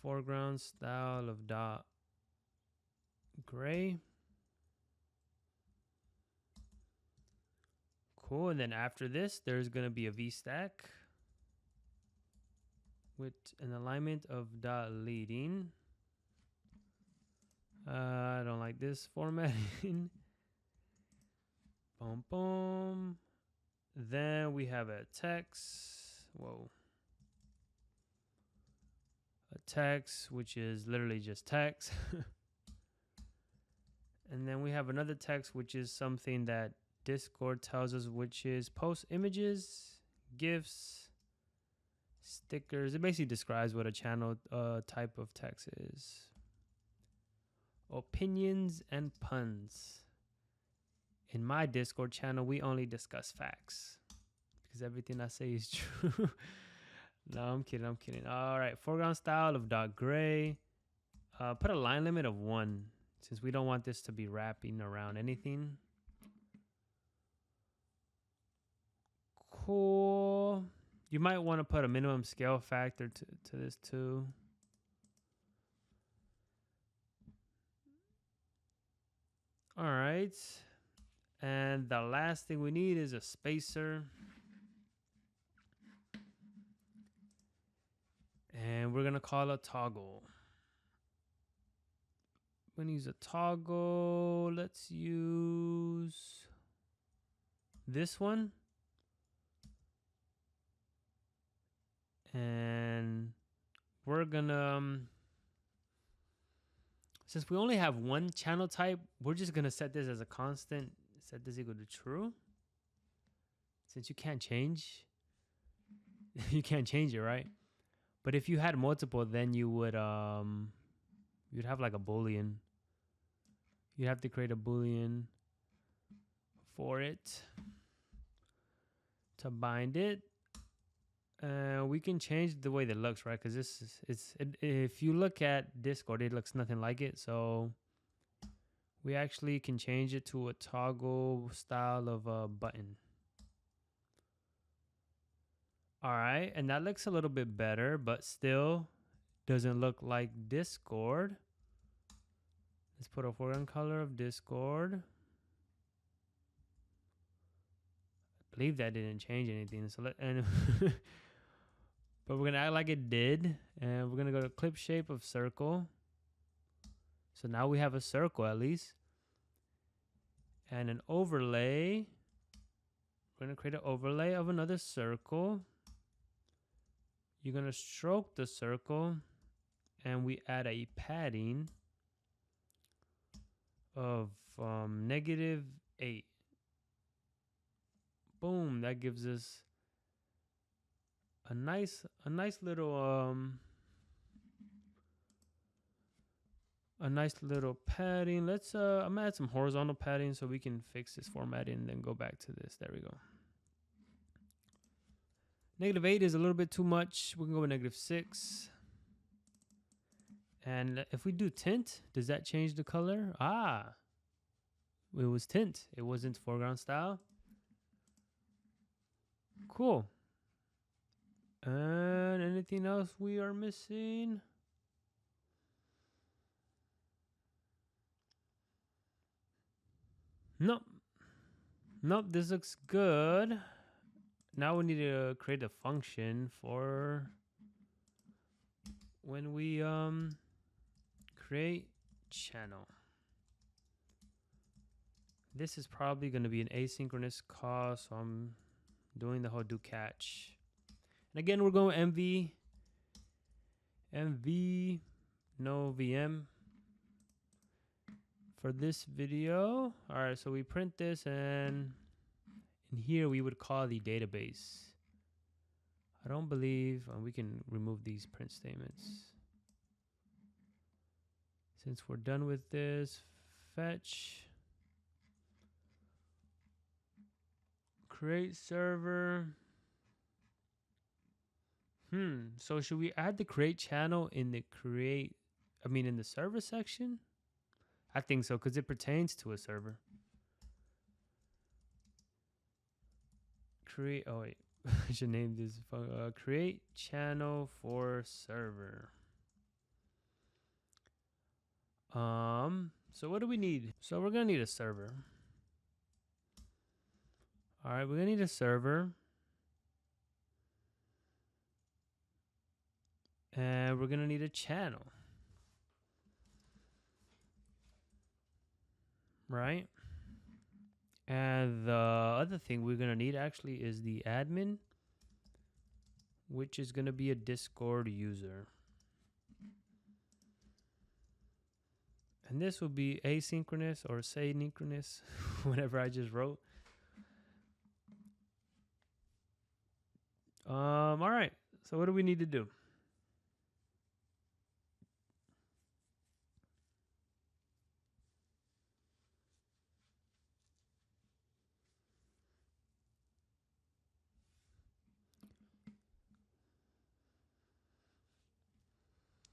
Foreground style of dot gray. Cool. And then after this, there's going to be a VStack with an alignment of dot leading. I don't like this formatting. Boom, boom. Then we have a text. Whoa. A text, which is literally just text. And then we have another text, which is something that Discord tells us, which is post images, GIFs, stickers. It basically describes what a channel type of text is. Opinions and puns. In my Discord channel, we only discuss facts because everything I say is true. No, I'm kidding. All right, foreground style of dot gray. Put a line limit of 1 since we don't want this to be wrapping around anything. Cool. You might want to put a minimum scale factor to this too. All right. And the last thing we need is a spacer. And we're going to call a toggle. We're going to use a toggle. Let's use this one. And we're going to, since we only have one channel type, we're just going to set this as a constant. Set this equal to true. Since you can't change, you can't change it, right? But if you had multiple, then you would you'd have like a boolean. You'd have to create a boolean for it to bind it. We can change the way that looks, right? Because this is if you look at Discord, it looks nothing like it. So we actually can change it to a toggle style of a button. All right, and that looks a little bit better, but still doesn't look like Discord. Let's put a foreground color of Discord. I believe that didn't change anything. So but we're gonna act like it did, and we're gonna go to clip shape of circle. So now we have a circle at least, and an overlay. We're gonna create an overlay of another circle. You're gonna stroke the circle, and we add a padding of -8. Boom! That gives us a nice little padding. Let's I'm gonna add some horizontal padding so we can fix this formatting and then go back to this. There we go. -8 is a little bit too much. We can go with -6. And if we do tint, does that change the color? Ah, it was tint. It wasn't foreground style. Cool. And anything else we are missing? Nope. This looks good. Now we need to create a function for when we create channel. This is probably going to be an asynchronous call, so I'm doing the whole do catch. And again, we're going MV, no VM for this video. All right, so we print this, and in here we would call the database. I don't believe, we can remove these print statements. Since we're done with this, fetch create server. So should we add the create channel in the in the server section? I think so, because it pertains to a server. Oh wait, I should name this create channel for server. So what do we need? So we're gonna need a server. All right, we're gonna need a server. And we're gonna need a channel. Right? And the other thing we're gonna need actually is the admin, which is gonna be a Discord user. And this will be asynchronous or synchronous, whatever I just wrote. All right, so what do we need to do?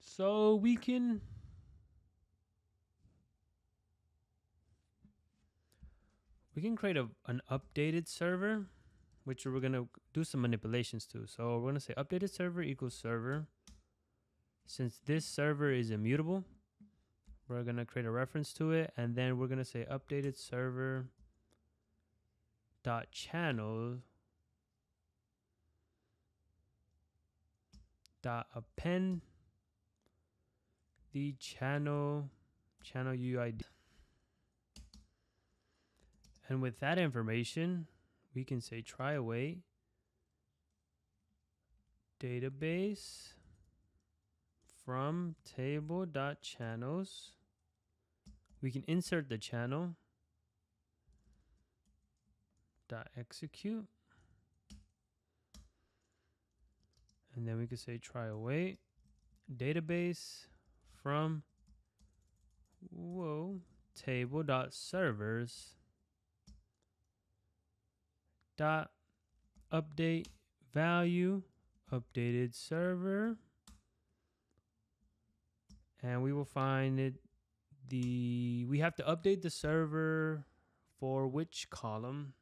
So we can create an updated server, which we're gonna do some manipulations to. So we're gonna say updated server equals server. Since this server is immutable, we're gonna create a reference to it, and then we're gonna say updated server dot channel dot append the channel UID. And with that information, we can say try await database from table.channels. We can insert the channel dot execute. And then we can say try await database from table.servers dot update value updated server, and we will find it. We have to update the server for which column?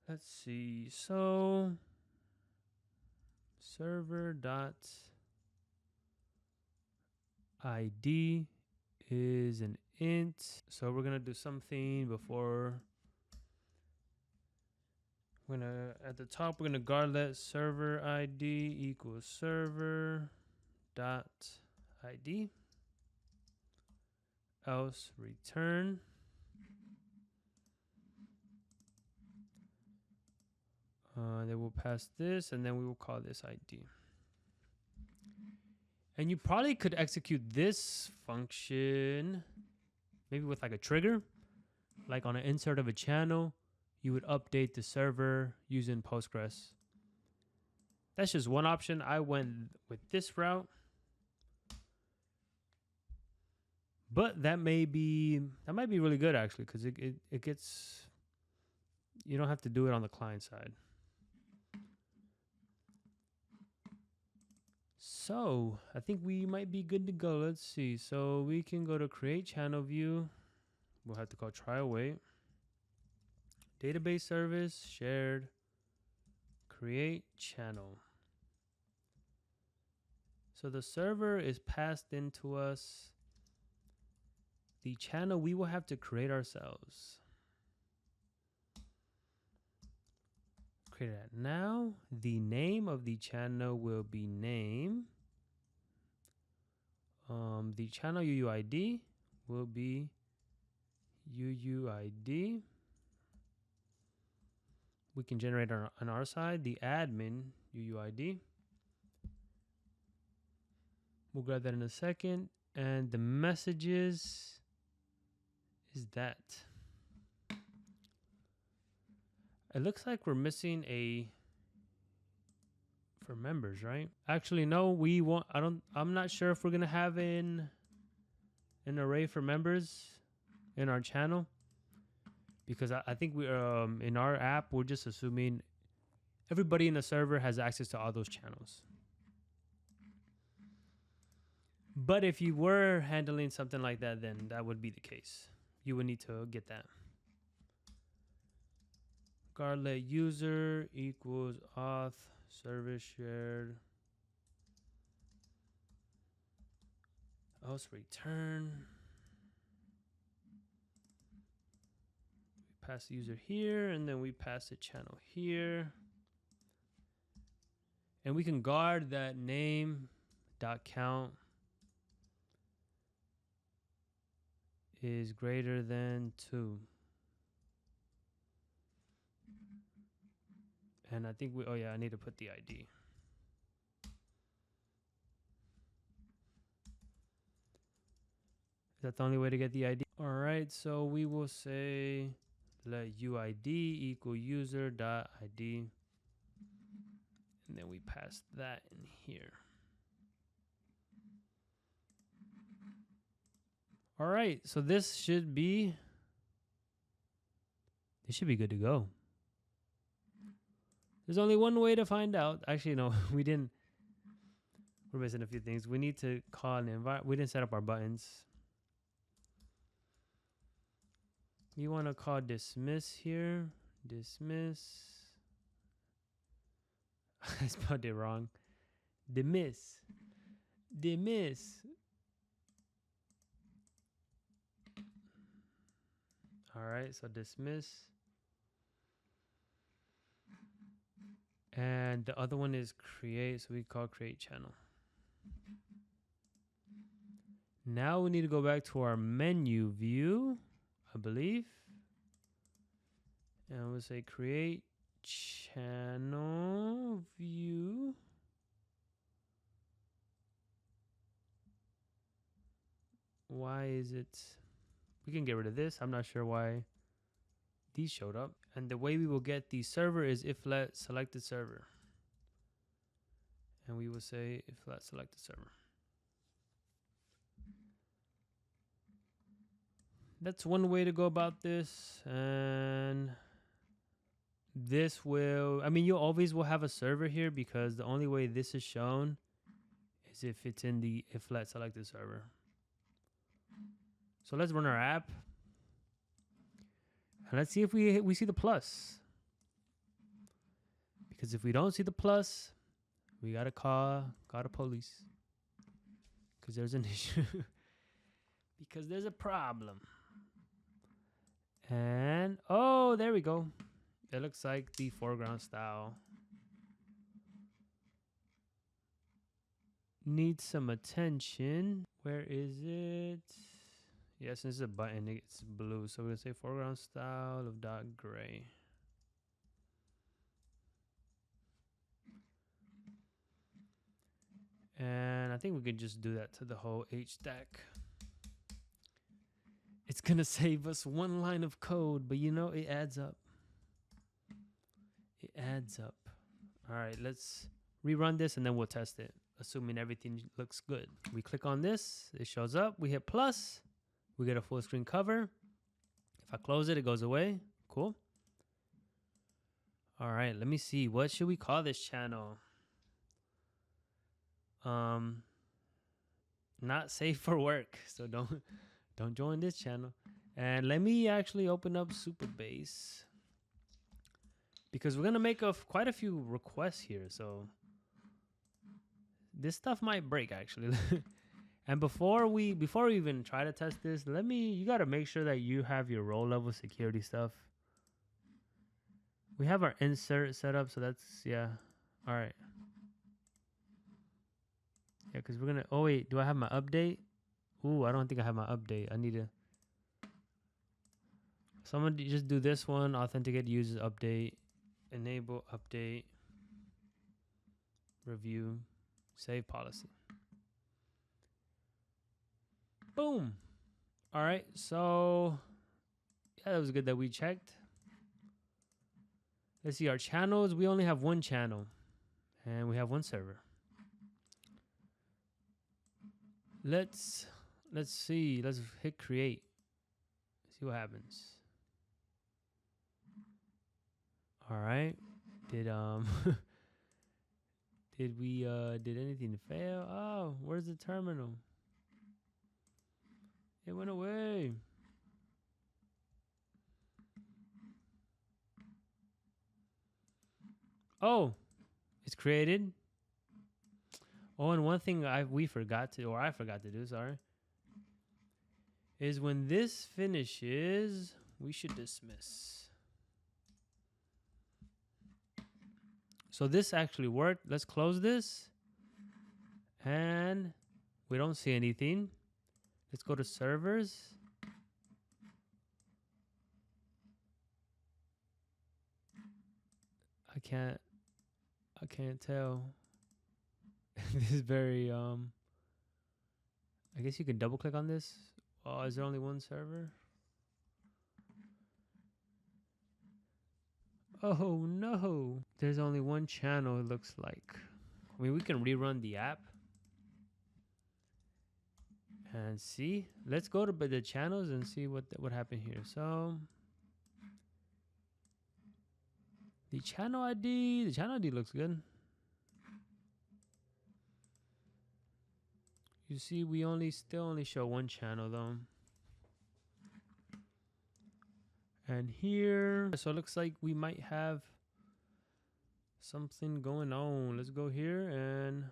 Let's see. So server dot ID is an int. So we're gonna do something before. At the top, we're gonna guard let server ID equals server dot ID. Else return. Then we'll pass this, and then we will call this ID. And you probably could execute this function maybe with like a trigger, like on an insert of a channel. You would update the server using Postgres. That's just one option. I went with this route. But that might be really good actually, because it gets, you don't have to do it on the client side. So I think we might be good to go. Let's see. So we can go to create channel view. We'll have to go try await. Database service, shared, create channel. So the server is passed into us. The channel we will have to create ourselves. Create that now. The name of the channel will be name. The channel UUID will be UUID. We can generate on our side the admin UUID. We'll grab that in a second. And the messages is that. It looks like we're missing a for members, right? Actually, no, I'm not sure if we're gonna have an array for members in our channel. because I think we in our app we're just assuming everybody in the server has access to all those channels. But if you were handling something like that, then that would be the case. You would need to get that. Guard let user equals auth service shared. Else return. We pass the user here, and then we pass the channel here. And we can guard that name dot count is greater than 2. And I think oh yeah, I need to put the ID. Is that the only way to get the ID? All right, so we will say let UID equal user dot ID. And then we pass that in here. All right, so this should be good to go. There's only one way to find out. Actually, no, we didn't. We're missing a few things. We need to call an environment. We didn't set up our buttons. You want to call dismiss here. Dismiss. I spelled it wrong. Dismiss. Dismiss. All right, so dismiss. And the other one is create, so we call create channel. Now we need to go back to our menu view, I believe. And we'll say create channel view. Why is it? We can get rid of this. I'm not sure why these showed up. And the way we will get the server is if let selected server. And we will say if let selected server. That's one way to go about this. And this will, I mean, you always will have a server here because the only way this is shown is if it's in the if let selected server. So let's run our app. And let's see if we see the plus. Because if we don't see the plus, we gotta call the police. Because there's an issue. Because there's a problem. And oh, there we go. It looks like the foreground style needs some attention. Where is it? Yeah, since it's a button, it's blue. So we're gonna say foreground style of dark gray. And I think we could just do that to the whole H stack. It's gonna save us one line of code, but you know, it adds up. It adds up. All right, let's rerun this and then we'll test it, assuming everything looks good. We click on this, it shows up, we hit plus. We get a full screen cover. If I close it, it goes away. Cool. All right, let me see. What should we call this channel? Not safe for work. So don't join this channel. And let me actually open up Supabase because we're gonna make quite a few requests here. So this stuff might break actually. And before we even try to test this, you gotta make sure that you have your row level security stuff. We have our insert set up, so that's, yeah. All right. Yeah, because we're gonna, oh wait, do I have my update? Ooh, I don't think I have my update. I need to, someone just do this one, authenticate users update, enable update, review, save policy. Boom. All right, so yeah, that was good that we checked. Let's see our channels. We only have one channel and we have one server. Let's see. Let's hit create. See what happens. right. Did did we did anything fail? Oh, where's the terminal? It went away. Oh, it's created. Oh, and one thing I forgot to do, sorry, is when this finishes, we should dismiss. So this actually worked. Let's close this. And we don't see anything. Let's go to servers. I can't tell. This is very I guess you can double click on this. Oh, is there only one server? Oh no. There's only one channel, it looks like. I mean, we can rerun the app and see. Let's go to the channels and see what happened here. So the channel ID looks good. You see, we still only show one channel though. And here, so it looks like we might have something going on. Let's go here and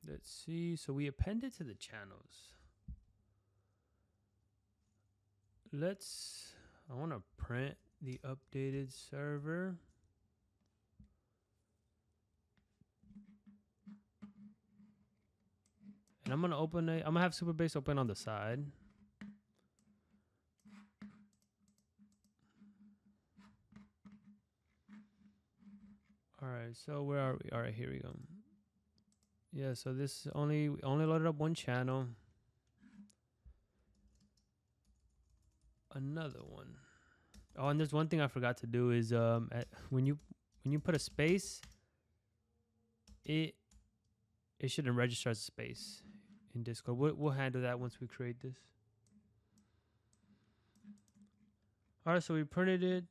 let's see. So we append it to the channels. I want to print the updated server. And I'm gonna have Supabase open on the side. All right, so where are we? All right, here we go. Yeah, so this only loaded up one channel. Another one. Oh, and there's one thing I forgot to do is when you put a space, it shouldn't register as a space in Discord. We'll handle that once we create this. All right, so we printed it.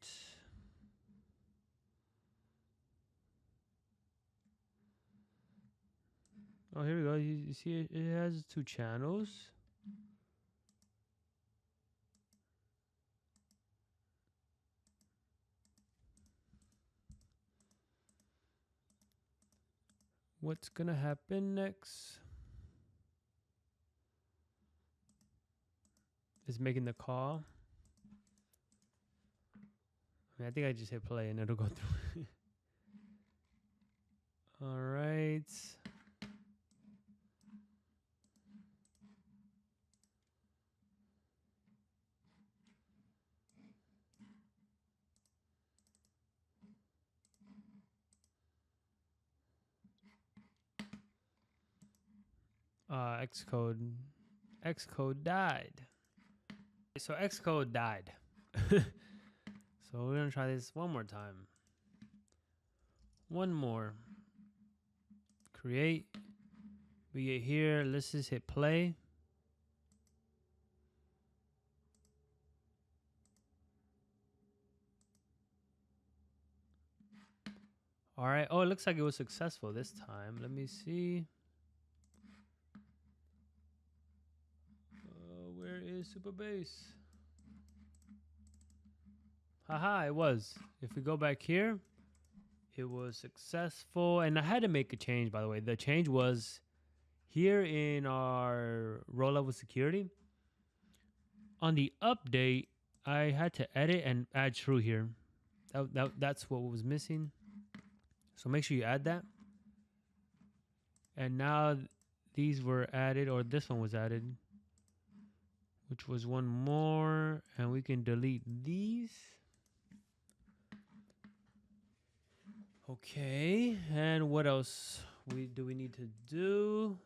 Oh, here we go. You see it has 2 channels. What's gonna happen next is making the call. I think I just hit play and it'll go through. All right. Xcode died. So Xcode died. So we're gonna try this one more time. One more. Create. We get here. Let's just hit play. All right. Oh, it looks like it was successful this time. Let me see. Where is Supabase? Haha, it was. If we go back here, it was successful. And I had to make a change, by the way. The change was here in our row level security. On the update, I had to edit and add true here. That's what was missing. So make sure you add that. And now these were added, or this one was added, which was one more. And we can delete these. Okay, and what else do we need to do?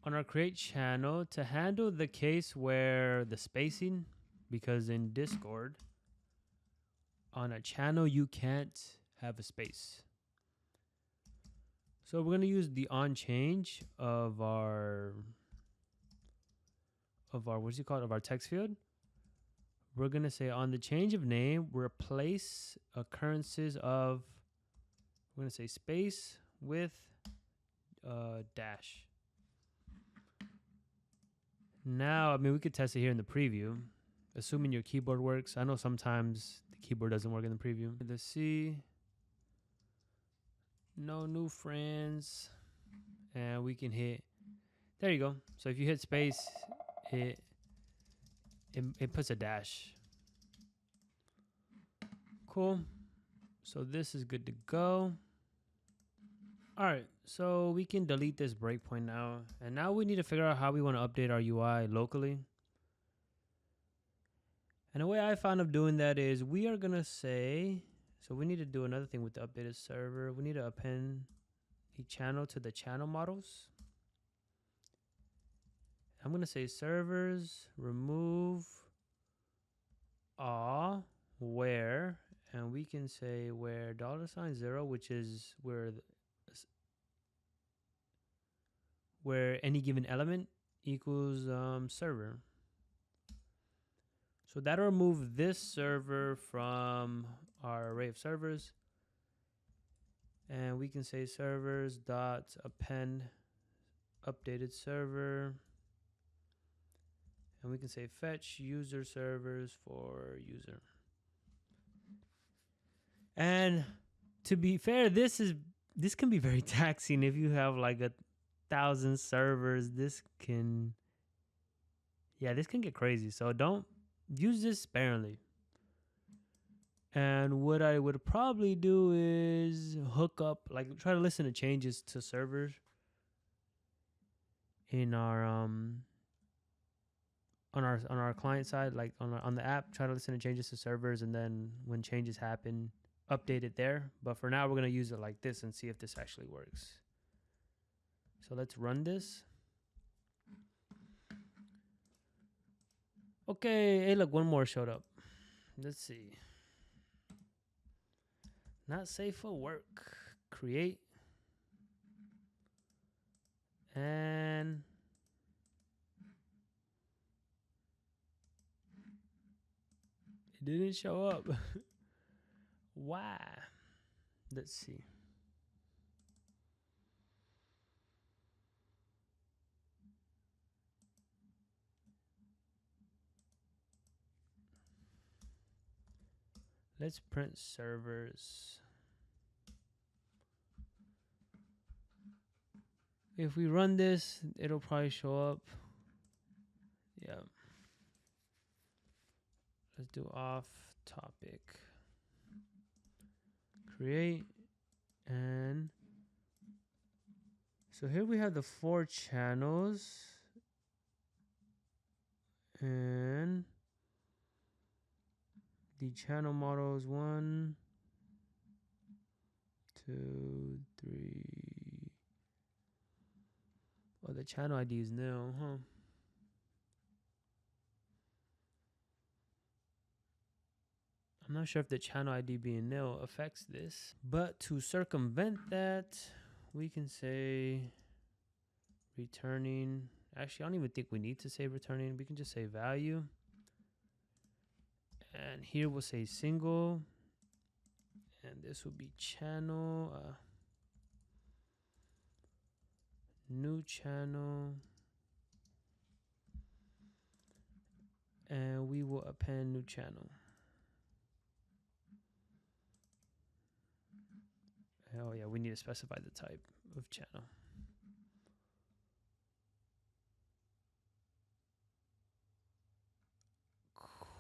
On our create channel, to handle the case where the spacing, because in Discord, on a channel you can't have a space. So we're gonna use the on change of our what's it called, of our text field. We're gonna say on the change of name, replace occurrences of, we're gonna say space with dash. Now, I mean, we could test it here in the preview, assuming your keyboard works. I know sometimes the keyboard doesn't work in the preview. Let's see. No new friends. And we can hit, there you go. So if you hit space, it puts a dash. Cool. So this is good to go. All right, so we can delete this breakpoint now. And now we need to figure out how we want to update our UI locally. And the way I found of doing that is we are going to say, so we need to do another thing with the updated server. We need to append the channel to the channel models. I'm going to say servers, remove where, and we can say where $0, which is where any given element equals server. So that'll remove this server from our array of servers. And we can say servers dot append updated server. And we can say fetch user servers for user. And to be fair, this can be very taxing if you have like 1,000 servers. This can get crazy. So don't use this sparingly. And what I would probably do is hook up, like try to listen to changes to servers in our on our client side, like on the app. Try to listen to changes to servers, and then when changes happen, update it there. But for now, we're gonna use it like this and see if this actually works. So let's run this. Okay, hey, look, one more showed up. Let's see. Not safe for work. Create. And it didn't show up. Why? Let's see. Let's print servers. If we run this, it'll probably show up. Yeah. Let's do off topic. Create. And so here we have the 4 channels. And the channel model is 1, 2, 3. Oh, the channel ID is nil, huh? I'm not sure if the channel ID being nil affects this, but to circumvent that, we can say returning. Actually, I don't even think we need to say returning. We can just say value. And here we'll say single. And this will be channel. New channel. And we will append new channel. Oh yeah, we need to specify the type of channel.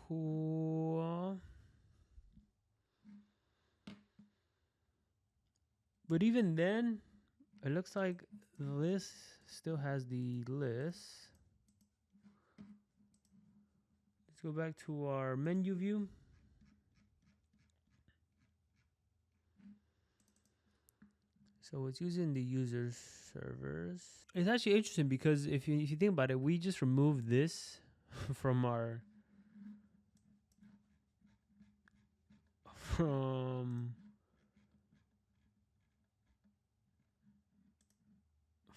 Cool. But even then, it looks like the list still has the list. Let's go back to our menu view. So it's using the user servers. It's actually interesting because if you think about it, we just removed this from our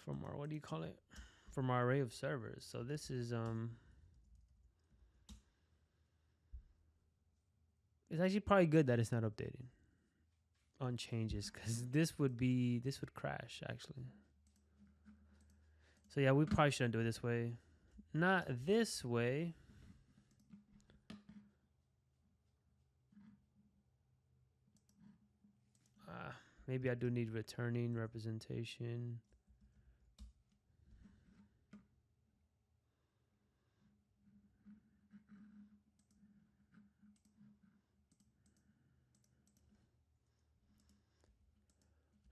from our, what do you call it? From our array of servers. So this is it's actually probably good that it's not updated on changes, because this would crash actually. So yeah, we probably shouldn't do it this way. Not this way. Maybe I do need returning representation.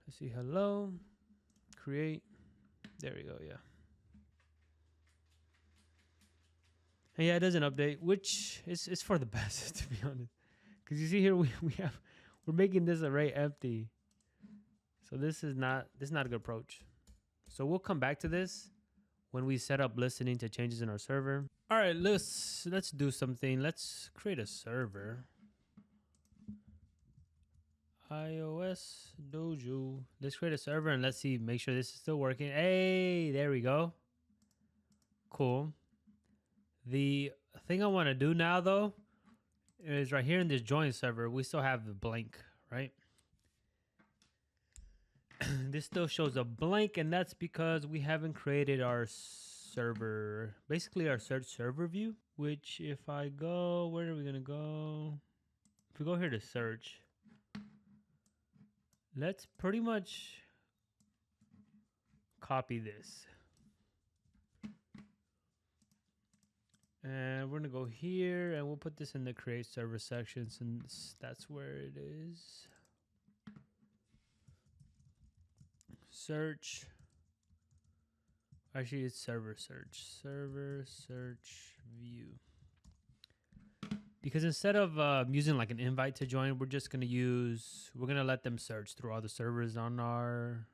Let's see, hello, create. There we go, yeah. And yeah, it doesn't update, which is for the best, to be honest. Because you see here, we're making this array empty. So this is not a good approach. So we'll come back to this when we set up listening to changes in our server. All right, let's do something. Let's create a server. iOS Dojo. Let's create a server and let's see, make sure this is still working. Hey, there we go. Cool. The thing I want to do now though is right here in this join server, we still have the blank, right? This still shows a blank, and that's because we haven't created our server, basically our search server view, which if I go, where are we gonna go? If we go here to search, let's pretty much copy this. And we're gonna go here and we'll put this in the create server section since that's where it is. Search. Actually, it's server search. Server search view. Because instead of using like an invite to join, we're gonna let them search through all the servers on our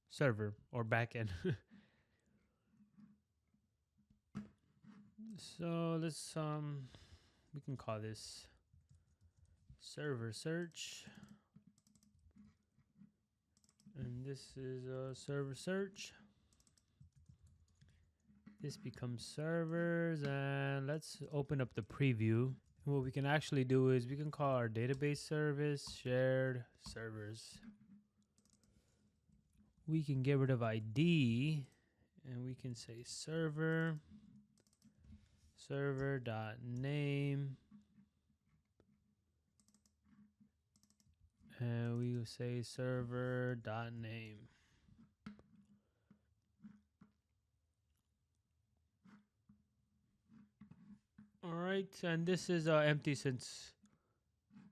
server or backend. So let's we can call this server search. And this is a server search. This becomes servers, and let's open up the preview. And what we can actually do is we can call our database service shared servers. We can get rid of ID and we can say server.name, and we will say server.name. All right, and this is empty since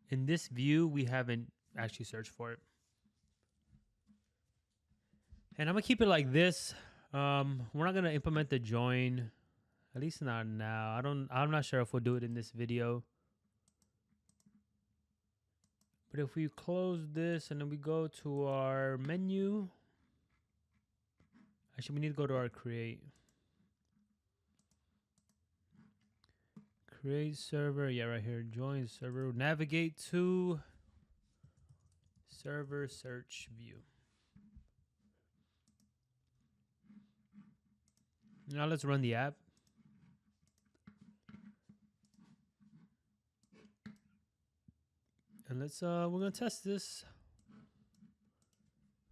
in this view we haven't actually searched for it. And I'm gonna keep it like this. We're not gonna implement the join, at least not now. I'm not sure if we'll do it in this video. But if we close this and then we go to our menu, actually we need to go to our create server. Yeah, right here, join server. Navigate to server search view. Now let's run the app. And let's we're gonna test this.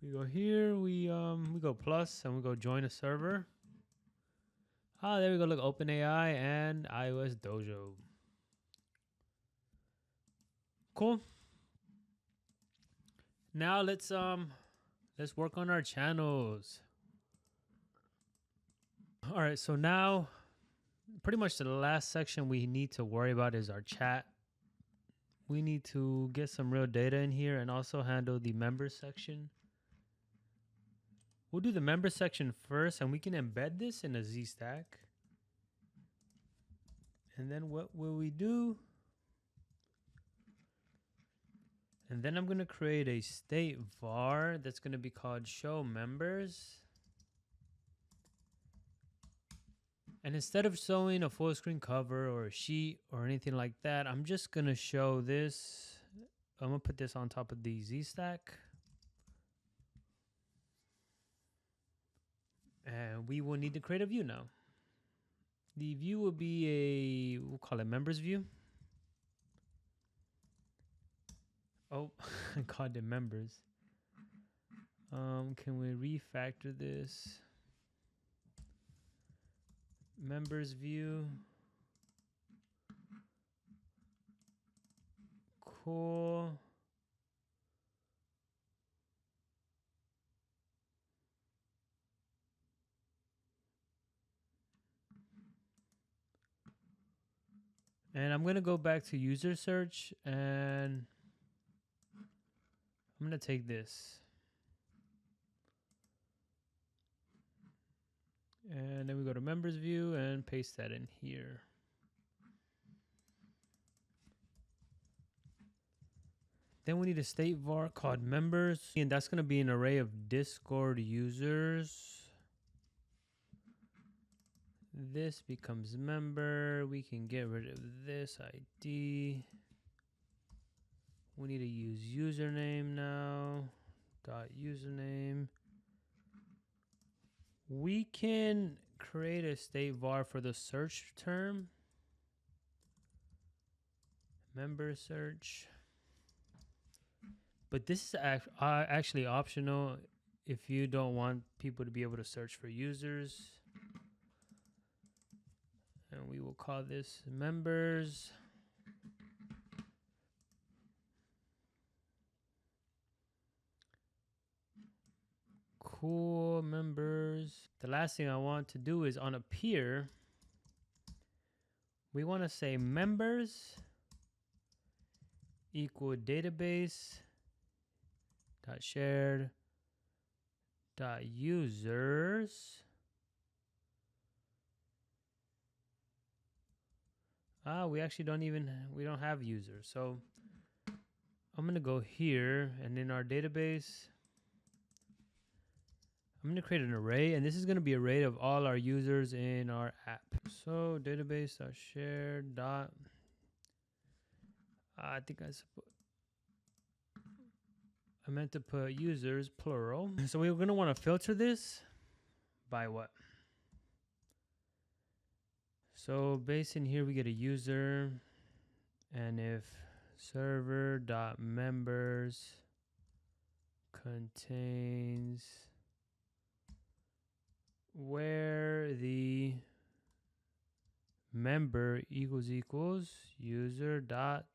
We go here, we go plus and we go join a server. Ah, there we go. Look, OpenAI and iOS Dojo. Cool. Now let's work on our channels. All right, so now pretty much the last section we need to worry about is our chat. We need to get some real data in here and also handle the members section. We'll do the member section first, and we can embed this in a Z stack. And then what will we do? And then I'm going to create a state var that's going to be called show members. And instead of showing a full screen cover or a sheet or anything like that, I'm just going to show this. I'm going to put this on top of the Z stack. And we will need to create a view now. The view will be we'll call it members view. Oh, I called it members. Can we refactor this? Members view. Cool. And I'm going to go back to user search and I'm going to take this. And then we go to members view and paste that in here. Then we need a state var called members. And that's going to be an array of Discord users. This becomes member. We can get rid of this ID. We need to use username now. Dot username. We can create a state var for the search term. Member search. But this is actually optional if you don't want people to be able to search for users. And we will call this members. Cool, members. The last thing I want to do is on a peer, we want to say members equal database dot shared dot users. We actually we don't have users. So I'm going to go here and in our database, I'm going to create an array, and this is going to be an array of all our users in our app. So database.shared. I think I meant to put users plural. So we're going to want to filter this by what? So base in here we get a user, and if server.members contains where the member equals user dot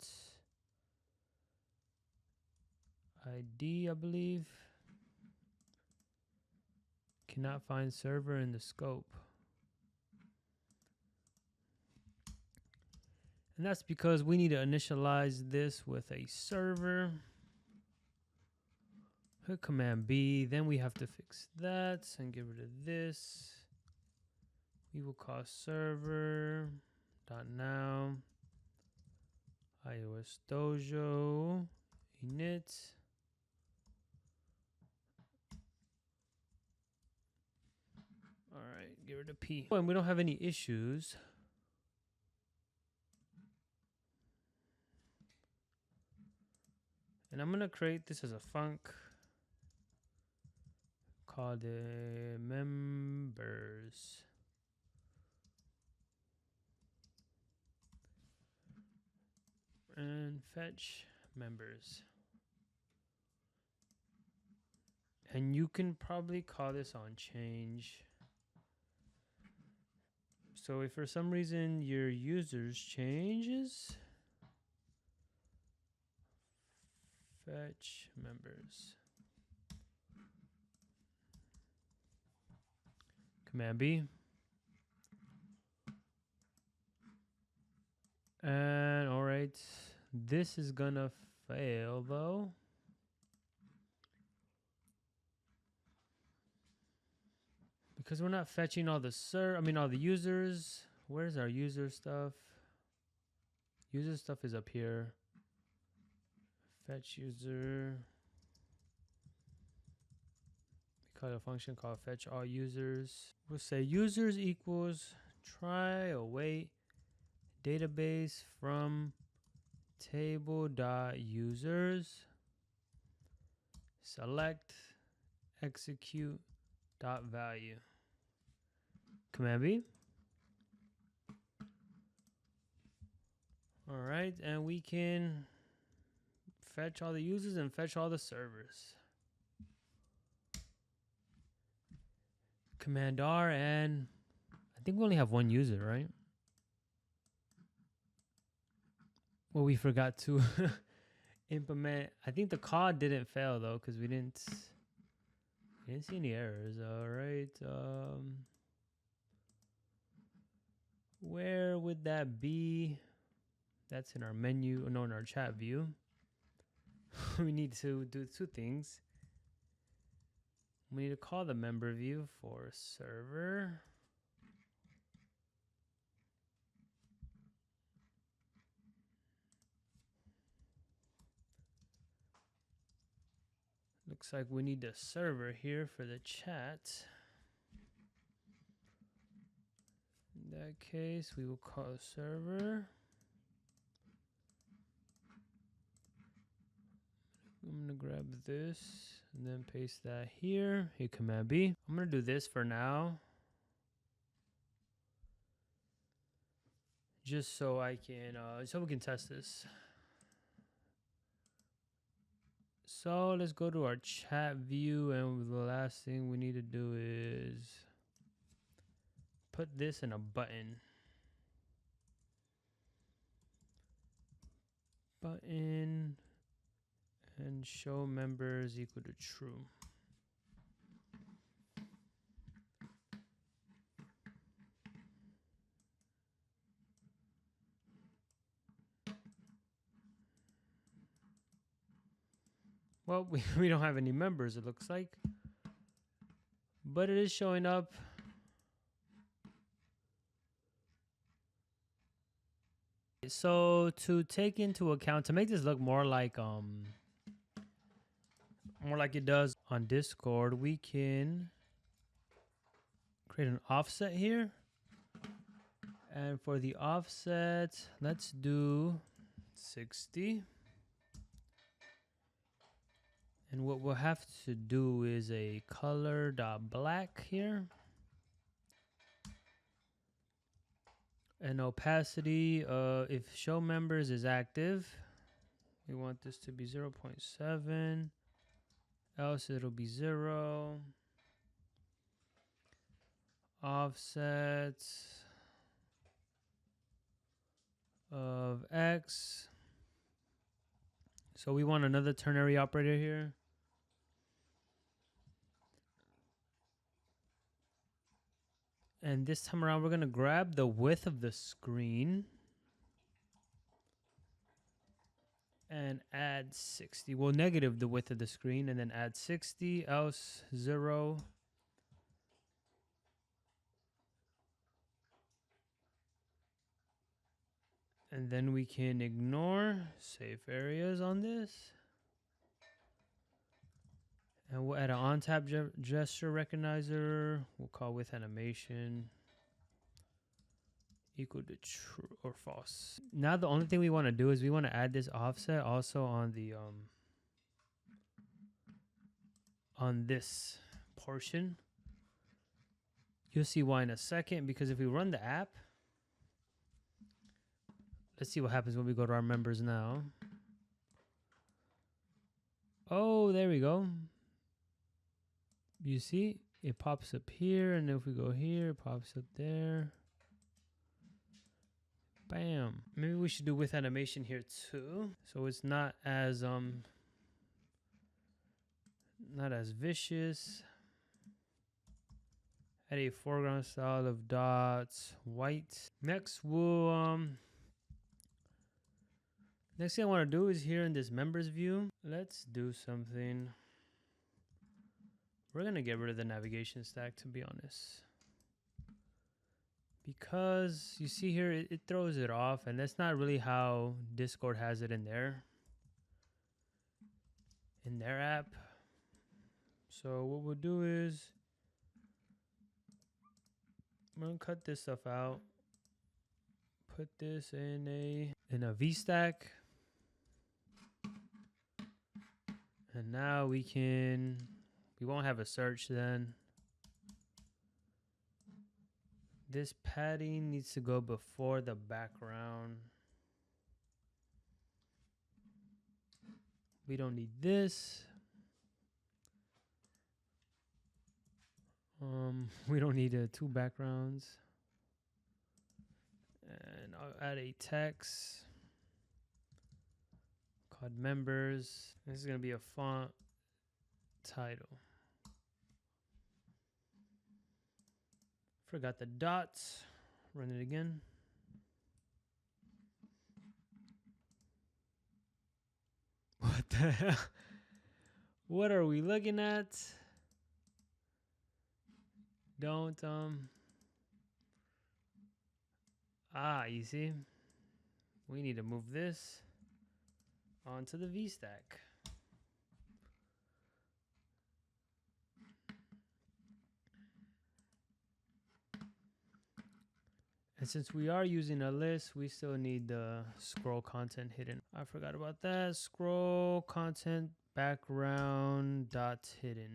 ID, I believe. Cannot find server in the scope. And that's because we need to initialize this with a server. Hit Command B, then we have to fix that and get rid of this. We will call server.now iOS dojo init. All right, get rid of P. And we don't have any issues. And I'm gonna create this as a func called members. And fetch members. And you can probably call this on change. So if for some reason your users changes, fetch members. Command B. And all right, this is gonna fail though. Because we're not fetching all the all the users. Where's our user stuff? User stuff is up here. Fetch user. We call a function called fetch all users. We'll say users equals try await database from table.users. Select execute dot value. Command B. All right, and we can fetch all the users and fetch all the servers. Command R, and I think we only have one user, right? Well, we forgot to implement. I think the call didn't fail though, because we didn't see any errors. All right. Where would that be? That's in our menu. No, in our chat view. We need to do two things. We need to call the member view for server. Looks like we need the server here for the chat. In that case, we will call server. I'm gonna grab this and then paste that here. Hit Command B. I'm gonna do this for now, just so I can, so we can test this. So let's go to our chat view, and the last thing we need to do is put this in a button. Button and show members equal to true. Well, we don't have any members, it looks like, but it is showing up. So to take into account, to make this look more like it does on Discord, we can create an offset here. And for the offset, let's do 60. And what we'll have to do is a color.black here. And opacity, if show members is active, we want this to be 0.7, else it'll be 0. Offset of X. So we want another ternary operator here. And this time around, we're going to grab the width of the screen and add 60. We'll negative the width of the screen and then add 60, else 0. And then we can ignore safe areas on this. And we'll add an on-tap gesture recognizer. We'll call with animation equal to true or false. Now the only thing we want to do is we want to add this offset also on the on this portion. You'll see why in a second, because if we run the app, let's see what happens when we go to our members now. Oh, there we go. You see, it pops up here, and if we go here, it pops up there. Bam. Maybe we should do with animation here too, so it's not as vicious. Add a foreground style of dots, white. Next, we'll next thing I want to do is here in this members view, let's do something. We're going to get rid of the navigation stack, to be honest. Because you see here, it throws it off, and that's not really how Discord has it in their app. So what we'll do is, I'm going to cut this stuff out. Put this in a VStack. And now we won't have a search then. This padding needs to go before the background. We don't need this. We don't need two backgrounds. And I'll add a text called members. This is gonna be a font title. Forgot the dots. Run it again. What the hell? What are we looking at? Don't you see? We need to move this onto the VStack. And since we are using a list, we still need the scroll content hidden. I forgot about that. Scroll content background dot hidden.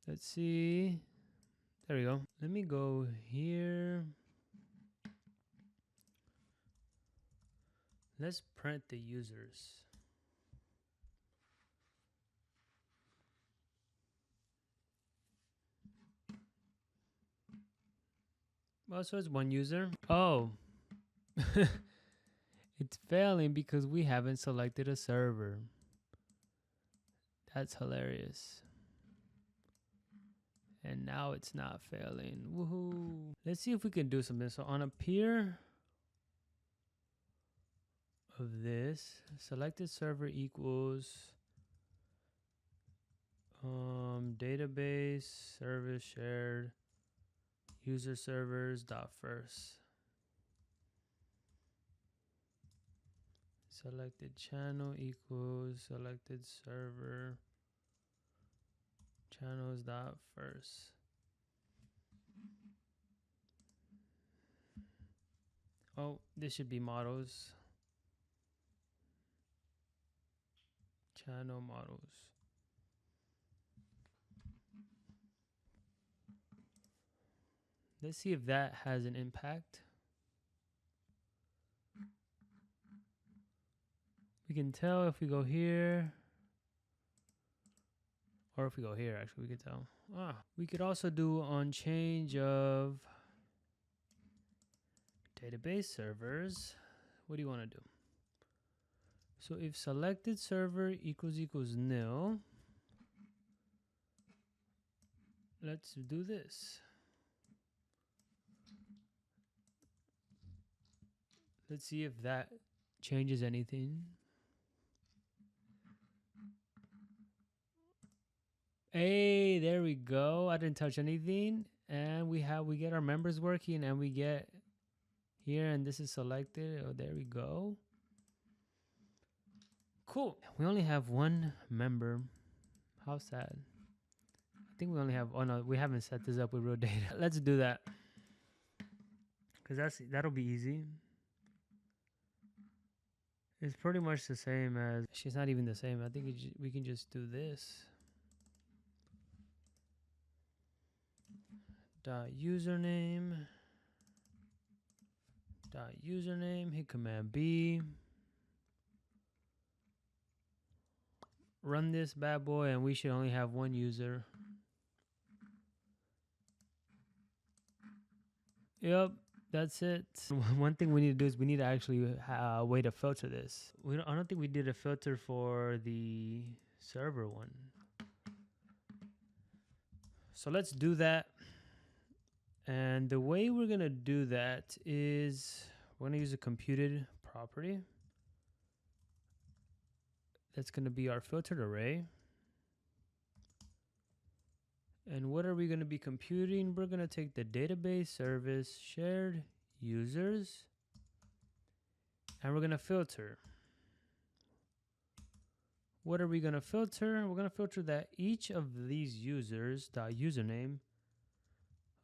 Let's see. There we go. Let me go here. Let's print the users. Well, so it's one user. Oh. It's failing because we haven't selected a server. That's hilarious. And now it's not failing. Woohoo. Let's see if we can do something. So on a peer of this, selected server equals database service shared user servers dot first. Selected channel equals selected server channels dot first. Oh, this should be models. Channel models. Let's see if that has an impact. We can tell if we go here. Or if we go here, actually, we could tell. We could also do on change of database servers. What do you want to do? So if selected server equals nil, let's do this. Let's see if that changes anything. Hey, there we go. I didn't touch anything. And we get our members working, and we get here, and this is selected. Oh, there we go. Cool. We only have one member. How sad. I think we only have, oh no, we haven't set this up with real data. Let's do that. Because that'll be easy. It's pretty much the same as, she's not even the same. I think we can just do this. Username, hit Command B. Run this bad boy, and we should only have one user. Yep, that's it. One thing we need to do is we need to actually a way to filter this. I don't think we did a filter for the server one. So let's do that. And the way we're going to do that is we're going to use a computed property. That's going to be our filtered array. And what are we going to be computing? We're going to take the database service shared users, and we're going to filter. What are we going to filter? We're going to filter that each of these users .username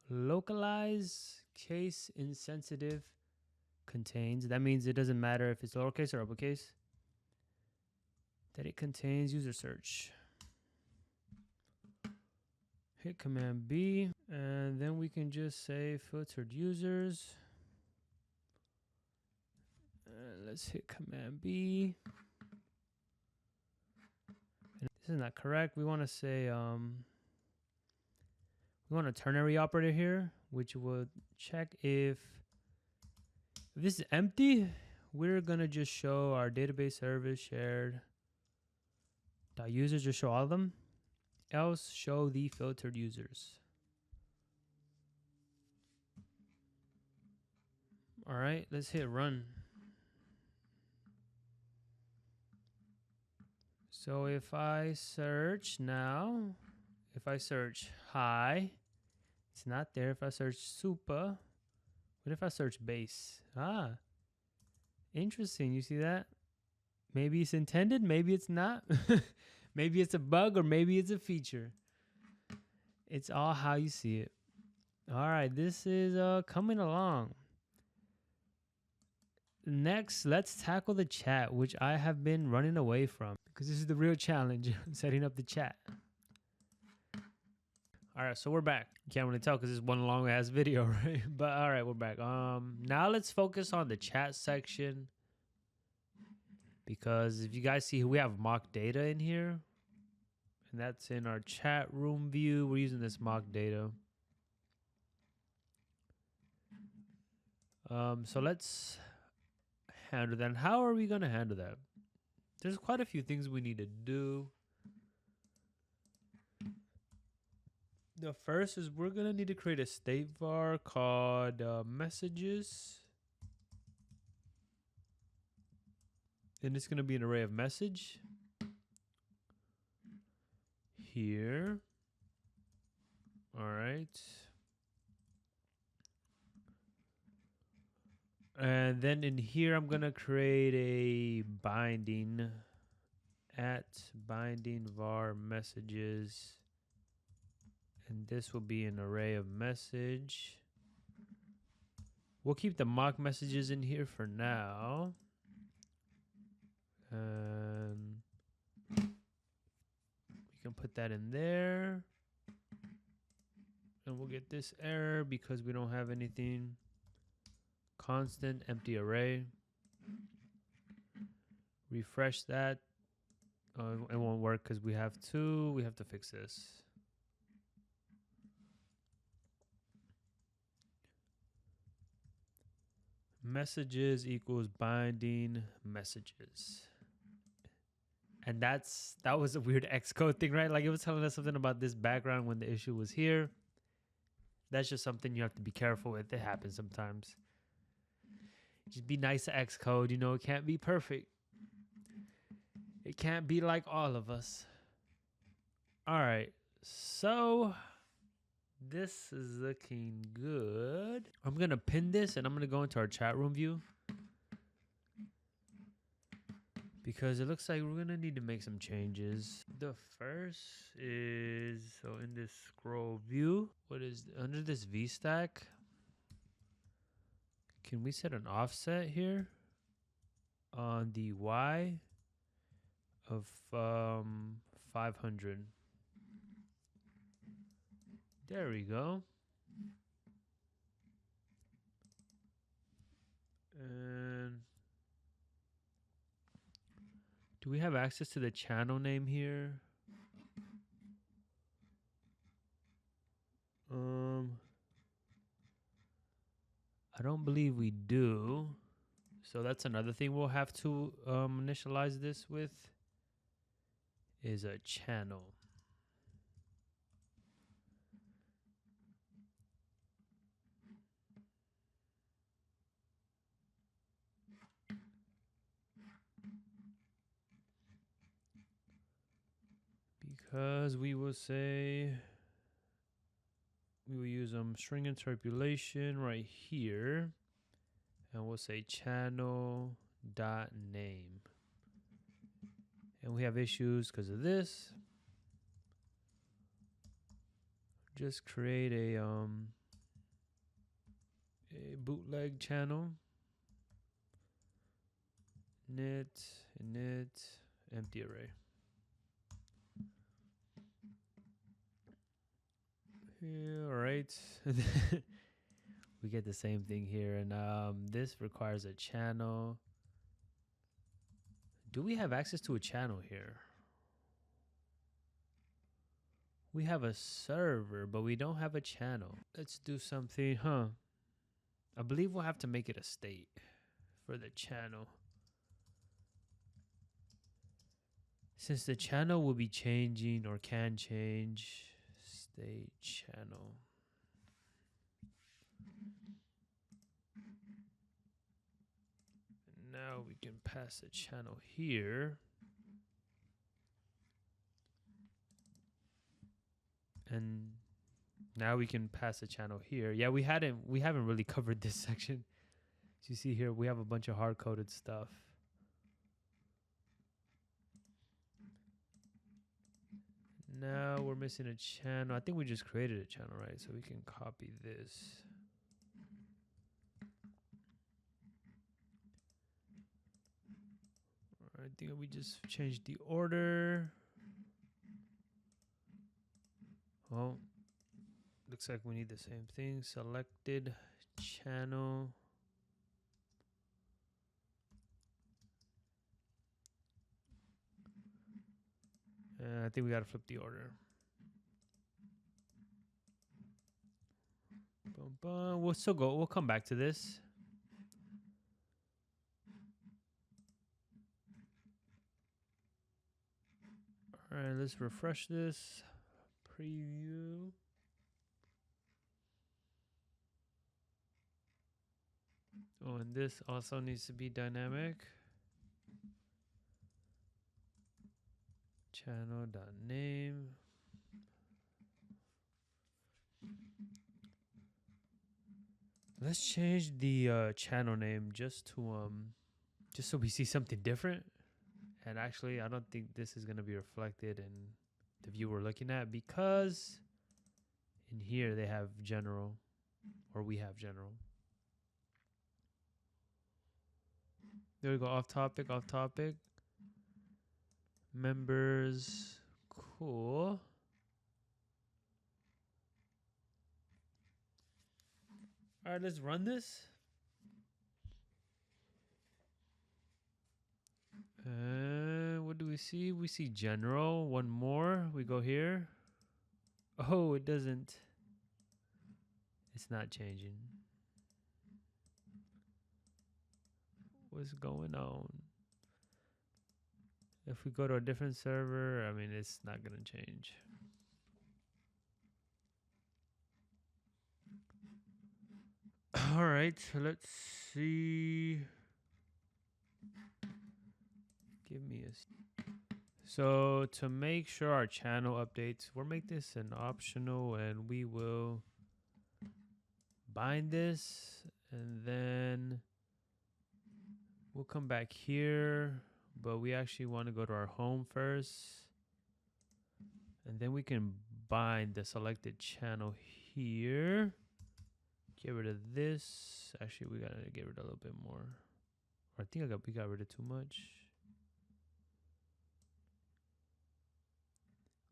localize case insensitive contains. That means it doesn't matter if it's lowercase or uppercase. That it contains user search. Hit Command B, and then we can just say filtered users. Let's hit Command B. And this is not correct. We want to say we want a ternary operator here, which will check if this is empty. We're gonna just show our database service shared dot users, just show all of them. Else show the filtered users. All right, let's hit run. So if I search now, if I search hi, it's not there. If I search Supa, what if I search base? Ah, interesting. You see that? Maybe it's intended, maybe it's not. Maybe it's a bug or maybe it's a feature. It's all how you see it. All right, this is coming along. Next, let's tackle the chat, which I have been running away from because this is the real challenge, setting up the chat. All right, so we're back. You can't really tell because it's one long ass video, right? But all right, we're back. Now let's focus on the chat section because if you guys see, we have mock data in here, and that's in our chat room view. We're using this mock data. So let's handle that. And how are we going to handle that? There's quite a few things we need to do. The first is we're going to need to create a state var called messages. And it's going to be an array of message here. All right. And then in here, I'm going to create a binding at binding var messages. And this will be an array of message. We'll keep the mock messages in here for now. And we can put that in there. And we'll get this error because we don't have anything. Constant empty array. Refresh that. It won't work because we have to fix this. Messages equals binding messages. And that was a weird Xcode thing, right? Like it was telling us something about this background when the issue was here. That's just something you have to be careful with. It happens sometimes. Just be nice to Xcode, you know, it can't be perfect. It can't be like all of us. All right, so this is looking good. I'm gonna pin this and I'm gonna go into our chat room view because it looks like we're gonna need to make some changes. The first is, so in this scroll view, what is under this VStack? Can we set an offset here on the Y of 500? There we go. And do we have access to the channel name here? I don't believe we do. So that's another thing we'll have to initialize this with is a channel. Because we will say, we will use string interpolation right here, and we'll say channel dot name. And we have issues because of this. Just create a bootleg channel. Init empty array. Yeah, all right. We get the same thing here, and this requires a channel. Do we have access to a channel here? We have a server, but we don't have a channel. Let's do something, huh? I believe we'll have to make it a state for the channel. Since the channel will be changing or can change, state channel. Now we can pass a channel here. And now we can pass a channel here. Yeah, we haven't really covered this section. As you see here, we have a bunch of hard-coded stuff. Now we're missing a channel. I think we just created a channel, right? So we can copy this. I think we just changed the order. Well, looks like we need the same thing. Selected channel. I think we gotta flip the order. Boom, boom. We'll still go. We'll come back to this. All right, let's refresh this. Preview. Oh, and this also needs to be dynamic. Channel.name. Let's change the channel name just so we see something different. And actually, I don't think this is going to be reflected in the view we're looking at, because in here they have general, or we have general. There we go. Off topic. Members. Cool. All right, let's run this. What do we see? We see general. One more. We go here. Oh, it doesn't. It's not changing. What's going on? If we go to a different server, I mean, it's not going to change. All right, so let's see. Give me a... So to make sure our channel updates, we'll make this an optional, and we will bind this, and then we'll come back here, but we actually want to go to our home first, and then we can bind the selected channel here. Get rid of this. Actually, we gotta get rid of a little bit more. Or I think we got rid of too much.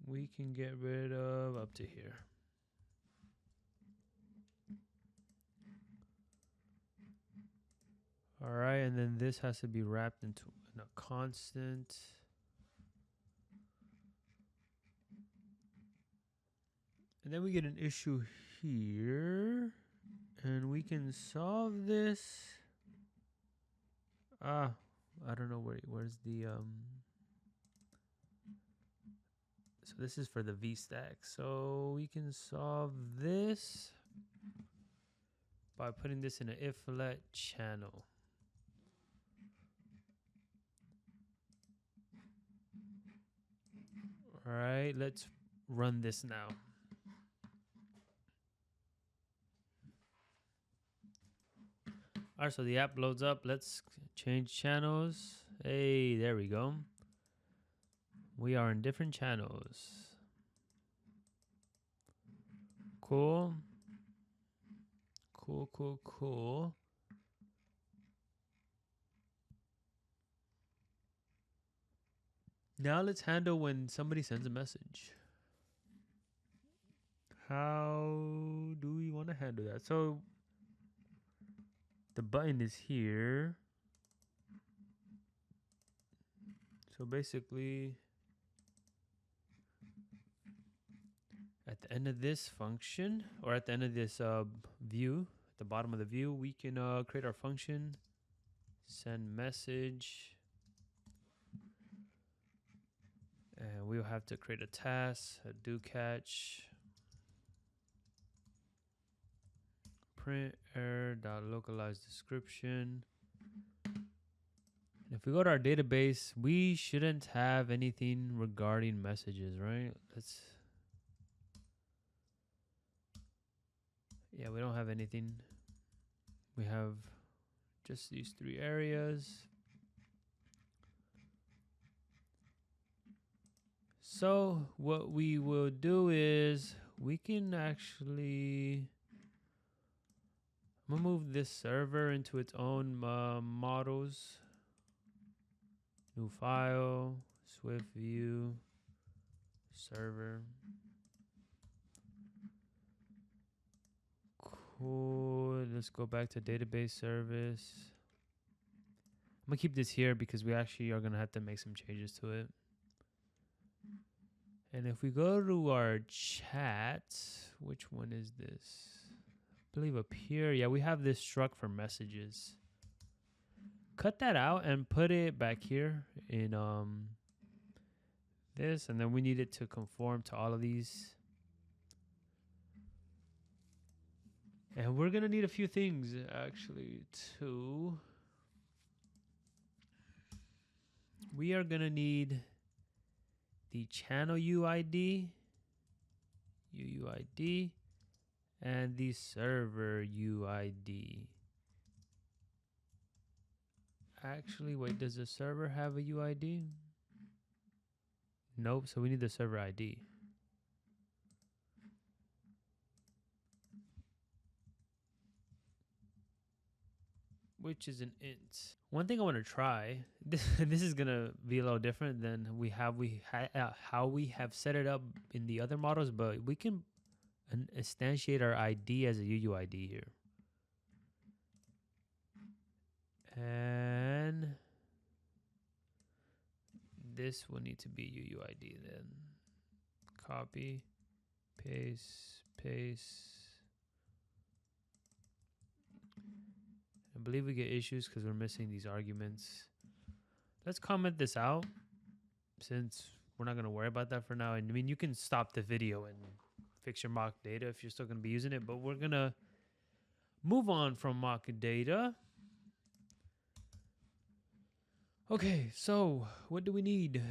We can get rid of up to here. All right, and then this has to be wrapped into a constant. And then we get an issue here, and we can solve this. I don't know where's the so this is for the VStack. So we can solve this by putting this in an if-let channel. All right, let's run this now. All right, so the app loads up. Let's change channels. Hey, there we go. We are in different channels. Cool. Cool. Now let's handle when somebody sends a message. how do we want to handle that? So the button is here. So basically, at the end of this function, or at the end of this view, at the bottom of the view, we can create our function, send message, and we'll have to create a task, a do catch, print error dot localize description. If we go to our database, we shouldn't have anything regarding messages, right? Yeah, we don't have anything. We have just these 3 areas. So what we will do is we can actually, I'm gonna move this server into its own models. New file, Swift view, server. Cool. Let's go back to database service. I'm gonna keep this here because we actually are gonna have to make some changes to it. And if we go to our chat, which one is this? I believe up here. Yeah, we have this struct for messages. Cut that out and put it back here in this, and then we need it to conform to all of these. And we're gonna need a few things actually too. We are gonna need the channel UID, UUID, and the server UID. Actually, wait, does the server have a UID? Nope, so we need the server ID. Which is an int. One thing I want to try, this is gonna be a little different than how we have set it up in the other models, but we can instantiate our ID as a UUID here. And this will need to be UUID then. Copy, paste, paste. I believe we get issues because we're missing these arguments. Let's comment this out since we're not going to worry about that for now. And I mean, you can stop the video and fix your mock data if you're still going to be using it, but we're going to move on from mock data. Okay, so what do we need?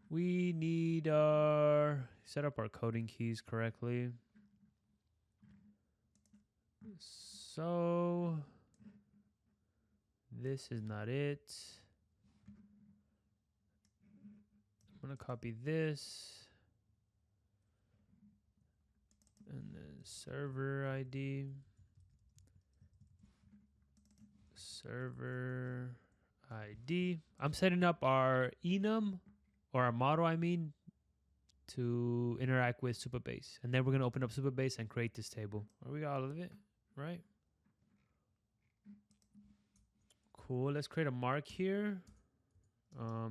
We need set up our coding keys correctly. So this is not it. I'm gonna copy this and then server ID, server ID. I'm setting up our enum, or our model, I mean, to interact with Supabase, and then we're gonna open up Supabase and create this table. We got all of it, right? Cool. Let's create a mark here.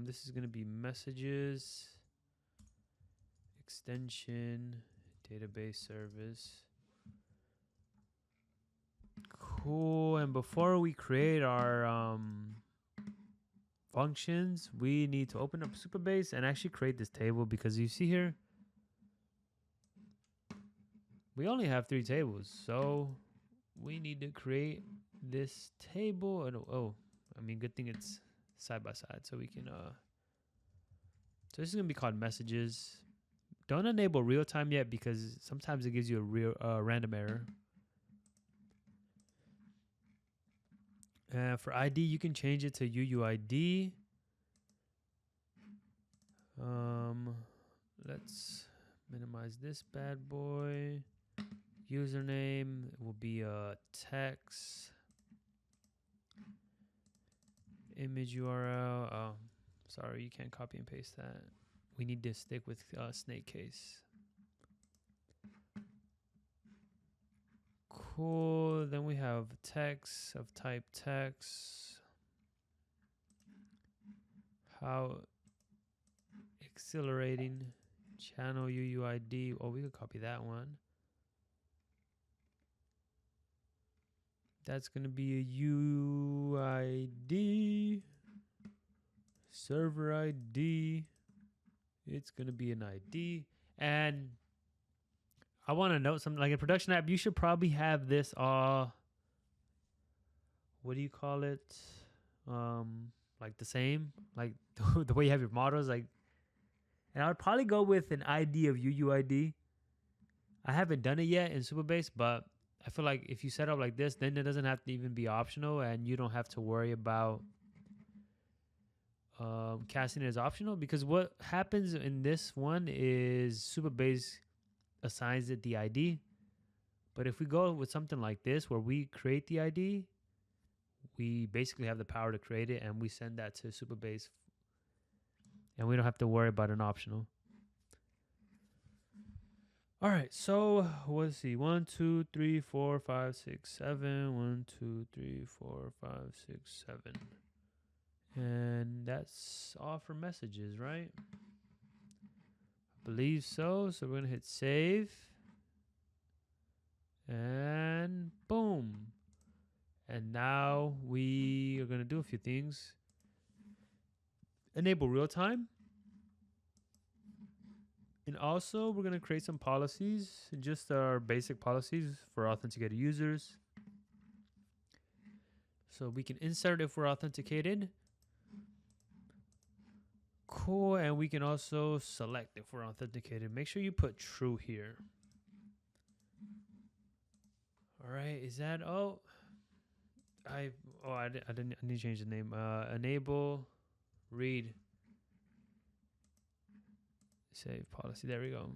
This is gonna be messages, extension, database service. Cool. And before we create our functions, we need to open up Supabase and actually create this table, because you see here, we only have 3 tables. So we need to create this table. And I mean, good thing it's side by side, so we can so this is gonna be called messages. Don't enable real time yet, because sometimes it gives you a real random error. For ID, you can change it to UUID. Let's minimize this bad boy. Username will be text. Image URL. Oh, sorry, you can't copy and paste that. We need to stick with snake case. Cool. Then we have text of type text. How exhilarating. Channel UUID. Oh, we could copy that one. That's going to be a UID. Server ID. It's going to be an ID. And I want to note something. Like a production app, you should probably have this all, what do you call it? Like the same. Like the way you have your models. Like, and I would probably go with an ID of UUID. I haven't done it yet in Supabase, but I feel like if you set up like this, then it doesn't have to even be optional, and you don't have to worry about casting it as optional, because what happens in this one is Supabase assigns it the ID. But if we go with something like this where we create the ID, we basically have the power to create it, and we send that to Supabase, and we don't have to worry about an optional. All right, so let's see. 1, 2, 3, 4, 5, 6, 7. 1, 2, 3, 4, 5, 6, 7. And that's all for messages, right? I believe so. So we're gonna hit save. And boom. And now we are gonna do a few things. Enable real time. And also we're gonna create some policies, just our basic policies for authenticated users. So we can insert if we're authenticated. Cool, and we can also select if we're authenticated. Make sure you put true here. All right, is that, I need to change the name. Enable read save policy. There we go.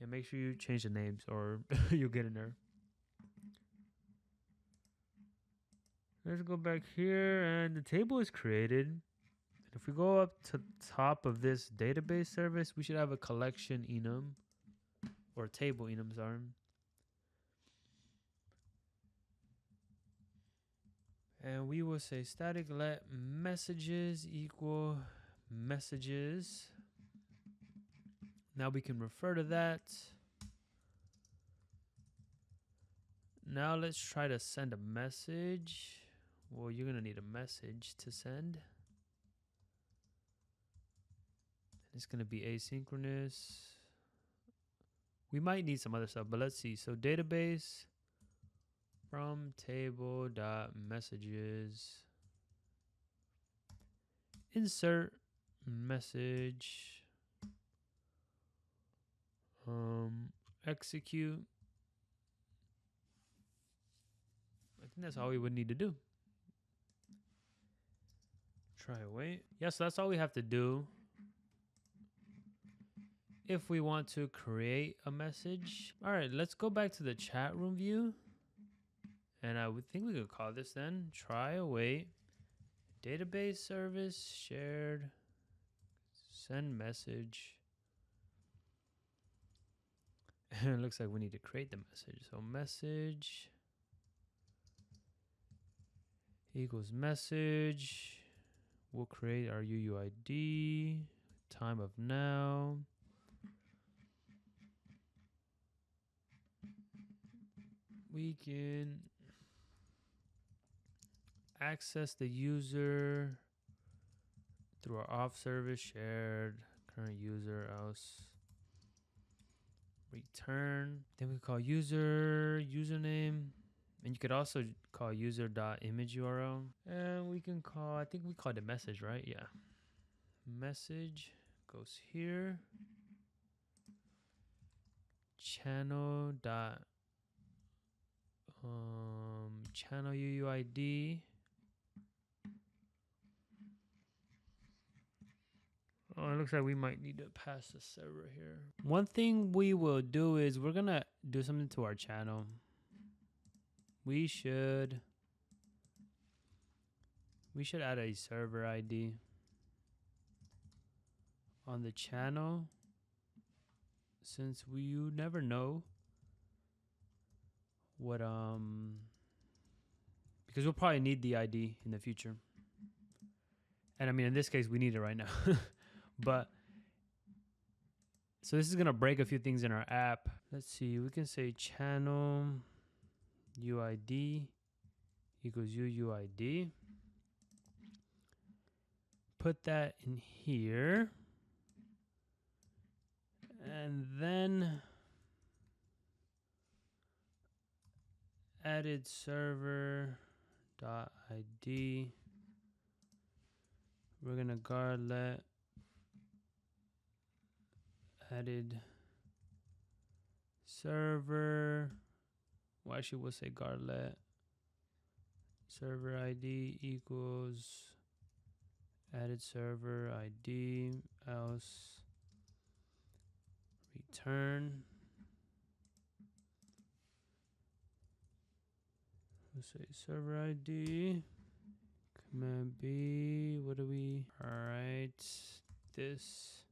Yeah, make sure you change the names or you'll get an error. Let's go back here, and the table is created. If we go up to top of this database service, we should have a collection enum, or table enum, sorry. And we will say static let messages equal messages. Now we can refer to that. Now let's try to send a message. Well, you're gonna need a message to send. It's going to be asynchronous. We might need some other stuff, but let's see. So database from table dot messages. Insert message. Execute. I think that's all we would need to do. Try await. Yeah, so that's all we have to do. If we want to create a message. All right, let's go back to the chat room view. And I would think we could call this then try await database service shared send message. And it looks like we need to create the message. So message equals message. We'll create our UUID, time of now. We can access the user through our auth service, shared current user, else return. Then we call username, and you could also call user.image URL. And we can call, I think we called it message, right? Yeah. Message goes here. Channel dot channel UUID. Oh, it looks like we might need to pass the server here. One thing we will do is we're gonna do something to our channel. We should add a server ID on the channel, since you never know what because we'll probably need the ID in the future. And I mean, in this case, we need it right now. But so this is gonna break a few things in our app. Let's see. We can say channel UID equals UUID. Put that in here. And then added server dot ID. We're gonna guardlet added server. Well, actually, we'll say guardlet server ID equals added server ID, else return. We'll say server ID, command B. What do we? All right, this.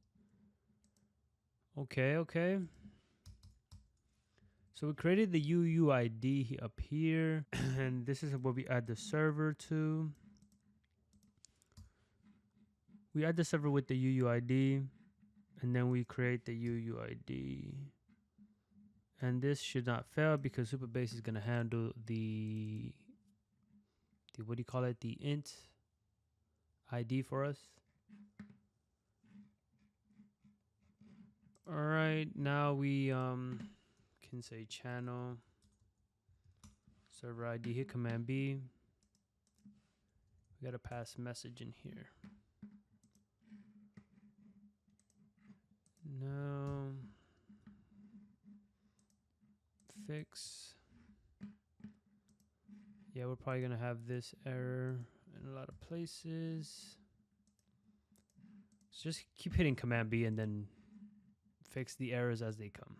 Okay. So we created the UUID up here, and this is what we add the server to. We add the server with the UUID, and then we create the UUID. And this should not fail because Supabase is gonna handle the what do you call it? The int ID for us. All right, now we can say channel server ID, hit command B. We gotta pass message in here. No. Fix. Yeah, we're probably gonna have this error in a lot of places. So just keep hitting command B and then fix the errors as they come.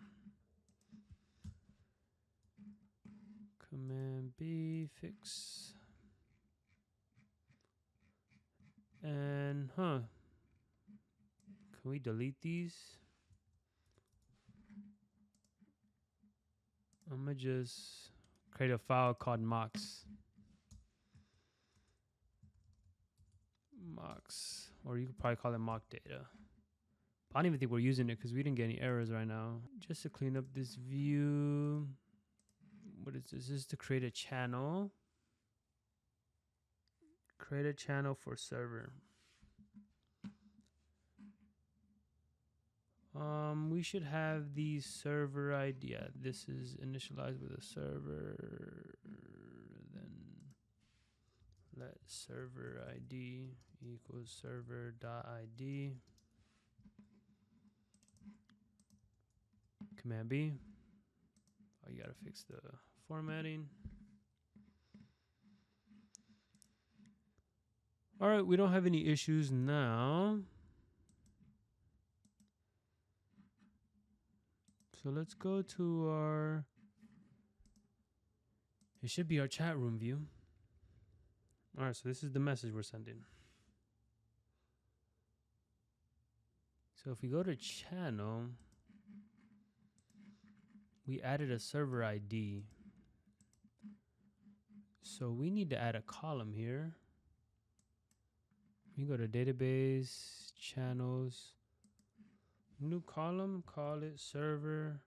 Command B, fix. And, can we delete these? I'm gonna just create a file called mocks. Mocks, or you could probably call it mock data. I don't even think we're using it because we didn't get any errors right now. Just to clean up this view. What is this? This is to create a channel. Create a channel for server. We should have the server ID. Yeah, this is initialized with a server. Then let server ID equals server.id. Command B. Oh, you gotta fix the formatting. All right, we don't have any issues now. So let's go to our, it should be our chat room view. All right, so this is the message we're sending. So if we go to channel, we added a server ID. So we need to add a column here. We go to database, channels, new column, call it server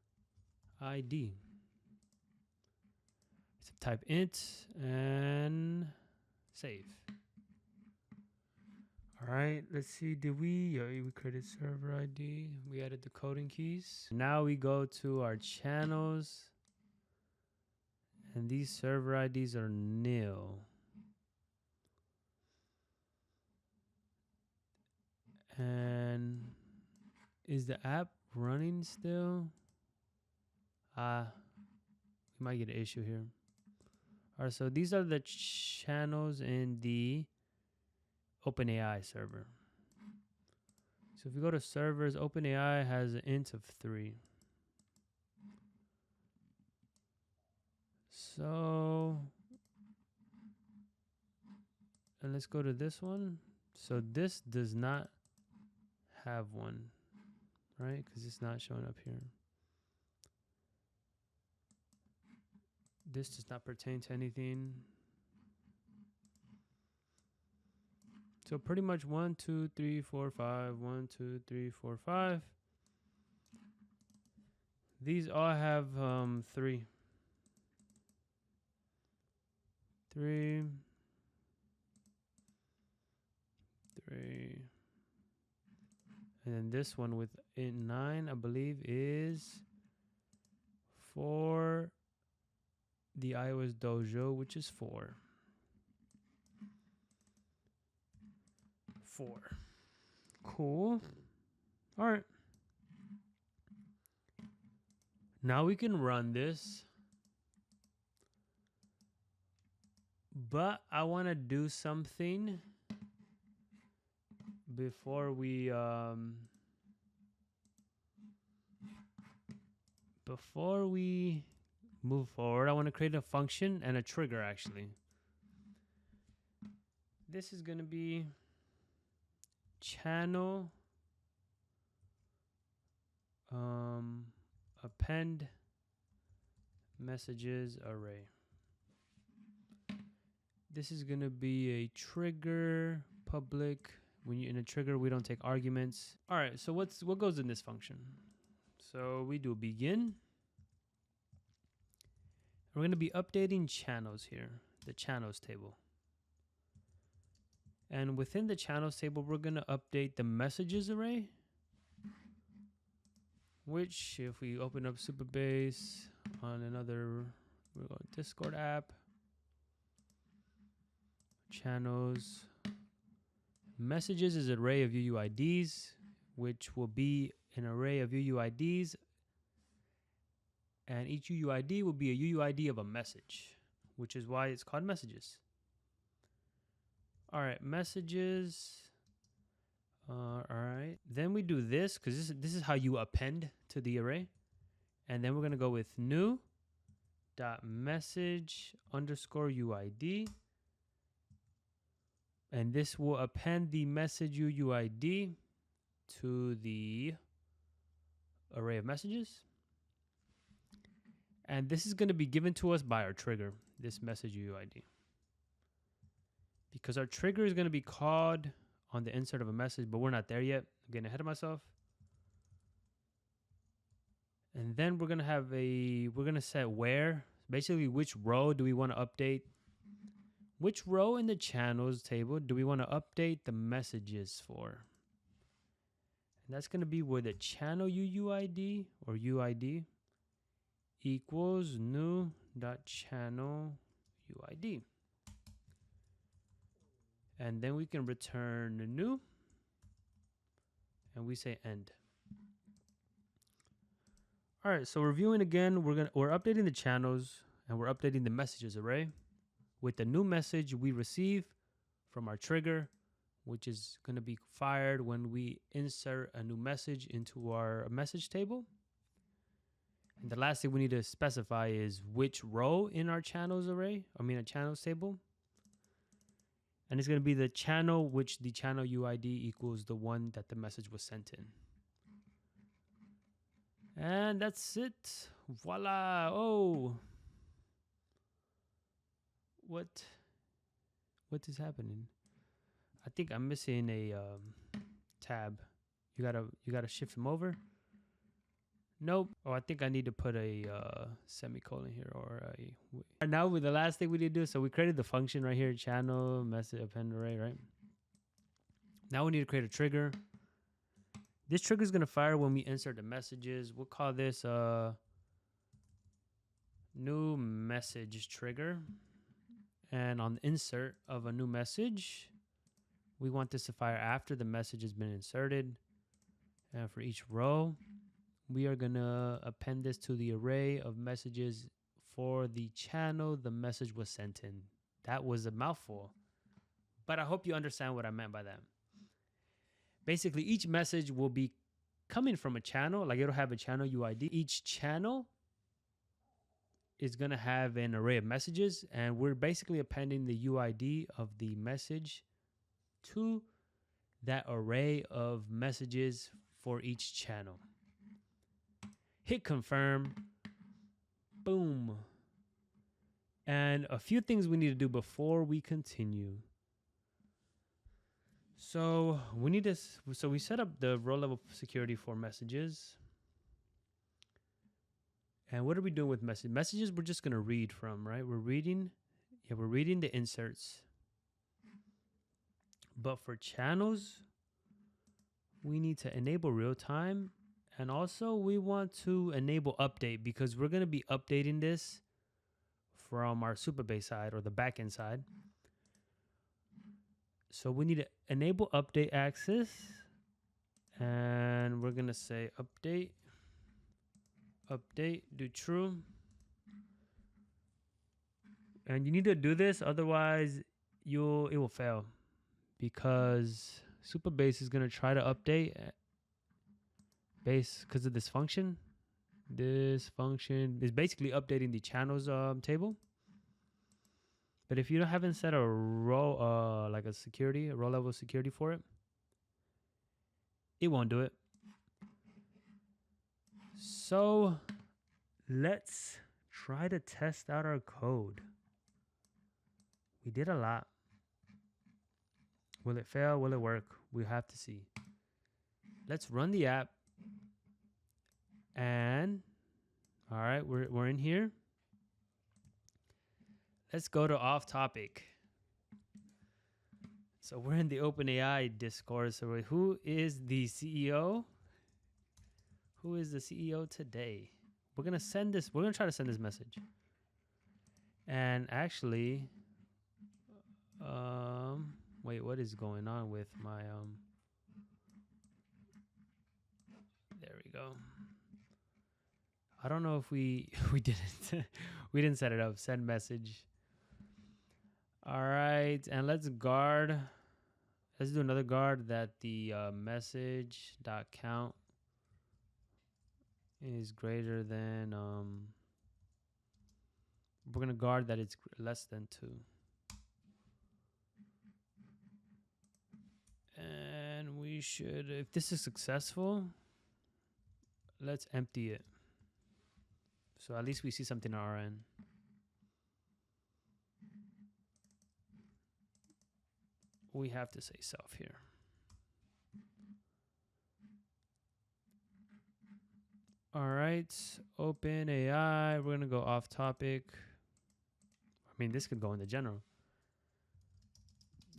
ID. So type int and save. All right, let's see. Did we created server ID. We added the coding keys. Now we go to our channels, and these server IDs are nil. And is the app running still? We might get an issue here. All right, so these are the channels in the OpenAI server. So if we go to servers, OpenAI has an int of 3. So, and let's go to this one. So this does not have one, right? Because it's not showing up here. This does not pertain to anything. So pretty much 1, 2, 3, 4, 5. 1, 2, 3, 4, 5. These all have 3. 3. 3. And then this one with 9, I believe, is for the iOS Dojo, which is 4. 4. Cool. All right. Now we can run this. But I want to do something before we move forward. I want to create a function and a trigger, actually. This is going to be channel append messages array. This is going to be a trigger public. When you in a trigger, we don't take arguments. All right, so what goes in this function? So we do begin. We're going to be updating channels here, the channels table. And within the channels table, we're going to update the messages array, which if we open up Supabase on another, we're going Discord app, channels, messages is an array of UUIDs, which will be an array of UUIDs, and each UUID will be a UUID of a message, which is why it's called messages. All right, messages. All right, then we do this because this is how you append to the array, and then we're gonna go with new dot message underscore UID, and this will append the message UUID to the array of messages, and this is gonna be given to us by our trigger, this message UUID. Because our trigger is going to be called on the insert of a message, but we're not there yet. I'm getting ahead of myself. And then we're going to set where, basically which row do we want to update? Which row in the channels table do we want to update the messages for? And that's going to be where the channel UUID or UID equals new.channel UID. And then we can return new, and we say end. All right, so reviewing again, we're updating the channels and we're updating the messages array with the new message we receive from our trigger, which is going to be fired when we insert a new message into our message table. And the last thing we need to specify is which row in our channels array, a channels table. And it's going to be the channel, which the channel UID equals the one that the message was sent in. And that's it. Voila. Oh. What is happening? I think I'm missing a tab. You gotta shift them over. Nope. Oh, I think I need to put a semicolon here or a. Now with the last thing we need to do, so we created the function right here, channel message append array, right? Now we need to create a trigger. This trigger is gonna fire when we insert the messages. We'll call this new message trigger. And on the insert of a new message, we want this to fire after the message has been inserted. And for each row, we are going to append this to the array of messages for the channel the message was sent in. That was a mouthful, but I hope you understand what I meant by that. Basically, each message will be coming from a channel, like it'll have a channel UID. Each channel is going to have an array of messages, and we're basically appending the UID of the message to that array of messages for each channel. Hit confirm. Boom. And a few things we need to do before we continue. So we need to, so we set up the row level security for messages. And what are we doing with messages? Messages we're just going to read from, right? We're reading the inserts. But for channels, we need to enable real time. And also we want to enable update because we're going to be updating this from our Supabase side or the backend side. So we need to enable update access. And we're going to say update, do true. And you need to do this, otherwise it will fail because Supabase is going to try to update base because of this function. This function is basically updating the channels table. But if you haven't set a row like a row level security for it, it won't do it. So let's try to test out our code. We did a lot. Will it fail? Will it work? We have to see. Let's run the app. And all right, we're in here. Let's go to off topic. So we're in the OpenAI Discord. So who is the CEO? Who is the CEO today? We're gonna send this. We're gonna try to send this message. And actually, wait, what is going on with my There we go. I don't know if we didn't we didn't set it up. Send message. All right, and let's guard. Let's do another guard that the message.count is greater than we're gonna guard that it's less than 2. And we should, if this is successful, let's empty it. So at least we see something on our end. We have to say self here. All right, OpenAI. We're gonna go off topic. I mean, this could go in the general.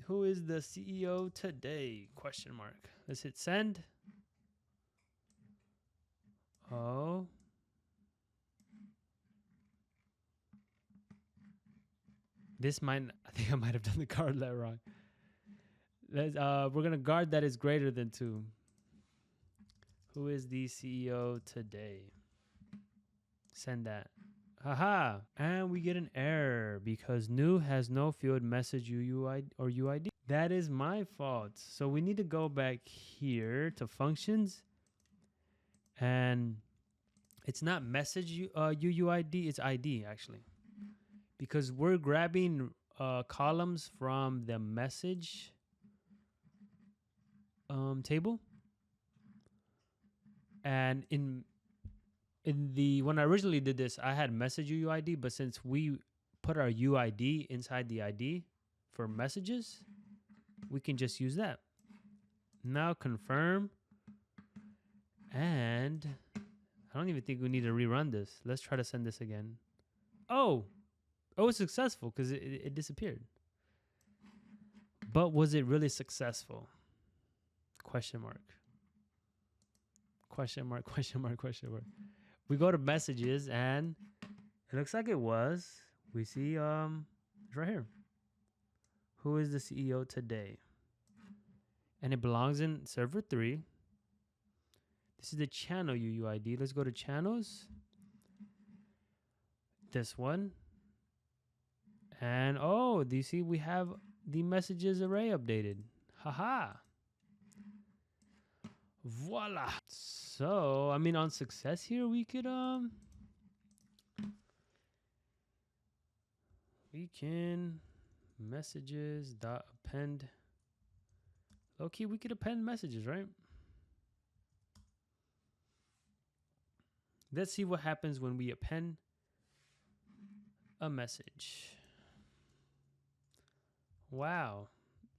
Who is the CEO today? Question mark. Let's hit send. Oh. This might, I think I might have done the guard that wrong. Let's, we're going to guard that is greater than 2. Who is the CEO today? Send that. Haha. And we get an error because new has no field message UUID or UID. That is my fault. So we need to go back here to functions. And it's not message UUID, it's ID actually. Because we're grabbing columns from the message table. And in the when I originally did this, I had message UUID, but since we put our UID inside the ID for messages, we can just use that. Now confirm. And I don't even think we need to rerun this. Let's try to send this again. Oh, it's successful because it disappeared. But was it really successful? Question mark. Question mark, question mark, question mark. We go to messages and it looks like it was. We see it's right here. Who is the CEO today? And it belongs in server 3. This is the channel UUID. Let's go to channels. This one. And oh, do you see we have the messages array updated? Haha. Voila. So, I mean, on success here, we could, we can messages dot append. Okay, we could append messages, right? Let's see what happens when we append a message. Wow,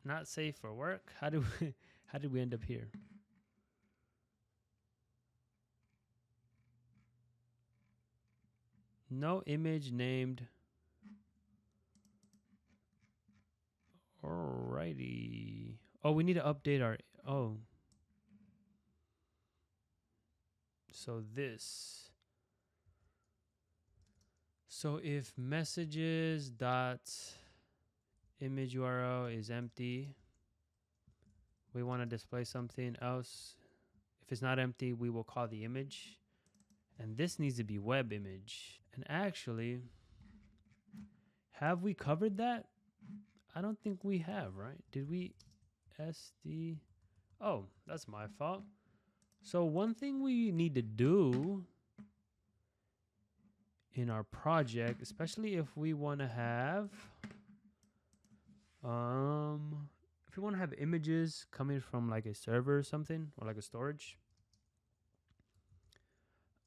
not safe for work. How did we end up here? No image named. Alrighty. Oh, we need to update our. Oh. So this. So if messages dot image URL is empty, we want to display something else. If it's not empty, we will call the image. And this needs to be web image. And actually, have we covered that? I don't think we have, right? Did we SD? Oh, that's my fault. So one thing we need to do in our project, especially if we want to have if we want to have images coming from like a server or something, or like a storage,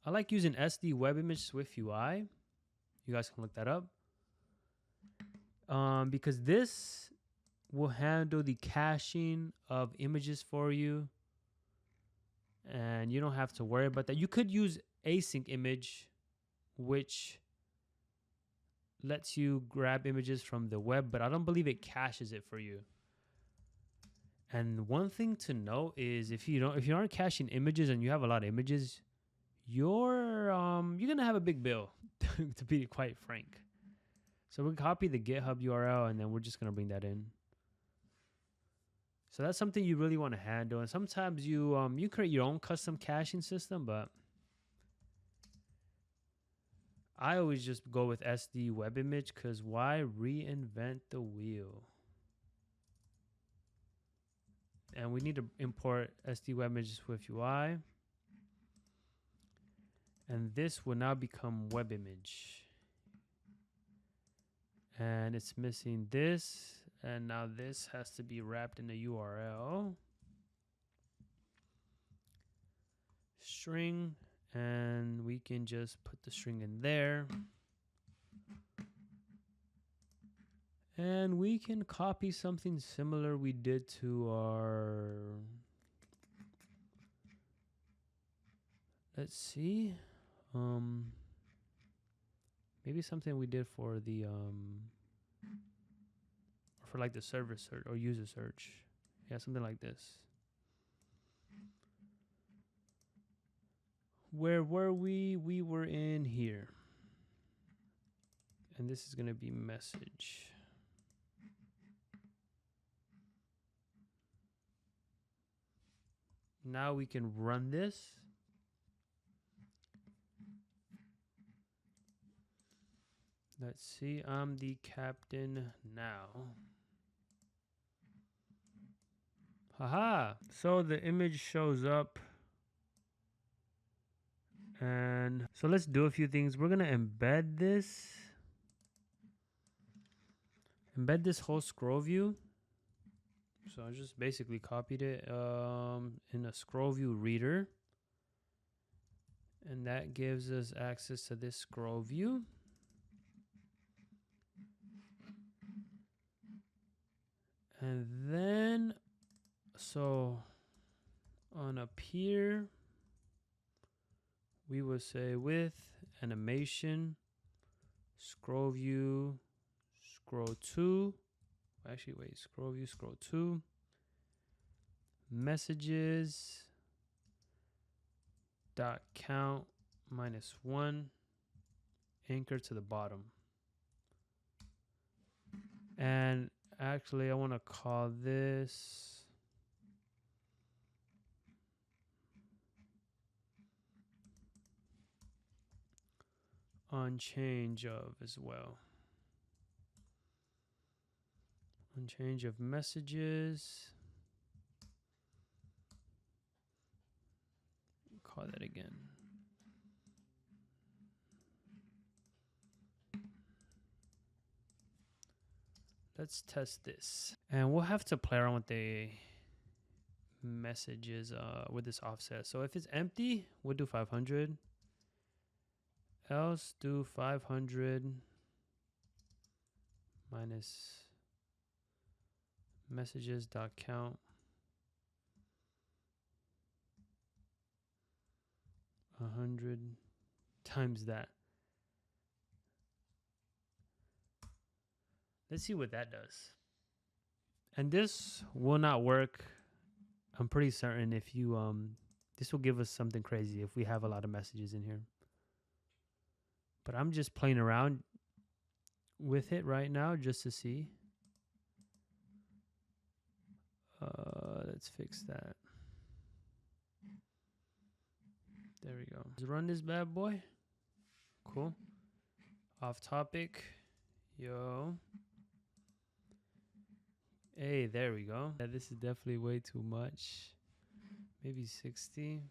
I like using SD web image SwiftUI. You guys can look that up. Because this will handle the caching of images for you, and you don't have to worry about that. You could use async image, which lets you grab images from the web, but I don't believe it caches it for you. And one thing to note is if you aren't caching images and you have a lot of images, you're gonna have a big bill, to be quite frank. So we copy the GitHub URL and then we're just gonna bring that in. So that's something you really want to handle. And sometimes you create your own custom caching system, but I always just go with SD web image, because why reinvent the wheel? And we need to import SD web image SwiftUI. And this will now become web image. And it's missing this. And now this has to be wrapped in a URL. String. And we can just put the string in there. And we can copy something similar we did to our, let's see, maybe something we did for the, for like the server search or user search. Yeah, something like this. Where were we? We were in here. And this is going to be message. Now we can run this. Let's see, I'm the captain now. Haha, so the image shows up. And so let's do a few things. We're gonna embed this. Embed this whole scroll view. So I just basically copied it in a scroll view reader. And that gives us access to this scroll view. And then, so on up here, we will say with animation, scroll view, scroll to. Actually, wait, scroll view, scroll to. Messages dot count -1, anchor to the bottom. And actually, I want to call this on change of as well. On change of messages. Call that again. Let's test this. And we'll have to play around with the messages with this offset. So if it's empty, we'll do 500. Else do 500. minus messages.count 100 times that. Let's see what that does. And this will not work. I'm pretty certain if you this will give us something crazy if we have a lot of messages in here. But I'm just playing around with it right now just to see. Let's fix that. There we go. Let's run this bad boy. Cool. Off topic. Yo. Hey, there we go. Yeah, this is definitely way too much. Maybe 60.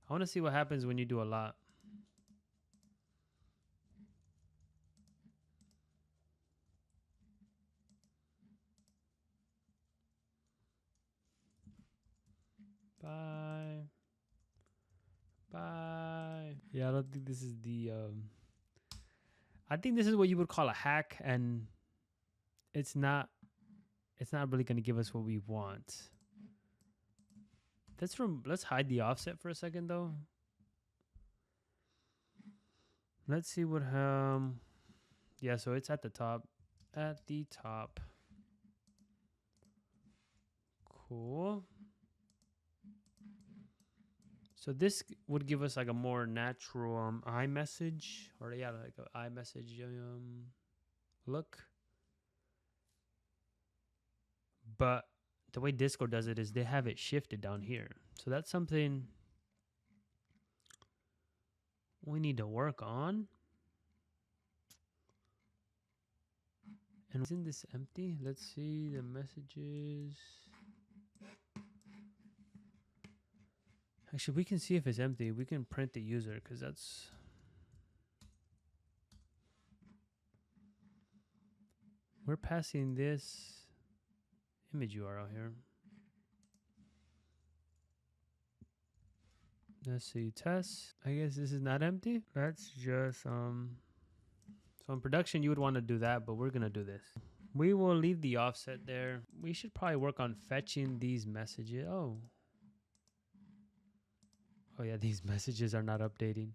I want to see what happens when you do a lot. Bye. Bye. Yeah, I don't think this is the I think this is what you would call a hack, and it's not really going to give us what we want. Let's hide the offset for a second though. Let's see what yeah, so it's at the top. At the top. Cool. So this would give us like a more natural iMessage, or yeah, like an iMessage look. But the way Discord does it is they have it shifted down here. So that's something we need to work on. And isn't this empty? Let's see the messages. Actually, we can see if it's empty. We can print the user because that's... We're passing this image URL here. Let's see, test. I guess this is not empty. Let's just, so in production, you would want to do that, but we're going to do this. We will leave the offset there. We should probably work on fetching these messages. Oh yeah, these messages are not updating.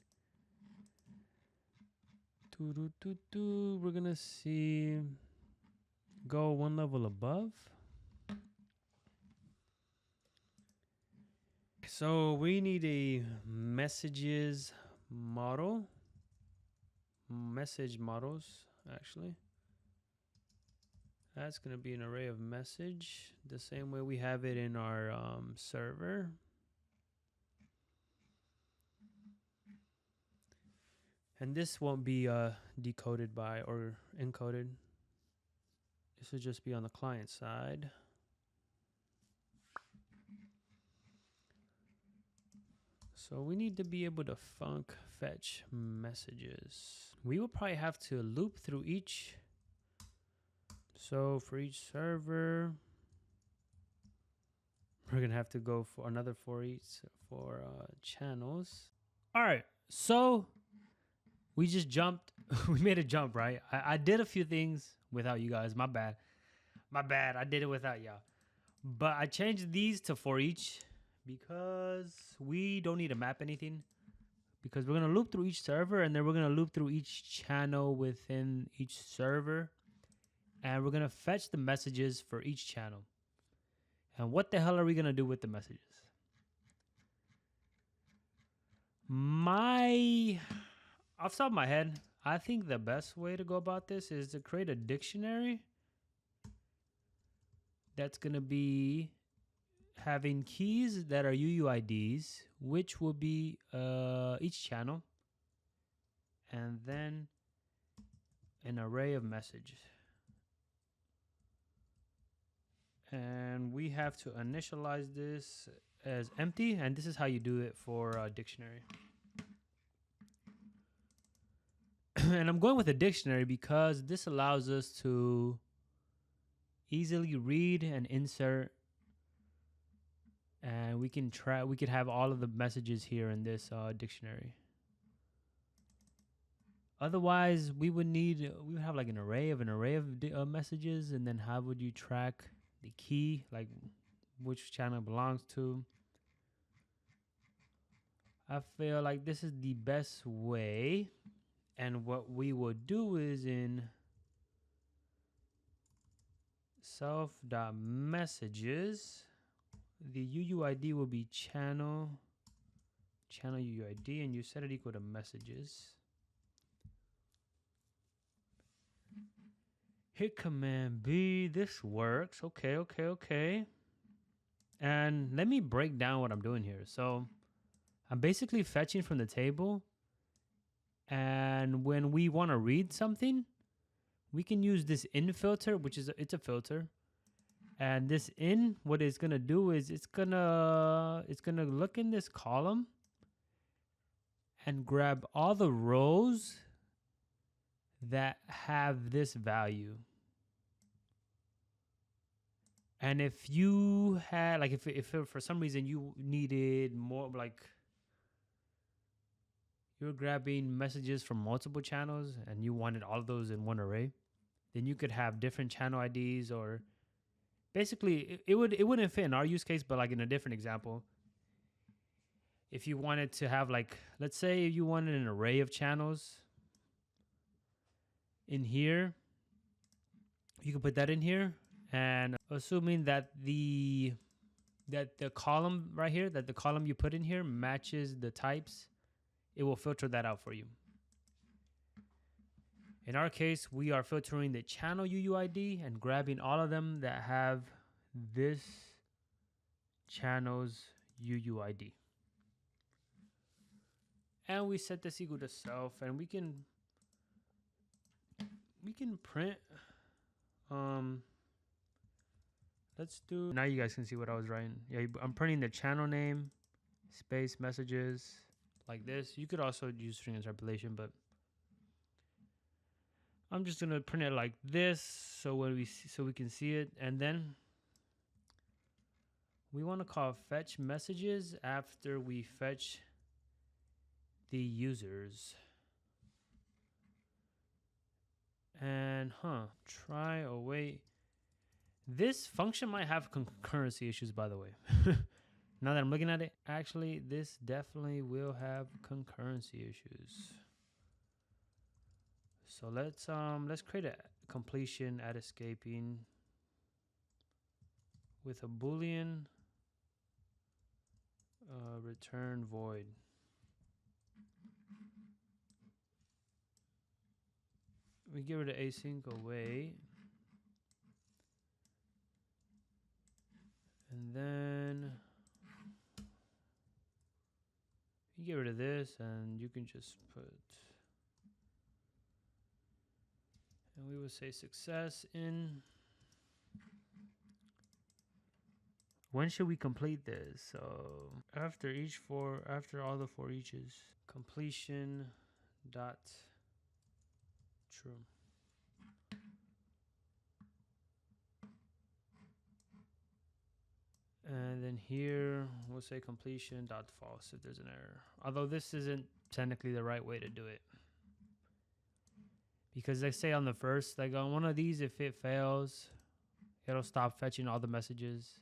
We're going to see, go one level above. So we need a messages model. Message models, actually. That's going to be an array of message, the same way we have it in our server. And this won't be decoded by or encoded. This will just be on the client side. So we need to be able to func fetch messages. We will probably have to loop through each. So for each server, we're going to have to go for another for each for channels. All right. So we just jumped. We made a jump, right? I did a few things without you guys. My bad. My bad. I did it without y'all. But I changed these to for each because we don't need to map anything. Because we're going to loop through each server, and then we're going to loop through each channel within each server. And we're going to fetch the messages for each channel. And what the hell are we going to do with the messages? Off the top of my head, I think the best way to go about this is to create a dictionary that's going to be having keys that are UUIDs, which will be each channel, and then an array of messages. And we have to initialize this as empty, and this is how you do it for a dictionary. And I'm going with a dictionary because this allows us to easily read and insert, and we could have all of the messages here in this dictionary. Otherwise, we would have like an array of messages, and then how would you track the key, like which channel it belongs to? I feel like this is the best way, and what we will do is in self.messages, the UUID will be channel UUID, and you set it equal to messages. Hit Command B. This works. Okay. And let me break down what I'm doing here. So I'm basically fetching from the table. And when we want to read something, we can use this in filter, which is it's a filter. And this in, what it's gonna do is it's gonna look in this column and grab all the rows that have this value. And if you had, like, if for some reason you needed more, like you're grabbing messages from multiple channels and you wanted all of those in one array, then you could have different channel IDs, or basically it wouldn't fit in our use case, but like in a different example, if you wanted to have, like, let's say you wanted an array of channels in here, you can put that in here, and assuming that the column right here, that the column you put in here matches the types, it will filter that out for you. In our case, we are filtering the channel UUID and grabbing all of them that have this channel's UUID. And we set this equal to self, and we can print, let's do, now you guys can see what I was writing. Yeah, I'm printing the channel name, space messages, like this. You could also use string interpolation, but I'm just gonna print it like this, so when we can see it. And then we want to call fetch messages after we fetch the users. And try await. This function might have concurrency issues, by the way. Now that I'm looking at it, actually, this definitely will have concurrency issues. So let's create a completion at escaping with a Boolean return void. We get rid of async await. And then you get rid of this, and you can just put, and we would say success in. When should we complete this? So after all the for eaches, completion dot true. And then here we'll say completion dot false if there's an error. Although this isn't technically the right way to do it, because they say on the first, like on one of these, if it fails, it'll stop fetching all the messages.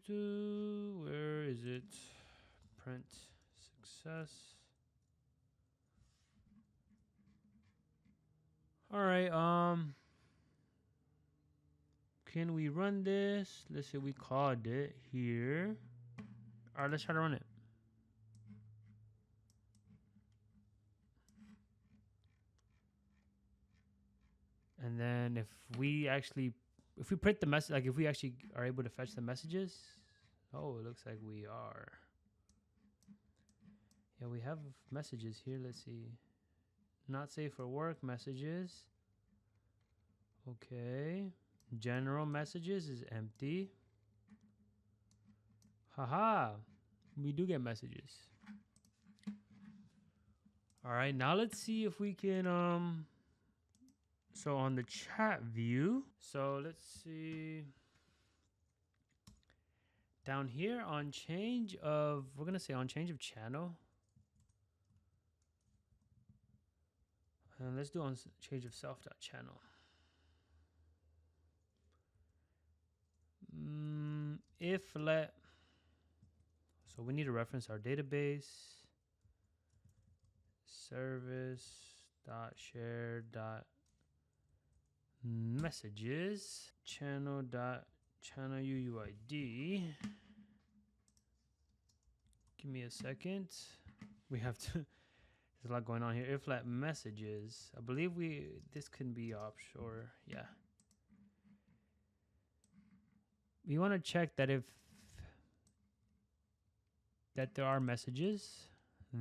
Where is it? Print success. All right, can we run this? Let's say we called it here. All right, let's try to run it. And then if we print the message, like if we actually are able to fetch the messages, oh, it looks like we are. Yeah, we have messages here. Let's see. Not safe for work messages. Okay. General messages is empty. Haha. We do get messages. All right, now let's see if we can so on the chat view, so let's see. Down here on change of, we're going to say on change of channel. And let's do on change of self.channel. If let, so we need to reference our database, service.share.messages, channel UUID. Give me a second. We have to, there's a lot going on here. If let messages, I believe this can be offshore. Yeah. We want to check that that there are messages.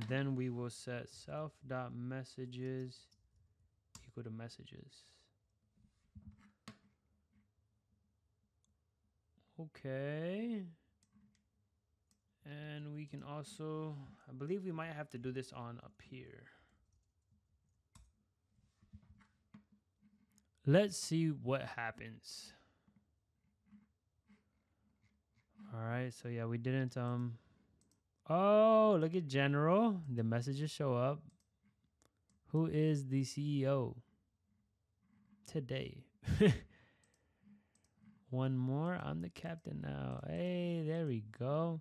Then we will set self.messages equal to messages. Okay. And we can also, I believe we might have to do this on up here. Let's see what happens. All right, so yeah, we didn't, oh, look at general. The messages show up. Who is the CEO today? One more, I'm the captain now. Hey, there we go.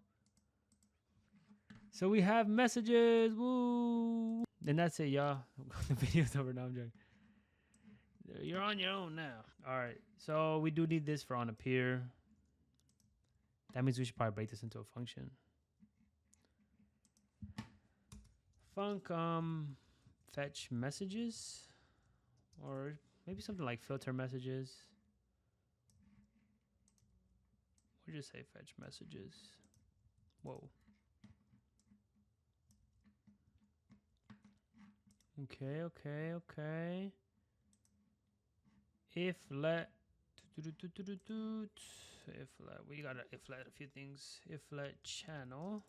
So we have messages, woo. And that's it, y'all. The video's over now, I'm joking. You're on your own now. All right, so we do need this for on appear. That means we should probably break this into a function. Func fetch messages, or maybe something like filter messages. We'll just say fetch messages. Whoa. Okay. If let, if let, we gotta if let a few things. If let channel,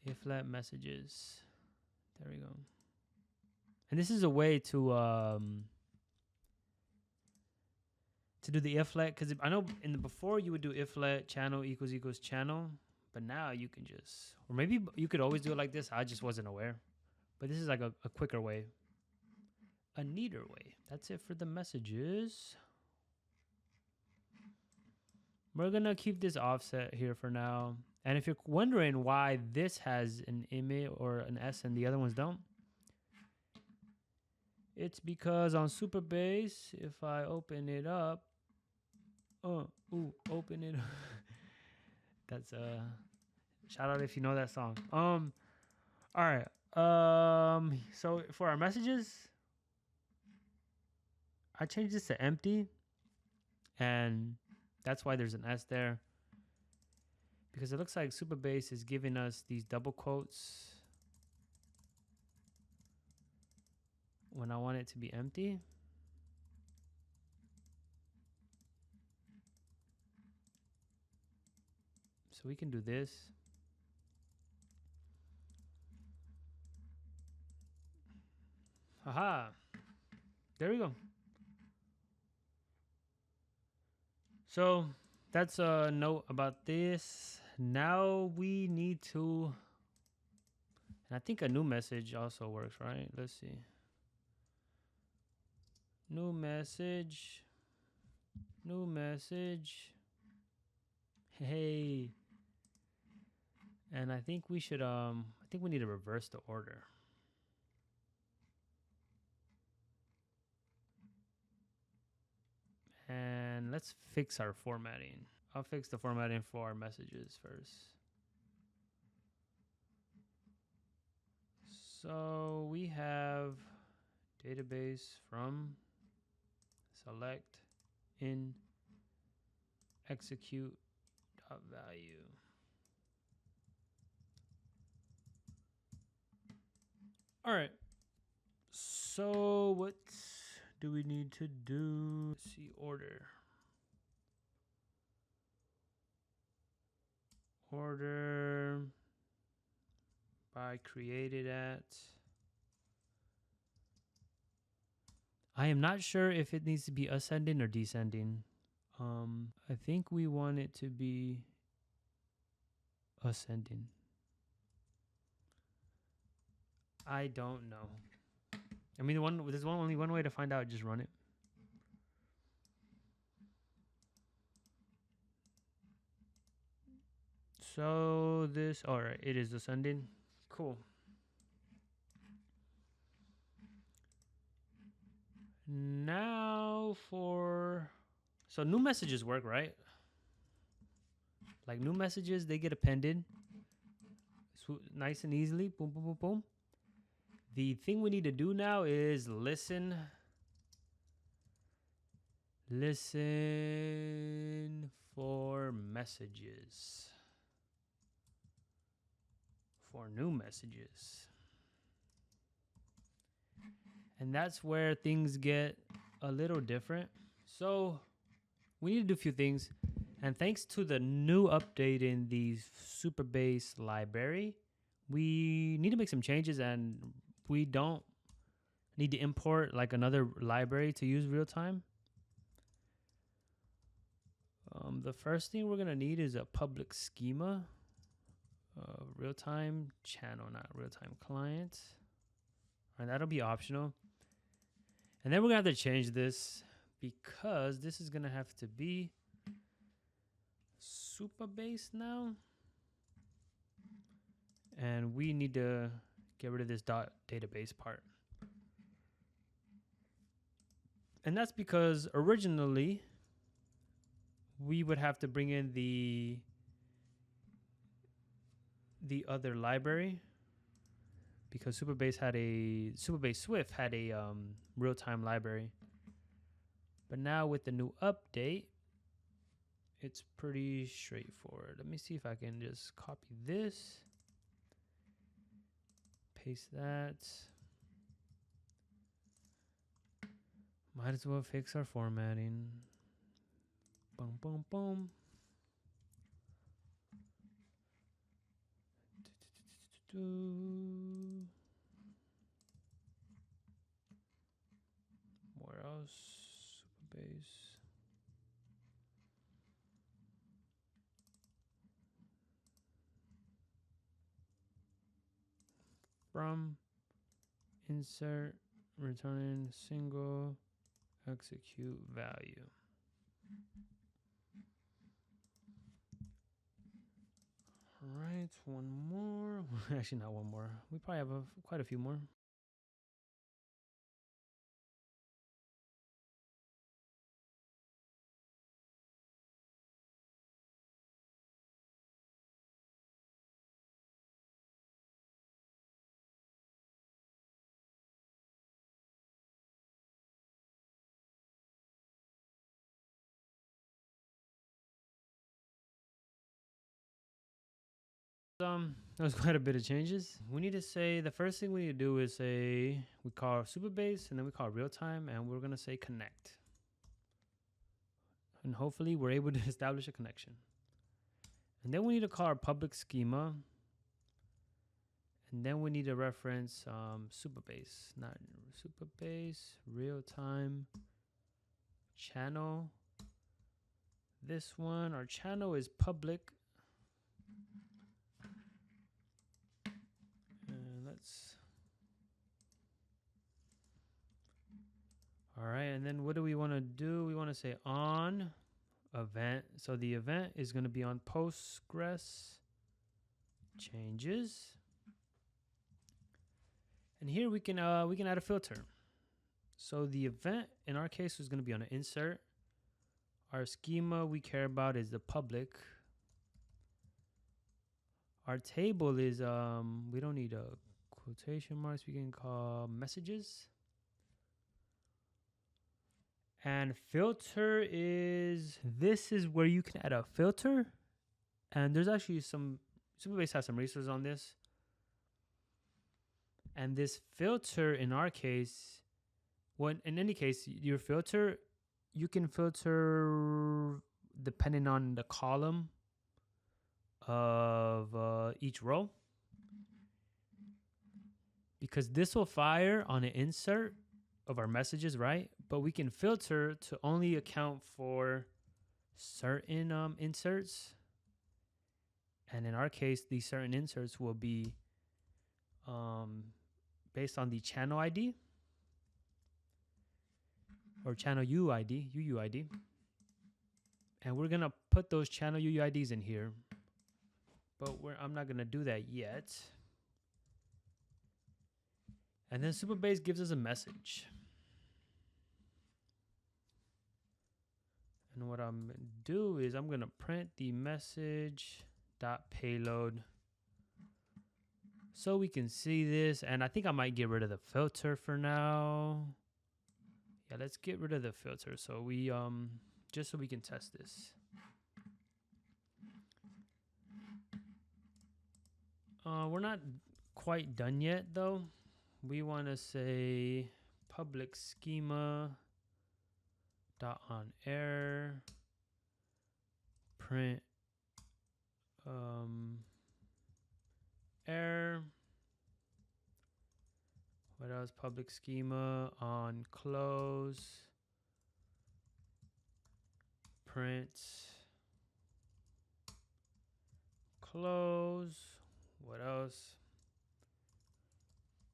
if let messages. There we go. And this is a way to do the if let, because I know in the before you would do if let channel equals channel, but now you can just, or maybe you could always do it like this. I just wasn't aware, but this is like a quicker way, a neater way. That's it for the messages. We're gonna keep this offset here for now. And if you're wondering why this has an image or an S and the other ones don't, it's because on Supabase, if I open it up, open it up. That's shout out if you know that song. All right. So for our messages, I changed this to empty, and that's why there's an S there, because it looks like Supabase is giving us these double quotes when I want it to be empty. So we can do this. Haha. There we go. So that's a note about this. Now we need to, and I think a new message also works, right? Let's see. New message. New message. Hey. And I think we should, I think we need to reverse the order. And let's fix our formatting. I'll fix the formatting for our messages first. So we have database from select in execute dot value. All right. So what do we need to do? Let's see, order. Order by created at. I am not sure if it needs to be ascending or descending. I think we want it to be ascending. I don't know. I mean, there's only one way to find out. Just run it. So this, all right, it is ascending. Cool. Now so new messages work, right? Like new messages, they get appended nice and easily. Boom, boom, boom, boom. The thing we need to do now is listen for messages. For new messages. And that's where things get a little different. So we need to do a few things. And thanks to the new update in the Supabase library, we need to make some changes, and we don't need to import like another library to use real time. The first thing we're going to need is a public schema, real time channel, not real time client. All right, that'll be optional. And then we're going to have to change this because this is going to have to be Supabase now. And we need to get rid of this .database part. And that's because originally we would have to bring in the other library, because Supabase Swift had a real-time library. But now with the new update, it's pretty straightforward. Let me see if I can just copy this, paste that. Might as well fix our formatting. Boom, boom, boom. Where else? Supabase. From insert, returning single, execute value. All right, one more. Actually, not one more. We probably have quite a few more. That was quite a bit of changes. We need to say, the first thing we need to do is say, we call Supabase, and then we call real time, and we're going to say connect. And hopefully we're able to establish a connection. And then we need to call our public schema. And then we need to reference Supabase, not Supabase, real time channel. This one, our channel is public. All right, and then what do we want to do? We want to say on event. So the event is going to be on Postgres changes. And here we can add a filter. So the event in our case is going to be on an insert. Our schema we care about is the public. Our table is we don't need a quotation marks. We can call messages. And filter this is where you can add a filter. And there's actually Supabase has some resources on this. And this filter in our case, in any case, your filter, you can filter depending on the column of each row. Because this will fire on an insert of our messages, right? But we can filter to only account for certain inserts. And in our case, these certain inserts will be based on the channel ID or channel UUID. And we're going to put those channel UUIDs in here. But I'm not going to do that yet. And then Supabase gives us a message. And what I'm going to do is I'm going to print the message dot payload so we can see this. And I think I might get rid of the filter for now. Yeah, let's get rid of the filter so we just so we can test this. We're not quite done yet though. We want to say public schema dot on air print error. What else? Public schema on close print close. What else?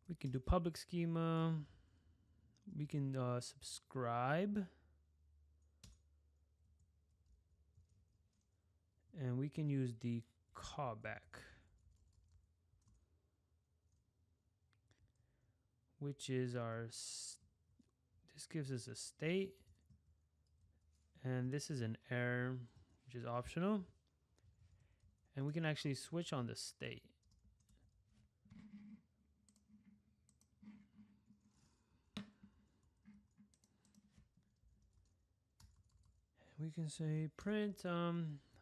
We can do public schema. We can subscribe. And we can use the callback, which is this gives us a state. And this is an error, which is optional. And we can actually switch on the state. We can say print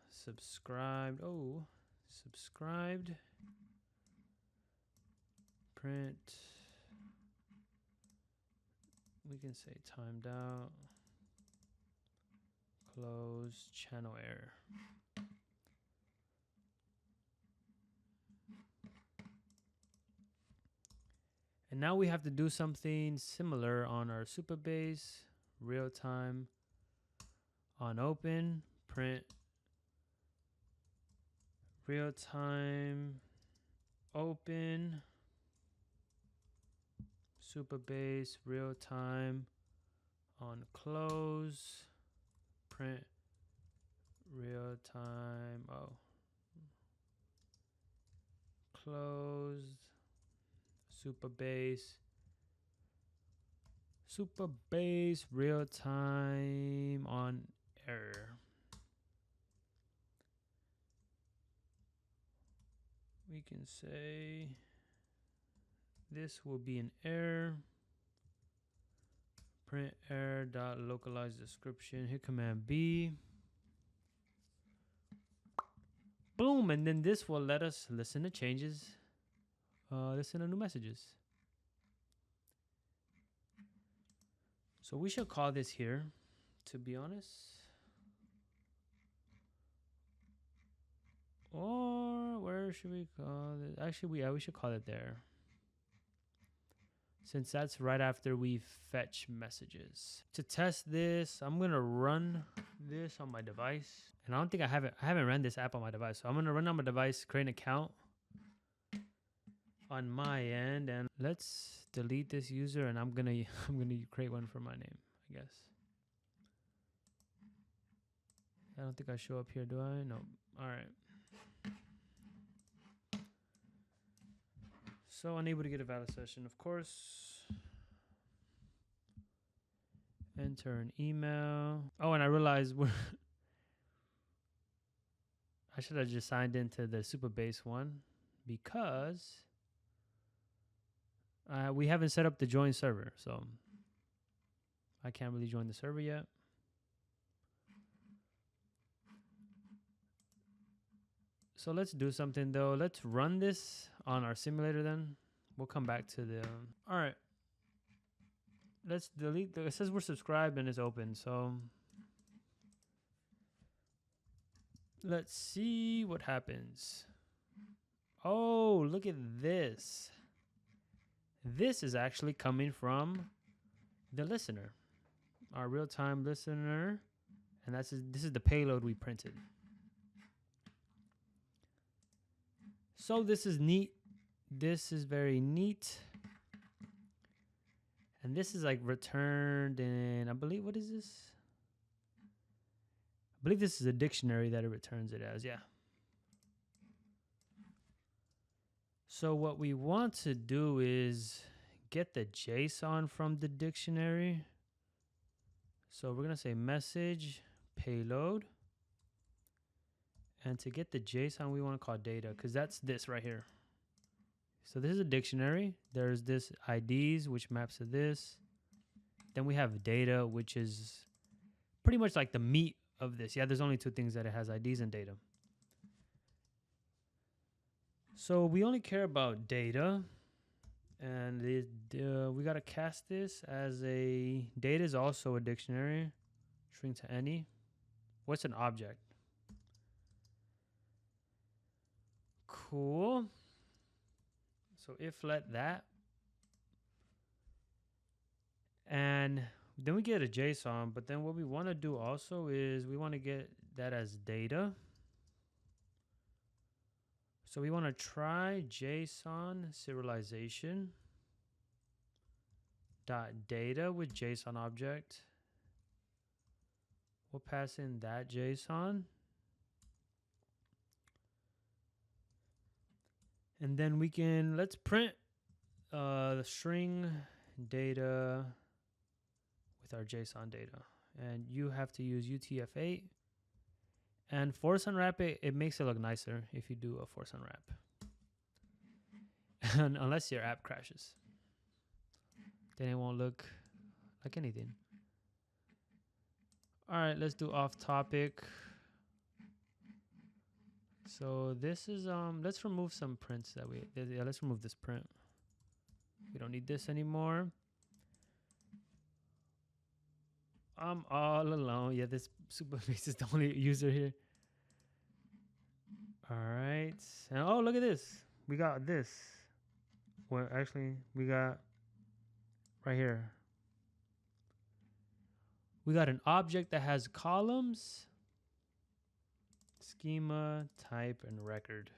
subscribed. Oh, subscribed. Print. We can say timed out. Close channel error. And now we have to do something similar on our Supabase real time on open print real time open Supabase real time on close print real time closed Supabase real time on error. We can say this will be an error. Print error dot localized description. Hit Command B. Boom, and then this will let us listen to changes. Listen to new messages. So we should call this here, to be honest. Or where should we call it? Actually, we should call it there. Since that's right after we fetch messages. To test this, I'm gonna run this on my device. And I don't think I haven't run this app on my device. So I'm gonna run on my device, create an account on my end, and let's delete this user, and I'm gonna create one for my name, I guess. I don't think I show up here, do I? No. All right. So unable to get a valid session, of course. Enter an email. Oh, and I realized I should have just signed into the Supabase one because we haven't set up the join server, so I can't really join the server yet. So let's do something though. Let's run this on our simulator then. We'll come back to the... all right. Let's delete it says we're subscribed and it's open, so let's see what happens. Oh, look at this. This is actually coming from the listener, our real-time listener, And this is the payload we printed. So this is neat. This is very neat. And this is like returned in, I believe, what is this? I believe this is a dictionary that it returns it as, yeah. So what we want to do is get the JSON from the dictionary. So we're going to say message payload. And to get the JSON, we want to call data because that's this right here. So this is a dictionary. There's this IDs, which maps to this. Then we have data, which is pretty much like the meat of this. Yeah, there's only two things that it has, IDs and data. So we only care about data. And we got to cast this as a... Data is also a dictionary. String to any. What's an object? Cool. So if let that, and then we get a JSON, but then what we want to do also is we want to get that as data. So we want to try JSON serialization dot data with JSON object. We'll pass in that JSON. And then we can, let's print the string data with our JSON data. And you have to use UTF-8. And force unwrap it, it makes it look nicer if you do a force unwrap. And unless your app crashes. Then it won't look like anything. All right, let's do off topic. So this is, let's remove some prints that yeah, let's remove this print. We don't need this anymore. I'm all alone. Yeah, this Supabase is the only user here. All right. And oh, look at this. We got this. Well, actually, we got right here. We got an object that has columns, schema, type, and record.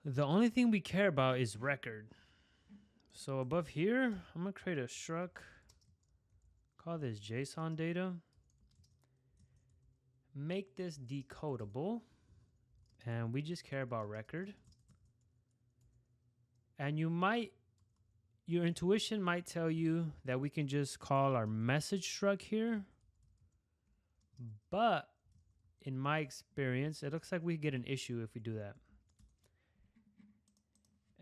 The only thing we care about is record. So above here, I'm going to create a struct. Call this JSON data. Make this decodable. And we just care about record. And your intuition might tell you that we can just call our message struct here. But in my experience, it looks like we get an issue if we do that.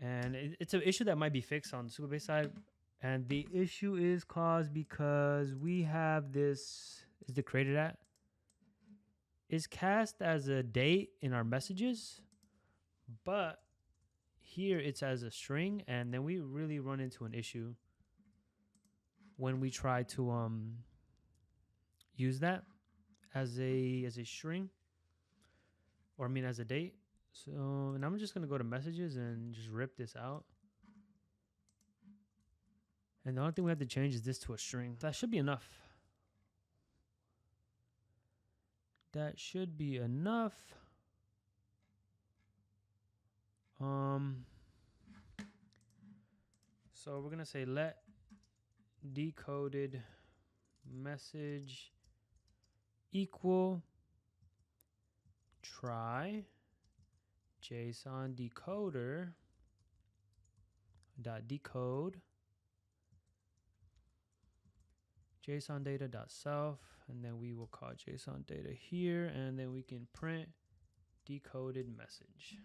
And it's an issue that might be fixed on the Supabase side. And the issue is caused because we have this, is the created at, is cast as a date in our messages, but here it's as a string, and then we really run into an issue when we try to use that as a string, or I mean as a date. So, and I'm just gonna go to messages and just rip this out. And the only thing we have to change is this to a string. That should be enough. That should be enough. So we're gonna say let decoded message equal try JSON decoder dot decode JSON data dot self, and then we will call JSON data here, and then we can print decoded message.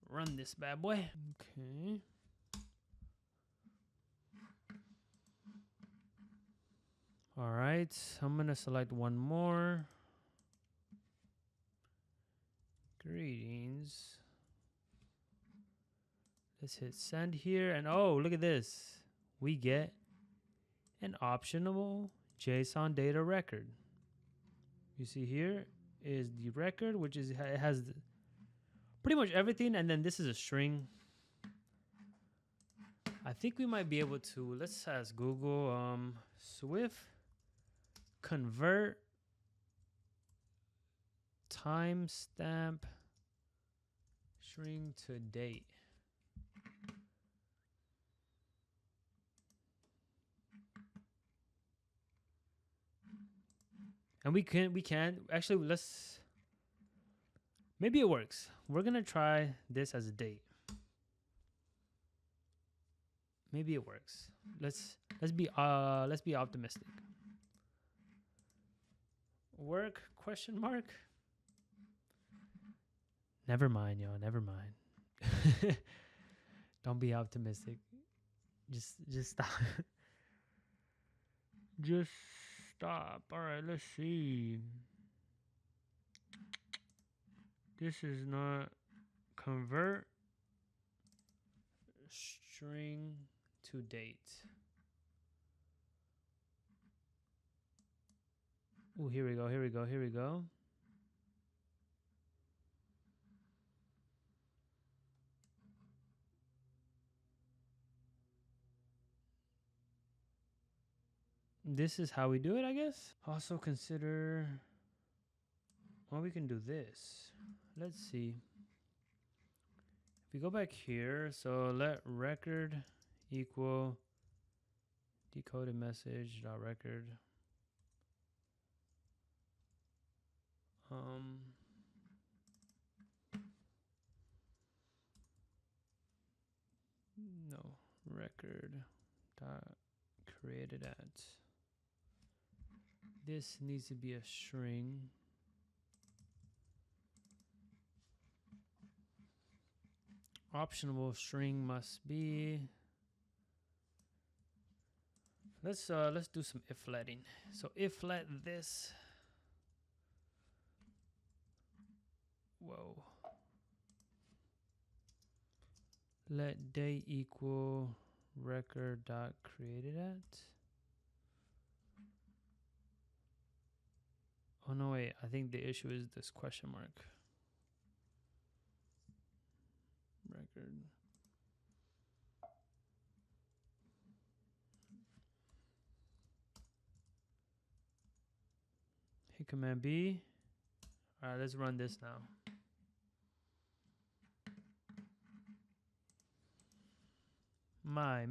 Run this bad boy. Okay. All right, I'm gonna select one more. Greetings. Let's hit send here, and oh, look at this. We get an optional JSON data record. You see here is the record, which is, it has pretty much everything, and then this is a string. I think we might be able to, let's ask Google, Swift convert timestamp string to date. And we can actually, maybe it works. We're gonna try this as a date. Maybe it works. Let's be optimistic. Work question mark? Never mind, y'all. Never mind. Don't be optimistic. Just stop. Just stop. All right, let's see. This is not convert string to date. Oh, here we go. This is how we do it, I guess. Also consider, well, we can do this. Let's see. If we go back here, so let record equal decoded message dot record. No, record dot created at. This needs to be a string. Optional string must be. Let's do some if letting. So if let this. Whoa. Let date equal record dot created at. Oh no, wait, I think the issue is this question mark. Record. Hit Command B. All right, let's run this now. My.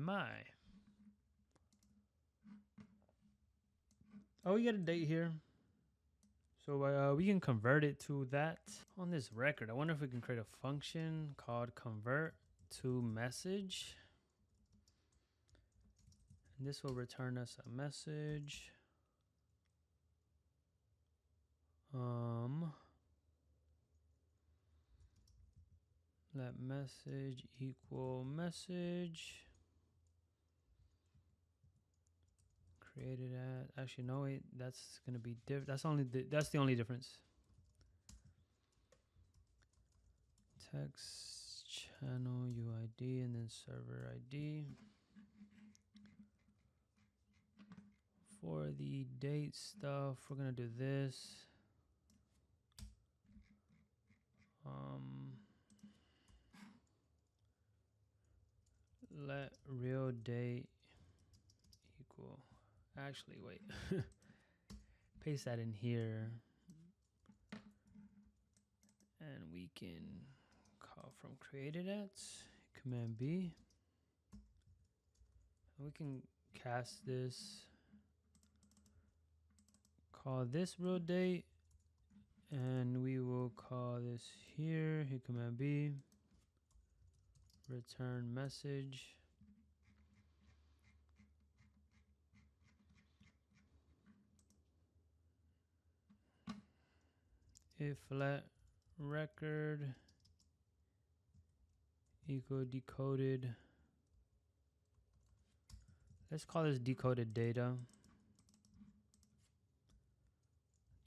Oh, we got a date here. So we can convert it to that on this record. I wonder if we can create a function called convert to message. And this will return us a message. Let message equal message. Created at, actually no, wait, that's gonna be that's the only difference. Text channel UID and then server ID. For the date stuff, we're gonna do this. Let real date equal. Actually, wait. Paste that in here. And we can call from created at, Command B. And we can cast this. Call this real date. And we will call this here, hit Command B. Return message. If let record equal decoded. Let's call this decoded data.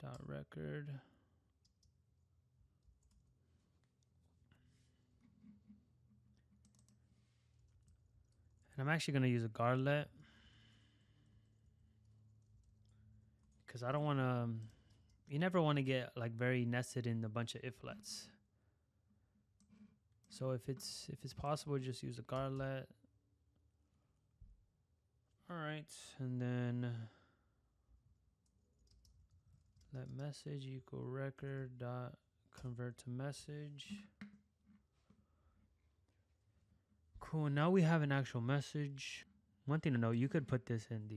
Dot record. And I'm actually going to use a guardlet because I don't want to, you never want to get like very nested in a bunch of iflets. So if it's possible, just use a guardlet. All right, and then let message equal record dot convert to message. Cool. Now we have an actual message. One thing to know, you could put this in the.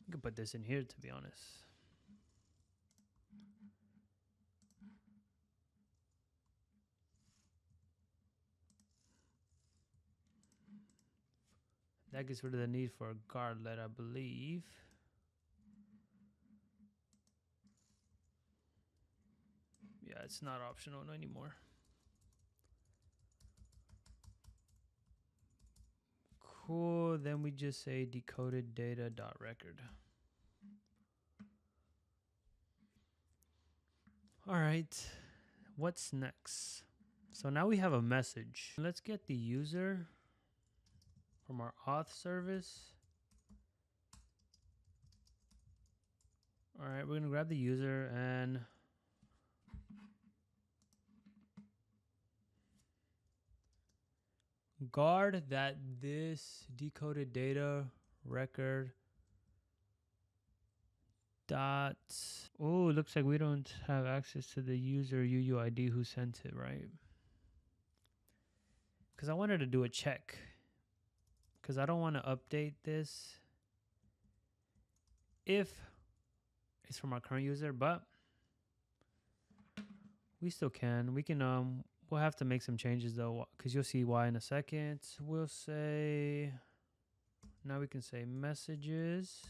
You could put this in here, to be honest. That gets rid of the need for a guardlet, I believe. Yeah, it's not optional anymore. Cool. Then we just say decoded data dot record. All right. What's next? So now we have a message. Let's get the user from our auth service. All right, we're gonna grab the user and guard that this decoded data record dot. Oh, it looks like we don't have access to the user UUID who sent it, right? Because I wanted to do a check. Because I don't want to update this if it's from our current user, but we still can. We can, we'll have to make some changes though, because you'll see why in a second. We'll say, now we can say messages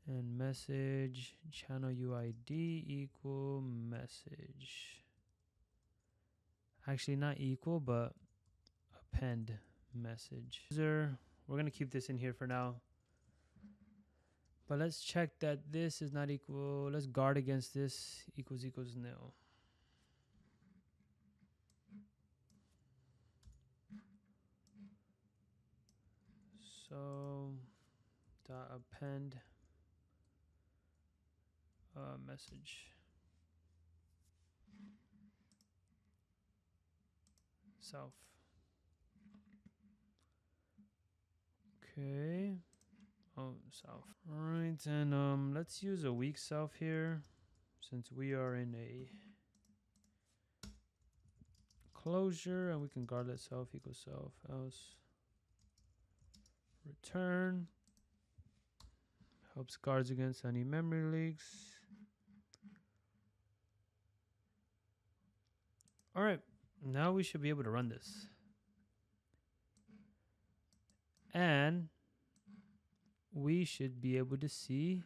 and message channel UID equal message. Actually not equal, but append message. User, we're going to keep this in here for now. But let's check that this is not equal. Let's guard against this equals nil. So dot append message. Self. Okay. Oh, self. All right, and let's use a weak self here, since we are in a closure, and we can guard that self equals self else. Return. Helps guards against any memory leaks. All right, now we should be able to run this. And we should be able to see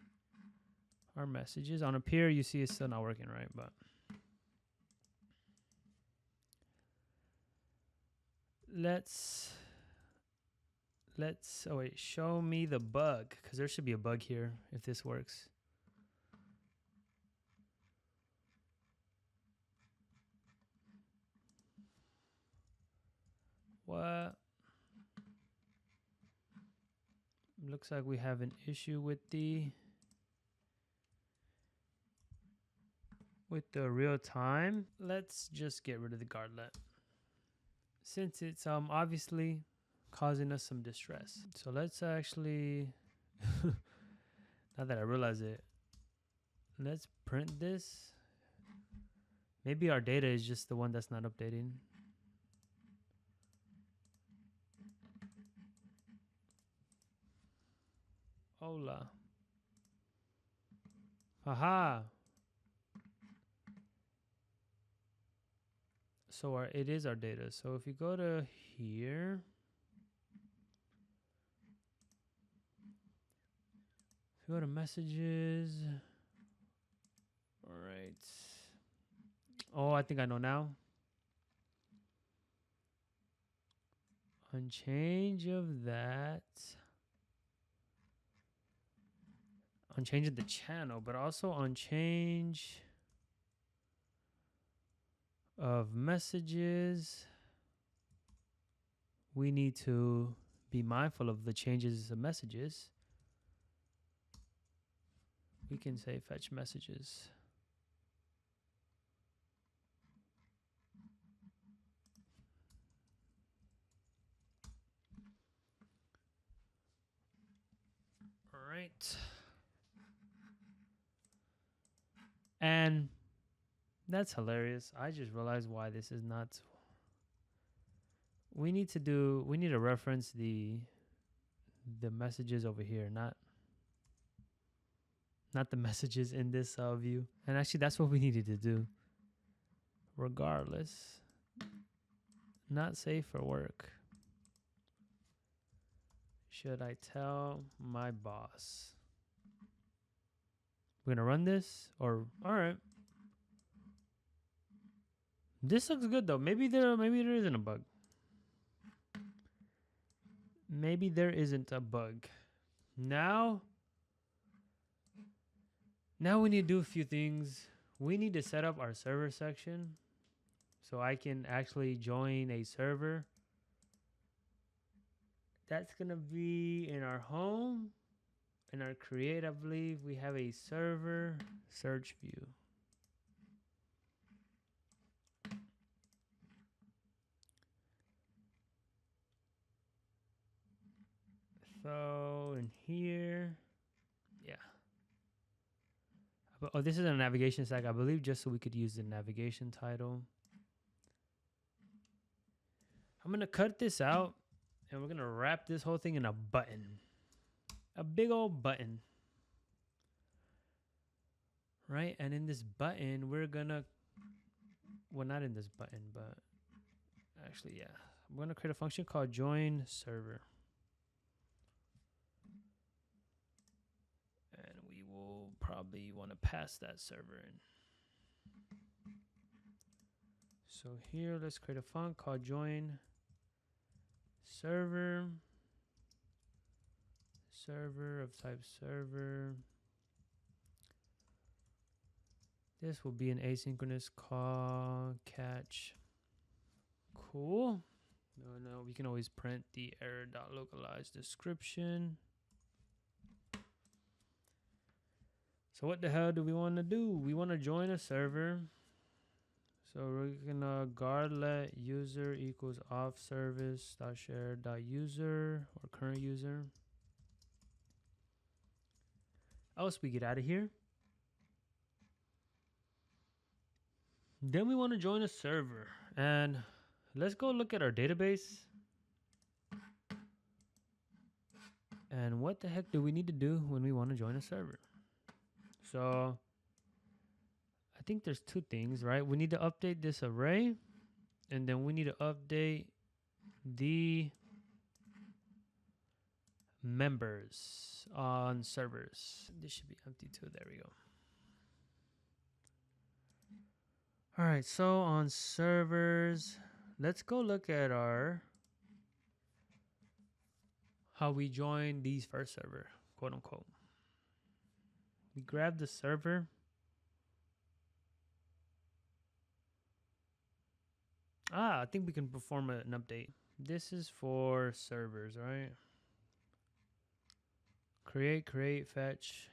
our messages. On up here, you see it's still not working, right? But let's oh wait, show me the bug, because there should be a bug here if this works. What? Looks like we have an issue with the real time. Let's just get rid of the guardlet, since it's obviously causing us some distress. So let's actually now that I realize it, let's print this. Maybe our data is just the one that's not updating. Hola. Aha. So it is our data. So if you go to here, if you go to messages, all right. Oh, I think I know now. On change of that, on changing the channel, but also on change of messages, we need to be mindful of the changes of messages. We can say fetch messages. right. And that's hilarious. I just realized why this is not. We need to reference the messages over here, not the messages in this view. And actually, that's what we needed to do. Regardless, not safe for work. Should I tell my boss? We're gonna run this, or all right. This looks good though. Maybe there isn't a bug. Maybe there isn't a bug. Now we need to do a few things. We need to set up our server section so I can actually join a server. That's going to be in our home. In our create, I believe we have a server search view. So in here, yeah. Oh, this is a navigation stack, I believe, just so we could use the navigation title. I'm going to cut this out, and we're going to wrap this whole thing in a button. A big old button. Right? And in this button, we're going to... Well, not in this button, but... Actually, yeah. I'm going to create a function called join server. And we will probably want to pass that server in. So here, let's create a function called join server. Server of type server. This will be an asynchronous call catch. Cool. No, we can always print the error.localized description. So what the hell do we want to do? We want to join a server. So we're gonna guard let user equals auth service dot share dot user or current user. Else we get out of here. Then we want to join a server, and let's go look at our database. And what the heck do we need to do when we want to join a server? So I think there's two things, right? We need to update this array, and then we need to update the members on servers. This should be empty too. There we go. All right, so on servers, let's go look at how we join these first server, quote unquote. We grab the server. I think we can perform an update. This is for servers, right? Create, fetch.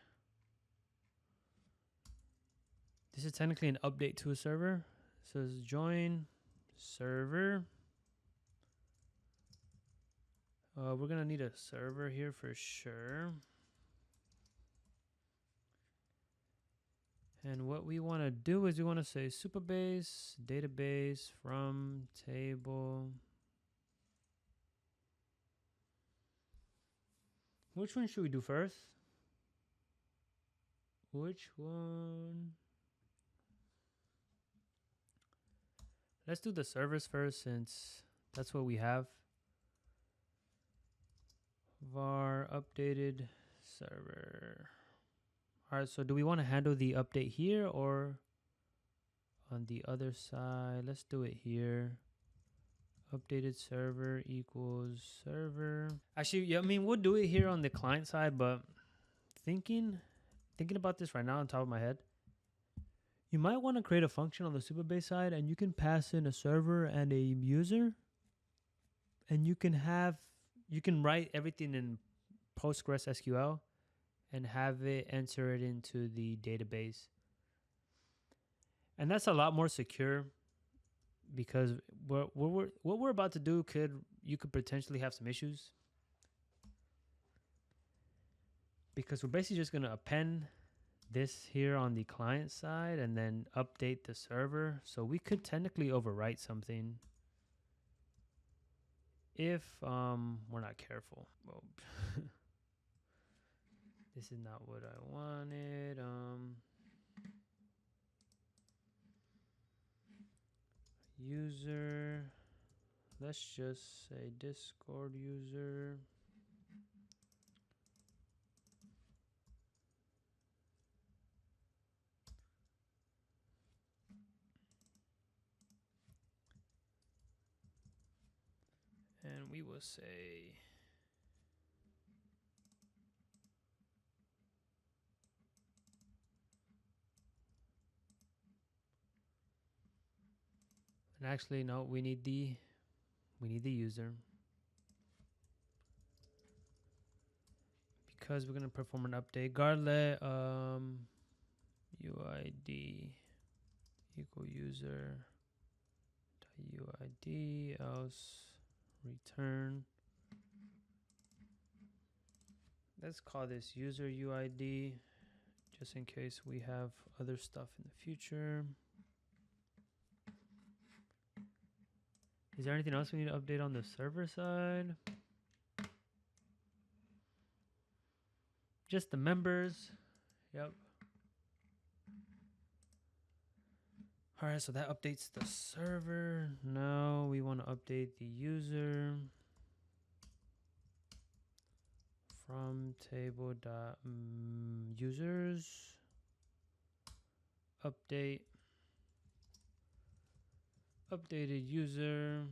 This is technically an update to a server. It says join server. We're gonna need a server here for sure. And what we want to do is we want to say Supabase database from table. Which one should we do first? Which one? Let's do the servers first, since that's what we have. Var updated server. All right, so do we want to handle the update here or on the other side? Let's do it here. Updated server equals server. Actually, yeah, I mean, we'll do it here on the client side, but thinking about this right now on top of my head, you might want to create a function on the Supabase side, and you can pass in a server and a user, and you can write everything in Postgres SQL and have it enter it into the database. And that's a lot more secure, because what we're about to do you could potentially have some issues. because we're basically just going to append this here on the client side and then update the server. So we could technically overwrite something if we're not careful. Well, this is not what I wanted. User, let's just say Discord user. And we will say and actually no, we need the user, because we're gonna perform an update. Guardlet UID equal user UID else return. Let's call this user UID just in case we have other stuff in the future. Is there anything else we need to update on the server side? Just the members. Yep. All right, so that updates the server. Now we want to update the user from table dot users update updated user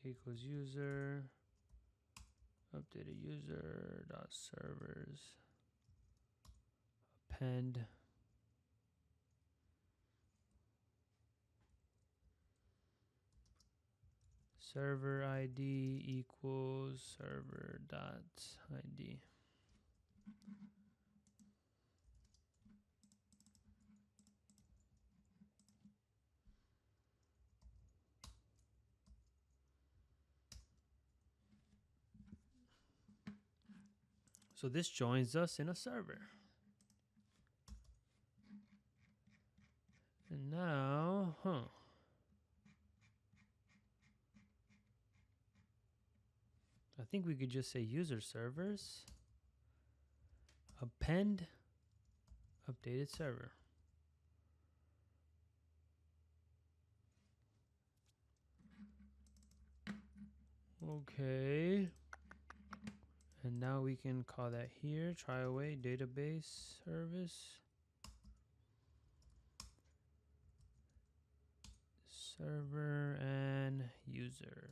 equals user updated user dot servers append server ID equals server dot ID. So this joins us in a server. And now, I think we could just say user servers append updated server. Okay. And now we can call that here, try away database service. Server and user.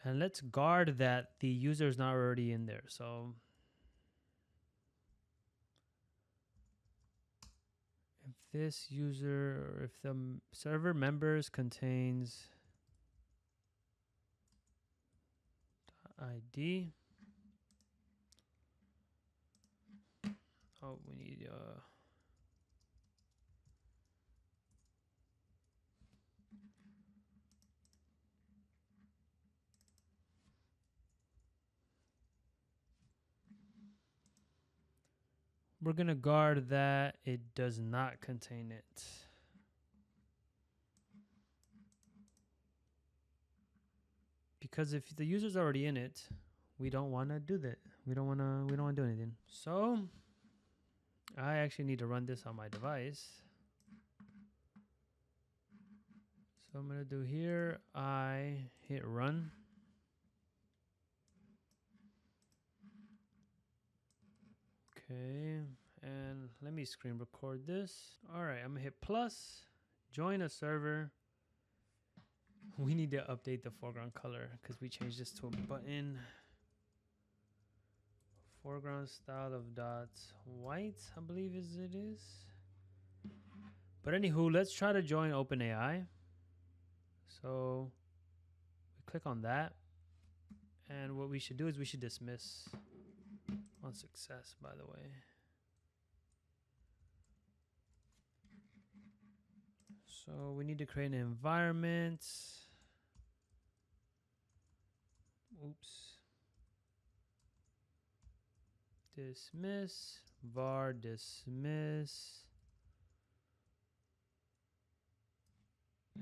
And let's guard that the user is not already in there. So if this user, or if the server members contains ID. Oh, we need we're gonna guard that it does not contain it. Because if the user's already in it, we don't want to do that. We don't want to do anything. So I actually need to run this on my device. So I'm gonna do here, I hit run. Okay, and let me screen record this. All right, I'm gonna hit plus, join a server. We need to update the foreground color because we changed this to a button. Foreground style of dots white, I believe it is. But anywho, let's try to join OpenAI. So we click on that. And what we should do is we should dismiss on success, by the way. So we need to create an environment. Oops. Dismiss, var dismiss.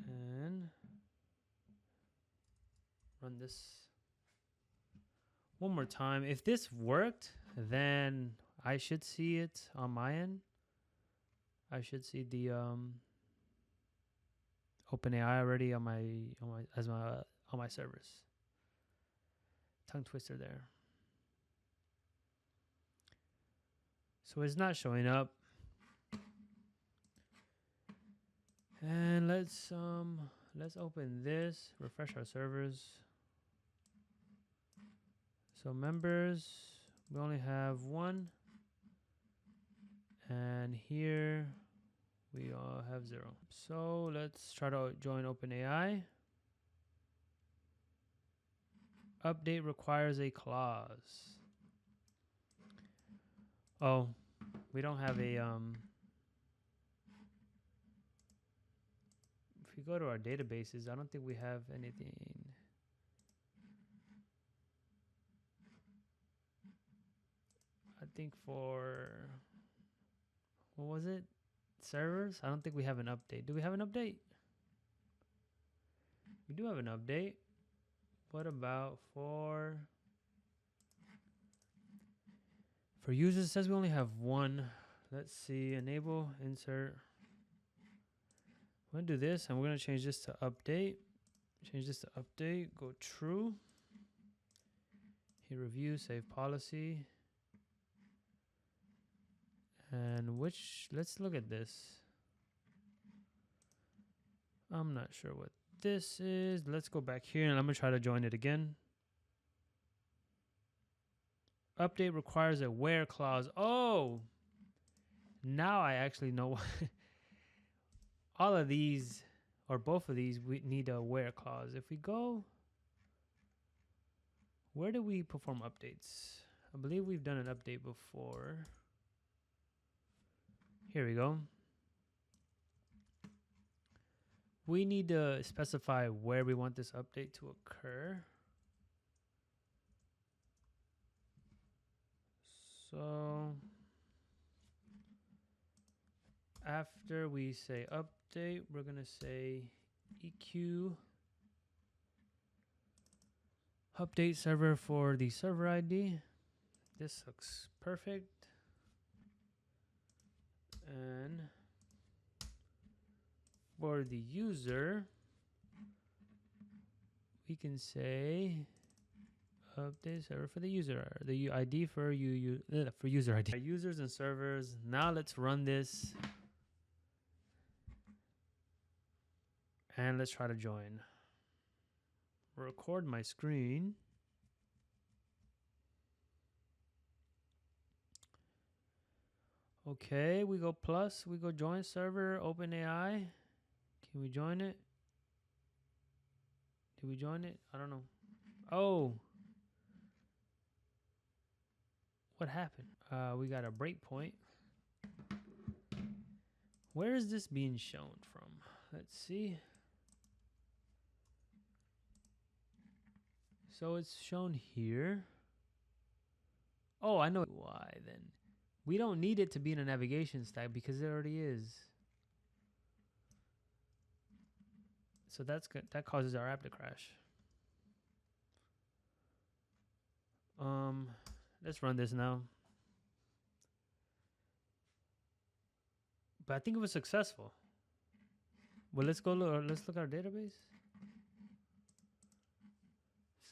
And run this one more time. If this worked, then I should see it on my end. I should see the OpenAI already on my servers. Tongue twister there. So it's not showing up. And let's open this, refresh our servers. So members, we only have one. And here we all have 0. So let's try to join OpenAI. Update requires a clause. Oh, we don't have a if we go to our databases, I don't think we have anything. I think for, what was it? Servers? I don't think we have an update. Do we have an update? We do have an update. What about for users? It says we only have one. Let's see, enable, insert. I'm gonna do this and we're gonna change this to update. Change this to update, go true. Hit review, save policy. And let's look at this. I'm not sure what this is. Let's go back here and I'm gonna try to join it again. Update requires a where clause. Oh, now I actually know. All of these, or both of these, we need a where clause. If we go, where do we perform updates? I believe we've done an update before. Here we go. We need to specify where we want this update to occur. So after we say update, we're gonna say EQ update server for the server ID. This looks perfect. And for the user, we can say update server for the user, the ID for user ID. Users and servers. Now let's run this. And let's try to join. Record my screen. Okay, we go plus, we go join server, OpenAI. Can we join it? Did we join it? I don't know. Oh. What happened? We got a breakpoint. Where is this being shown from? Let's see. So it's shown here. Oh, I know why then. We don't need it to be in a navigation stack because it already is. So that's good. That causes our app to crash. Let's run this now. But I think it was successful. Well, let's go look. Let's look at our database.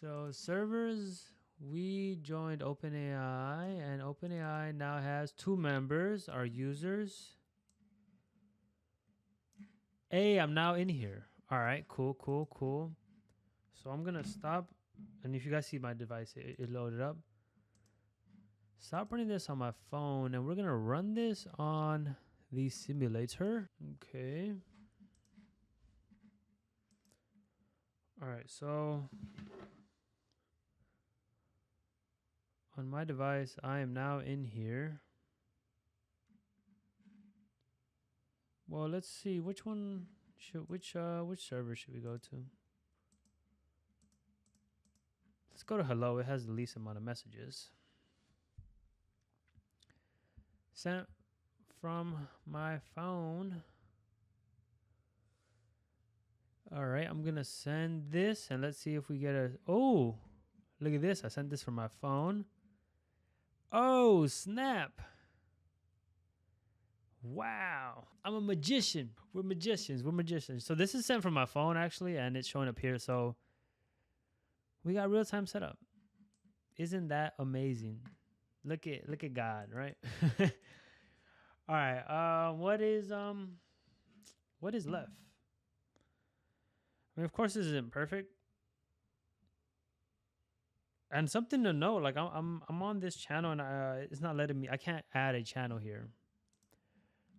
So servers, we joined OpenAI, and OpenAI now has 2 members, our users. Hey, I'm now in here. All right, cool. So I'm gonna stop, and if you guys see my device, it loaded up. Stop running this on my phone, and we're gonna run this on the simulator. Okay. All right, so on my device, I am now in here. Well, let's see, which one Which server should we go to? Let's go to hello. It has the least amount of messages. Sent from my phone. All right, I'm gonna send this and let's see if we get a. Oh, look at this. I sent this from my phone. Oh, snap. Wow. I'm a magician. We're magicians. We're magicians. So this is sent from my phone actually, and it's showing up here. So we got real-time setup. Isn't that amazing? Look at God, right? All right. What is left? I mean, of course, this isn't perfect. And something to note, like I'm on this channel and it's not letting me. I can't add a channel here.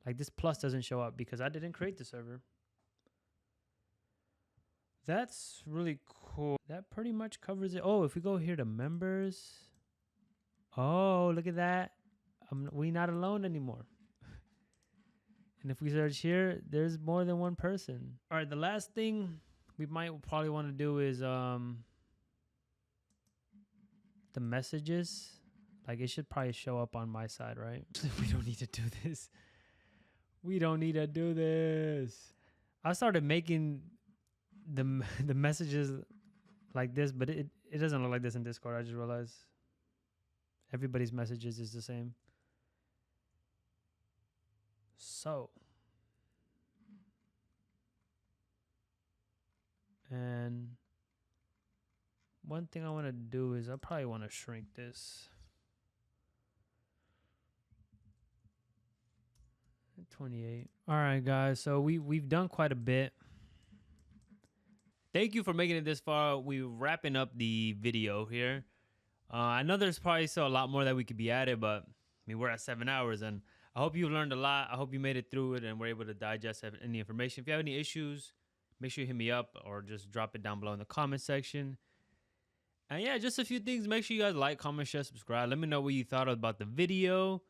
Like this plus doesn't show up because I didn't create the server. That's really cool. That pretty much covers it. Oh, if we go here to members. Oh, look at that. We not alone anymore. And if we search here, there's more than one person. All right, the last thing we might probably want to do is the messages. Like it should probably show up on my side, right? We don't need to do this. We don't need to do this. I started making the messages like this, but it doesn't look like this in Discord. I just realized everybody's messages is the same. So, and one thing I want to do is I probably want to shrink this. 28. All right, guys. So we've done quite a bit. Thank you for making it this far. We're wrapping up the video here. I know there's probably still a lot more that we could be added, but I mean, we're at 7 hours, and I hope you've learned a lot. I hope you made it through it and were able to digest any information. If you have any issues, make sure you hit me up or just drop it down below in the comment section. And yeah, just a few things. Make sure you guys like, comment, share, subscribe. Let me know what you thought about the video.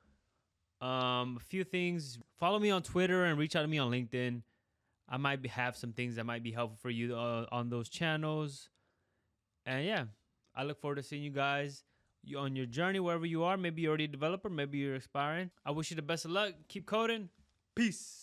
A few things. Follow me on Twitter and reach out to me on LinkedIn. I might have some things that might be helpful for you on those channels. And yeah, I look forward to seeing you guys on your journey wherever you are. Maybe you're already a developer, maybe you're aspiring. I wish you the best of luck. Keep coding. Peace.